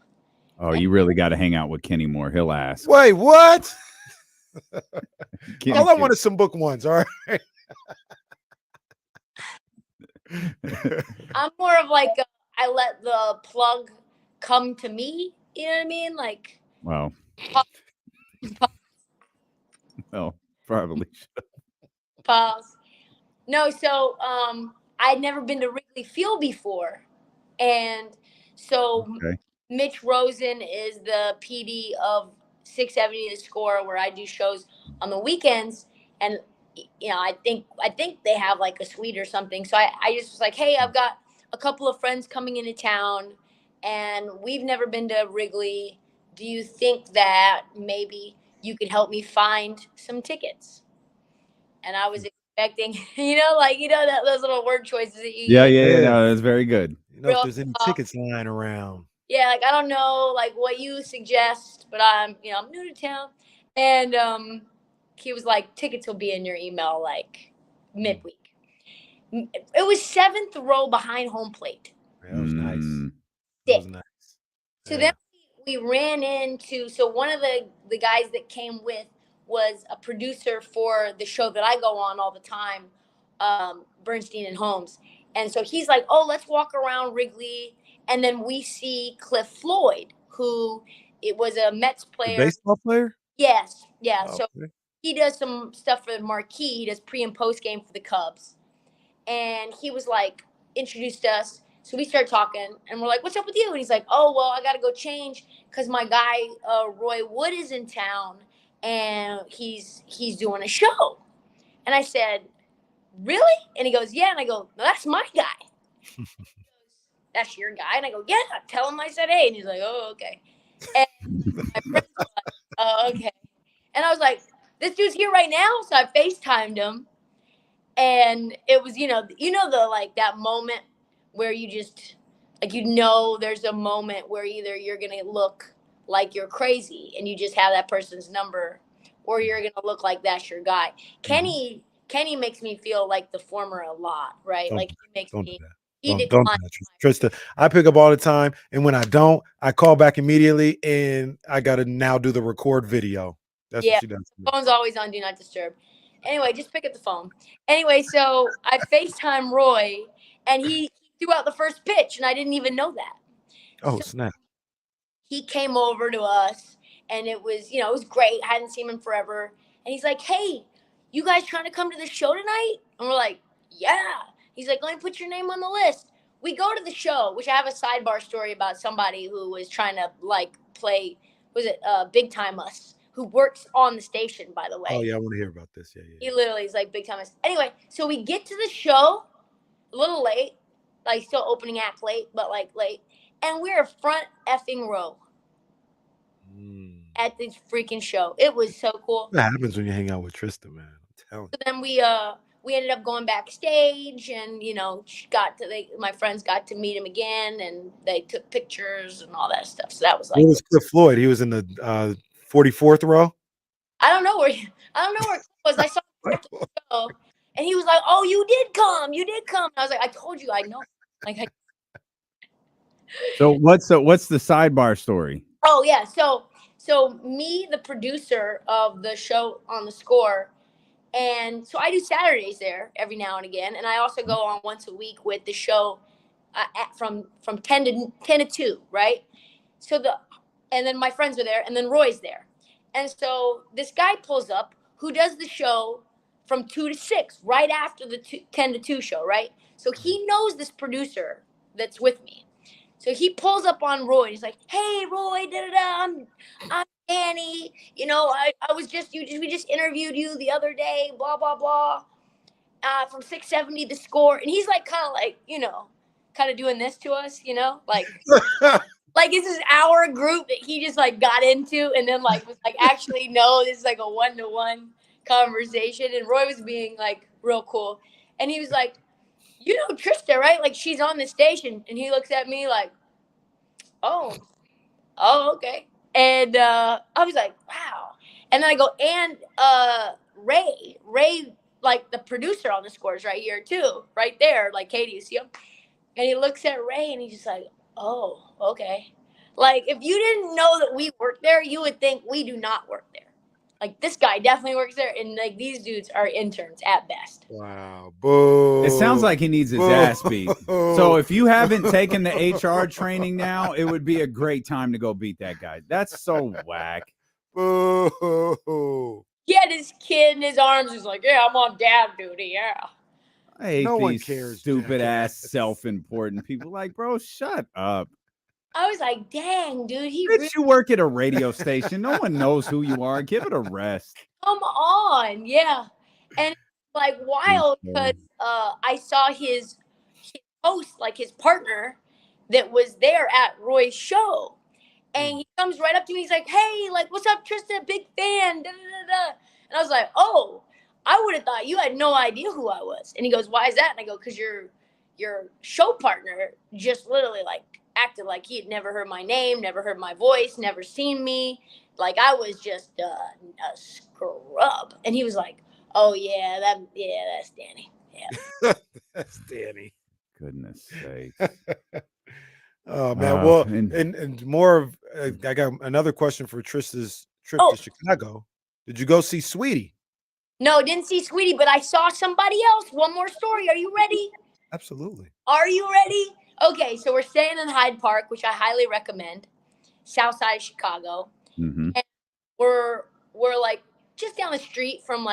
Oh, you really got to hang out with Kenny Moore. He'll ask. Wait, what? All I want is some book ones. All right. I'm more of like I let the plug come to me. You know what I mean? Like. Well, probably should. Pause. No, so I'd never been to Wrigley Field before, and so Mitch Rosen is the PD of 670 The Score, where I do shows on the weekends, and I think they have like a suite or something. So I just was like, hey, I've got a couple of friends coming into town, and we've never been to Wrigley. Do you think that maybe you could help me find some tickets? And I was expecting, those little word choices that you Yeah, no, that's very good. If there's any tickets lying around. Yeah, like I don't know, like what you suggest, but I'm new to town, and he was like, tickets will be in your email like midweek. It was 7th row behind home plate. That was nice. That was nice. So then we ran into, one of the guys that came with was a producer for the show that I go on all the time, Bernstein and Holmes. And so he's like, oh, let's walk around Wrigley. And then we see Cliff Floyd, who it was a Mets player. The baseball player? Yes. Yeah. Oh, so he does some stuff for the Marquee. He does pre and post game for the Cubs. And he was like, introduced us. So we started talking, and we're like, what's up with you? And he's like, oh, well, I got to go change because my guy, Roy Wood, is in town, and he's doing a show. And I said, really? And he goes, yeah. And I go, no, that's my guy. That's your guy? And I go, yeah. Tell him I said, hey. And he's like, oh, okay. And my friend was like, oh, okay. And I was like, this dude's here right now. So I FaceTimed him. And it was, the like that moment where you just like, there's a moment where either you're going to look like you're crazy and you just have that person's number, or you're going to look like that's your guy. Kenny makes me feel like the former a lot, right? Like he makes me He Don't declined. do that, Trysta. I pick up all the time, and when I don't, I call back immediately, and I got to now do the record video. That's what she does. The phone's always on Do Not Disturb. Anyway, just pick up the phone. Anyway, so I FaceTime Roy, and he threw out the first pitch, and I didn't even know that. Oh, snap. He came over to us, and it was, it was great. I hadn't seen him forever. And he's like, hey, you guys trying to come to the show tonight? And we're like, yeah. He's like, let me put your name on the list. We go to the show, which I have a sidebar story about somebody who was trying to, play, Big Time Us, who works on the station, by the way. Oh, yeah, I want to hear about this. Yeah. He literally is like Big Time Us. Anyway, so we get to the show a little late, still opening act late, but, late. And we're front effing row at this freaking show. It was so cool. What happens when you hang out with Trysta, man? I'm telling you. So then we ended up going backstage, and my friends got to meet him again, and they took pictures and all that stuff. So that was Where was Cliff Floyd? He was in the 44th row. I don't know where Cliff was. I saw him at the show, and he was like, "Oh, you did come. And I was like, "I told you, I know." So what's the sidebar story? Oh yeah, so me, the producer of the show on the Score, and so I do Saturdays there every now and again, and I also go on once a week with the show from 10 to 2, right? And then my friends are there, and then Roy's there, and so this guy pulls up who does the show from 2 to 6, right after the 10 to 2 show, right? So he knows this producer that's with me. So he pulls up on Roy. He's like, "Hey, Roy, I'm Danny. I was we just interviewed you the other day, blah, blah, blah, from 670 The Score." And he's kind of doing this to us, this is our group that he just got into, and then was actually, no, this is a one-to-one conversation. And Roy was being real cool. And he was like, "You know Trysta, right? She's on the station." And he looks at me like, oh, okay. And I was like, wow. And then I go, and Ray, the producer on the Score is right here too, right there. Katie, you see him? And he looks at Ray, and he's just like, oh, okay. If you didn't know that we work there, you would think we do not work there. This guy definitely works there, and these dudes are interns at best. Wow. Boo. It sounds like he needs his ass beat. So if you haven't taken the HR training now, it would be a great time to go beat that guy. That's so whack. Boo. He had his kid in his arms. He's like, "Yeah, I'm on dad duty. Yeah." I hate No one these cares, stupid ass self-important people. Bro, shut up. I was like, dang, dude. You work at a radio station. No one knows who you are. Give it a rest. Come on. Yeah. And it's wild because I saw his host, his partner that was there at Roy's show. And he comes right up to me. He's like, "Hey, what's up, Trysta? Big fan. Da, da, da, da." And I was like, "Oh, I would have thought you had no idea who I was." And he goes, "Why is that?" And I go, "Because your show partner just literally acted like he had never heard my name, never heard my voice, never seen me. I was just a scrub." And he was like, "Oh yeah, that's Danny. Yeah." That's Danny. Goodness sakes. Oh man. Well, and more of I got another question for Trysta's trip to Chicago. Did you go see Sweetie? No, didn't see Sweetie, but I saw somebody else. One more story. Are you ready? Absolutely. Are you ready? Okay, so we're staying in Hyde Park, which I highly recommend, south side of Chicago. Mm-hmm. And we're just down the street from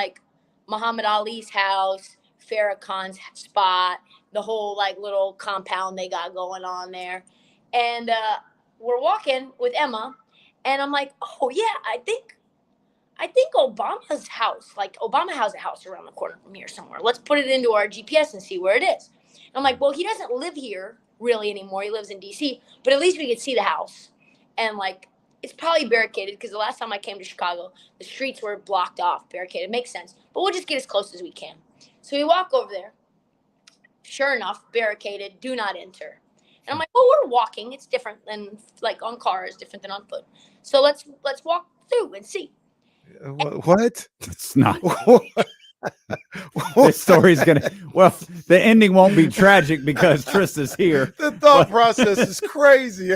Muhammad Ali's house, Farrakhan's spot, the whole little compound they got going on there. And we're walking with Emma, and I'm like, "Oh yeah, I think Obama's house, Obama has a house around the corner from here somewhere. Let's put it into our GPS and see where it is." And I'm like, "Well, he doesn't live here really anymore. He lives in DC, but at least we could see the house." And it's probably barricaded because the last time I came to Chicago, the streets were blocked off, barricaded. Makes sense, but we'll just get as close as we can. So we walk over there. Sure enough, barricaded, do not enter. And I'm like, "Well, we're walking. It's different than on cars, different than on foot. So let's walk through and see." What? It's not. This story's gonna. Well, the ending won't be tragic because Trysta's here. The thought process is crazy.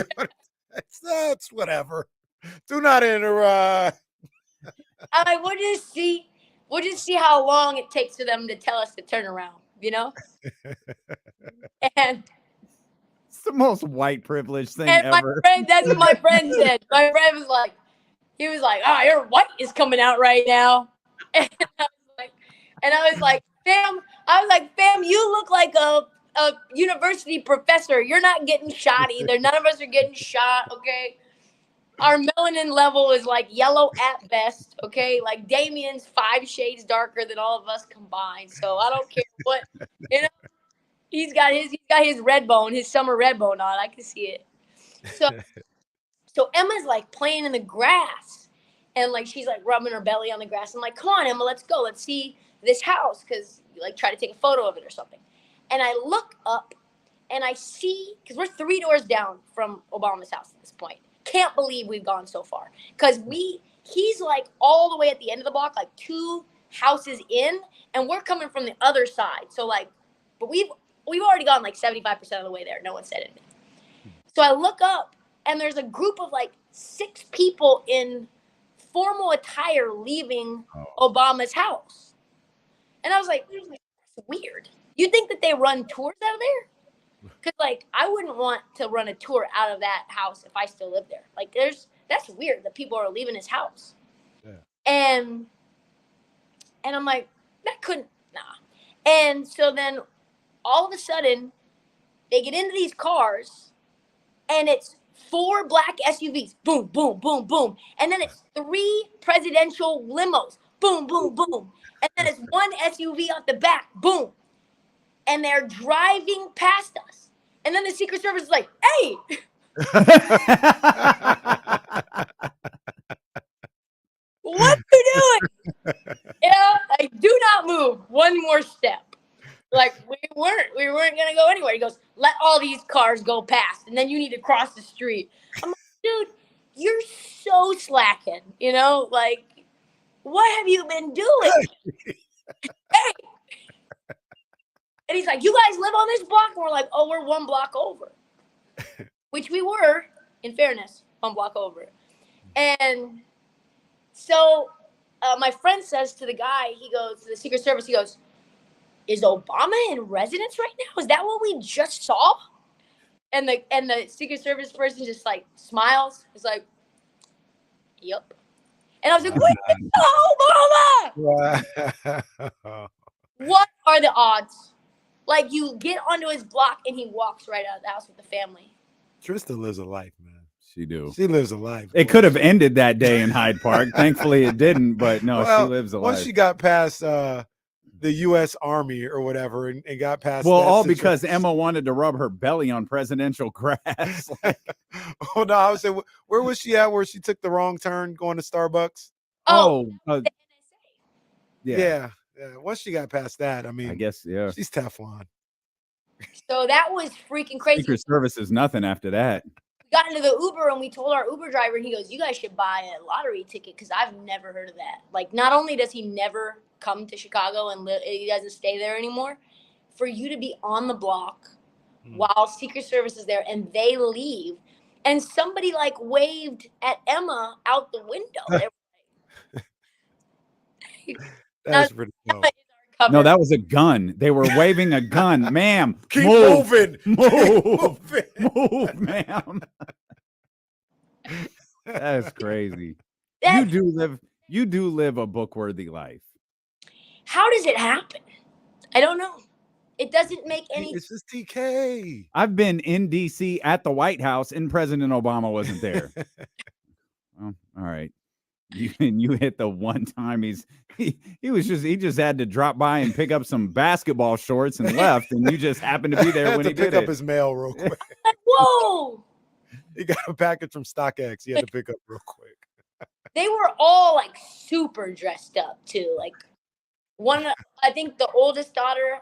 That's whatever. Do not interrupt. We'll just see how long it takes for them to tell us to turn around, you know? And it's the most white privilege thing and ever. That's what my friend said. My friend was like, your white is coming out right now. And I was like, fam, you look like a university professor. You're not getting shot either. None of us are getting shot, okay? Our melanin level is like yellow at best, okay? Like Damien's 5 shades darker than all of us combined. So I don't care what, you know. He's got his red bone, his summer red bone on. I can see it. So Emma's like playing in the grass, and like she's like rubbing her belly on the grass. I'm like, come on, Emma, let's go. Let's see this house, because like try to take a photo of it or something. And I look up and I see, because we're 3 doors down from Obama's house at this point. Can't believe we've gone so far, because he's like all the way at the end of the block, like 2 houses in, and we're coming from the other side. So like, but we've already gone like 75% of the way there. No one said anything. So I look up, and there's a group of like 6 people in formal attire leaving Obama's house. And I was like, that's weird. You think that they run tours out of there? Because like, I wouldn't want to run a tour out of that house if I still live there. Like, that's weird that people are leaving his house. Yeah. And I'm like, that couldn't, nah. And so then all of a sudden, they get into these cars, and it's 4 black SUVs. Boom, boom, boom, boom. And then it's 3 presidential limos. Boom, boom, boom. And then it's 1 SUV out the back. Boom. And they're driving past us. And then the Secret Service is like, hey. What are you doing? Yeah, like, do not move 1 more step. Like, we weren't going to go anywhere. He goes, let all these cars go past, and then you need to cross the street. I'm like, dude, you're so slacking, you know? Like, what have you been doing? Hey. And he's like, you guys live on this block? And we're like, oh, we're 1 block over. Which we were, in fairness, 1 block over. And so my friend says to the guy, he goes, to the Secret Service, he goes, is Obama in residence right now? Is that what we just saw? And the Secret Service person just like smiles. It's like, yep. And I was like, wait, Obama! What are the odds? Like, you get onto his block and he walks right out of the house with the family. Trysta lives a life, man. She do. She lives a life. It could have ended that day in Hyde Park. Thankfully, it didn't. But no, she lives a life. Once she got past the U.S. Army or whatever and got past. Well, all because Emma wanted to rub her belly on presidential grass. Oh no, I was saying, where was she at? Where she took the wrong turn going to Starbucks? Yeah. Once she got past that, I mean, I guess she's Teflon. So that was freaking crazy. Secret Service is nothing after that. We got into the Uber and we told our Uber driver, and he goes, you guys should buy a lottery ticket, because I've never heard of that. Like, not only does he never come to Chicago and he doesn't stay there anymore, for you to be on the block while Secret Service is there and they leave, and somebody like waved at Emma out the window. That's pretty cool. No, that was a gun. They were waving a gun. Ma'am, keep move, moving. Move, ma'am. That is crazy. You do live a book-worthy life. How does it happen? I don't know. It doesn't make any. It's just TK. I've been in DC at the White House, and President Obama wasn't there. Well, all right. You hit the one time he just had to drop by and pick up some basketball shorts and left, and you just happened to be there when he did pick up his mail real quick. Whoa! He got a package from StockX. He had to pick up real quick. They were all like super dressed up too. Like I think the oldest daughter,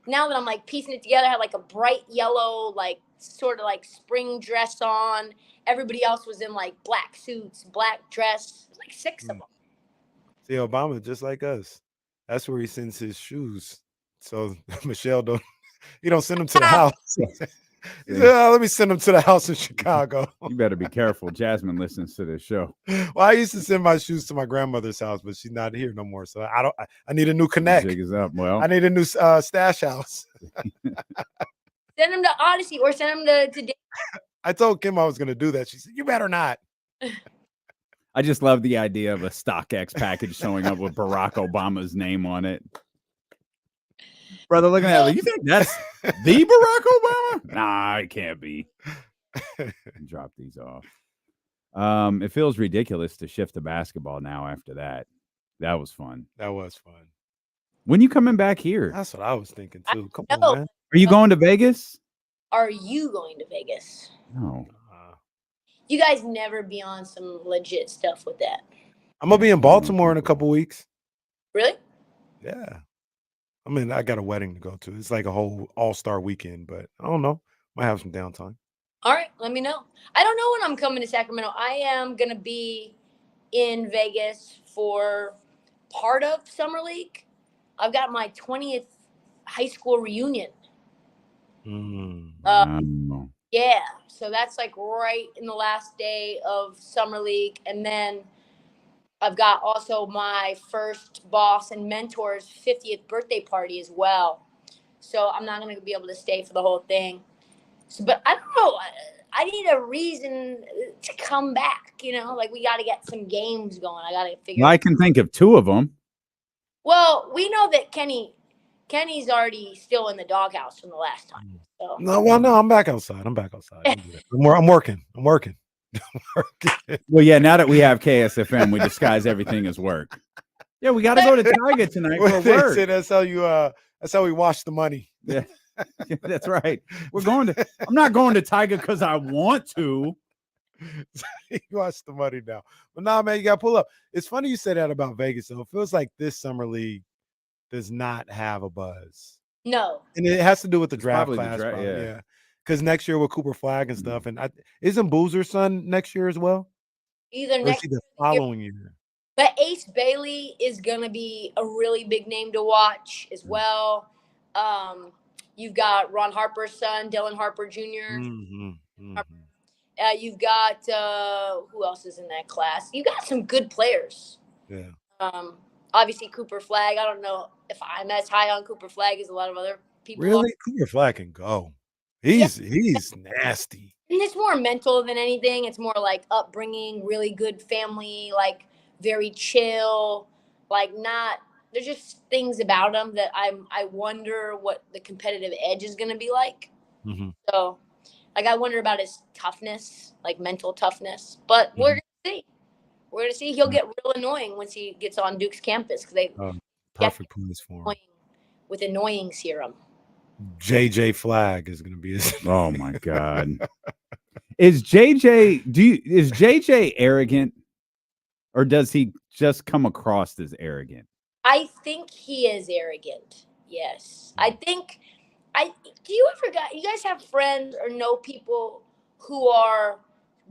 now that I'm like piecing it together, had like a bright yellow, like sort of like spring dress on. Everybody else was in like black suits, black dress. Like 6 of them. See, Obama just like us. That's where he sends his shoes. So Michelle don't send them to the house. He said, let me send them to the house in Chicago. You better be careful. Jasmine listens to this show. Well, I used to send my shoes to my grandmother's house, but she's not here no more. So I need a new connect. Jig is up. Well, I need a new stash house. Send them to Odyssey or send them to I told Kim I was going to do that. She said, you better not. I just love the idea of a StockX package showing up with Barack Obama's name on it. Brother, looking at it, you think that's the Barack Obama? Nah, it can't be. Drop these off. It feels ridiculous to shift to basketball now after that. That was fun. That was fun. When you coming back here? That's what I was thinking too. Come on, man. Are you going to Vegas? Are you going to Vegas? No. You guys never be on some legit stuff with that. I'm gonna be in Baltimore in a couple weeks. Really? Yeah. I mean, I got a wedding to go to. It's like a whole all-star weekend, but I don't know. Might have some downtime. All right, let me know. I don't know when I'm coming to Sacramento. I am going to be in Vegas for part of Summer League. I've got my 20th high school reunion. Yeah, so that's like right in the last day of Summer League. And then I've got also my first boss and mentor's 50th birthday party as well. So I'm not going to be able to stay for the whole thing. So, but I don't know. I need a reason to come back, like we got to get some games going. I got to figure I can think of two of them. Well, we know that Kenny's already still in the doghouse from the last time. So. No, I'm back outside. I'm working. Well, yeah, now that we have KSFM, we disguise everything as work. Yeah, we got to go to Tiger tonight for work. That's how we wash the money. Yeah. That's right. I'm not going to Tiger because I want to. You watch the money now. But nah, man, you got to pull up. It's funny you say that about Vegas, though. It feels like this summer league does not have a buzz. No. And it has to do with the draft class. Yeah. Because next year with Cooper Flag and stuff. And isn't Boozer's son next year as well? Either next year, the following year. But Ace Bailey is going to be a really big name to watch as well. You've got Ron Harper's son, Dylan Harper Jr. You've got who else is in that class? You got some good players. Yeah. Obviously Cooper Flag. I don't know if I'm as high on Cooper Flag as a lot of other people. Really, Cooper Flag can go. He's nasty. And it's more mental than anything. It's more like upbringing, really good family, like very chill, like not. There's just things about him that I wonder what the competitive edge is going to be like. Mm-hmm. So, like, I wonder about his toughness, like mental toughness. But we're going to see. We're going to see. He'll get real annoying once he gets on Duke's campus because they perfect place for him. With annoying serum. JJ Flag is going to be his. Oh my God. Is JJ arrogant, or does he just come across as arrogant? I think he is arrogant. Yes. Do you guys have friends or know people who are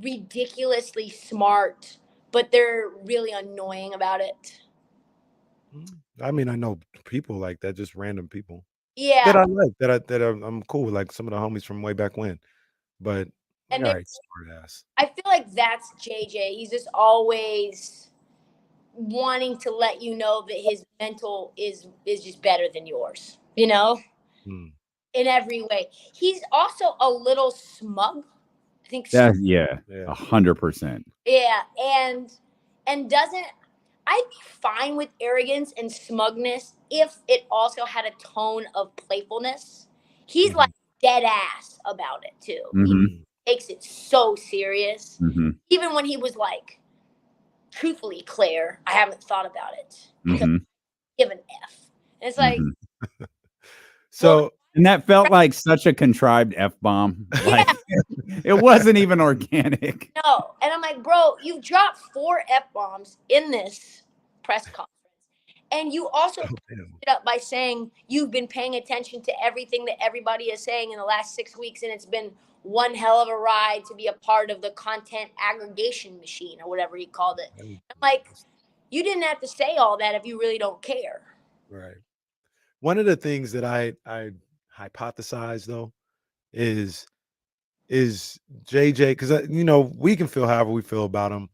ridiculously smart, but they're really annoying about it? I mean, I know people like that, just random people. Yeah. That I like, that I'm cool with, like some of the homies from way back when. But all right, smart ass. I feel like that's JJ. He's just always wanting to let you know that his mental is just better than yours, in every way. He's also a little smug. I think. That, yeah, 100%. Yeah, and doesn't. I'd be fine with arrogance and smugness if it also had a tone of playfulness. He's like dead ass about it too. He takes it so serious. Even when he was like, truthfully, Claire, I haven't thought about it. Give an F. And it's like. So. And that felt like such a contrived F-bomb. Like, it wasn't even organic. No. And I'm like, bro, you've dropped 4 F-bombs in this press conference. And you also it up by saying you've been paying attention to everything that everybody is saying in the last 6 weeks. And it's been one hell of a ride to be a part of the content aggregation machine or whatever he called it. I'm like, you didn't have to say all that if you really don't care. Right. One of the things that I hypothesize though is JJ, because we can feel however we feel about him.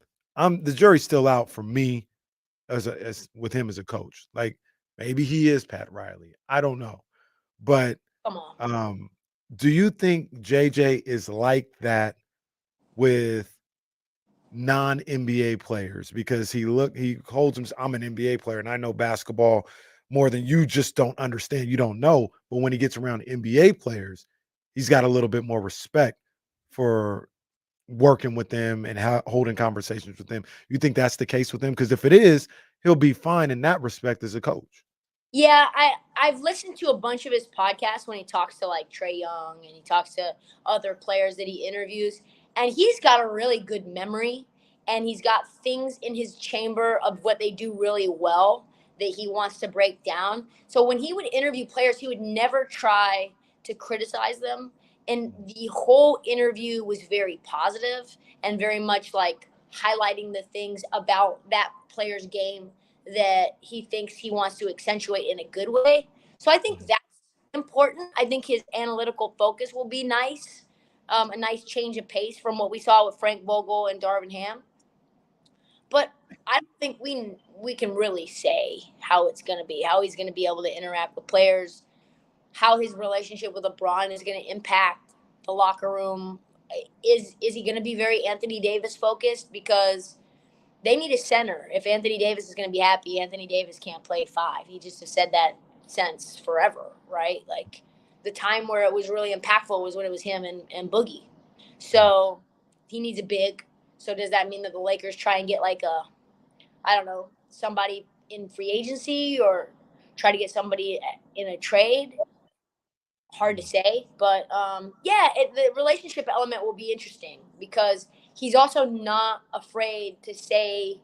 The jury's still out for me as with him as a coach. Like maybe he is Pat Riley. I don't know. But Come on. do you think JJ is like that with non-NBA players? Because he holds him. I'm an NBA player and I know basketball more than you just don't understand. You don't know. But when he gets around NBA players, he's got a little bit more respect for working with them and holding conversations with them. You think that's the case with him? Because if it is, he'll be fine in that respect as a coach. Yeah, I've listened to a bunch of his podcasts when he talks to like Trae Young and he talks to other players that he interviews, and he's got a really good memory and he's got things in his chamber of what they do really well that he wants to break down. So when he would interview players, he would never try to criticize them, and the whole interview was very positive and very much like highlighting the things about that player's game that he thinks he wants to accentuate in a good way. So I think that's important. I think his analytical focus will be nice, a nice change of pace from what we saw with Frank Vogel and Darvin Ham. But I don't think we can really say how it's going to be, how he's going to be able to interact with players, how his relationship with LeBron is going to impact the locker room. Is he going to be very Anthony Davis focused? Because they need a center. If Anthony Davis is going to be happy, Anthony Davis can't play 5. He just has said that since forever, right? Like the time where it was really impactful was when it was him and Boogie. So he needs a big. So does that mean that the Lakers try and get like somebody in free agency or try to get somebody in a trade? Hard to say, but the relationship element will be interesting because he's also not afraid to say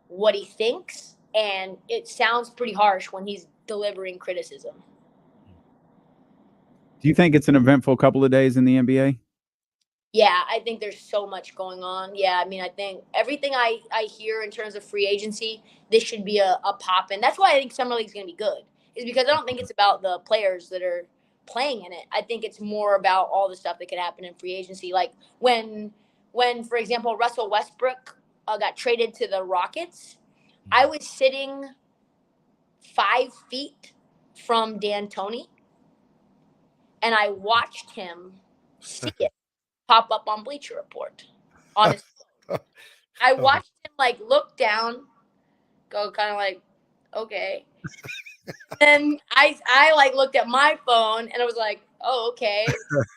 what he thinks, and it sounds pretty harsh when he's delivering criticism. Do you think it's an eventful couple of days in the NBA? Yeah, I think there's so much going on. Yeah, I mean, I think everything I hear in terms of free agency, this should be a pop, and that's why I think Summer League's going to be good, is because I don't think it's about the players that are playing in it. I think it's more about all the stuff that could happen in free agency. Like when for example, Russell Westbrook got traded to the Rockets, I was sitting 5 feet from D'Antoni, and I watched him see it pop up on Bleacher Report. Honestly, I watched him like look down, go kind of like, okay. And I like looked at my phone and I was like, oh, okay.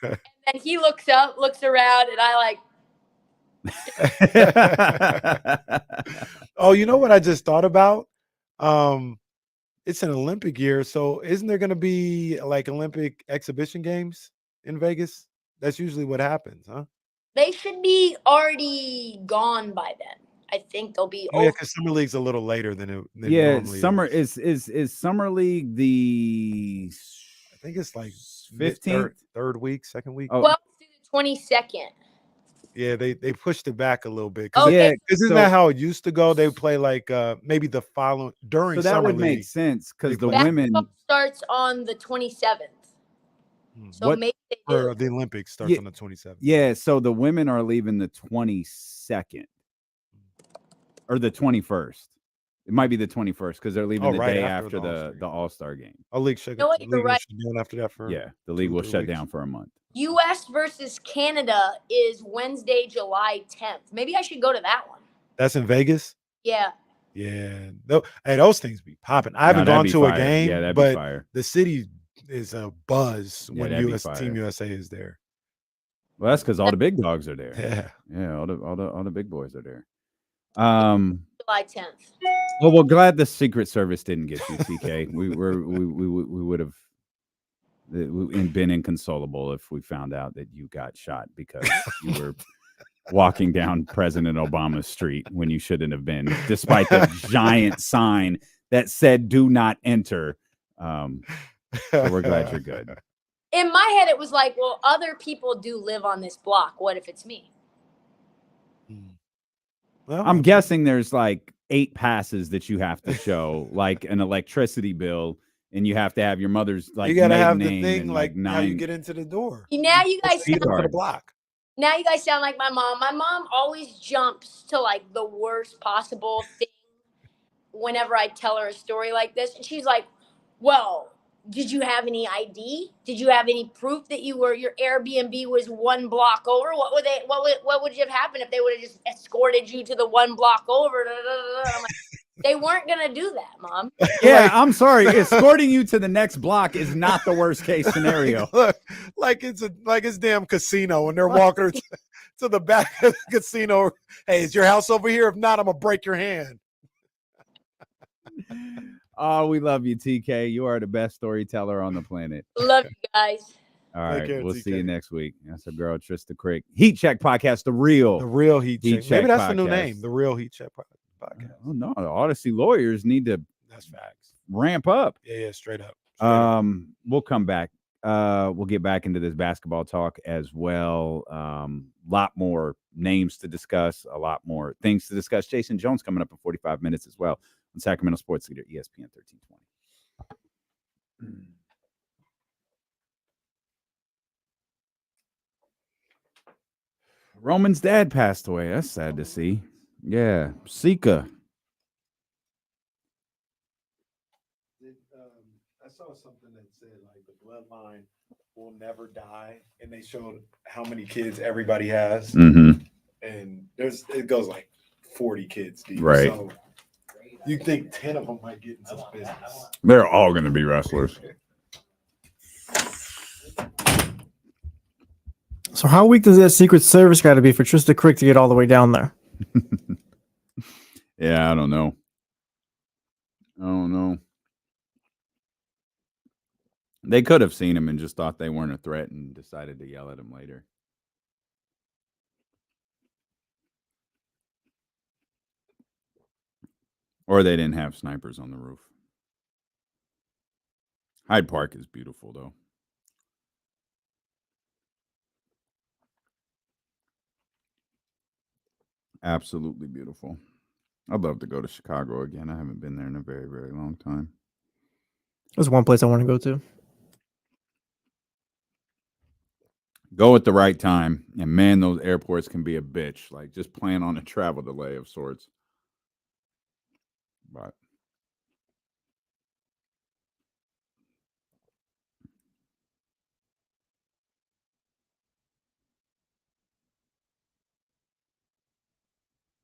And then he looks up, looks around, and I like. Oh, you know what I just thought about? It's an Olympic year, so isn't there going to be like Olympic exhibition games in Vegas? That's usually what happens, huh? They should be already gone by then. I think they'll be. Oh yeah, because Summer League's a little later than it. Summer is Summer League the. I think it's like 15th, third week, second week. 12th to the 22nd. Yeah, they pushed it back a little bit. Okay. Because isn't that how it used to go? They would play like maybe the following during. So that Summer would League, make sense because the Basketball women starts on the 27th. So What- maybe they or do. the Olympics starts on the 27th. Yeah, so the women are leaving the 22nd or the 21st. It might be the 21st because they're leaving the right day after after the the All-Star game. A league shut. know what, The you're league will right. shut down after that for Yeah, the league 2, will 3 shut weeks. down for a month. U.S. versus Canada is Wednesday, July 10th. Maybe I should go to that one. That's in Vegas. Yeah. Yeah, hey, those things be popping. I haven't that'd gone be to a fire. game, Yeah, that'd be but fire. the city is a buzz Yeah, when that'd be Team fire. USA is there. Well, that's because all the big dogs are there. Yeah, all the big boys are there. July 10th. Well, we're glad the Secret Service didn't get you, CK. we would have been inconsolable if we found out that you got shot because you were walking down President Obama's street when you shouldn't have been, despite the giant sign that said "Do not enter." So we're glad you're good. In my head, it was like, well, other people do live on this block. What if it's me? Well, I'm guessing there's like 8 passes that you have to show, like an electricity bill, and you have to have your mother's like you gotta maiden have the name thing and like 9. how you get into the door. Now you guys Get sound to the block. Now you guys sound like my mom. My mom always jumps to like the worst possible thing whenever I tell her a story like this. And she's like, well, did you have any ID? Did you have any proof that your Airbnb was 1 block over? What would have happened if they would have just escorted you to the 1 block over? I'm like, they weren't gonna do that, Mom. Yeah, I'm sorry. Escorting you to the next block is not the worst case scenario. Like it's damn casino and they're walking her to the back of the casino. Hey, is your house over here? If not, I'm gonna break your hand. Oh, we love you, TK. You are the best storyteller on the planet. Love you guys. All right, care, we'll TK. see you next week. That's a girl, Trysta Krick. Heat Check Podcast, the real Heat Check. Maybe that's the new podcast. name, the real Heat Check podcast. Oh no, the Odyssey lawyers need to That's facts. ramp up. Yeah, straight up. We'll come back. We'll get back into this basketball talk as well. Lot more names to discuss, a lot more things to discuss. Jason Jones coming up in 45 minutes as well on Sacramento Sports Leader, ESPN 1320. Roman's dad passed away. That's sad to see. Yeah, Sika. I saw something that said like the bloodline will never die, and they showed how many kids everybody has, Mm-hmm. and it goes like 40 kids deep. Right. So you think 10 of them might get into the business? They're all going to be wrestlers. So how weak does that Secret Service got to be for Trysta Krick to get all the way down there? Yeah, I don't know. They could have seen him and just thought they weren't a threat and decided to yell at him later. Or they didn't have snipers on the roof. Hyde Park is beautiful, though. Absolutely beautiful. I'd love to go to Chicago again. I haven't been there in a very, very long time. There's one place I want to go to. Go at the right time. And man, those airports can be a bitch. Like, just plan on a travel delay of sorts. But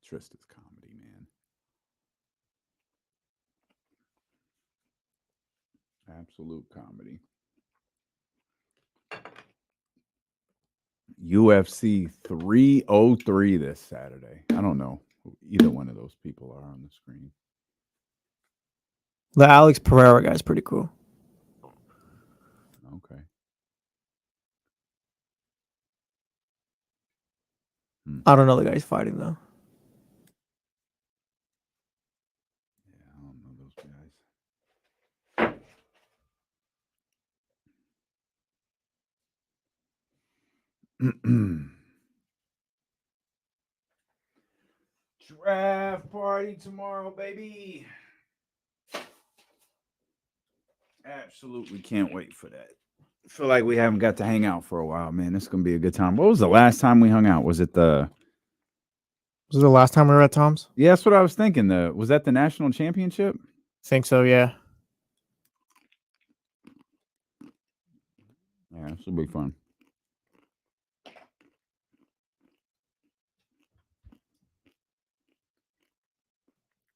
Trysta's comedy, man. Absolute comedy. UFC 303 this Saturday. I don't know who either one of those people are on the screen. The Alex Pereira guy's pretty cool. Okay. I don't know the guy's fighting though. Yeah, I don't know those guys. Draft party tomorrow, baby. Absolutely can't wait for that. Feel like we haven't got to hang out for a while, man. It's gonna be a good time. What was the last time we hung out? Was it the last time we were at Tom's? Yeah, that's what I was thinking. Was that the national championship? Think so, yeah. Yeah, this will be fun.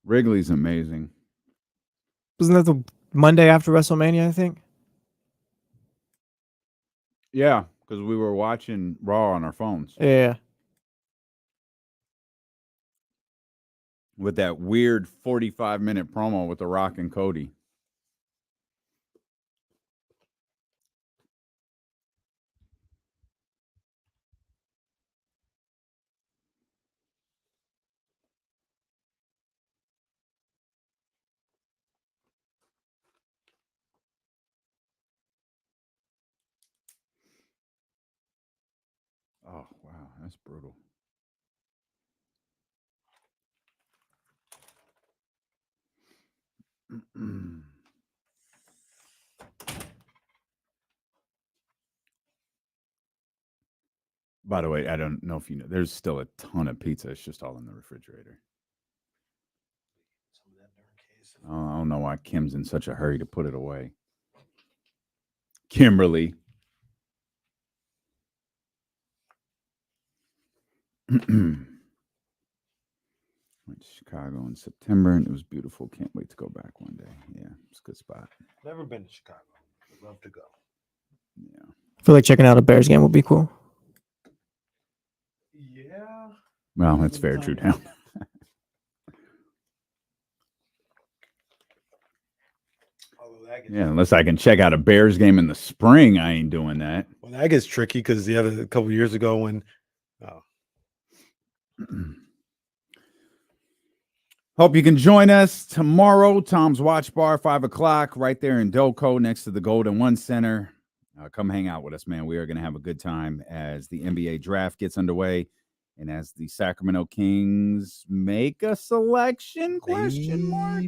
Wrigley's amazing. Wasn't that the Monday after WrestleMania, I think? Yeah, because we were watching Raw on our phones. Yeah. With that weird 45-minute promo with The Rock and Cody. Oh, wow. That's brutal. By the way, I don't know if you know, there's still a ton of pizza. It's just all in the refrigerator. Oh, I don't know why Kim's in such a hurry to put it away. Kimberly. Went to Chicago in September, and it was beautiful. Can't wait to go back one day. Yeah, it's a good spot. Never been to Chicago. Would love to go. Yeah. I feel like checking out a Bears game would be cool. Yeah. Well, that's fair, true down. Yeah, unless I can check out a Bears game in the spring, I ain't doing that. Well, that gets tricky because the other couple of years ago when Hope you can join us tomorrow. Tom's Watch Bar, 5 o'clock, right there in Doco, next to the Golden One Center. Come hang out with us, man. We are going to have a good time as the NBA draft gets underway and as the Sacramento Kings make a selection, question mark?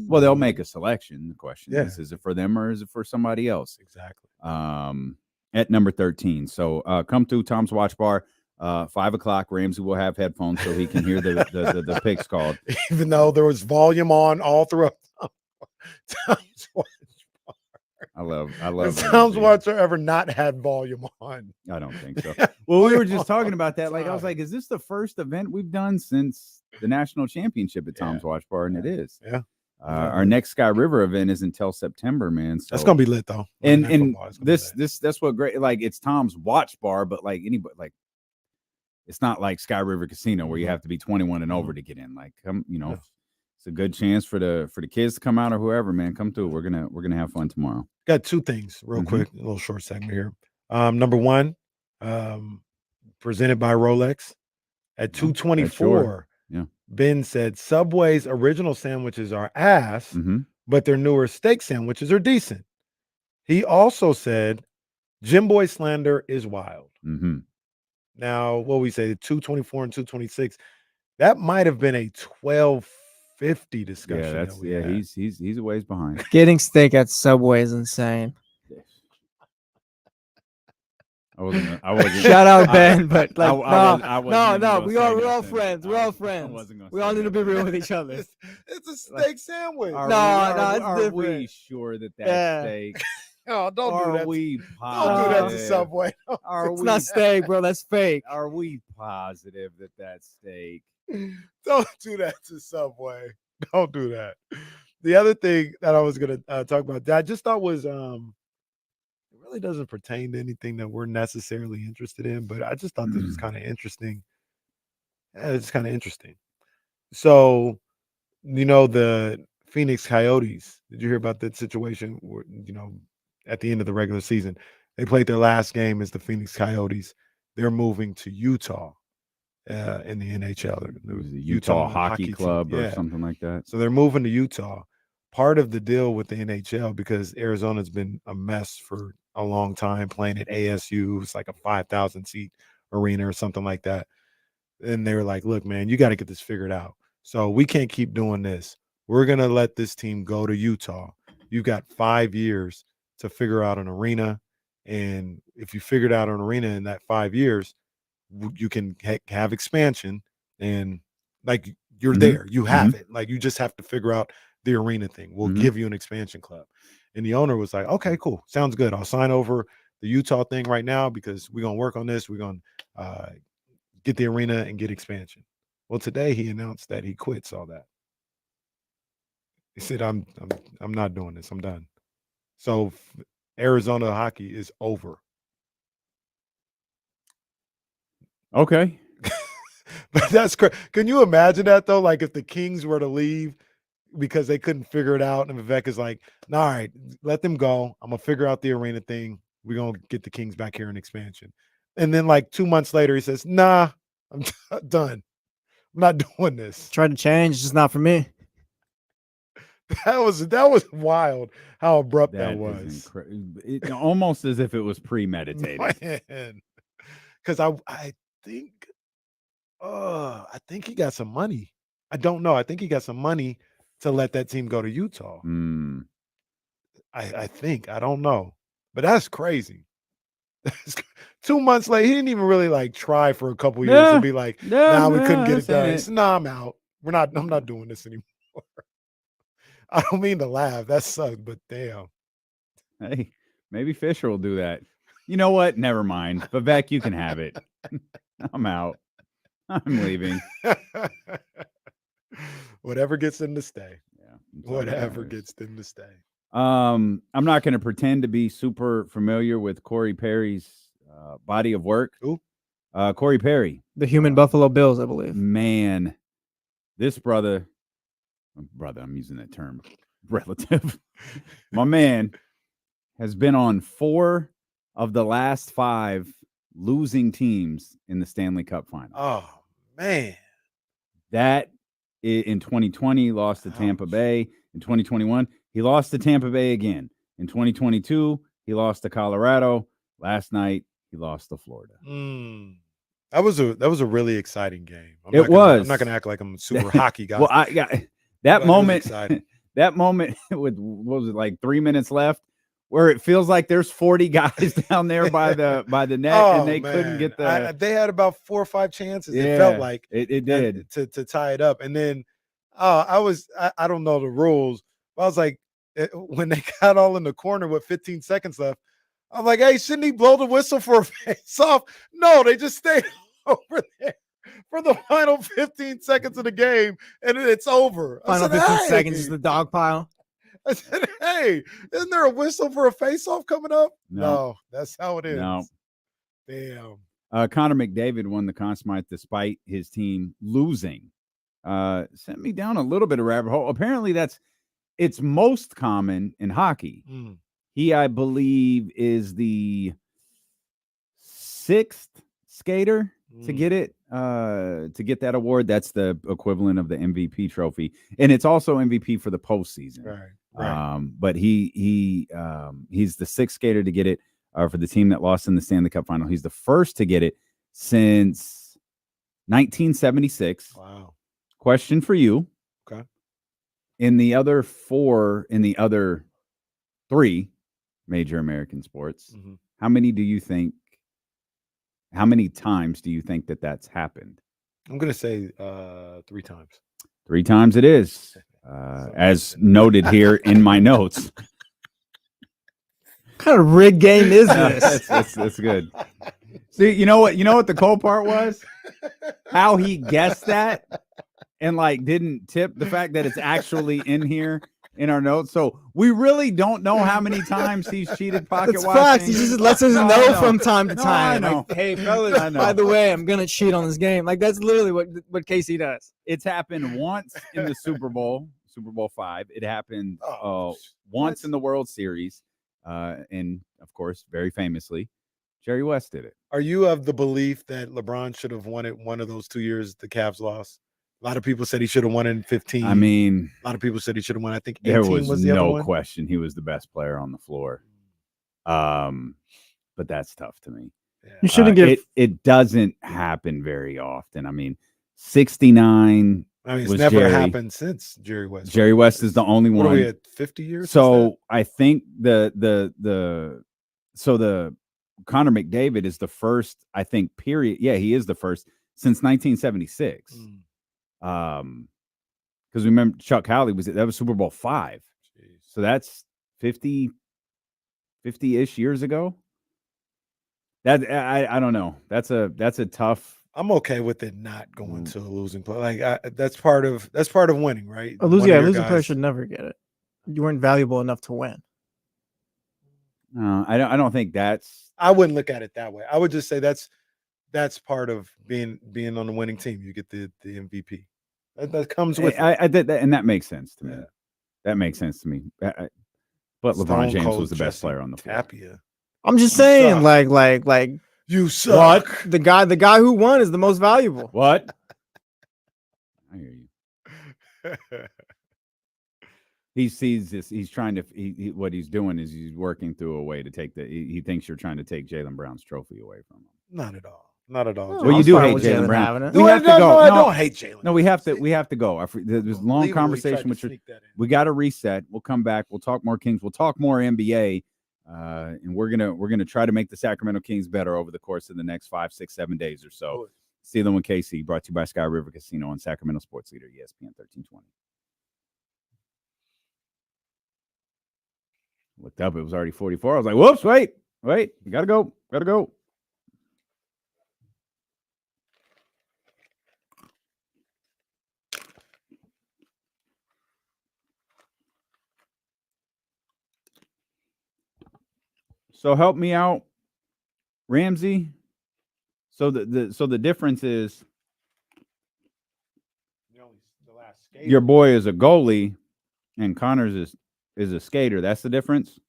Well, they'll make a selection. The question is it for them or is it for somebody else? Exactly. At number 13. So come through Tom's Watch Bar. 5 o'clock. Ramsey will have headphones so he can hear the picks called. Even though there was volume on all throughout Tom's Watch Bar. I love Tom's Watcher ever not had volume on. I don't think so. Well, we were just talking about that. Like, I was like, is this the first event we've done since the national championship at Tom's Watch Bar? And it is. Yeah. Our next Sky River event is until September, man. So that's gonna be lit though. And that's what great, like, it's Tom's Watch Bar, but like anybody, like, it's not like Sky River Casino where you have to be 21 and over to get in. Like, come, it's a good chance for the kids to come out or whoever, man. Come through. We're gonna have fun tomorrow. Got two things real quick, a little short segment here. Number one, presented by Rolex at 224. Yeah. Ben said Subway's original sandwiches are ass, but their newer steak sandwiches are decent. He also said Jim Boy slander is wild. Now, what we say, 224 and 226, that might have been a 1250 discussion. Yeah, he's a ways behind. Getting steak at Subway is insane. I wasn't. Shout out Ben, but like, no, we're all friends. We're all friends. We all need to be real with each other. It's a steak sandwich. Are we sure that steak? Oh, don't do that. Don't do that to Subway. It's not steak, bro. That's fake. Are we positive that that's steak? Don't do that to Subway. Don't do that. The other thing that I was going to talk about that I just thought was it really doesn't pertain to anything that we're necessarily interested in, but I just thought this was kind of interesting. It's kind of interesting. So, the Phoenix Coyotes, did you hear about that situation where, at the end of the regular season, they played their last game as the Phoenix Coyotes. They're moving to Utah in the NHL. It was the Utah Hockey Club or something like that. So they're moving to Utah. Part of the deal with the NHL, because Arizona's been a mess for a long time playing at ASU. It's like a 5,000 seat arena or something like that. And they were like, look, man, you got to get this figured out. So we can't keep doing this. We're going to let this team go to Utah. You got 5 years to figure out an arena. And if you figured out an arena in that 5 years, you can have expansion. And like, you're there, you have it. Like, you just have to figure out the arena thing. We'll give you an expansion club. And the owner was like, okay, cool. Sounds good. I'll sign over the Utah thing right now because we're going to work on this. We're going to get the arena and get expansion. Well, today he announced that he quits all that. He said, I'm not doing this. I'm done. So Arizona hockey is over. Okay. But that's crazy. Can you imagine that though? Like if the Kings were to leave because they couldn't figure it out, and Vivek is like, all right, let them go. I'm gonna figure out the arena thing. We're gonna get the Kings back here in expansion. And then like 2 months later, he says, nah, I'm done. I'm not doing this. Tried to change, it's just not for me. That was wild how abrupt that was. It, almost as if it was premeditated. Because I think he got some money. I don't know. I think he got some money to let that team go to Utah. I think. I don't know. But that's crazy. 2 months later, he didn't even really like try for a couple years to be like, nah, we couldn't get it done. So, nah, I'm out. I'm not doing this anymore. I don't mean to laugh. That sucks, but damn. Hey, maybe Fisher will do that. You know what? Never mind. Vivek, you can have it. I'm out. I'm leaving. Whatever gets them to stay. Yeah. Whatever gets them to stay. I'm not going to pretend to be super familiar with Corey Perry's body of work. Who? Corey Perry, the human Buffalo Bills, I believe. Man, this brother, I'm using that term, relative. My man has been on 4 of the last 5 losing teams in the Stanley Cup final. Oh, man. That in 2020, he lost to Tampa Bay. In 2021, he lost to Tampa Bay again. In 2022, he lost to Colorado. Last night, he lost to Florida. That was a really exciting game. I'm not gonna act like I'm a super hockey guy. Well, that moment with what was it, like 3 minutes left, where it feels like there's 40 guys down there by the net, and they couldn't get the. They had about 4 or 5 chances. Yeah, it felt like it did to tie it up, and then I don't know the rules, but I was like, when they got all in the corner with 15 seconds left, I'm like, hey, shouldn't he blow the whistle for a face-off? No, they just stayed over there for the final 15 seconds of the game, and it's over. Final 15 seconds is the dog pile. I said, hey, isn't there a whistle for a face-off coming up? No, that's how it is. No. Damn. Connor McDavid won the Conn Smythe despite his team losing. Sent me down a little bit of rabbit hole. Apparently, it's most common in hockey. He, I believe, is the 6th skater to get it, to get that award. That's the equivalent of the MVP trophy, and it's also MVP for the postseason. Right. But he's the 6th skater to get it for the team that lost in the Stanley Cup final. He's the first to get it since 1976. Wow. Question for you. Okay. In the other 3 major American sports, how many times do you think that's happened? I'm going to say 3 times. 3 times it is, as noted here in my notes. What kind of rigged game is this? That's good. See, you know what the cool part was? How he guessed that and like didn't tip the fact that it's actually in here in our notes. So we really don't know how many times he's cheated pocket watching. Facts. He just lets us know from time to time. I know. Like, hey, fellas, by the way, I'm going to cheat on this game. Like, that's literally what Casey does. It's happened once in the Super Bowl 5. It happened once in the World Series. And, of course, very famously, Jerry West did it. Are you of the belief that LeBron should have won it one of those 2 years the Cavs lost? A lot of people said he should have won it in 15. I mean, a lot of people said he should have won. I think 18 there was the other no one. question he was the best player on the floor. But that's tough to me. You shouldn't get it doesn't happen very often. I mean, 69. I mean, it's was never Jerry. happened since Jerry West. Jerry West is the only one. What are we at 50 years? So I think the Connor McDavid is the first, I think, period. Yeah, he is the first since 1976. Because remember Chuck Howley was Super Bowl 5. So that's 50-ish years ago. That I don't know. That's a tough. I'm okay with it not going to a losing play. Like that's part of winning, right? A losing player should never get it. You weren't valuable enough to win. No, I don't think that's. I wouldn't look at it that way. I would just say that's part of being on the winning team. You get the MVP. That comes with it. And that makes sense to me. Yeah. That makes sense to me. But LeBron James was the best player on the floor. I'm just saying, like you suck. What? The guy who won is the most valuable. What? I hear you. He sees this. He's trying to. What he's doing is he's working through a way to take he thinks you're trying to take Jaylen Brown's trophy away from him. Not at all. Not at all. Well, you do hate Jaylen Brown. We have to go. I don't hate Jaylen. No, we have to go. There's a long conversation with you. We got to reset. We'll come back. We'll talk more Kings. We'll talk more NBA. And we're gonna try to make the Sacramento Kings better over the course of the next 5, 6, 7 days or so. Stealing with KC, brought to you by Sky River Casino on Sacramento Sports Leader, ESPN 1320. Looked up, it was already 44. I was like, whoops, wait, we gotta go. So help me out, Ramsey. So the difference is your boy is a goalie and Connors is a skater. That's the difference.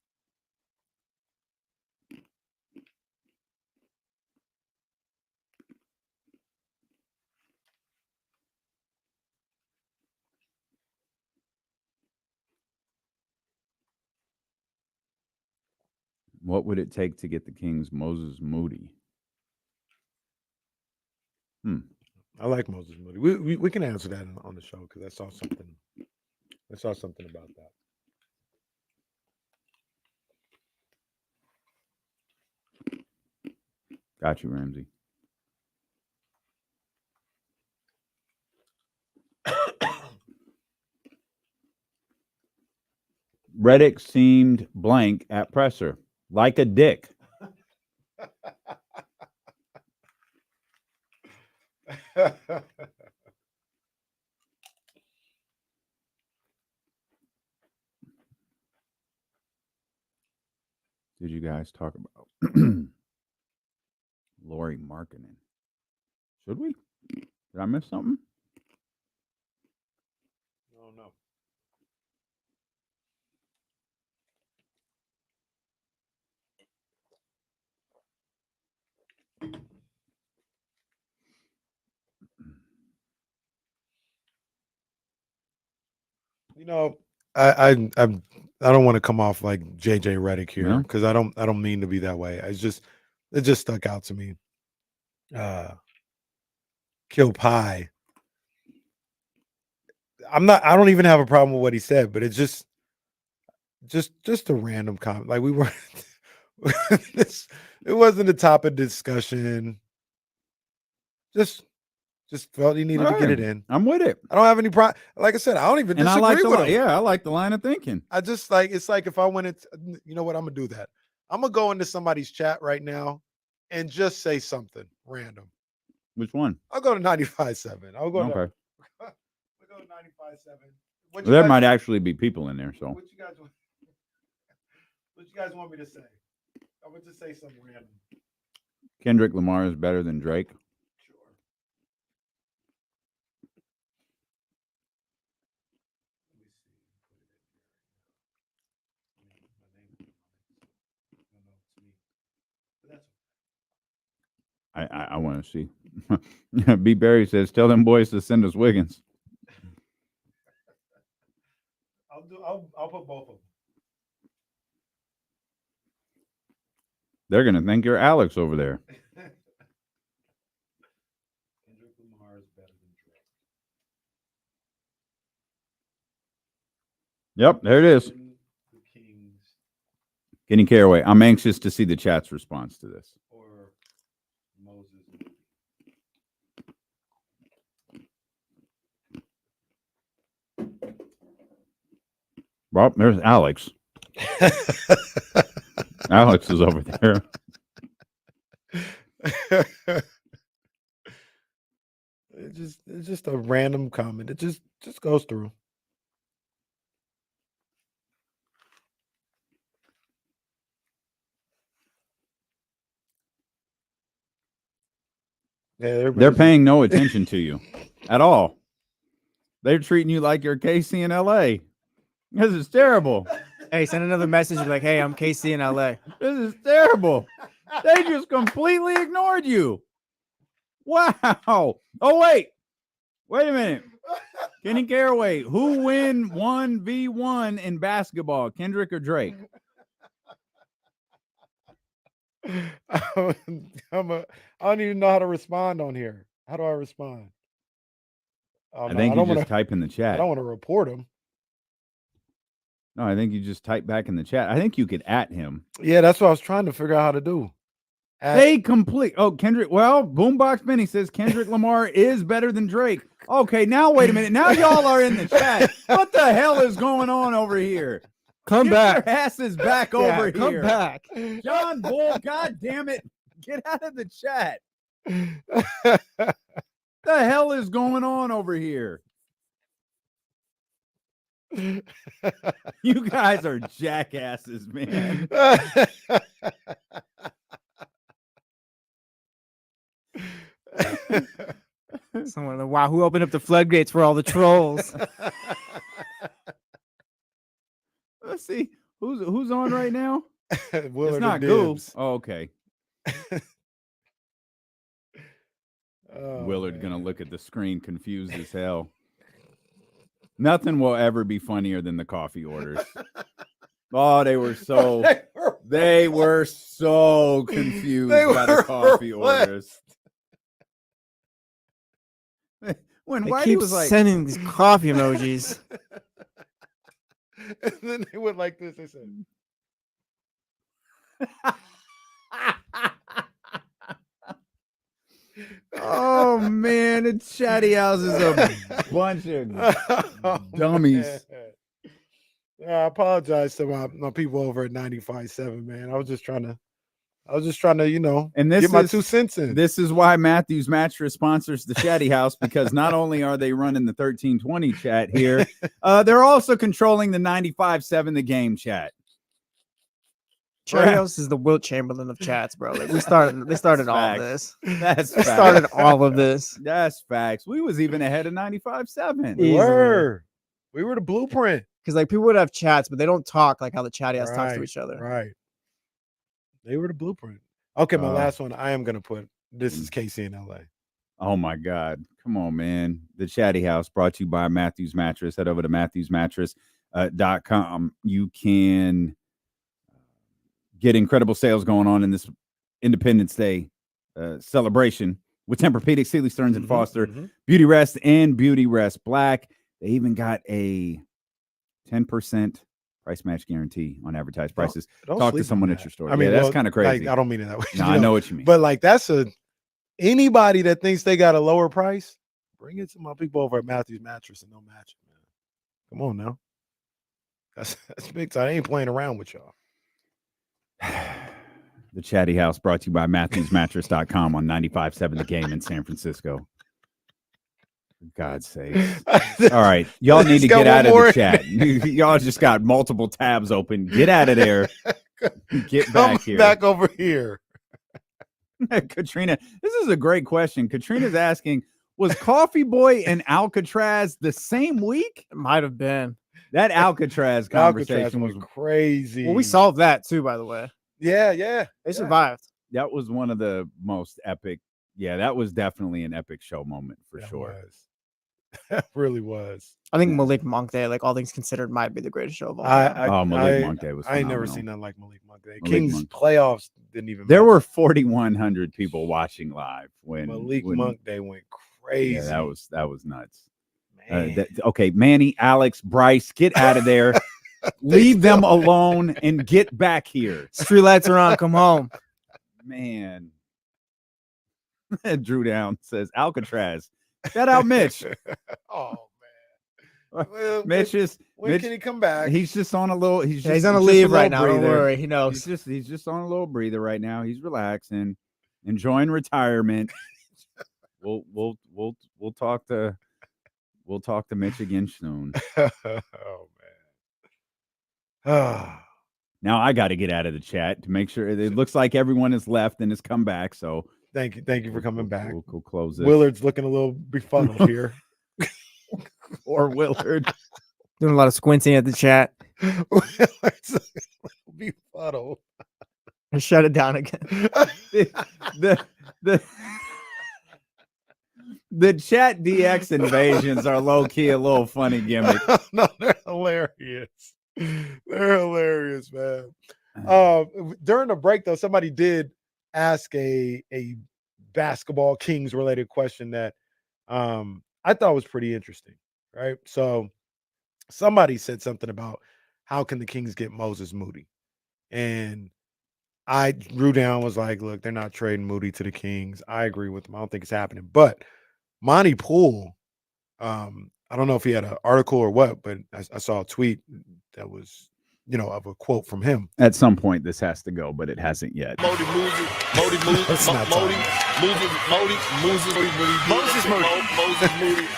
What would it take to get the Kings Moses Moody? I like Moses Moody. We can answer that on the show because I saw something about that. Got you, Ramsey. Reddick seemed blank at presser, like a dick. Did you guys talk about Lauri Markkanen? Should we? Did I miss something? No. You know, I don't want to come off like JJ Redick here because I don't mean to be that way. It just stuck out to me. Kill Pie. I don't even have a problem with what he said, but it's just a random comment. Like we weren't. It wasn't a topic of discussion. Just felt he needed to get it in. I'm with it. I don't have any problem. Like I said, I don't even disagree with him. Yeah, I like the line of thinking. I just it's like if I went into, you know what, I'm gonna do that. I'm gonna go into somebody's chat right now and just say something random. Which one? I'll go to 95.7. I'll go to 95.7. There might actually be people in there. So what you guys want me to say? I would just say something random. Kendrick Lamar is better than Drake. I want to see. B. Barry says, "Tell them boys to send us Wiggins." I'll put both of them. They're gonna think you're Alex over there. Kendrick Lamar is better than Drake. Yep, there it is. Getting Caraway. I'm anxious to see the chat's response to this. Or Moses. Well, there's Alex. Alex is over there. It's just a random comment. It just goes through. Yeah, they're paying no attention to you at all. They're treating you like you're KC in LA. This is terrible. Hey, send another message like, "Hey, I'm KC in LA." This is terrible. They just completely ignored you. Wow. Oh, wait a minute. Kenny Caraway, who win 1v1 in basketball, Kendrick or Drake? I don't even know how to respond on here. How do I respond? Oh, I no, think I you don't just wanna, type in the I chat. don't want to report him. No, I think you just type back in the chat. I think you could at him. Yeah, that's what I was trying to figure out how to do. Hey, complete. Oh, Kendrick. Well, Boombox Benny says Kendrick Lamar is better than Drake. Okay, now wait a minute. Now y'all are in the chat. What the hell is going on over here? Come Get back. your asses back over here. Come back. John Bull, God damn it. Get out of the chat. The hell is going on over here? You guys are jackasses, man. Someone, wow, who opened up the floodgates for all the trolls? Let's see who's on right now. Willard It's not Dibs. Goobs. Oh, okay. Oh, Willard man. gonna look at the screen confused as hell. Nothing will ever be funnier than the coffee orders. Oh, they were so confused by the coffee orders. When They Whitey keep was like sending these coffee emojis. And then they went like this. They said, oh man, the chatty house is a bunch of dummies. Man. I apologize to my people over at 95.7, man. I was just trying to, And this get my is 2 cents in. This is why Matthews Mattress sponsors the Chatty House, because not only are they running the 1320 chat here, they're also controlling the 95.7 The Game chat. Chatty House is the Wilt Chamberlain of chats, bro. Like, they started all of this. That's They facts. started all of this. That's facts. We was even ahead of 95.7. We were the blueprint. Because like people would have chats, but they don't talk like how the Chatty House talks to Right, each other. Right. They were the blueprint. Okay, my last one. I am gonna put this is Casey in LA. Oh my God. Come on, man. The Chatty House brought to you by Matthews Mattress. Head over to MatthewsMattress.com. You can get incredible sales going on in this Independence Day celebration with Tempur-Pedic, Sealy Stearns and Foster, Beauty Rest, and Beauty Rest Black. They even got a 10% price match guarantee on advertised prices. Don't Talk to sleep on someone at that. your store. I mean, that's well, kind of crazy. like, I don't mean it that way. No, I know what you mean. But like that's anybody that thinks they got a lower price, bring it to my people over at Matthews Mattress and they'll match it, man. Come on now. That's big time. I ain't playing around with y'all. The Chatty House brought to you by MatthewsMattress.com on 95.7 The Game in San Francisco. For God's sake. All right. Y'all need to get out of the chat. Y'all just got multiple tabs open. Get out of there. Get back here. Back over here. Katrina, this is a great question. Katrina's asking, was Coffee Boy and Alcatraz the same week? It might have been. That Alcatraz conversation was crazy. Well, we solved that too, by the way. Yeah. They survived. That was one of the most epic. Yeah, that was definitely an epic show moment for sure. That really was. I think Malik Monk Day, like all things considered, might be the greatest show of all time. Malik Monk Day was I ain't never phenomenal. seen nothing like Malik Monk Day. Malik Kings Monk. playoffs didn't even There matter. were 4,100 people watching live when Malik Monk Day went crazy. Yeah, that was nuts. Okay, Manny, Alex, Bryce, get out of there. Leave them alone and get back here. Street lights are on. Come home. Man. Drew Down says Alcatraz. Shout out Mitch. Oh man. Well, Mitch when can he come back? He's just on a little he's on a leave right now. Don't worry. He knows. He's just on a little breather right now. He's relaxing, enjoying retirement. We'll talk to Mitch again soon. Oh man. Now I got to get out of the chat to make sure it looks like everyone has left and has come back. So Thank you for coming back. We'll close this. Willard's looking a little befuddled here. Or Willard doing a lot of squinting at the chat. Willard's a little befuddled. Shut it down again. The chat DX invasions are low key a little funny gimmick. No, they're hilarious. They're hilarious, man. During the break, though, somebody did ask a basketball Kings related question that I thought was pretty interesting, right? So somebody said something about how can the Kings get Moses Moody? And I drew down, was like, look, they're not trading Moody to the Kings. I agree with them. I don't think it's happening. But Monty Poole, I don't know if he had an article or what, but I saw a tweet that was, of a quote from him. At some point, this has to go, but it hasn't yet. Moses Moody.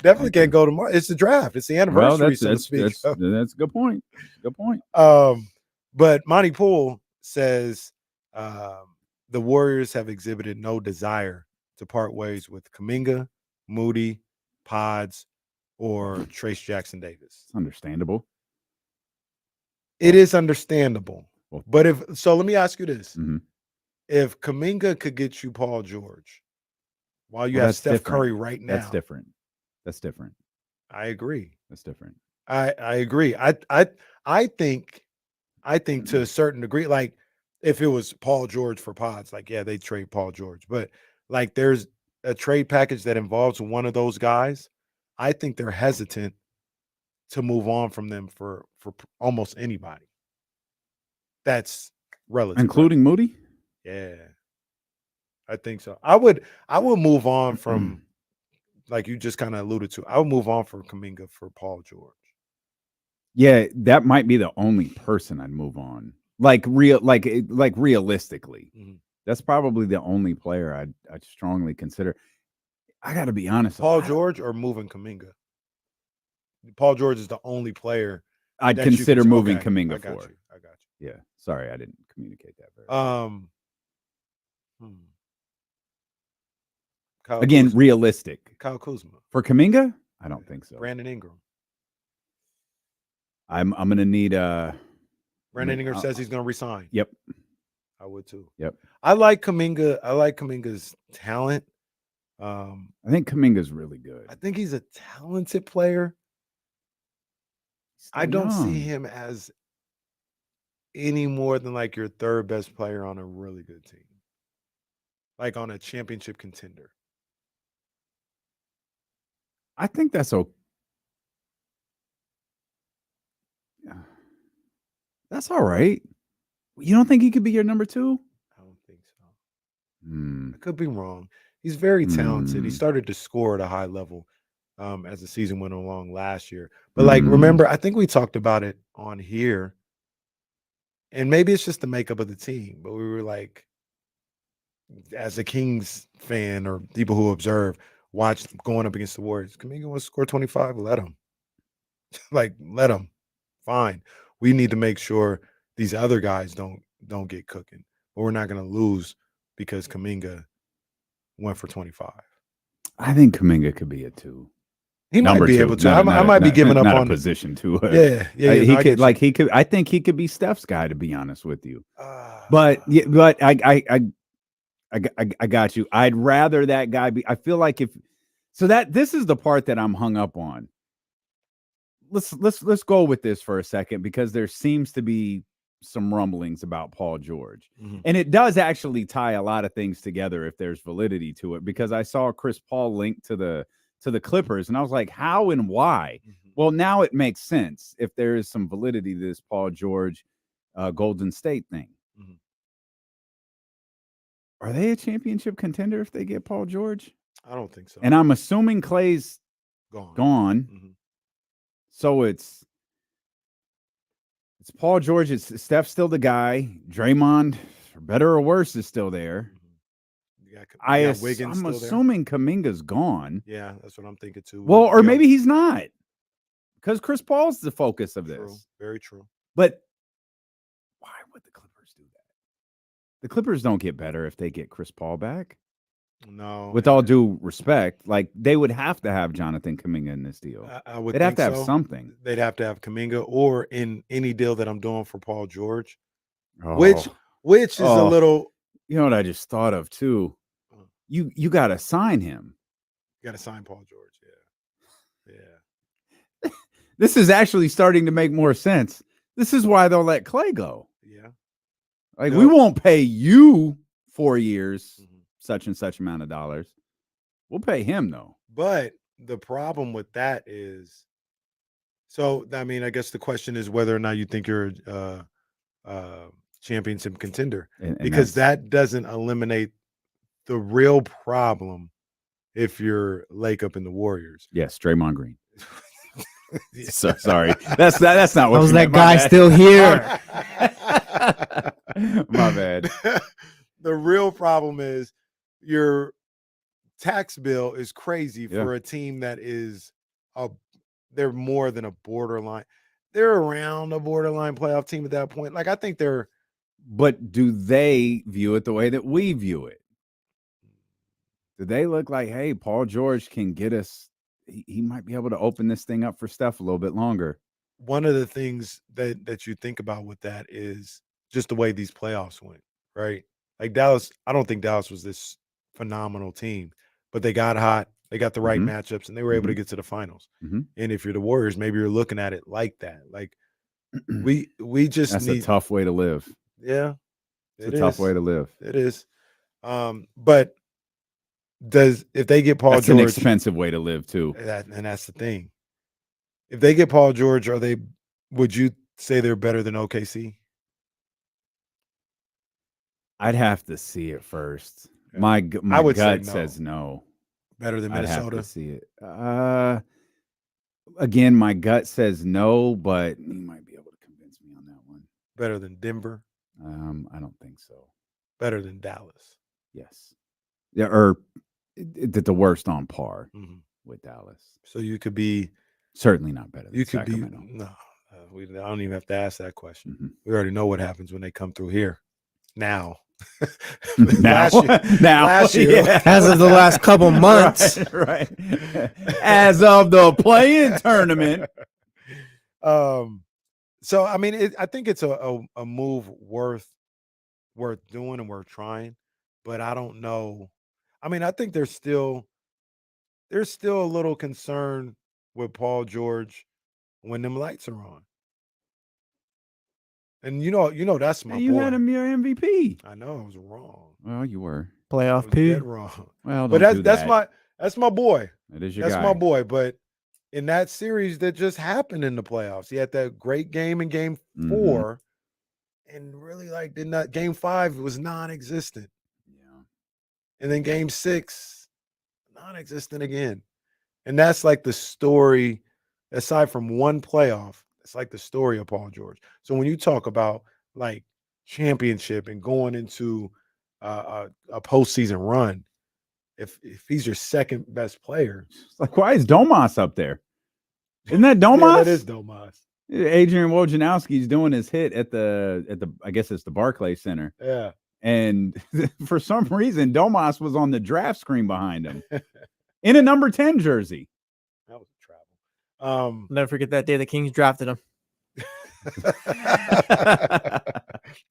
Definitely can't go tomorrow. It's the draft. It's the anniversary, so to speak. That's a good point. Good point. But Monty Poole says the Warriors have exhibited no desire to part ways with Kuminga, Moody, Pods, or Trace Jackson Davis. It's understandable. It is understandable. But let me ask you this. Mm-hmm. If Kuminga could get you Paul George while you have Steph Curry right now. That's different. I agree. That's different. I agree. I think to a certain degree, like if it was Paul George for Pods, like, yeah, they trade Paul George. But like there's a trade package that involves one of those guys. I think they're hesitant to move on from them for almost anybody. That's relative. Including Moody? Yeah. I think so. I would move on from, like you just kind of alluded to, I would move on from Kuminga for Paul George. Yeah, that might be the only person I'd move on. Like realistically. Mm-hmm. That's probably the only player I'd strongly consider. I got to be honest. Paul George or moving Kuminga? Paul George is the only player I'd consider moving Kuminga for. I got you. Yeah. Sorry, I didn't communicate that very well. Again, Kuzma. Realistic. Kyle Kuzma. For Kuminga? I don't think so. Brandon Ingram. I'm gonna need Brandon Ingram says he's gonna resign. Yep. I would too. Yep. I like Kuminga. I like Kuminga's talent. I think Kuminga's really good. I think he's a talented player. I don't see him as any more than like your third best player on a really good team. Like on a championship contender. I think that's okay. That's all right. You don't think he could be your number two? I don't think so. I could be wrong. He's very talented. He started to score at a high level as the season went along last year. But like, remember, I think we talked about it on here. And maybe it's just the makeup of the team. But we were like, as a Kings fan or people who observe, watch going up against the Warriors, Kuminga wants to score 25, let him. Let him. Fine. We need to make sure these other guys don't get cooking. But we're not going to lose because Kuminga went for 25. I think Kuminga could be a 2. He might be able to. I might be giving up on position 2. Yeah. He could. I think he could be Steph's guy. To be honest with you, but I got you. I'd rather that guy be. I feel like this is the part that I'm hung up on. Let's go with this for a second because there seems to be some rumblings about Paul George, and it does actually tie a lot of things together if there's validity to it. Because I saw Chris Paul linked to the Clippers, and I was like, how and why? Well, now it makes sense if there is some validity to this Paul George Golden State thing. Are they a championship contender if they get Paul George? I don't think so. And I'm assuming Clay's gone. So it's Paul George. It's Steph's still the guy. Draymond, for better or worse, is still there. I'm assuming Kuminga's gone. Yeah, that's what I'm thinking too. Well, or maybe he's not, because Chris Paul's the focus of this. Very true. But why would the Clippers do that? The Clippers don't get better if they get Chris Paul back. No. With all due respect, like they would have to have Jonathan Kuminga in this deal. I would. They'd have to have something. They'd have to have Kuminga, or in any deal that I'm doing for Paul George, which is a little. You know what I just thought of too. You got to sign him. You got to sign Paul George. Yeah. This is actually starting to make more sense. This is why they'll let Clay go. Yeah. Like we won't pay you 4 years, such and such amount of dollars. We'll pay him though. But the problem with that is, so I mean, I guess the question is whether or not you think you're a championship contender, and because that doesn't eliminate the real problem if you're Lake up in the Warriors. Yes, Draymond Green. So sorry. That's not what was you that meant. guy still here? My bad. The real problem is your tax bill is crazy for a team that is they're more than a borderline. They're around a borderline playoff team at that point. Like I think they're. But do they view it the way that we view it? Do they look like, hey, Paul George can get us? He might be able to open this thing up for Steph a little bit longer. One of the things that you think about with that is just the way these playoffs went, right? Like Dallas, I don't think Dallas was this phenomenal team, but they got hot, they got the right matchups, and they were able to get to the finals. And if you're the Warriors, maybe you're looking at it like that. Like we just That's need a tough way to live. Yeah, it's a tough way to live. It is. But if they get Paul That's George, an expensive way to live too. And that's the thing. If they get Paul George, would you say they're better than OKC? I'd have to see it first. Yeah. My gut says no. Better than I'd Minnesota? have to see it. Again, my gut says no, but you might be able to convince me on that one. Better than Denver? I don't think so. Better than Dallas? Yes. Yeah, or the worst on par with Dallas. So you could be certainly not better than you could Sacramento. be no. I don't even have to ask that question. We already know what happens when they come through here. Now. Last year. Yeah. As of the last couple months. Right. As of the play-in tournament. So I mean, I think it's a move worth doing and worth trying, but I don't know. I mean, I think there's still a little concern with Paul George when them lights are on. And you know that's my you boy. had him your MVP. I know I was wrong. Well, you were playoff Dead P. wrong. Well, but don't do that's that. that's my boy. That is your That's guy. my boy. But in that series that just happened in the playoffs, he had that great game in Game 4, and really Game 5 was non-existent. Yeah. And then Game 6, non-existent again. And that's like the story, aside from one playoff, it's like the story of Paul George. So when you talk about like championship and going into a postseason run, if he's your second best player, It's like, why is Domas up there? Isn't that Domas? Yeah, that is Domas. Adrian Wojnarowski's doing his hit at the I guess it's the Barclays Center. Yeah. And for some reason, Domas was on the draft screen behind him in a number 10 jersey. That was a travel. Never forget that day the Kings drafted him.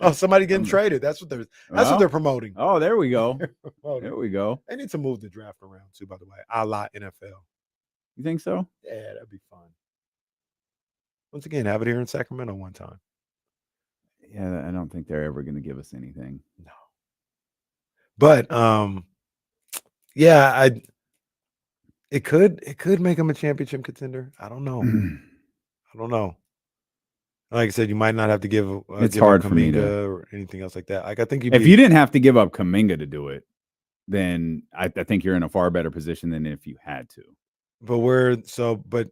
Oh, somebody getting traded. That's what they're promoting. Oh, there we go. Promoting. There we go. They need to move the draft around too, by the way. A la NFL. You think so? Yeah, that'd be fun. Once again, have it here in Sacramento one time. Yeah, I don't think they're ever going to give us anything. No. But yeah, it could make them a championship contender. I don't know. I don't know. Like I said, you might not have to give. It's give hard up for me to Kuminga or anything else like that. Like I think if you didn't have to give up Kuminga to do it, then I think you're in a far better position than if you had to. But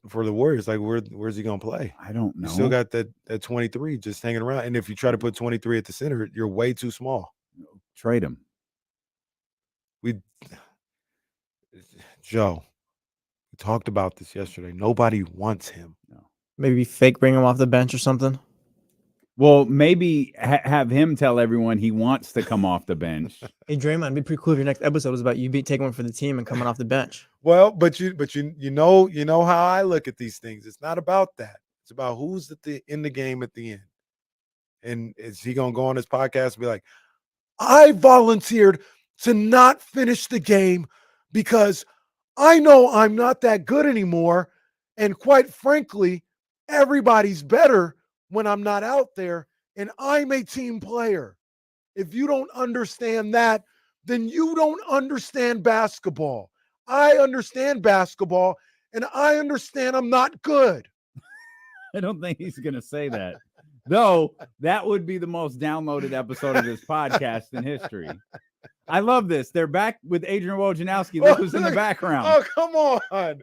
for the Warriors, like where's he gonna play? I don't know. You still got that 23 just hanging around, and if you try to put 23 at the center, you're way too small. Trade him. Joe, we talked about this yesterday. Nobody wants him. No. Maybe fake bring him off the bench or something. Well, maybe have him tell everyone he wants to come off the bench. Hey, Draymond, it'd be pretty cool if your next episode was about you taking one for the team and coming off the bench. Well, but you know how I look at these things. It's not about that. It's about who's in the game at the end. And is he gonna go on his podcast and be like, I volunteered to not finish the game because I know I'm not that good anymore. And quite frankly, everybody's better when I'm not out there, and I'm a team player. If you don't understand that, then you don't understand basketball. I understand basketball, and I understand I'm not good. I don't think he's going to say that. Though that would be the most downloaded episode of this podcast in history. I love this. They're back with Adrian Wojnarowski. Look who's in the background. Oh, come on.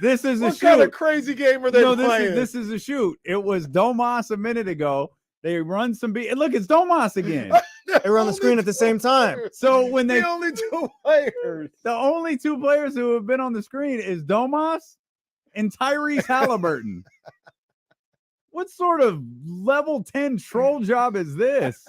This is a what shoot. kind of crazy game are they playing? This is a shoot. It was Domas a minute ago. They run some beat. Look, it's Domas again. They were on the screen at the same time. So when the only two players. The only two players who have been on the screen is Domas and Tyrese Halliburton. What sort of level 10 troll job is this?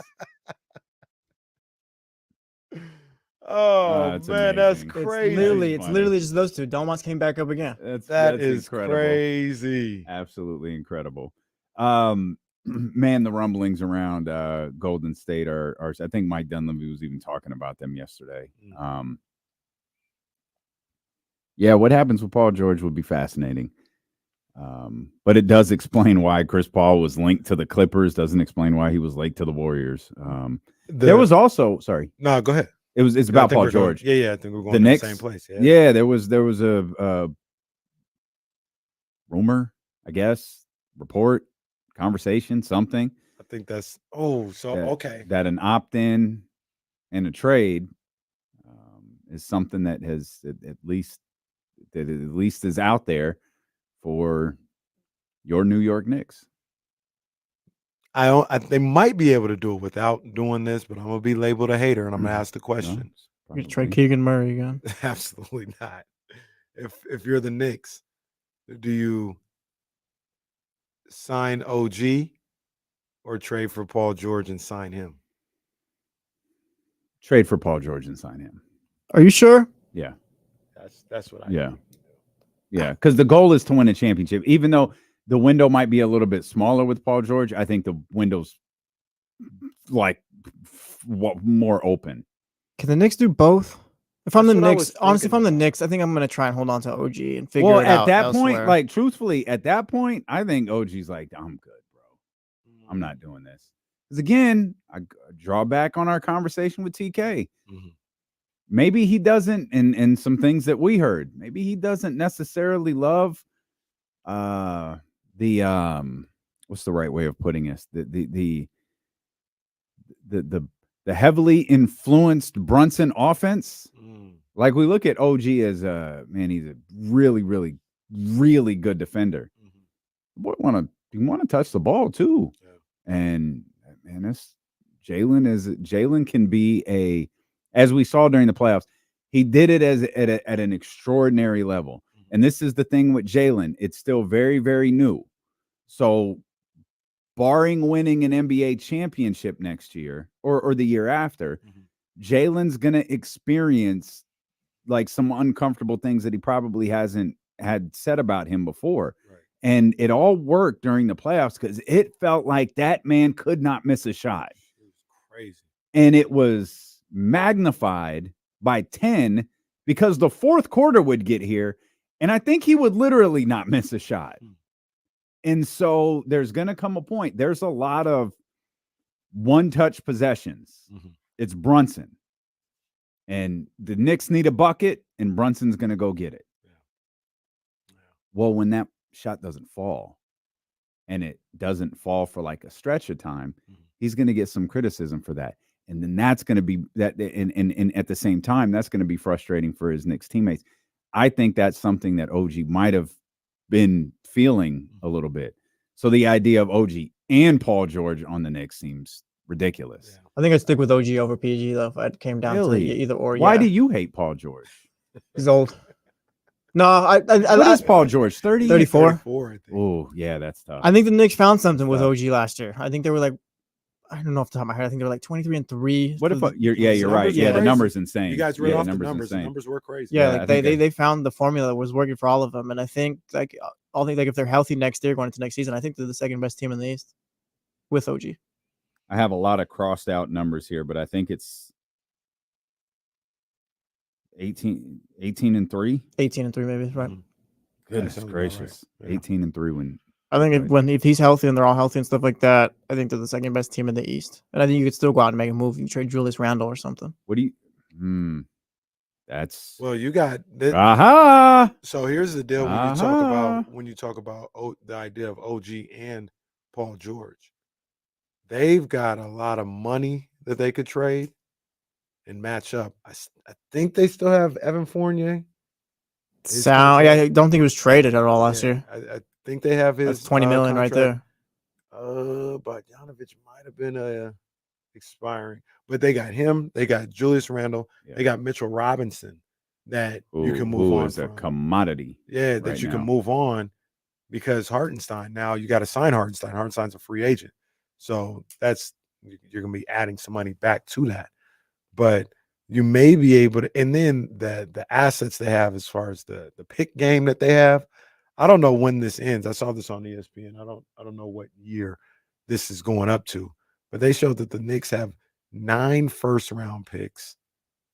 Oh man, that's crazy. It's literally just those two. Domas came back up again. That is incredible. Crazy. Absolutely incredible. Man, the rumblings around Golden State are I think Mike Dunleavy was even talking about them yesterday. Yeah, what happens with Paul George would be fascinating. But it does explain why Chris Paul was linked to the Clippers, doesn't explain why he was linked to the Warriors. There was also, sorry. No, go ahead. It's about Paul George. I think we're going the to Knicks, the same place. Yeah, there was a rumor, I guess, report, conversation, something. I think that's okay. That an opt-in and a trade is something that has at least is out there for your New York Knicks. They might be able to do it without doing this, but I'm gonna be labeled a hater, and I'm gonna ask the question. You're gonna trade Keegan Murray again? Absolutely not. If you're the Knicks, do you sign OG or trade for Paul George and sign him? Trade for Paul George and sign him. Are you sure? Yeah. That's what I Yeah. Yeah, because the goal is to win a championship. Even though the window might be a little bit smaller with Paul George, I think the window's more open. Can the Knicks do both? If I'm the Knicks, honestly, if I'm the Knicks, I think I'm going to try and hold on to OG and figure it out. At that elsewhere. point, truthfully, at that point, I think OG's like, I'm good, bro. I'm not doing this. Because again, I draw back on our conversation with TK. Mm-hmm. Maybe he doesn't, and some things that we heard, maybe he doesn't necessarily love the what's the right way of putting this? The heavily influenced Brunson offense. Like we look at OG as he's a really, really, really good defender. Boy, you want to touch the ball too. Yeah. And man, Jalen can be as we saw during the playoffs, he did it at an extraordinary level. And this is the thing with Jalen. It's still very, very new. So barring winning an NBA championship next year or the year after, Jalen's going to experience some uncomfortable things that he probably hasn't had said about him before. Right. And it all worked during the playoffs because it felt like that man could not miss a shot. It was crazy. And it was magnified by 10 because the fourth quarter would get here and I think he would literally not miss a shot. And so there's going to come a point. There's a lot of one-touch possessions. It's Brunson. And the Knicks need a bucket and Brunson's going to go get it. Yeah. Well, when that shot doesn't fall and it doesn't fall for a stretch of time, he's going to get some criticism for that. And then that's going to be that. And at the same time, that's going to be frustrating for his Knicks teammates. I think that's something that OG might have been feeling a little bit. So the idea of OG and Paul George on the Knicks seems ridiculous. Yeah. I think I'd stick with OG over PG though. If it came down to either or. Why do you hate Paul George? He's old. No, what is Paul George? 30? 34. Oh, yeah, that's tough. I think the Knicks found something with OG last year. I think they were I don't know off the top of my head. I think they were 23-3. What if you're right? Yeah, the number's insane. You guys read off the numbers. Insane. The numbers were crazy. Yeah, they found the formula that was working for all of them, and I think if they're healthy next year going into next season, I think they're the second best team in the East with OG. I have a lot of crossed out numbers here, but I think it's 18-3. 18-3, maybe, right? Goodness gracious. Right. Yeah. 18-3 when I think if he's healthy and they're all healthy and stuff like that, I think they're the second best team in the East. And I think you could still go out and make a move. You trade Julius Randle or something. What do you? That's well, you got aha. So here's the deal when you talk about the idea of OG and Paul George. They've got a lot of money that they could trade and match up. I think they still have Evan Fournier. I don't think he was traded at all last year. I think they have his That's $20 million right there. But Bogdanovich might have been expiring. But they got him. They got Julius Randle. Yeah. They got Mitchell Robinson that you can move on from. A commodity. Yeah, that you can move on because Hartenstein, now you got to sign Hartenstein. Hartenstein's a free agent. So you're going to be adding some money back to that. But you may be able to, and then the assets they have as far as the pick game that they have, I don't know when this ends. I saw this on ESPN. I don't know what year this is going up to, but they showed that the Knicks have 9 first-round picks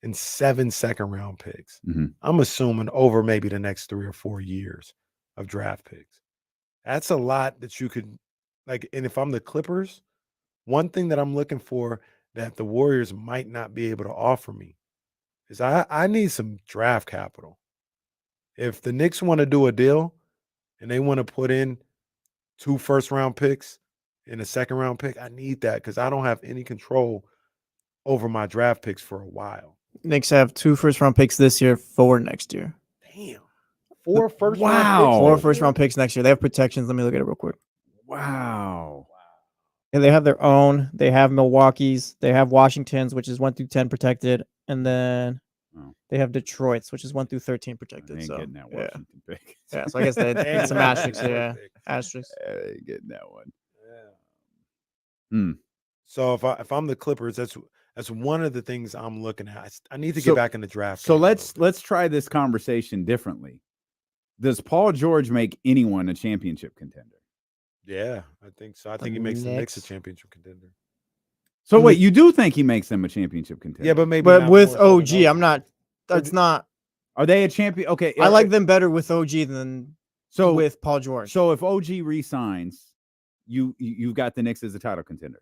and 7 second-round picks. Mm-hmm. I'm assuming over maybe the next 3 or 4 years of draft picks. That's a lot that you could like. And if I'm the Clippers, one thing that I'm looking for that the Warriors might not be able to offer me is I need some draft capital. If the Knicks want to do a deal and they want to put in 2 first-round picks and a second-round pick, I need that because I don't have any control over my draft picks for a while. Knicks have 2 first-round picks this year, 4 next year. Damn. 4 first-round picks? 4 first-round picks next year. They have protections. Let me look at it real quick. Wow. And they have their own. They have Milwaukee's. They have Washington's, which is 1 through 10 protected. And then they have Detroit's, which is 1 through 13 protected. So getting that Washington pick. Yeah, so I guess they get some asterisks. Yeah, asterisks. Getting that one. Yeah. So if I'm the Clippers, that's one of the things I'm looking at. I need to get back in the draft. So let's try this conversation differently. Does Paul George make anyone a championship contender? Yeah, I think so. I think he makes the Knicks a championship contender. So wait, you do think he makes them a championship contender? Yeah, but maybe but with OG, I'm not. That's not. Are they a champion? Okay, I like them better with OG than with Paul George. So if OG resigns, you've got the Knicks as a title contender.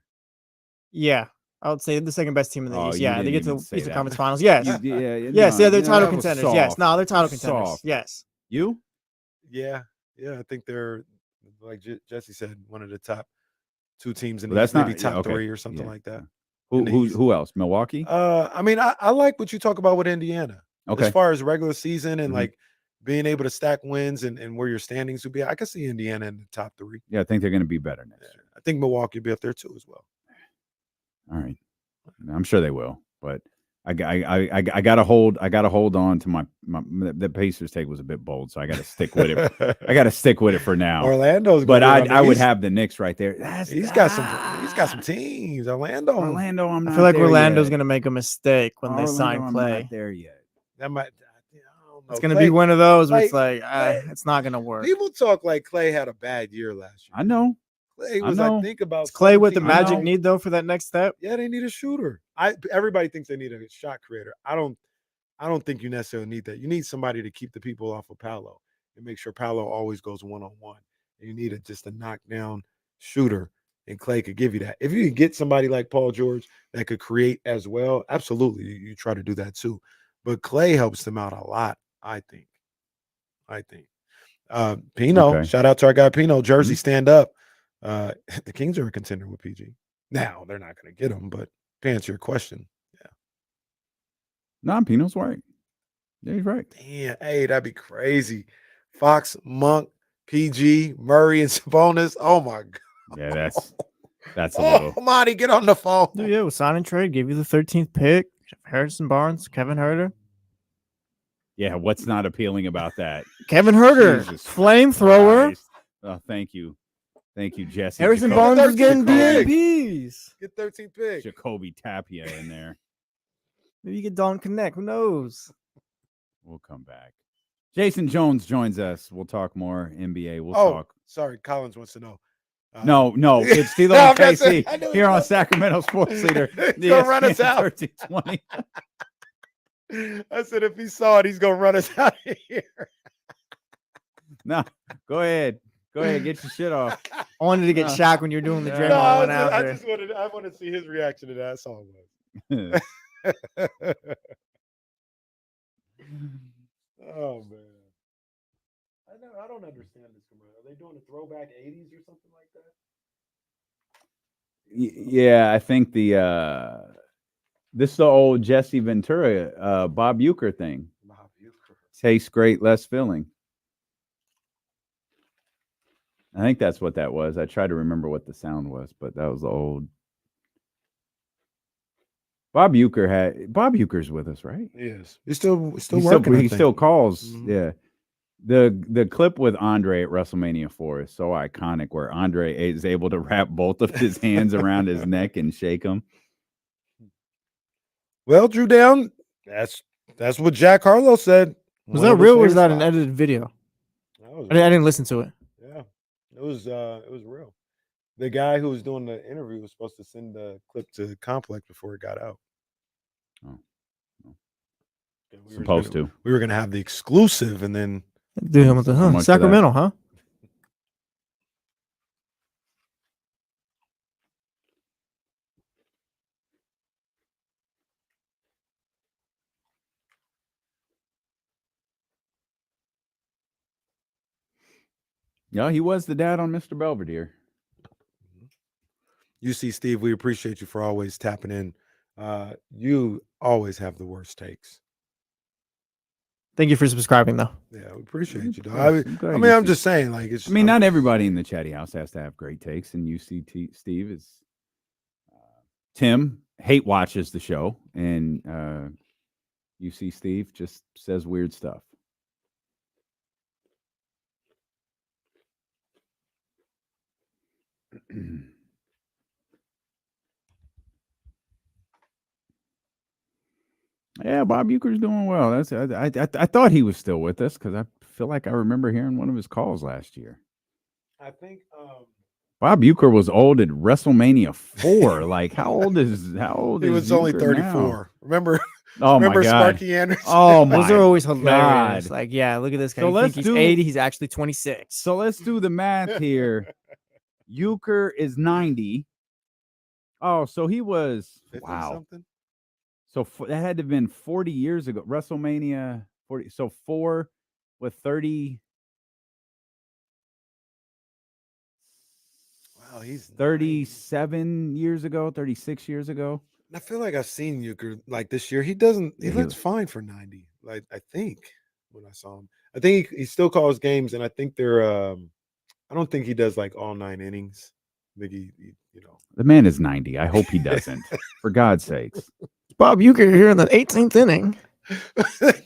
Yeah, I would say the second best team in the East. Yeah, they get to the Eastern Conference Finals. Yes, yes, they're title contenders. Yes, no, they're title contenders. Soft. Yes, you. Yeah, I think they're like Jesse said, one of the top 2 teams in the Well, East, that's maybe not- top yeah, okay. 3 or something like that. Who else? Milwaukee. I mean, I like what you talk about with Indiana. Okay. As far as regular season and Mhm. like being able to stack wins and where your standings would be, I could see Indiana in the top 3. Yeah, I think they're going to be better next year. I think Milwaukee will be up there too as well. All right, I'm sure they will, but I got to hold on to my the Pacers take was a bit bold, so I got to stick with it. I got to stick with it for now. Orlando's, but I would have the Knicks right there. He's got some teams. Orlando, I'm not. I feel like there Orlando's yet. going to make a mistake when they sign I'm Clay. not there yet. That might. I don't know. It's going to be one of those where it's Clay- it's not going to work. People talk like Clay had a bad year last year. I know. Clay was, I think, about Is Clay what the 17. Magic need though for that next step? Yeah, they need a shooter. Everybody thinks they need a shot creator. I don't think you necessarily need that. You need somebody to keep the people off of Paolo and make sure Paolo always goes one-on-one. And you need just a knockdown shooter, and Clay could give you that. If you can get somebody like Paul George that could create as well, absolutely, you try to do that too. But Clay helps them out a lot, I think. Pino, Okay. shout out to our guy Pino. Jersey, stand up. The Kings are a contender with PG. Now they're not going to get him, but to answer your question, yeah. No, Pino's right. Yeah, he's right. Damn, hey, that'd be crazy. Fox, Monk, PG, Murray, and Sabonis. Oh my god. Yeah, that's a little. Oh, Monty, get on the phone. Dude, yeah, with sign and trade, give you the 13th pick. Harrison Barnes, Kevin Huerter. Yeah, what's not appealing about that? Kevin Huerter, Jesus flamethrower. Christ. Oh, thank you, Jesse. Harrison Jacoby- Barnes is getting pick. DMPs. Get 13th pick. Jacoby Tapia in there. Maybe you get Don Connect. Who knows? We'll come back. Jason Jones joins us. We'll talk more NBA. We'll Oh, talk. sorry, Collins wants to know. No, it's Stilo No, and I'm not saying- Casey I know here he on knows. Sacramento Sports Leader. He's gonna run us out. 1320. I said if he saw it, he's gonna run us out of here. No, go ahead. Go ahead, get your shit off. I wanted to get Shaq when you're doing the No, Draymond one I after. just wanted. I want to see his reaction to that song. Oh man. I don't understand this commercial. Are they doing a throwback 80s or something like that? Yeah, I think this is the old Jesse Ventura, Bob Uecker thing. Bob Uecker. Tastes great, less filling. I think that's what that was. I tried to remember what the sound was, but that was the old. Bob Uecker's with us, right? He is. He's still working. He still calls. Mm-hmm. Yeah. The clip with Andre at WrestleMania 4 is so iconic, where Andre is able to wrap both of his hands around his neck and shake him. Well, Drew Down, that's what Jack Harlow said. Was that real or was that an edited video? I didn't listen to it. Yeah, it was real. The guy who was doing the interview was supposed to send the clip to Complex before it got out. Oh. We were gonna have the exclusive, and then do him with the Sacramento, huh? Yeah, he was the dad on Mr. Belvedere. You see, Steve, we appreciate you for always tapping in. You always have the worst takes. Thank you for subscribing, though. Yeah, we appreciate you, though. I'm just saying, like, it's. Not everybody in the chatty house has to have great takes, and UC Steve is. Tim hate watches the show, and UC Steve just says weird stuff. Yeah, Bob Uecker's doing well. I thought he was still with us because I feel like I remember hearing one of his calls last year. I think Bob Uecker was old at WrestleMania 4. Like, how old is he was only 34. Now? Remember? Oh remember my God. Sparky Anderson? Oh my Those are always hilarious. God. Like, yeah, look at this guy. So You think he's 80, he's actually 26. So let's do the math here. Uecker is 90. Oh, so he was something. So that had to have been 40 years ago. WrestleMania 40. So 4 with 30. Wow, he's 37 90. Years ago, 36 years ago. I feel like I've seen Uecker like this year. He looks fine for 90. Like, I think when I saw him, I think he still calls games, and I think they're I don't think he does like all 9 innings. I think he the man is 90. I hope he doesn't. For God's sakes. Bob Uecker here in the 18th inning.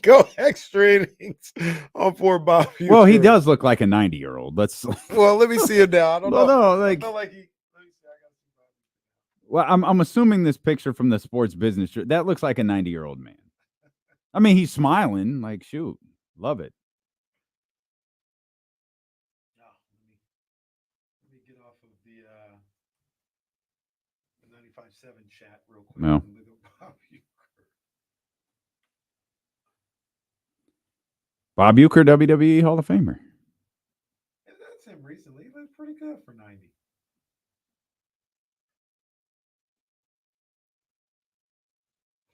Go extra innings on poor Bob Uecker. Well, he does look like a 90-year-old. Well, let me see him now. I don't know. No, like well, I'm assuming this picture from the Sports Business that looks like a 90-year-old man. I mean, he's smiling. Like, shoot, love it. Let me get off of the 95.7 chat real quick. No. Bob Uecker, WWE Hall of Famer. That's him recently. He looked pretty good for 90.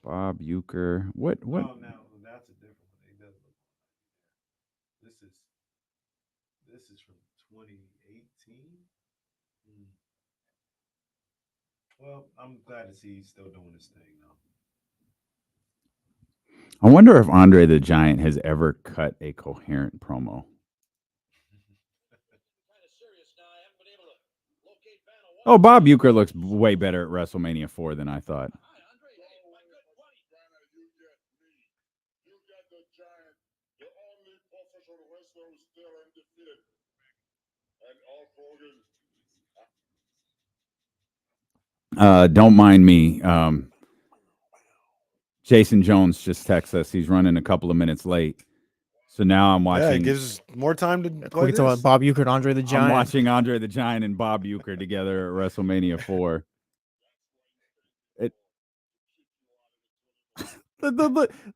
Bob Uecker. What? Oh, no, that's a different one. He does look. This is from 2018. Well, I'm glad to see he's still doing his thing now. I wonder if Andre the Giant has ever cut a coherent promo. Oh, Bob Uecker looks way better at WrestleMania 4 than I thought. Don't mind me. Jason Jones just texts us. He's running a couple of minutes late. So now I'm watching. Yeah, it gives us more time to play Talk about Bob Uecker and Andre the Giant. I'm watching Andre the Giant and Bob Uecker together at WrestleMania 4.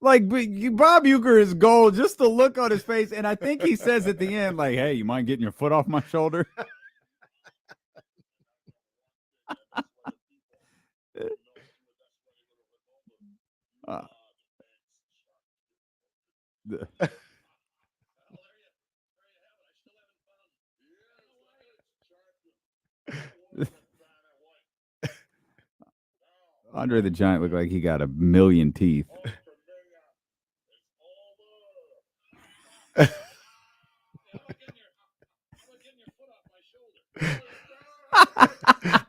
Like Bob Uecker is gold. Just the look on his face, and I think he says at the end, like, "Hey, you mind getting your foot off my shoulder?" Andre the Giant looked like he got 1,000,000 teeth.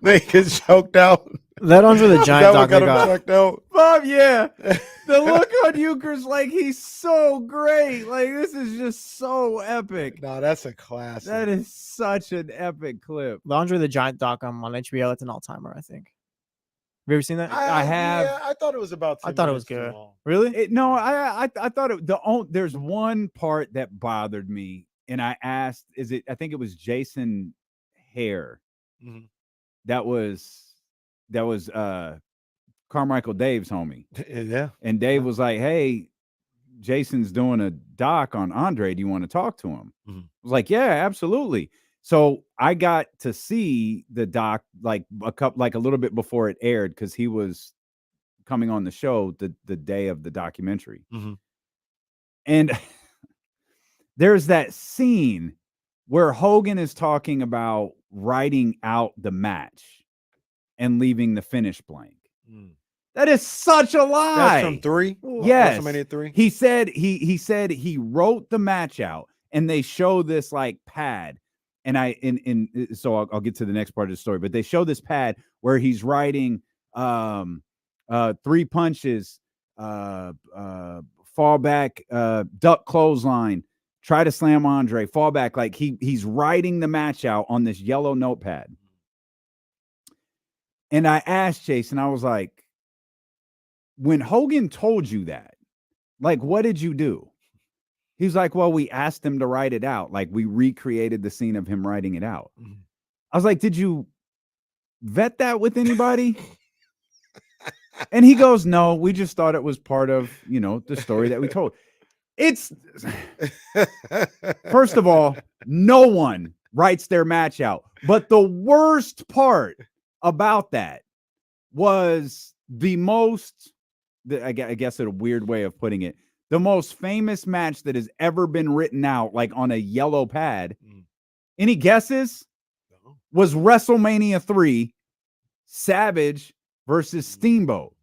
They get choked out. That Andre the Giant dog got him choked out. Bob, yeah. The look on Euchre's like he's so great. Like this is just so epic. No, that's a classic. That is such an epic clip. The Andre the Giant doc on HBO. That's an all-timer, I think. Have you ever seen that? I have. Yeah, I thought it was about. 10 I thought it was minutes too good. long. Really? No, I thought it. There's one part that bothered me, and I asked, "Is it?" I think it was Jason Hare. Mhm. That was Carmichael Dave's homie. Yeah. And Dave was like, "Hey, Jason's doing a doc on Andre. Do you want to talk to him?" Mhm. I was like, "Yeah, absolutely." So I got to see the doc like a little bit before it aired because he was coming on the show the day of the documentary. Mhm. And there's that scene where Hogan is talking about writing out the match and leaving the finish blank. Mm. That is such a lie. That's from 3? Yes. WrestleMania 3? He said he wrote the match out, and they show this like pad. And so I'll get to the next part of the story, but they show this pad where he's writing 3 punches, fall back, duck clothesline, try to slam Andre, fall back. Like he's writing the match out on this yellow notepad. And I asked Jason, I was like, when Hogan told you that, like, what did you do? He's like, well, we asked him to write it out. Like we recreated the scene of him writing it out. Mhm. I was like, did you vet that with anybody? And he goes, no, we just thought it was part of, the story that we told. It's first of all, no one writes their match out. But the worst part about that was the most, I guess, a weird way of putting it, the most famous match that has ever been written out, like on a yellow pad. Any guesses? No. Was WrestleMania 3, Savage versus Steamboat.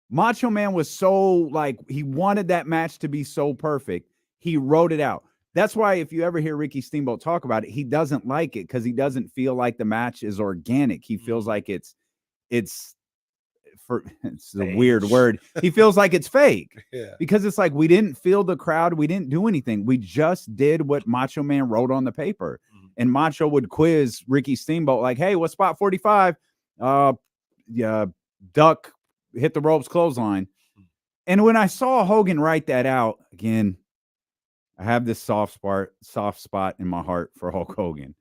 Macho Man was so like, he wanted that match to be so perfect. He wrote it out. That's why if you ever hear Ricky Steamboat talk about it, he doesn't like it because he doesn't feel like the match is organic. He feels like it's a weird word. He feels like it's fake. Yeah. Because it's like we didn't feel the crowd. We didn't do anything. We just did what Macho Man wrote on the paper. Mhm. And Macho would quiz Ricky Steamboat like, hey, what's spot 45? Duck, hit the ropes, clothesline. And when I saw Hogan write that out, again, I have this soft spot in my heart for Hulk Hogan.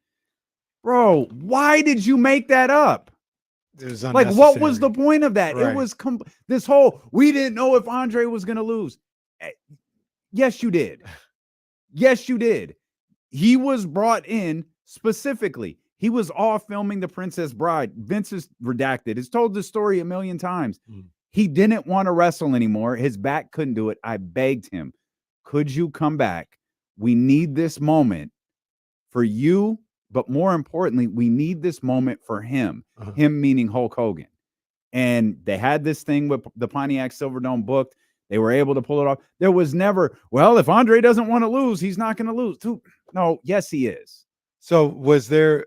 Bro, why did you make that up? It was Like, what was unnecessary. the point of that? Right. It was this whole, we didn't know if Andre was going to lose. Yes, you did. Yes, you did. He was brought in specifically. He was off filming The Princess Bride. Vince is redacted. He's told this story 1,000,000 times. Mm. He didn't want to wrestle anymore. His back couldn't do it. I begged him, could you come back? We need this moment for you. But more importantly, we need this moment for him, him meaning Hulk Hogan. And they had this thing with the Pontiac Silverdome booked. They were able to pull it off. There was never, well, if Andre doesn't want to lose, he's not going to lose. No, yes, he is. So was there,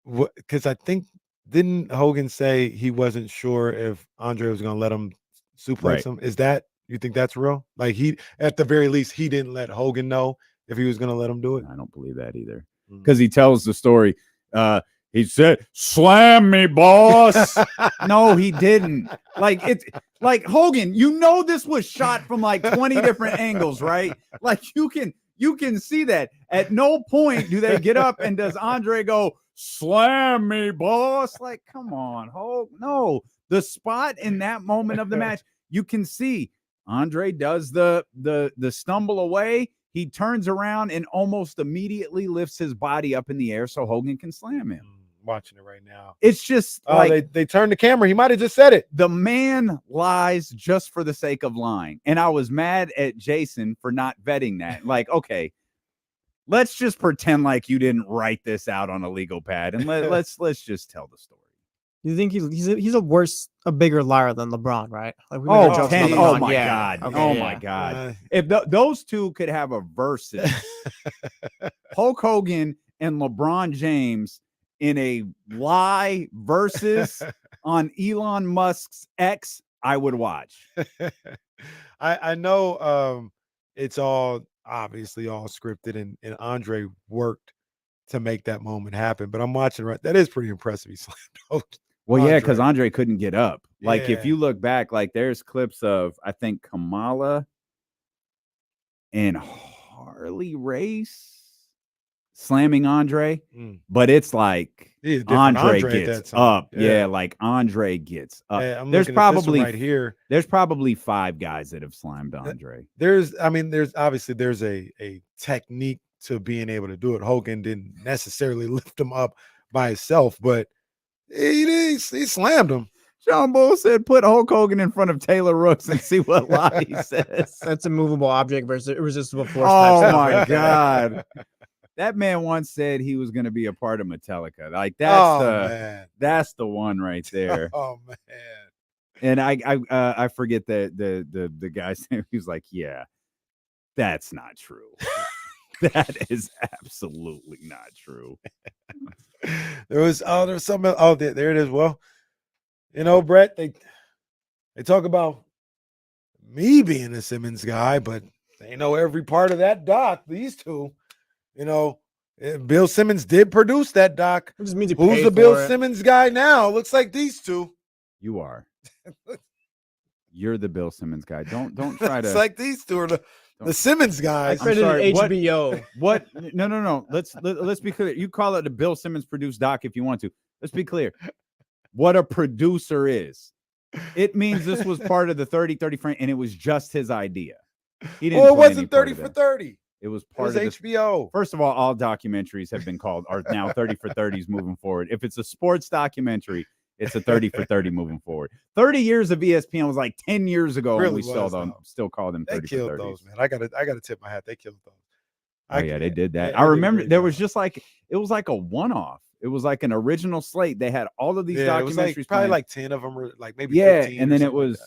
because I think, didn't Hogan say he wasn't sure if Andre was going to let him suplex him? Is that, you think that's real? Like he, at the very least, he didn't let Hogan know if he was going to let him do it? I don't believe that either. Because he tells the story. He said, slam me, boss. No, he didn't. Like, it's like Hogan, this was shot from like 20 different angles, right? Like you can see that. At no point do they get up and does Andre go, slam me, boss? Like, come on, Hulk. No, the spot in that moment of the match, you can see Andre does the stumble away. He turns around and almost immediately lifts his body up in the air so Hogan can slam him. Watching it right now. It's just they turned the camera. He might have just said it. The man lies just for the sake of lying. And I was mad at Jason for not vetting that. Like, okay, let's just pretend like you didn't write this out on a legal pad and let's just tell the story. You think he's a bigger liar than LeBron, right? Like Oh my God. Okay, oh my God. If those two could have a versus, Hulk Hogan and LeBron James in a lie versus on Elon Musk's X, I would watch. I know it's all obviously all scripted and Andre worked to make that moment happen, but I'm watching right. That is pretty impressive. He slammed Hogan. Well, yeah, because Andre couldn't get up. Like, Yeah. if you look back, like, there's clips of, I think, Kamala and Harley Race slamming Andre, but it's like Andre gets up. Yeah, like Andre gets up. I'm There's looking at this one probably right here. There's probably 5 guys that have slammed Andre. There's obviously there's a technique to being able to do it. Hogan didn't necessarily lift him up by himself, but he slammed him. John Bull said, "Put Hulk Hogan in front of Taylor Rooks and see what lie he says." That's a movable object versus irresistible force. Oh my God. That man once said he was going to be a part of Metallica. Like that's the one right there. Oh man. And I forget the guy's name. He was like, "Yeah, that's not true. That is absolutely not true." There's something. Oh, there it is. Well, you know, Brett, they talk about me being a Simmons guy, but they know every part of that doc. These two, you know, Bill Simmons did produce that doc. It just means who's the Bill Simmons guy now? Looks like these two. You are. You're the Bill Simmons guy. Don't try to. It's like these two are the Simmons guys. I credited HBO. What? No. Let's be clear. You call it the Bill Simmons produced doc if you want to. Let's be clear. What a producer is. It means this was part of the 30-30 frame, and it was just his idea. He didn't. Well, it wasn't 30 for 30. It was part of HBO. First of all documentaries have been called are now 30 for 30s moving forward. If it's a sports documentary, it's a 30 for 30 moving forward. 30 years of ESPN was like 10 years ago, and we still call them 30 They killed for 30s. those, man. I gotta tip my hat. They killed those. Oh yeah, they did that. I remember there was just like it was like a one-off. It was like an original slate. They had all of these documentaries. It was probably like 10 of them, or like maybe 15 and then it was.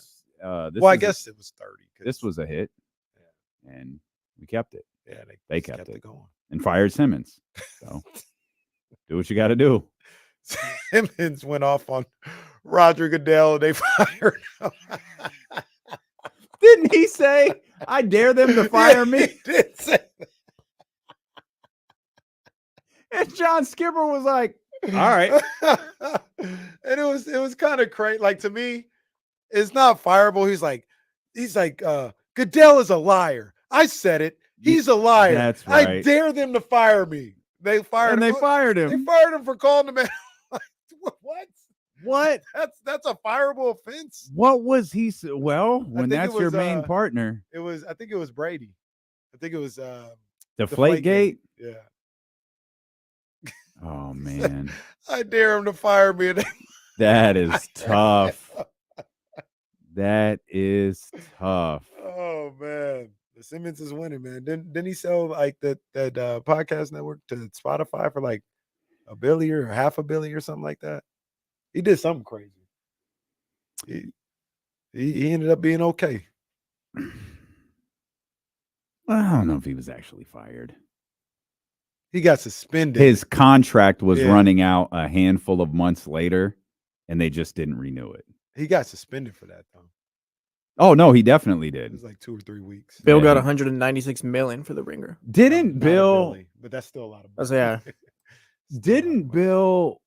I guess it was 30. This was a hit, and we kept it. Yeah, they kept it going and fired Simmons. So do what you got to do. Simmons went off on Roger Goodell, and they fired him. Didn't he say, "I dare them to fire me"? He did say that. And John Skipper was like, "All right." And it was kind of crazy. Like, to me, it's not fireable. He's like, Goodell is a liar. I said it. He's a liar. That's right. I dare them to fire me. They fired him. They fired him. They fired him for calling the man. What? What? That's a fireable offense. What was he? Well, when that's your main partner, I think it was Brady. I think it was Deflategate. Yeah. Oh man, I dare him to fire me. That is tough. That is tough. Oh man, the Simmons is winning, man. Didn't he sell like that podcast network to Spotify for like $1 billion or $500 million or something like that? He did something crazy. He ended up being okay. I don't know if he was actually fired. He got suspended. His contract was running out a handful of months later, and they just didn't renew it. He got suspended for that, though. Oh no, he definitely It did. was like 2 or 3 weeks. Bill got $196 million for the Ringer. Didn't Bill? But that's still a lot of money. That's, yeah. Didn't Bill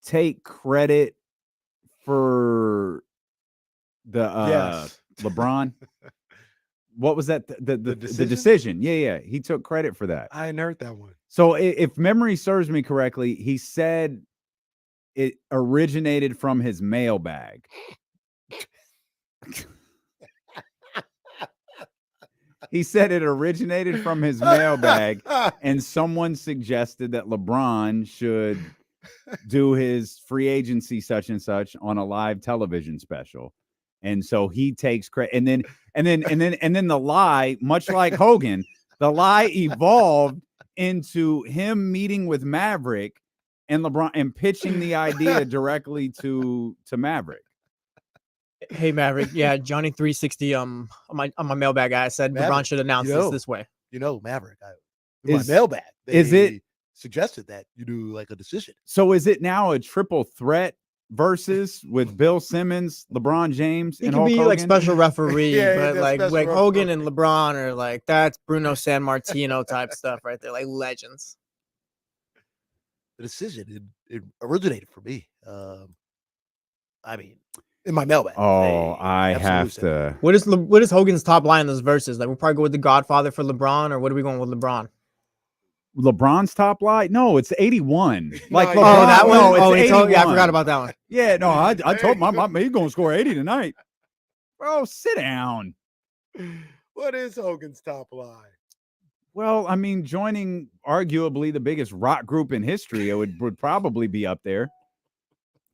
take credit for the LeBron? What was that? The decision? Yeah. He took credit for that. I hadn't heard that one. So if memory serves me correctly, he said it originated from his mailbag. He said it originated from his mailbag, and someone suggested that LeBron should do his free agency such and such on a live television special. And so he takes credit, and then the lie, much like Hogan, the lie evolved into him meeting with Maverick and LeBron and pitching the idea directly to Maverick. Hey Maverick, yeah, Johnny 360 on my mailbag guy said Maverick, LeBron should announce this way. Maverick, my mailbag. Is it suggested that you do like a decision? So is it now a triple threat versus with Bill Simmons, LeBron James, He and could Hulk be Hogan? like special referee, Yeah, but like Hogan and LeBron are like that's Bruno San Martino type stuff right there, like legends. The decision it originated for me. I mean, in my mailbag. Oh, I have to. What is Hogan's top line in those verses? Like we'll probably go with the Godfather for LeBron, or what are we going with LeBron? LeBron's top line? No, it's 81. Like No, LeBron, that one. no, it's Oh, 81. yeah, I forgot about that one. Yeah, no, I told my he's gonna score 80 tonight. Bro, sit down. What is Hogan's top line? Well, I mean, joining arguably the biggest rock group in history, it would probably be up there.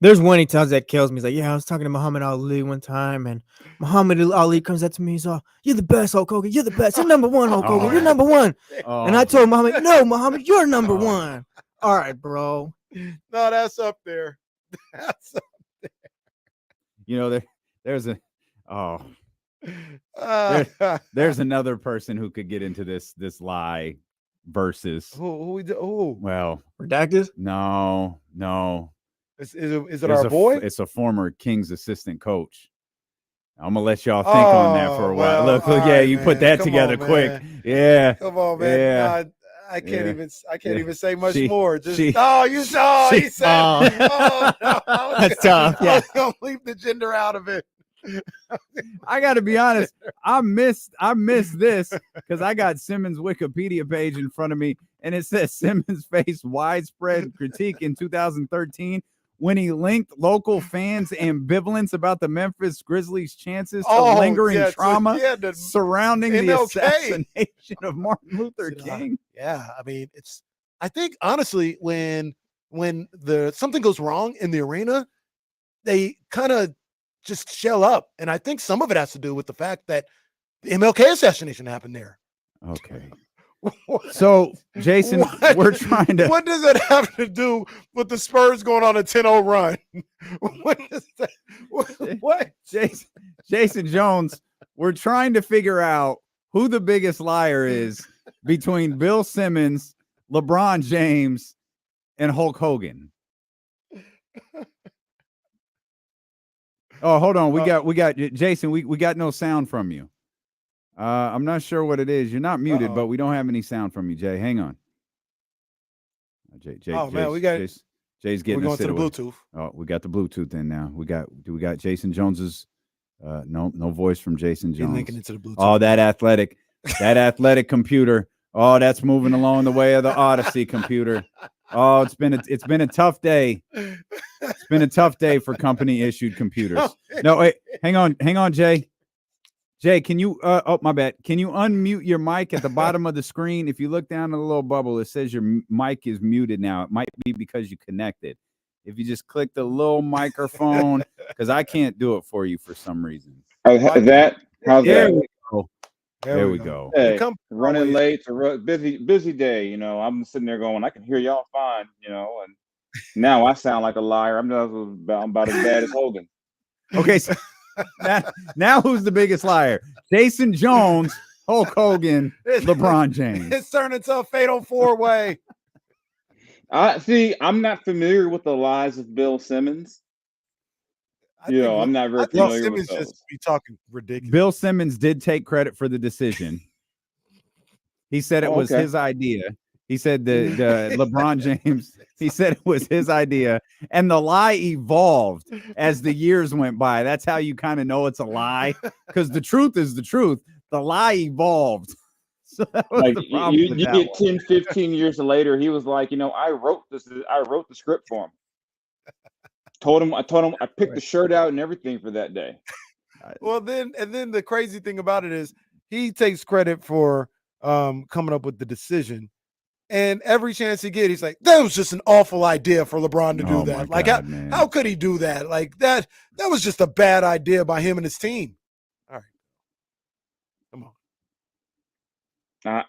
There's one he tells that kills me. He's like, yeah, I was talking to Muhammad Ali one time, and Muhammad Ali comes up to me. He's all, you're the best, Hulk Hogan. You're the best. You're number one, Hulk Hogan. You're number one. And I told Muhammad, no, Muhammad, you're number one. All right, bro. No, that's up there. That's up there. You know, there's there's another person who could get into this lie versus who well, redacted. Is No. it our boy? It's a former Kings assistant coach. I'm gonna let y'all think on that for a while. Look, yeah, right, you man. put that Come together on, quick. man. Yeah. Come on, man. Yeah. God, I can't Yeah. even say much She- more. Just she- he said Oh. no. That's tough. Yeah. I was gonna leave the gender out of it. I got to be honest. I missed this because I got Simmons' Wikipedia page in front of me, and it says Simmons faced widespread critique in 2013 when he linked local fans' ambivalence about the Memphis Grizzlies' chances to lingering trauma surrounding the MLK. assassination of Martin Luther King. Yeah, I mean, I think honestly, when something goes wrong in the arena, they kind of just shell up, and I think some of it has to do with the fact that the MLK assassination happened there. Okay. So, Jason, we're trying to. What does that have to do with the Spurs going on a 10-0 run? What does that? What? Jason Jones, we're trying to figure out who the biggest liar is between Bill Simmons, LeBron James, and Hulk Hogan. Oh, hold on. We got Jason. We got no sound from you. I'm not sure what it is. You're not muted, but we don't have any sound from you, Jay. Hang on. Man, we got Jay's getting we're going us to the away. Bluetooth. Oh, we got the Bluetooth in now. We got Jason Jones's no voice from Jason Jones. Linking it to the Bluetooth. Oh, that athletic computer. Oh, that's moving along the way of the Odyssey computer. Oh, it's been a tough day. It's been a tough day for company issued computers. No, wait, hang on, Jay. Jay, can you my bad. Can you unmute your mic at the bottom of the screen? If you look down at the little bubble, it says your mic is muted now. It might be because you connected. If you just click the little microphone, because I can't do it for you for some reason. Oh, how's that? There we go. Hey, running late, busy day. You know, I'm sitting there going, I can hear y'all fine. You know, and now I sound like a liar. I'm about as bad as Hogan. Okay, so now who's the biggest liar? Jason Jones, Hulk Hogan, LeBron James. It's turned into a fatal four-way. See, I'm not familiar with the lies of Bill Simmons. I'm not very familiar with those. Just be talking ridiculous. Bill Simmons did take credit for the decision. He said it was his idea. He said the LeBron James, he said it was his idea. And the lie evolved as the years went by. That's how you kind of know it's a lie. Because the truth is the truth. The lie evolved. So that was like the problem you with get that 10, 15 years later, he was like, I wrote the script for him. I told him I picked the shirt out and everything for that day. Well, then the crazy thing about it is he takes credit for coming up with the decision. And every chance he gets, he's like, that was just an awful idea for LeBron to do that. Like, how could he do that? Like, that was just a bad idea by him and his team. All right. Come on.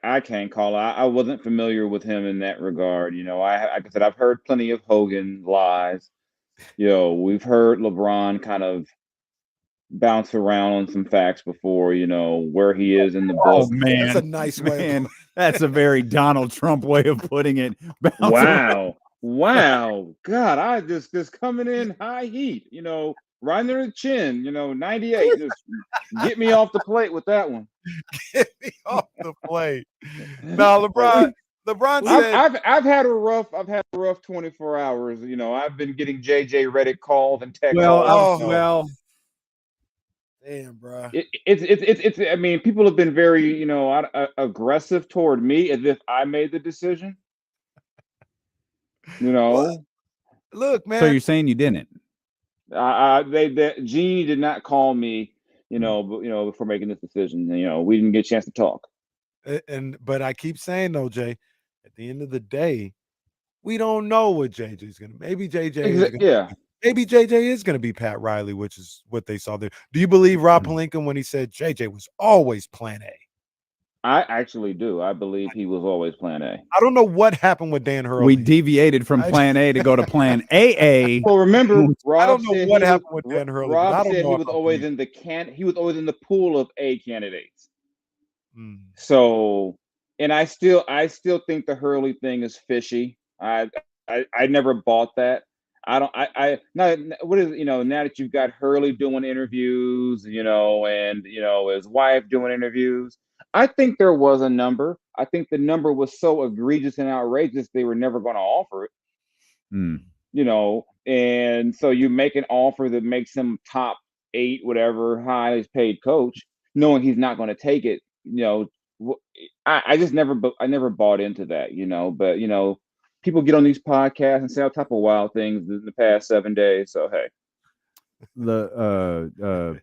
I can't call it. I wasn't familiar with him in that regard. You know, like I said, I've heard plenty of Hogan lies. You know, we've heard LeBron kind of bounce around on some facts before, you know, where he is in the book. Oh, man. That's a nice way. Man, that's a very Donald Trump way of putting it. Wow. God, I just coming in high heat, you know, right under the chin, you know, 98. Just get me off the plate with that one. Get me off the plate. No, LeBron said I've had a rough 24 hours. You know, I've been getting JJ Redick calls and texts. Well. Damn, bro. It's. I mean, people have been very, you know, aggressive toward me as if I made the decision. You know, well, look, man. So you're saying you didn't? Gene did not call me, you know, before making this decision. You know, we didn't get a chance to talk. But I keep saying though, Jay, at the end of the day, we don't know what JJ's gonna. Maybe JJ is gonna. Maybe JJ is going to be Pat Riley, which is what they saw there. Do you believe Rob Pelinka when he said JJ was always plan A? I actually do. I believe he was always plan A. I don't know what happened with Dan Hurley. We deviated from plan A to go to plan AA. Well, remember, I don't know what happened with Dan Hurley. Rob said he was always in the pool of A candidates. So, and I still think the Hurley thing is fishy. I never bought that. Now that you've got Hurley doing interviews, you know, and, you know, his wife doing interviews, I think there was a number. I think the number was so egregious and outrageous, they were never going to offer it, you know, and so you make an offer that makes him top 8, whatever, highest paid coach, knowing he's not going to take it, you know. I never bought into that, you know, but, you know, people get on these podcasts and say all type of wild things in the past 7 days. So, hey. The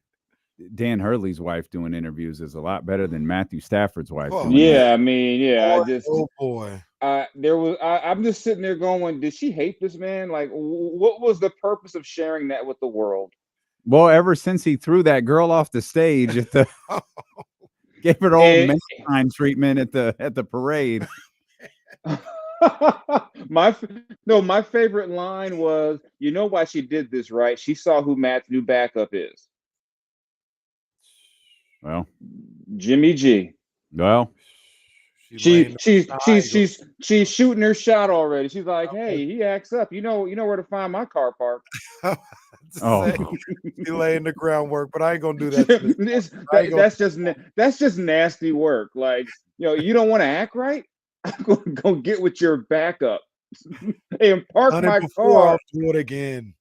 Dan Hurley's wife doing interviews is a lot better than Matthew Stafford's wife. Yeah, I mean, yeah. Boy. I'm just sitting there going, did she hate this man? Like, what was the purpose of sharing that with the world? Well, ever since he threw that girl off the stage at the gave her old Mankind treatment at the parade. My favorite line was, you know why she did this, right? She saw who Matt's new backup is. Well, Jimmy G. Well, she's shooting her shot already. She's like, hey, he acts up. You know where to find my car park. He laying the groundwork, but I ain't gonna do that. That's just nasty work. Like, you know, you don't want to act right. I'm going to go get with your backup and park my car. I'll do it again.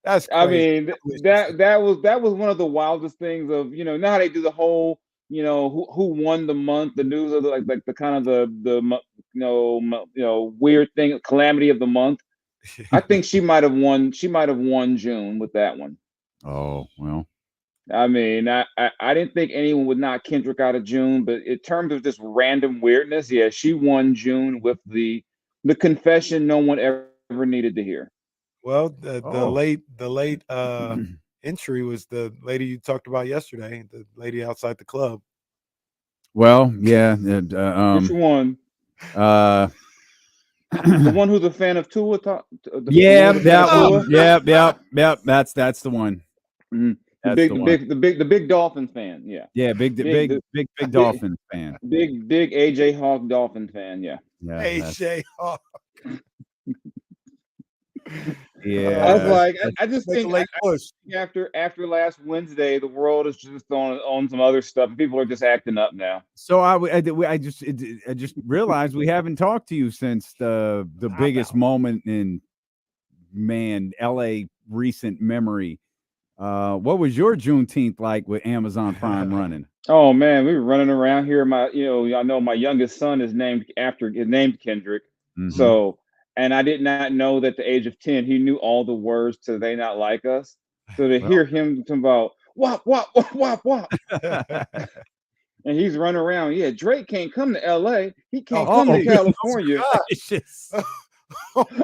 That's crazy. I mean, that was one of the wildest things of, you know, now they do the whole, you know, who won the month, the news of like the kind of the weird thing, calamity of the month. I think she might have won June with that one. Oh, well. I mean, I didn't think anyone would knock Kendrick out of June, but in terms of just random weirdness, yeah, she won June with the confession no one ever needed to hear. Well, the late entry was the lady you talked about yesterday, the lady outside the club. Well, yeah. Which one? The one who's a fan of Tua. Yeah, that one. Yep. That's the one. Mm-hmm. The big Dolphins fan, yeah. Yeah, big Dolphins fan. Big AJ Hawk Dolphins fan, yeah. AJ Hawk. Yeah. I was like, I just think after last Wednesday, the world is just on some other stuff. People are just acting up now. So I just realized we haven't talked to you since the biggest moment in LA recent memory. What was your Juneteenth like with Amazon Prime running? Oh man, we were running around here. I know my youngest son is named Kendrick. Mm-hmm. So, and I did not know that at the age of 10, he knew all the words to "They Not Like Us." So to hear him talk about wop. And he's running around. Yeah, Drake can't come to LA. He can't come to California.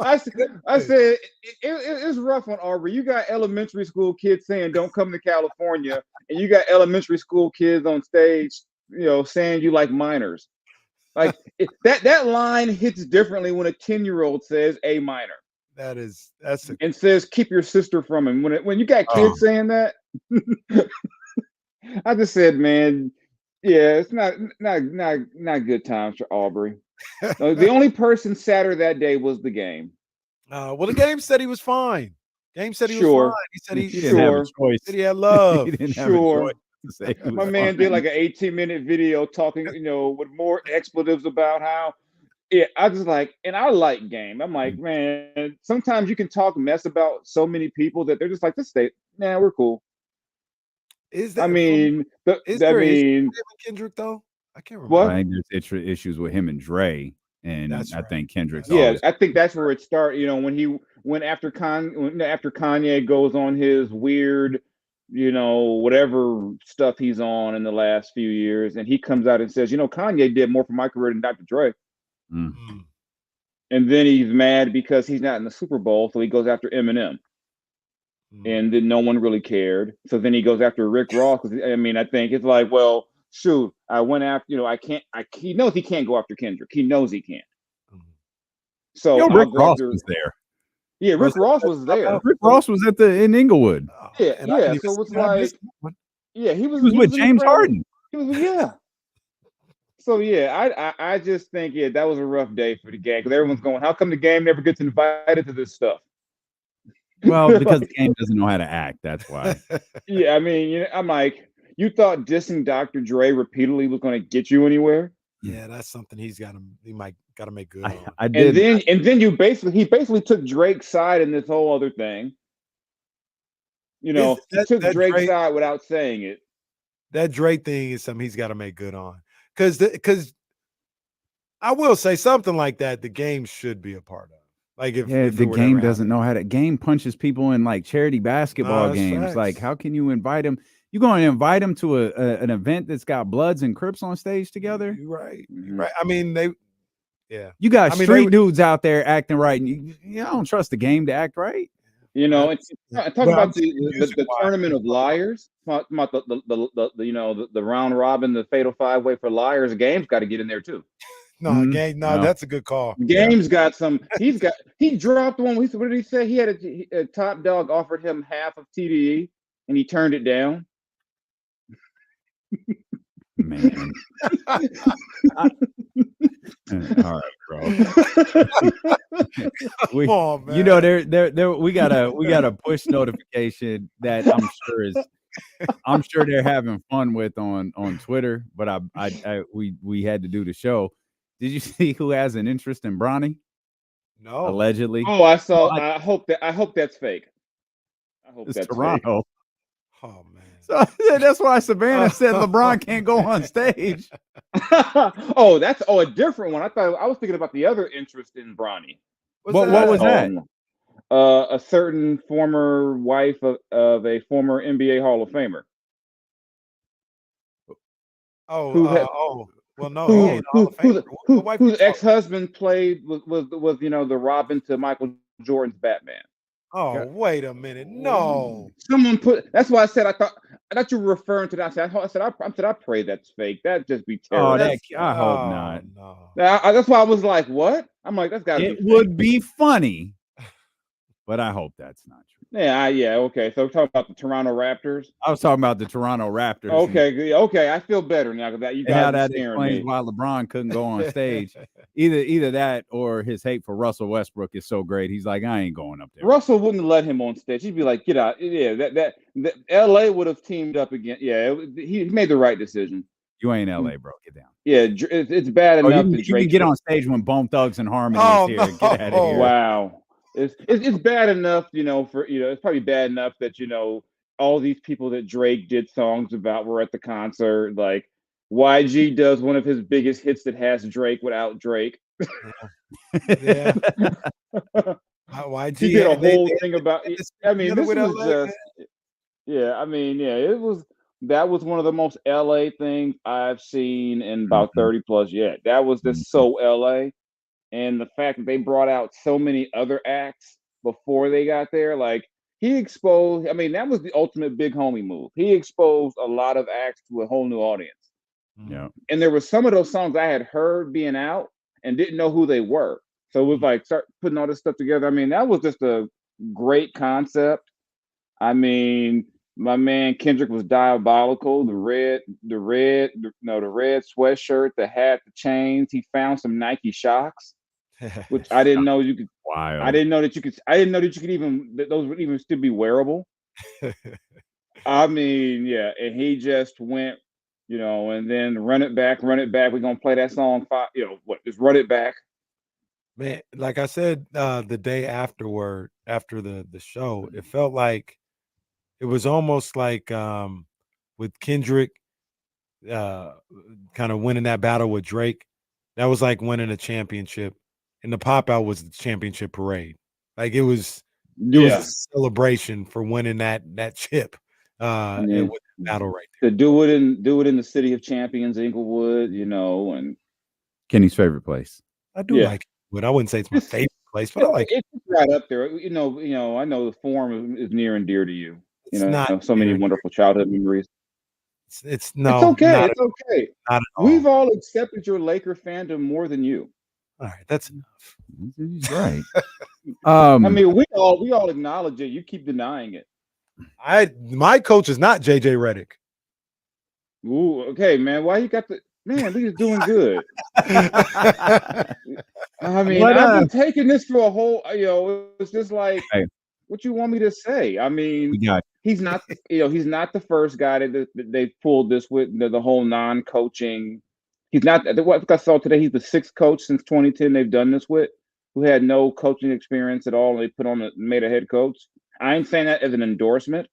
I said it's rough on Aubrey. You got elementary school kids saying don't come to California, and you got elementary school kids on stage, saying you like minors. Like that line hits differently when a 10-year-old says a minor. And says keep your sister from him. When you got kids saying that, I just said, man, yeah, it's not good times for Aubrey. The only person sadder that day was the game. Well, the game said he was fine. Game said he was fine. He said he didn't have a choice. Said he had love. He didn't have a choice to say he was My man fine. did like an 18-minute video talking, with more expletives about how. Yeah, I just and I like Game. I'm like, man, sometimes you can talk mess about so many people that they're just like, this state, nah, we're cool. Is there? Kendrick though? I can't remember. What? I think there's issues with him and Dre, and I think Kendrick's. Yeah, I think that's where it started. When after Kanye goes on his weird, whatever stuff he's on in the last few years, and he comes out and says, Kanye did more for my career than Dr. Dre. Mm-hmm. And then he's mad because he's not in the Super Bowl, so he goes after Eminem. And then no one really cared. So then he goes after Rick Ross. I think it's like, well, shoot, I went after, he knows he can't go after Kendrick. He knows he can't. So Rick Ross was there. Yeah, Rick Ross was there. Rick Ross was in Inglewood. Yeah. So it's like, he was with James Harden. Yeah. So I just think that was a rough day for the gang because everyone's going, how come the game never gets invited to this stuff? Well, because the game doesn't know how to act. That's why. Yeah, I'm like, you thought dissing Dr. Dre repeatedly was going to get you anywhere? Yeah, that's something he might got to make good on. I did. And then he basically took Drake's side in this whole other thing. He took Drake's side without saying it. That Drake thing is something he's got to make good on. Because I will say something like that, the game should be a part of. Like if the game doesn't know how to game punches people in like charity basketball games. Facts. Like, how can you invite him? You're going to invite him to an event that's got Bloods and Crips on stage together? You're right. You got street dudes out there acting right, and you don't trust the game to act right. Talk about the tournament of liars. Talk about the round robin, the fatal 5-way for liars. The game's got to get in there too. No, that's a good call. Game's got some. He dropped one. What did he say? He had a Top Dog offered him half of TDE, and he turned it down. Man. All right, bro. Come on, man. We got a push notification that I'm sure they're having fun with on Twitter, but we had to do the show. Did you see who has an interest in Bronny? No. Allegedly. Oh, I saw. I hope that's fake. I hope it's that's Toronto. Fake. Oh man. So that's why Savannah said LeBron can't go on stage. That's a different one. I was thinking about the other interest in Bronny. What was that? A certain former wife of a former NBA Hall of Famer. Well, no. Whose ex-husband played was the Robin to Michael Jordan's Batman. Oh, wait a minute. No. Someone put. That's why I said I thought you were referring to that. I said I pray that's fake. That'd just be terrible. I hope not. No. That's why I was like, what? I'm like, that's got to be. It would be funny, but I hope that's not true. Yeah. Okay. So we're talking about the Toronto Raptors. I was talking about the Toronto Raptors. Okay. I feel better now because that you guys that explains why LeBron couldn't go on stage. Either that or his hate for Russell Westbrook is so great. He's like, I ain't going up there. Russell wouldn't have let him on stage. He'd be like, get out. Yeah. That LA would have teamed up again. Yeah. He made the right decision. You ain't LA, bro. Get down. Yeah. It's bad enough. You can get on stage when Bone Thugs and Harmony is here. Get out of here. Wow. It's bad enough, it's probably bad enough that, all these people that Drake did songs about were at the concert. Like YG does one of his biggest hits that has Drake without Drake. Yeah. YG he did a whole thing about, this was just, it was, that was one of the most LA things I've seen in about 30 plus years. That was just so LA. And the fact that they brought out so many other acts before they got there, like he exposed, I mean, that was the ultimate big homie move. He exposed a lot of acts to a whole new audience. Yeah. And there were some of those songs I had heard being out and didn't know who they were. So it was like start putting all this stuff together. I mean, that was just a great concept. I mean, my man Kendrick was diabolical. The red sweatshirt, the hat, the chains. He found some Nike Shocks, which I didn't know you could. Wild. I didn't know that you could even that those would even still be wearable. I mean, yeah, and he just went, and then run it back. We're gonna play that song. Just run it back. Man, like I said, the day after the show, it felt like it was almost like with Kendrick kind of winning that battle with Drake. That was like winning a championship, and the pop out was the championship parade. Like it was a celebration for winning that chip. And with that battle right there. To do it in the city of champions, Inglewood, and Kenny's favorite place. I do like it, but I wouldn't say it's my favorite place, but I like it. It's right up there. I know the Forum is near and dear to you. So many wonderful childhood memories. It's okay. It's okay. Not at all. We've all accepted your Laker fandom more than you. All right, that's enough. He's right. I mean, we all acknowledge it. You keep denying it. My coach is not JJ Redick. Ooh, okay, man. Why you got the man? He's doing good. I mean, I've been taking this for a whole. It's just like, what you want me to say? I mean, he's not. He's not the first guy that they pulled this with the whole non-coaching. He's not. What I saw today, he's the sixth coach since 2010 they've done this with, who had no coaching experience at all. And they made a head coach. I ain't saying that as an endorsement.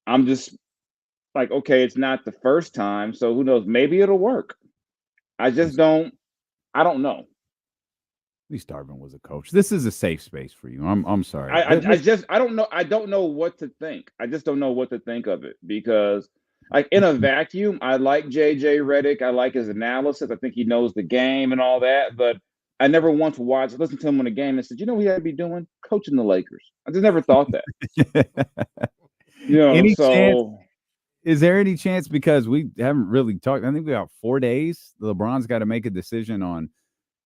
I'm just like, okay, it's not the first time, so who knows? Maybe it'll work. I just don't. I don't know. At least Darvin was a coach. This is a safe space for you. I'm sorry. I don't know. I don't know what to think. I just don't know what to think of it because, like in a vacuum, I like JJ Redick. I like his analysis. I think he knows the game and all that. But I never once listened to him in a game and said, what he had to be doing? Coaching the Lakers. I just never thought that. Any chance? Is there any chance, because we haven't really talked, I think we got 4 days. LeBron's got to make a decision on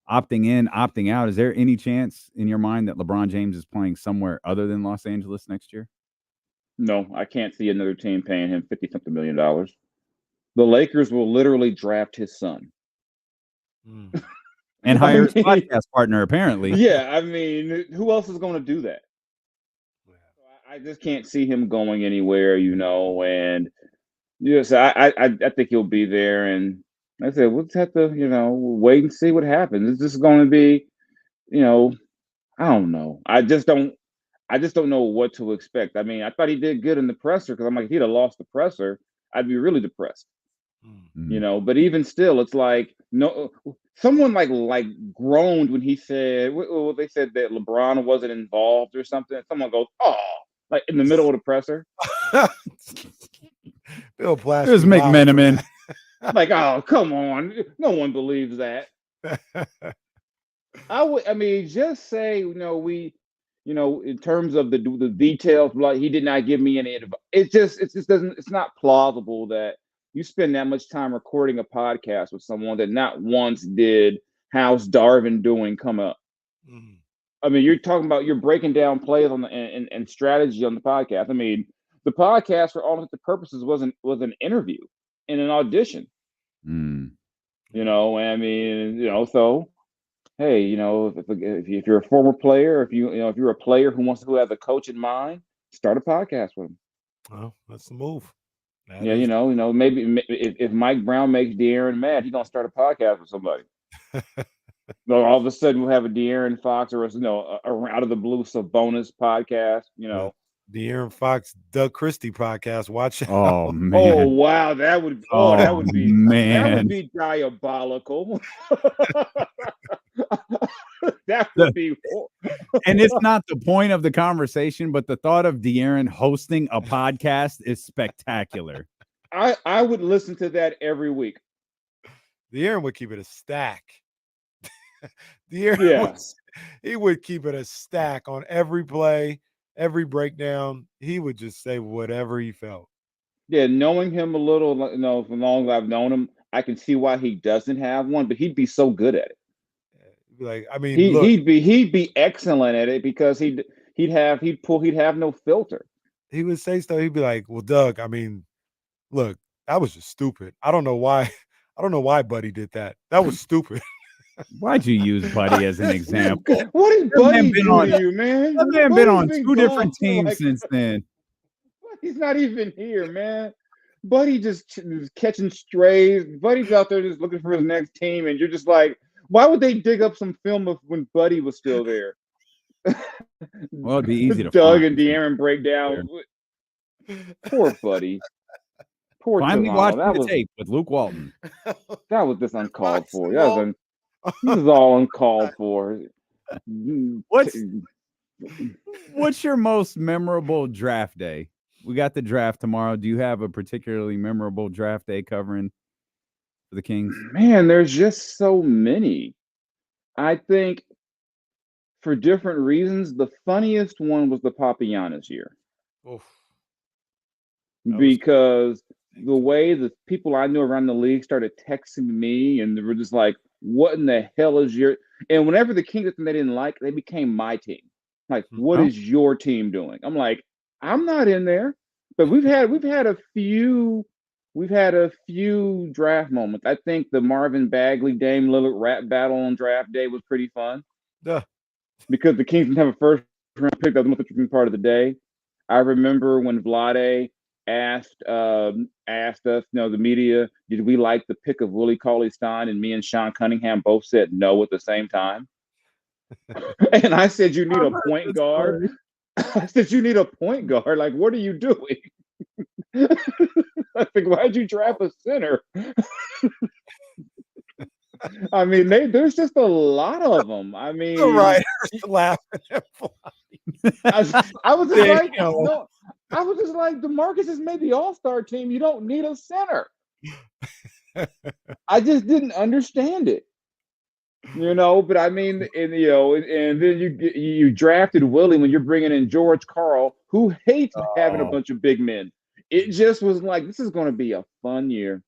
opting in, opting out. Is there any chance in your mind that LeBron James is playing somewhere other than Los Angeles next year? No, I can't see another team paying him $50-something million. The Lakers will literally draft his son. And hire his podcast partner, apparently. Yeah, I mean, who else is going to do that? I just can't see him going anywhere, and so I think he'll be there. And like I said, we'll just have to, wait and see what happens. It's just going to be, I don't know. I just don't know what to expect. I mean, I thought he did good in the presser because I'm like, if he'd have lost the presser, I'd be really depressed. But even still, it's like someone like groaned when he said, they said that LeBron wasn't involved or something. Someone goes, oh, like in the middle of the presser. Bill Plaster. It was McMenamin. Like, oh, come on. No one believes that. I mean, just say, in terms of the details, like he did not give me any advice. It's not plausible that you spend that much time recording a podcast with someone that not once did how's Darvin doing come up. I mean, you're breaking down plays on and strategy on the podcast. I mean, the podcast for all intents and purposes was an interview and an audition. I mean, so hey, if you're a former player, if you're a player who has a coach in mind, start a podcast with him. Well, that's the move. Maybe if Mike Brown makes De'Aaron mad, he's gonna start a podcast with somebody. All of a sudden we'll have a De'Aaron Fox or a out of the blue Sabonis podcast. De'Aaron Fox, Doug Christie podcast. Watch it. Oh man! Oh wow, that would be diabolical. That would be. And it's not the point of the conversation, but the thought of De'Aaron hosting a podcast is spectacular. I would listen to that every week. De'Aaron would keep it a stack. De'Aaron he would keep it a stack on every play, every breakdown. He would just say whatever he felt. Yeah, knowing him a little, for long as I've known him, I can see why he doesn't have one, but he'd be so good at it. Like, I mean, look, he'd be excellent at it because he'd have no filter. He would say stuff. He'd be like, "Well, Doug, I mean, look, that was just stupid. I don't know why Buddy did that. That was stupid." Why'd you use Buddy as an example? What has Buddy done to you, man? That man been on 2 different teams since then. He's not even here, man. Buddy just catching strays. Buddy's out there just looking for his next team, and you're just like, why would they dig up some film of when Buddy was still there? Well, it'd be easy to Doug find. and De'Aaron break down. Poor Buddy. Poor Finally Toronto. watching the tape with Luke Walton. That was just uncalled for. This is all uncalled for. What's your most memorable draft day? We got the draft tomorrow. Do you have a particularly memorable draft day covering for the Kings? Man, there's just so many. I think for different reasons, the funniest one was the Papagiannis year. Oof. Because the way the people I knew around the league started texting me, and they were just like, what in the hell is your... And whenever the Kings did something they didn't like, they became my team. Like, what is your team doing? I'm like, I'm not in there. But we've had a few draft moments. I think the Marvin Bagley Dame Lillard rap battle on draft day was pretty fun. Yeah. Because the Kings didn't have a first round pick. That was the most interesting part of the day. I remember when Vlade asked us, the media, did we like the pick of Willie Cauley-Stein? And me and Sean Cunningham both said no at the same time. And I said, you need a point guard. I said, you need a point guard. Like, what are you doing? I think, why'd you draft a center? I mean, there's just a lot of them. I mean, the writers laughing at I was just like, no, I was just like, DeMarcus has made the All-Star team. You don't need a center. I just didn't understand it. But I mean, and then you drafted Willie when you're bringing in George Karl, who hates having a bunch of big men. It just was like, this is going to be a fun year.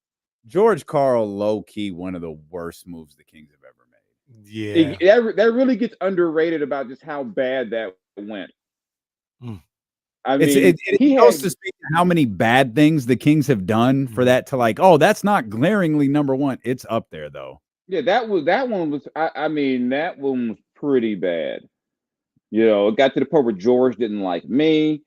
George Karl, low key, one of the worst moves the Kings have ever made. Yeah, that really gets underrated about just how bad that went. I mean, it goes to speak to how many bad things the Kings have done for that to like, oh, that's not glaringly number one. It's up there though. Yeah, that one was. I mean, that one was pretty bad. It got to the point where George didn't like me.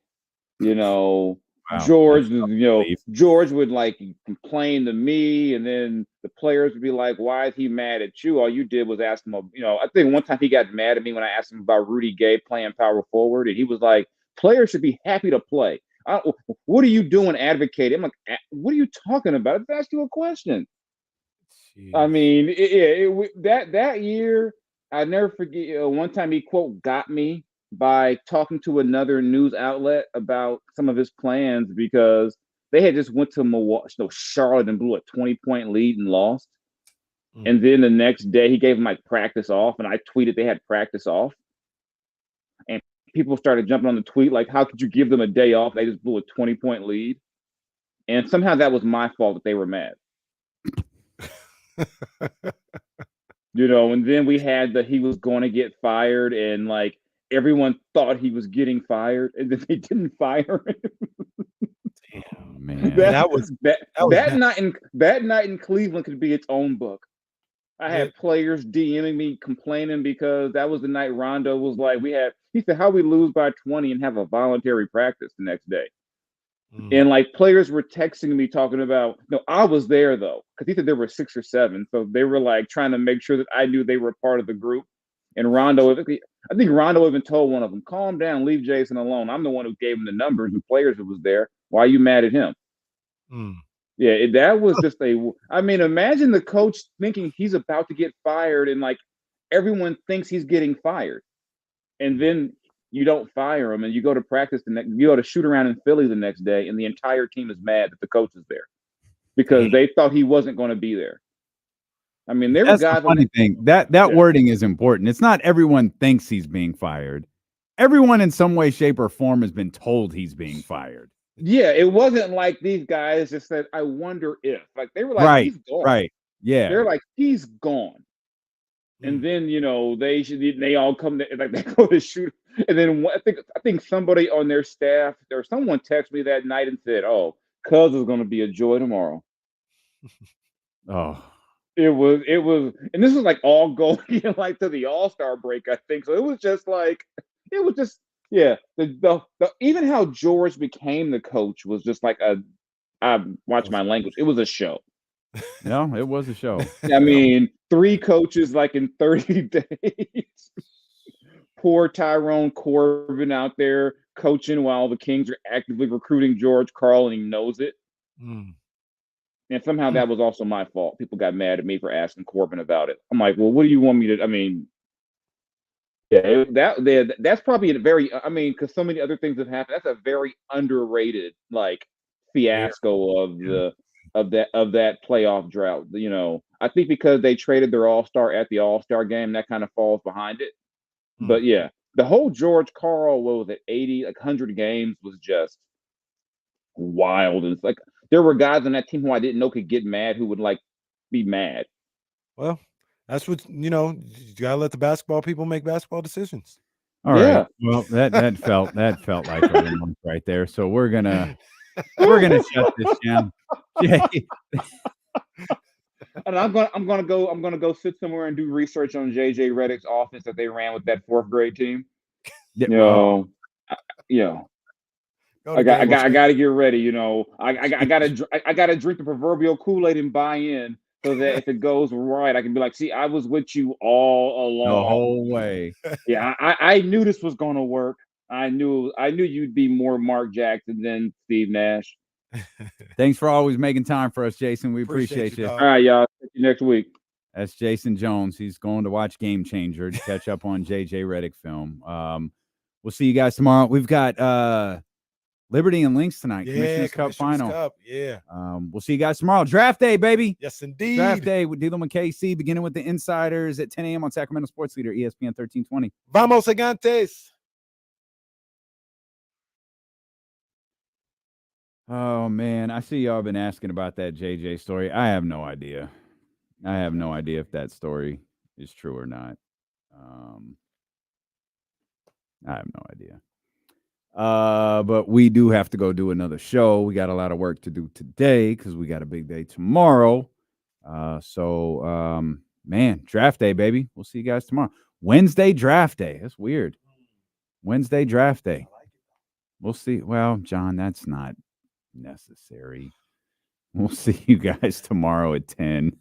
Wow. George would like complain to me, and then the players would be like, "Why is he mad at you? All you did was ask him." I think one time he got mad at me when I asked him about Rudy Gay playing power forward, and he was like, "Players should be happy to play. What are you doing advocating?" I'm like, "What are you talking about? I just asked you a question." Jeez. I mean, that year, I never forget. One time he quote got me by talking to another news outlet about some of his plans because they had just went to Charlotte and blew a 20-point lead and lost. And then the next day he gave them like practice off, and I tweeted they had practice off. And people started jumping on the tweet like, how could you give them a day off? They just blew a 20-point lead. And somehow that was my fault that they were mad. And then we had he was going to get fired, and like everyone thought he was getting fired, and then they didn't fire him. Damn, man. That night in Cleveland could be its own book. I had players DMing me complaining because that was the night Rondo was like, he said, how we lose by 20 and have a voluntary practice the next day. And like players were texting me talking about, no, I was there though, because he said there were 6 or 7. So they were like trying to make sure that I knew they were part of the group. And Rondo, I think Rondo even told one of them, calm down, leave Jason alone. I'm the one who gave him the numbers, the players that was there. Why are you mad at him? Yeah, that was just imagine the coach thinking he's about to get fired and like everyone thinks he's getting fired. And then you don't fire him, and you go to practice you go to shoot around in Philly the next day, and the entire team is mad that the coach is there. because they thought he wasn't going to be there. I mean, there That's were guys. the funny thing. That wording is important. It's not everyone thinks he's being fired. Everyone in some way, shape, or form has been told he's being fired. Yeah, it wasn't like these guys just said, "I wonder if." Like they were like, "He's gone." Right. Yeah. They're like, "He's gone." And then they all come to, like they go to shoot, and then I think somebody on their staff or someone texted me that night and said, "Oh, Cuz is going to be a joy tomorrow." Oh, it was, and this was like all going like to the All-Star break, I think. So it was just yeah. The even how George became the coach was just like I watch my language. It was a show. No, it was a show. I mean, 3 coaches like in 30 days. Poor Tyrone Corbin out there coaching while the Kings are actively recruiting George Karl, and he knows it. And somehow that was also my fault. People got mad at me for asking Corbin about it. I'm like, well, what do you want me to? I mean, yeah, that's probably a very. I mean, because so many other things have happened. That's a very underrated like fiasco of that playoff drought. I think because they traded their All-Star at the All-Star game, that kind of falls behind it. But yeah, the whole George Karl, what was it, 80, like 100 games was just wild. And it's like there were guys on that team who I didn't know could get mad, who would like be mad. Well, that's what you gotta let the basketball people make basketball decisions. All right. Well, that felt like a remark right there. So we're gonna shut this down. Jay. And I'm gonna go sit somewhere and do research on JJ Redick's offense that they ran with that 4th grade team. I gotta get ready. I gotta drink the proverbial Kool-Aid and buy in, so that if it goes right, I can be like, see, I was with you all along the whole way. Yeah, I knew this was gonna work. I knew you'd be more Mark Jackson than Steve Nash. Thanks for always making time for us, Jason. We appreciate you. All right, y'all. See you next week. That's Jason Jones. He's going to watch Game Changer to catch up on JJ Redick film. We'll see you guys tomorrow. We've got Liberty and Lynx tonight. Yeah, Commissioner's Cup final. Cup, yeah. We'll see you guys tomorrow. Draft day, baby. Yes, indeed. Draft day with Dylan and KC, beginning with the Insiders at 10 a.m. on Sacramento Sports Leader, ESPN 1320. Vamos, Gigantes. Oh, man. I see y'all been asking about that JJ story. I have no idea. I have no idea if that story is true or not. I have no idea. But we do have to go do another show. We got a lot of work to do today because we got a big day tomorrow. Man, draft day, baby. We'll see you guys tomorrow. Wednesday draft day. That's weird. Wednesday draft day. We'll see. Well, John, that's not necessary. We'll see you guys tomorrow at 10.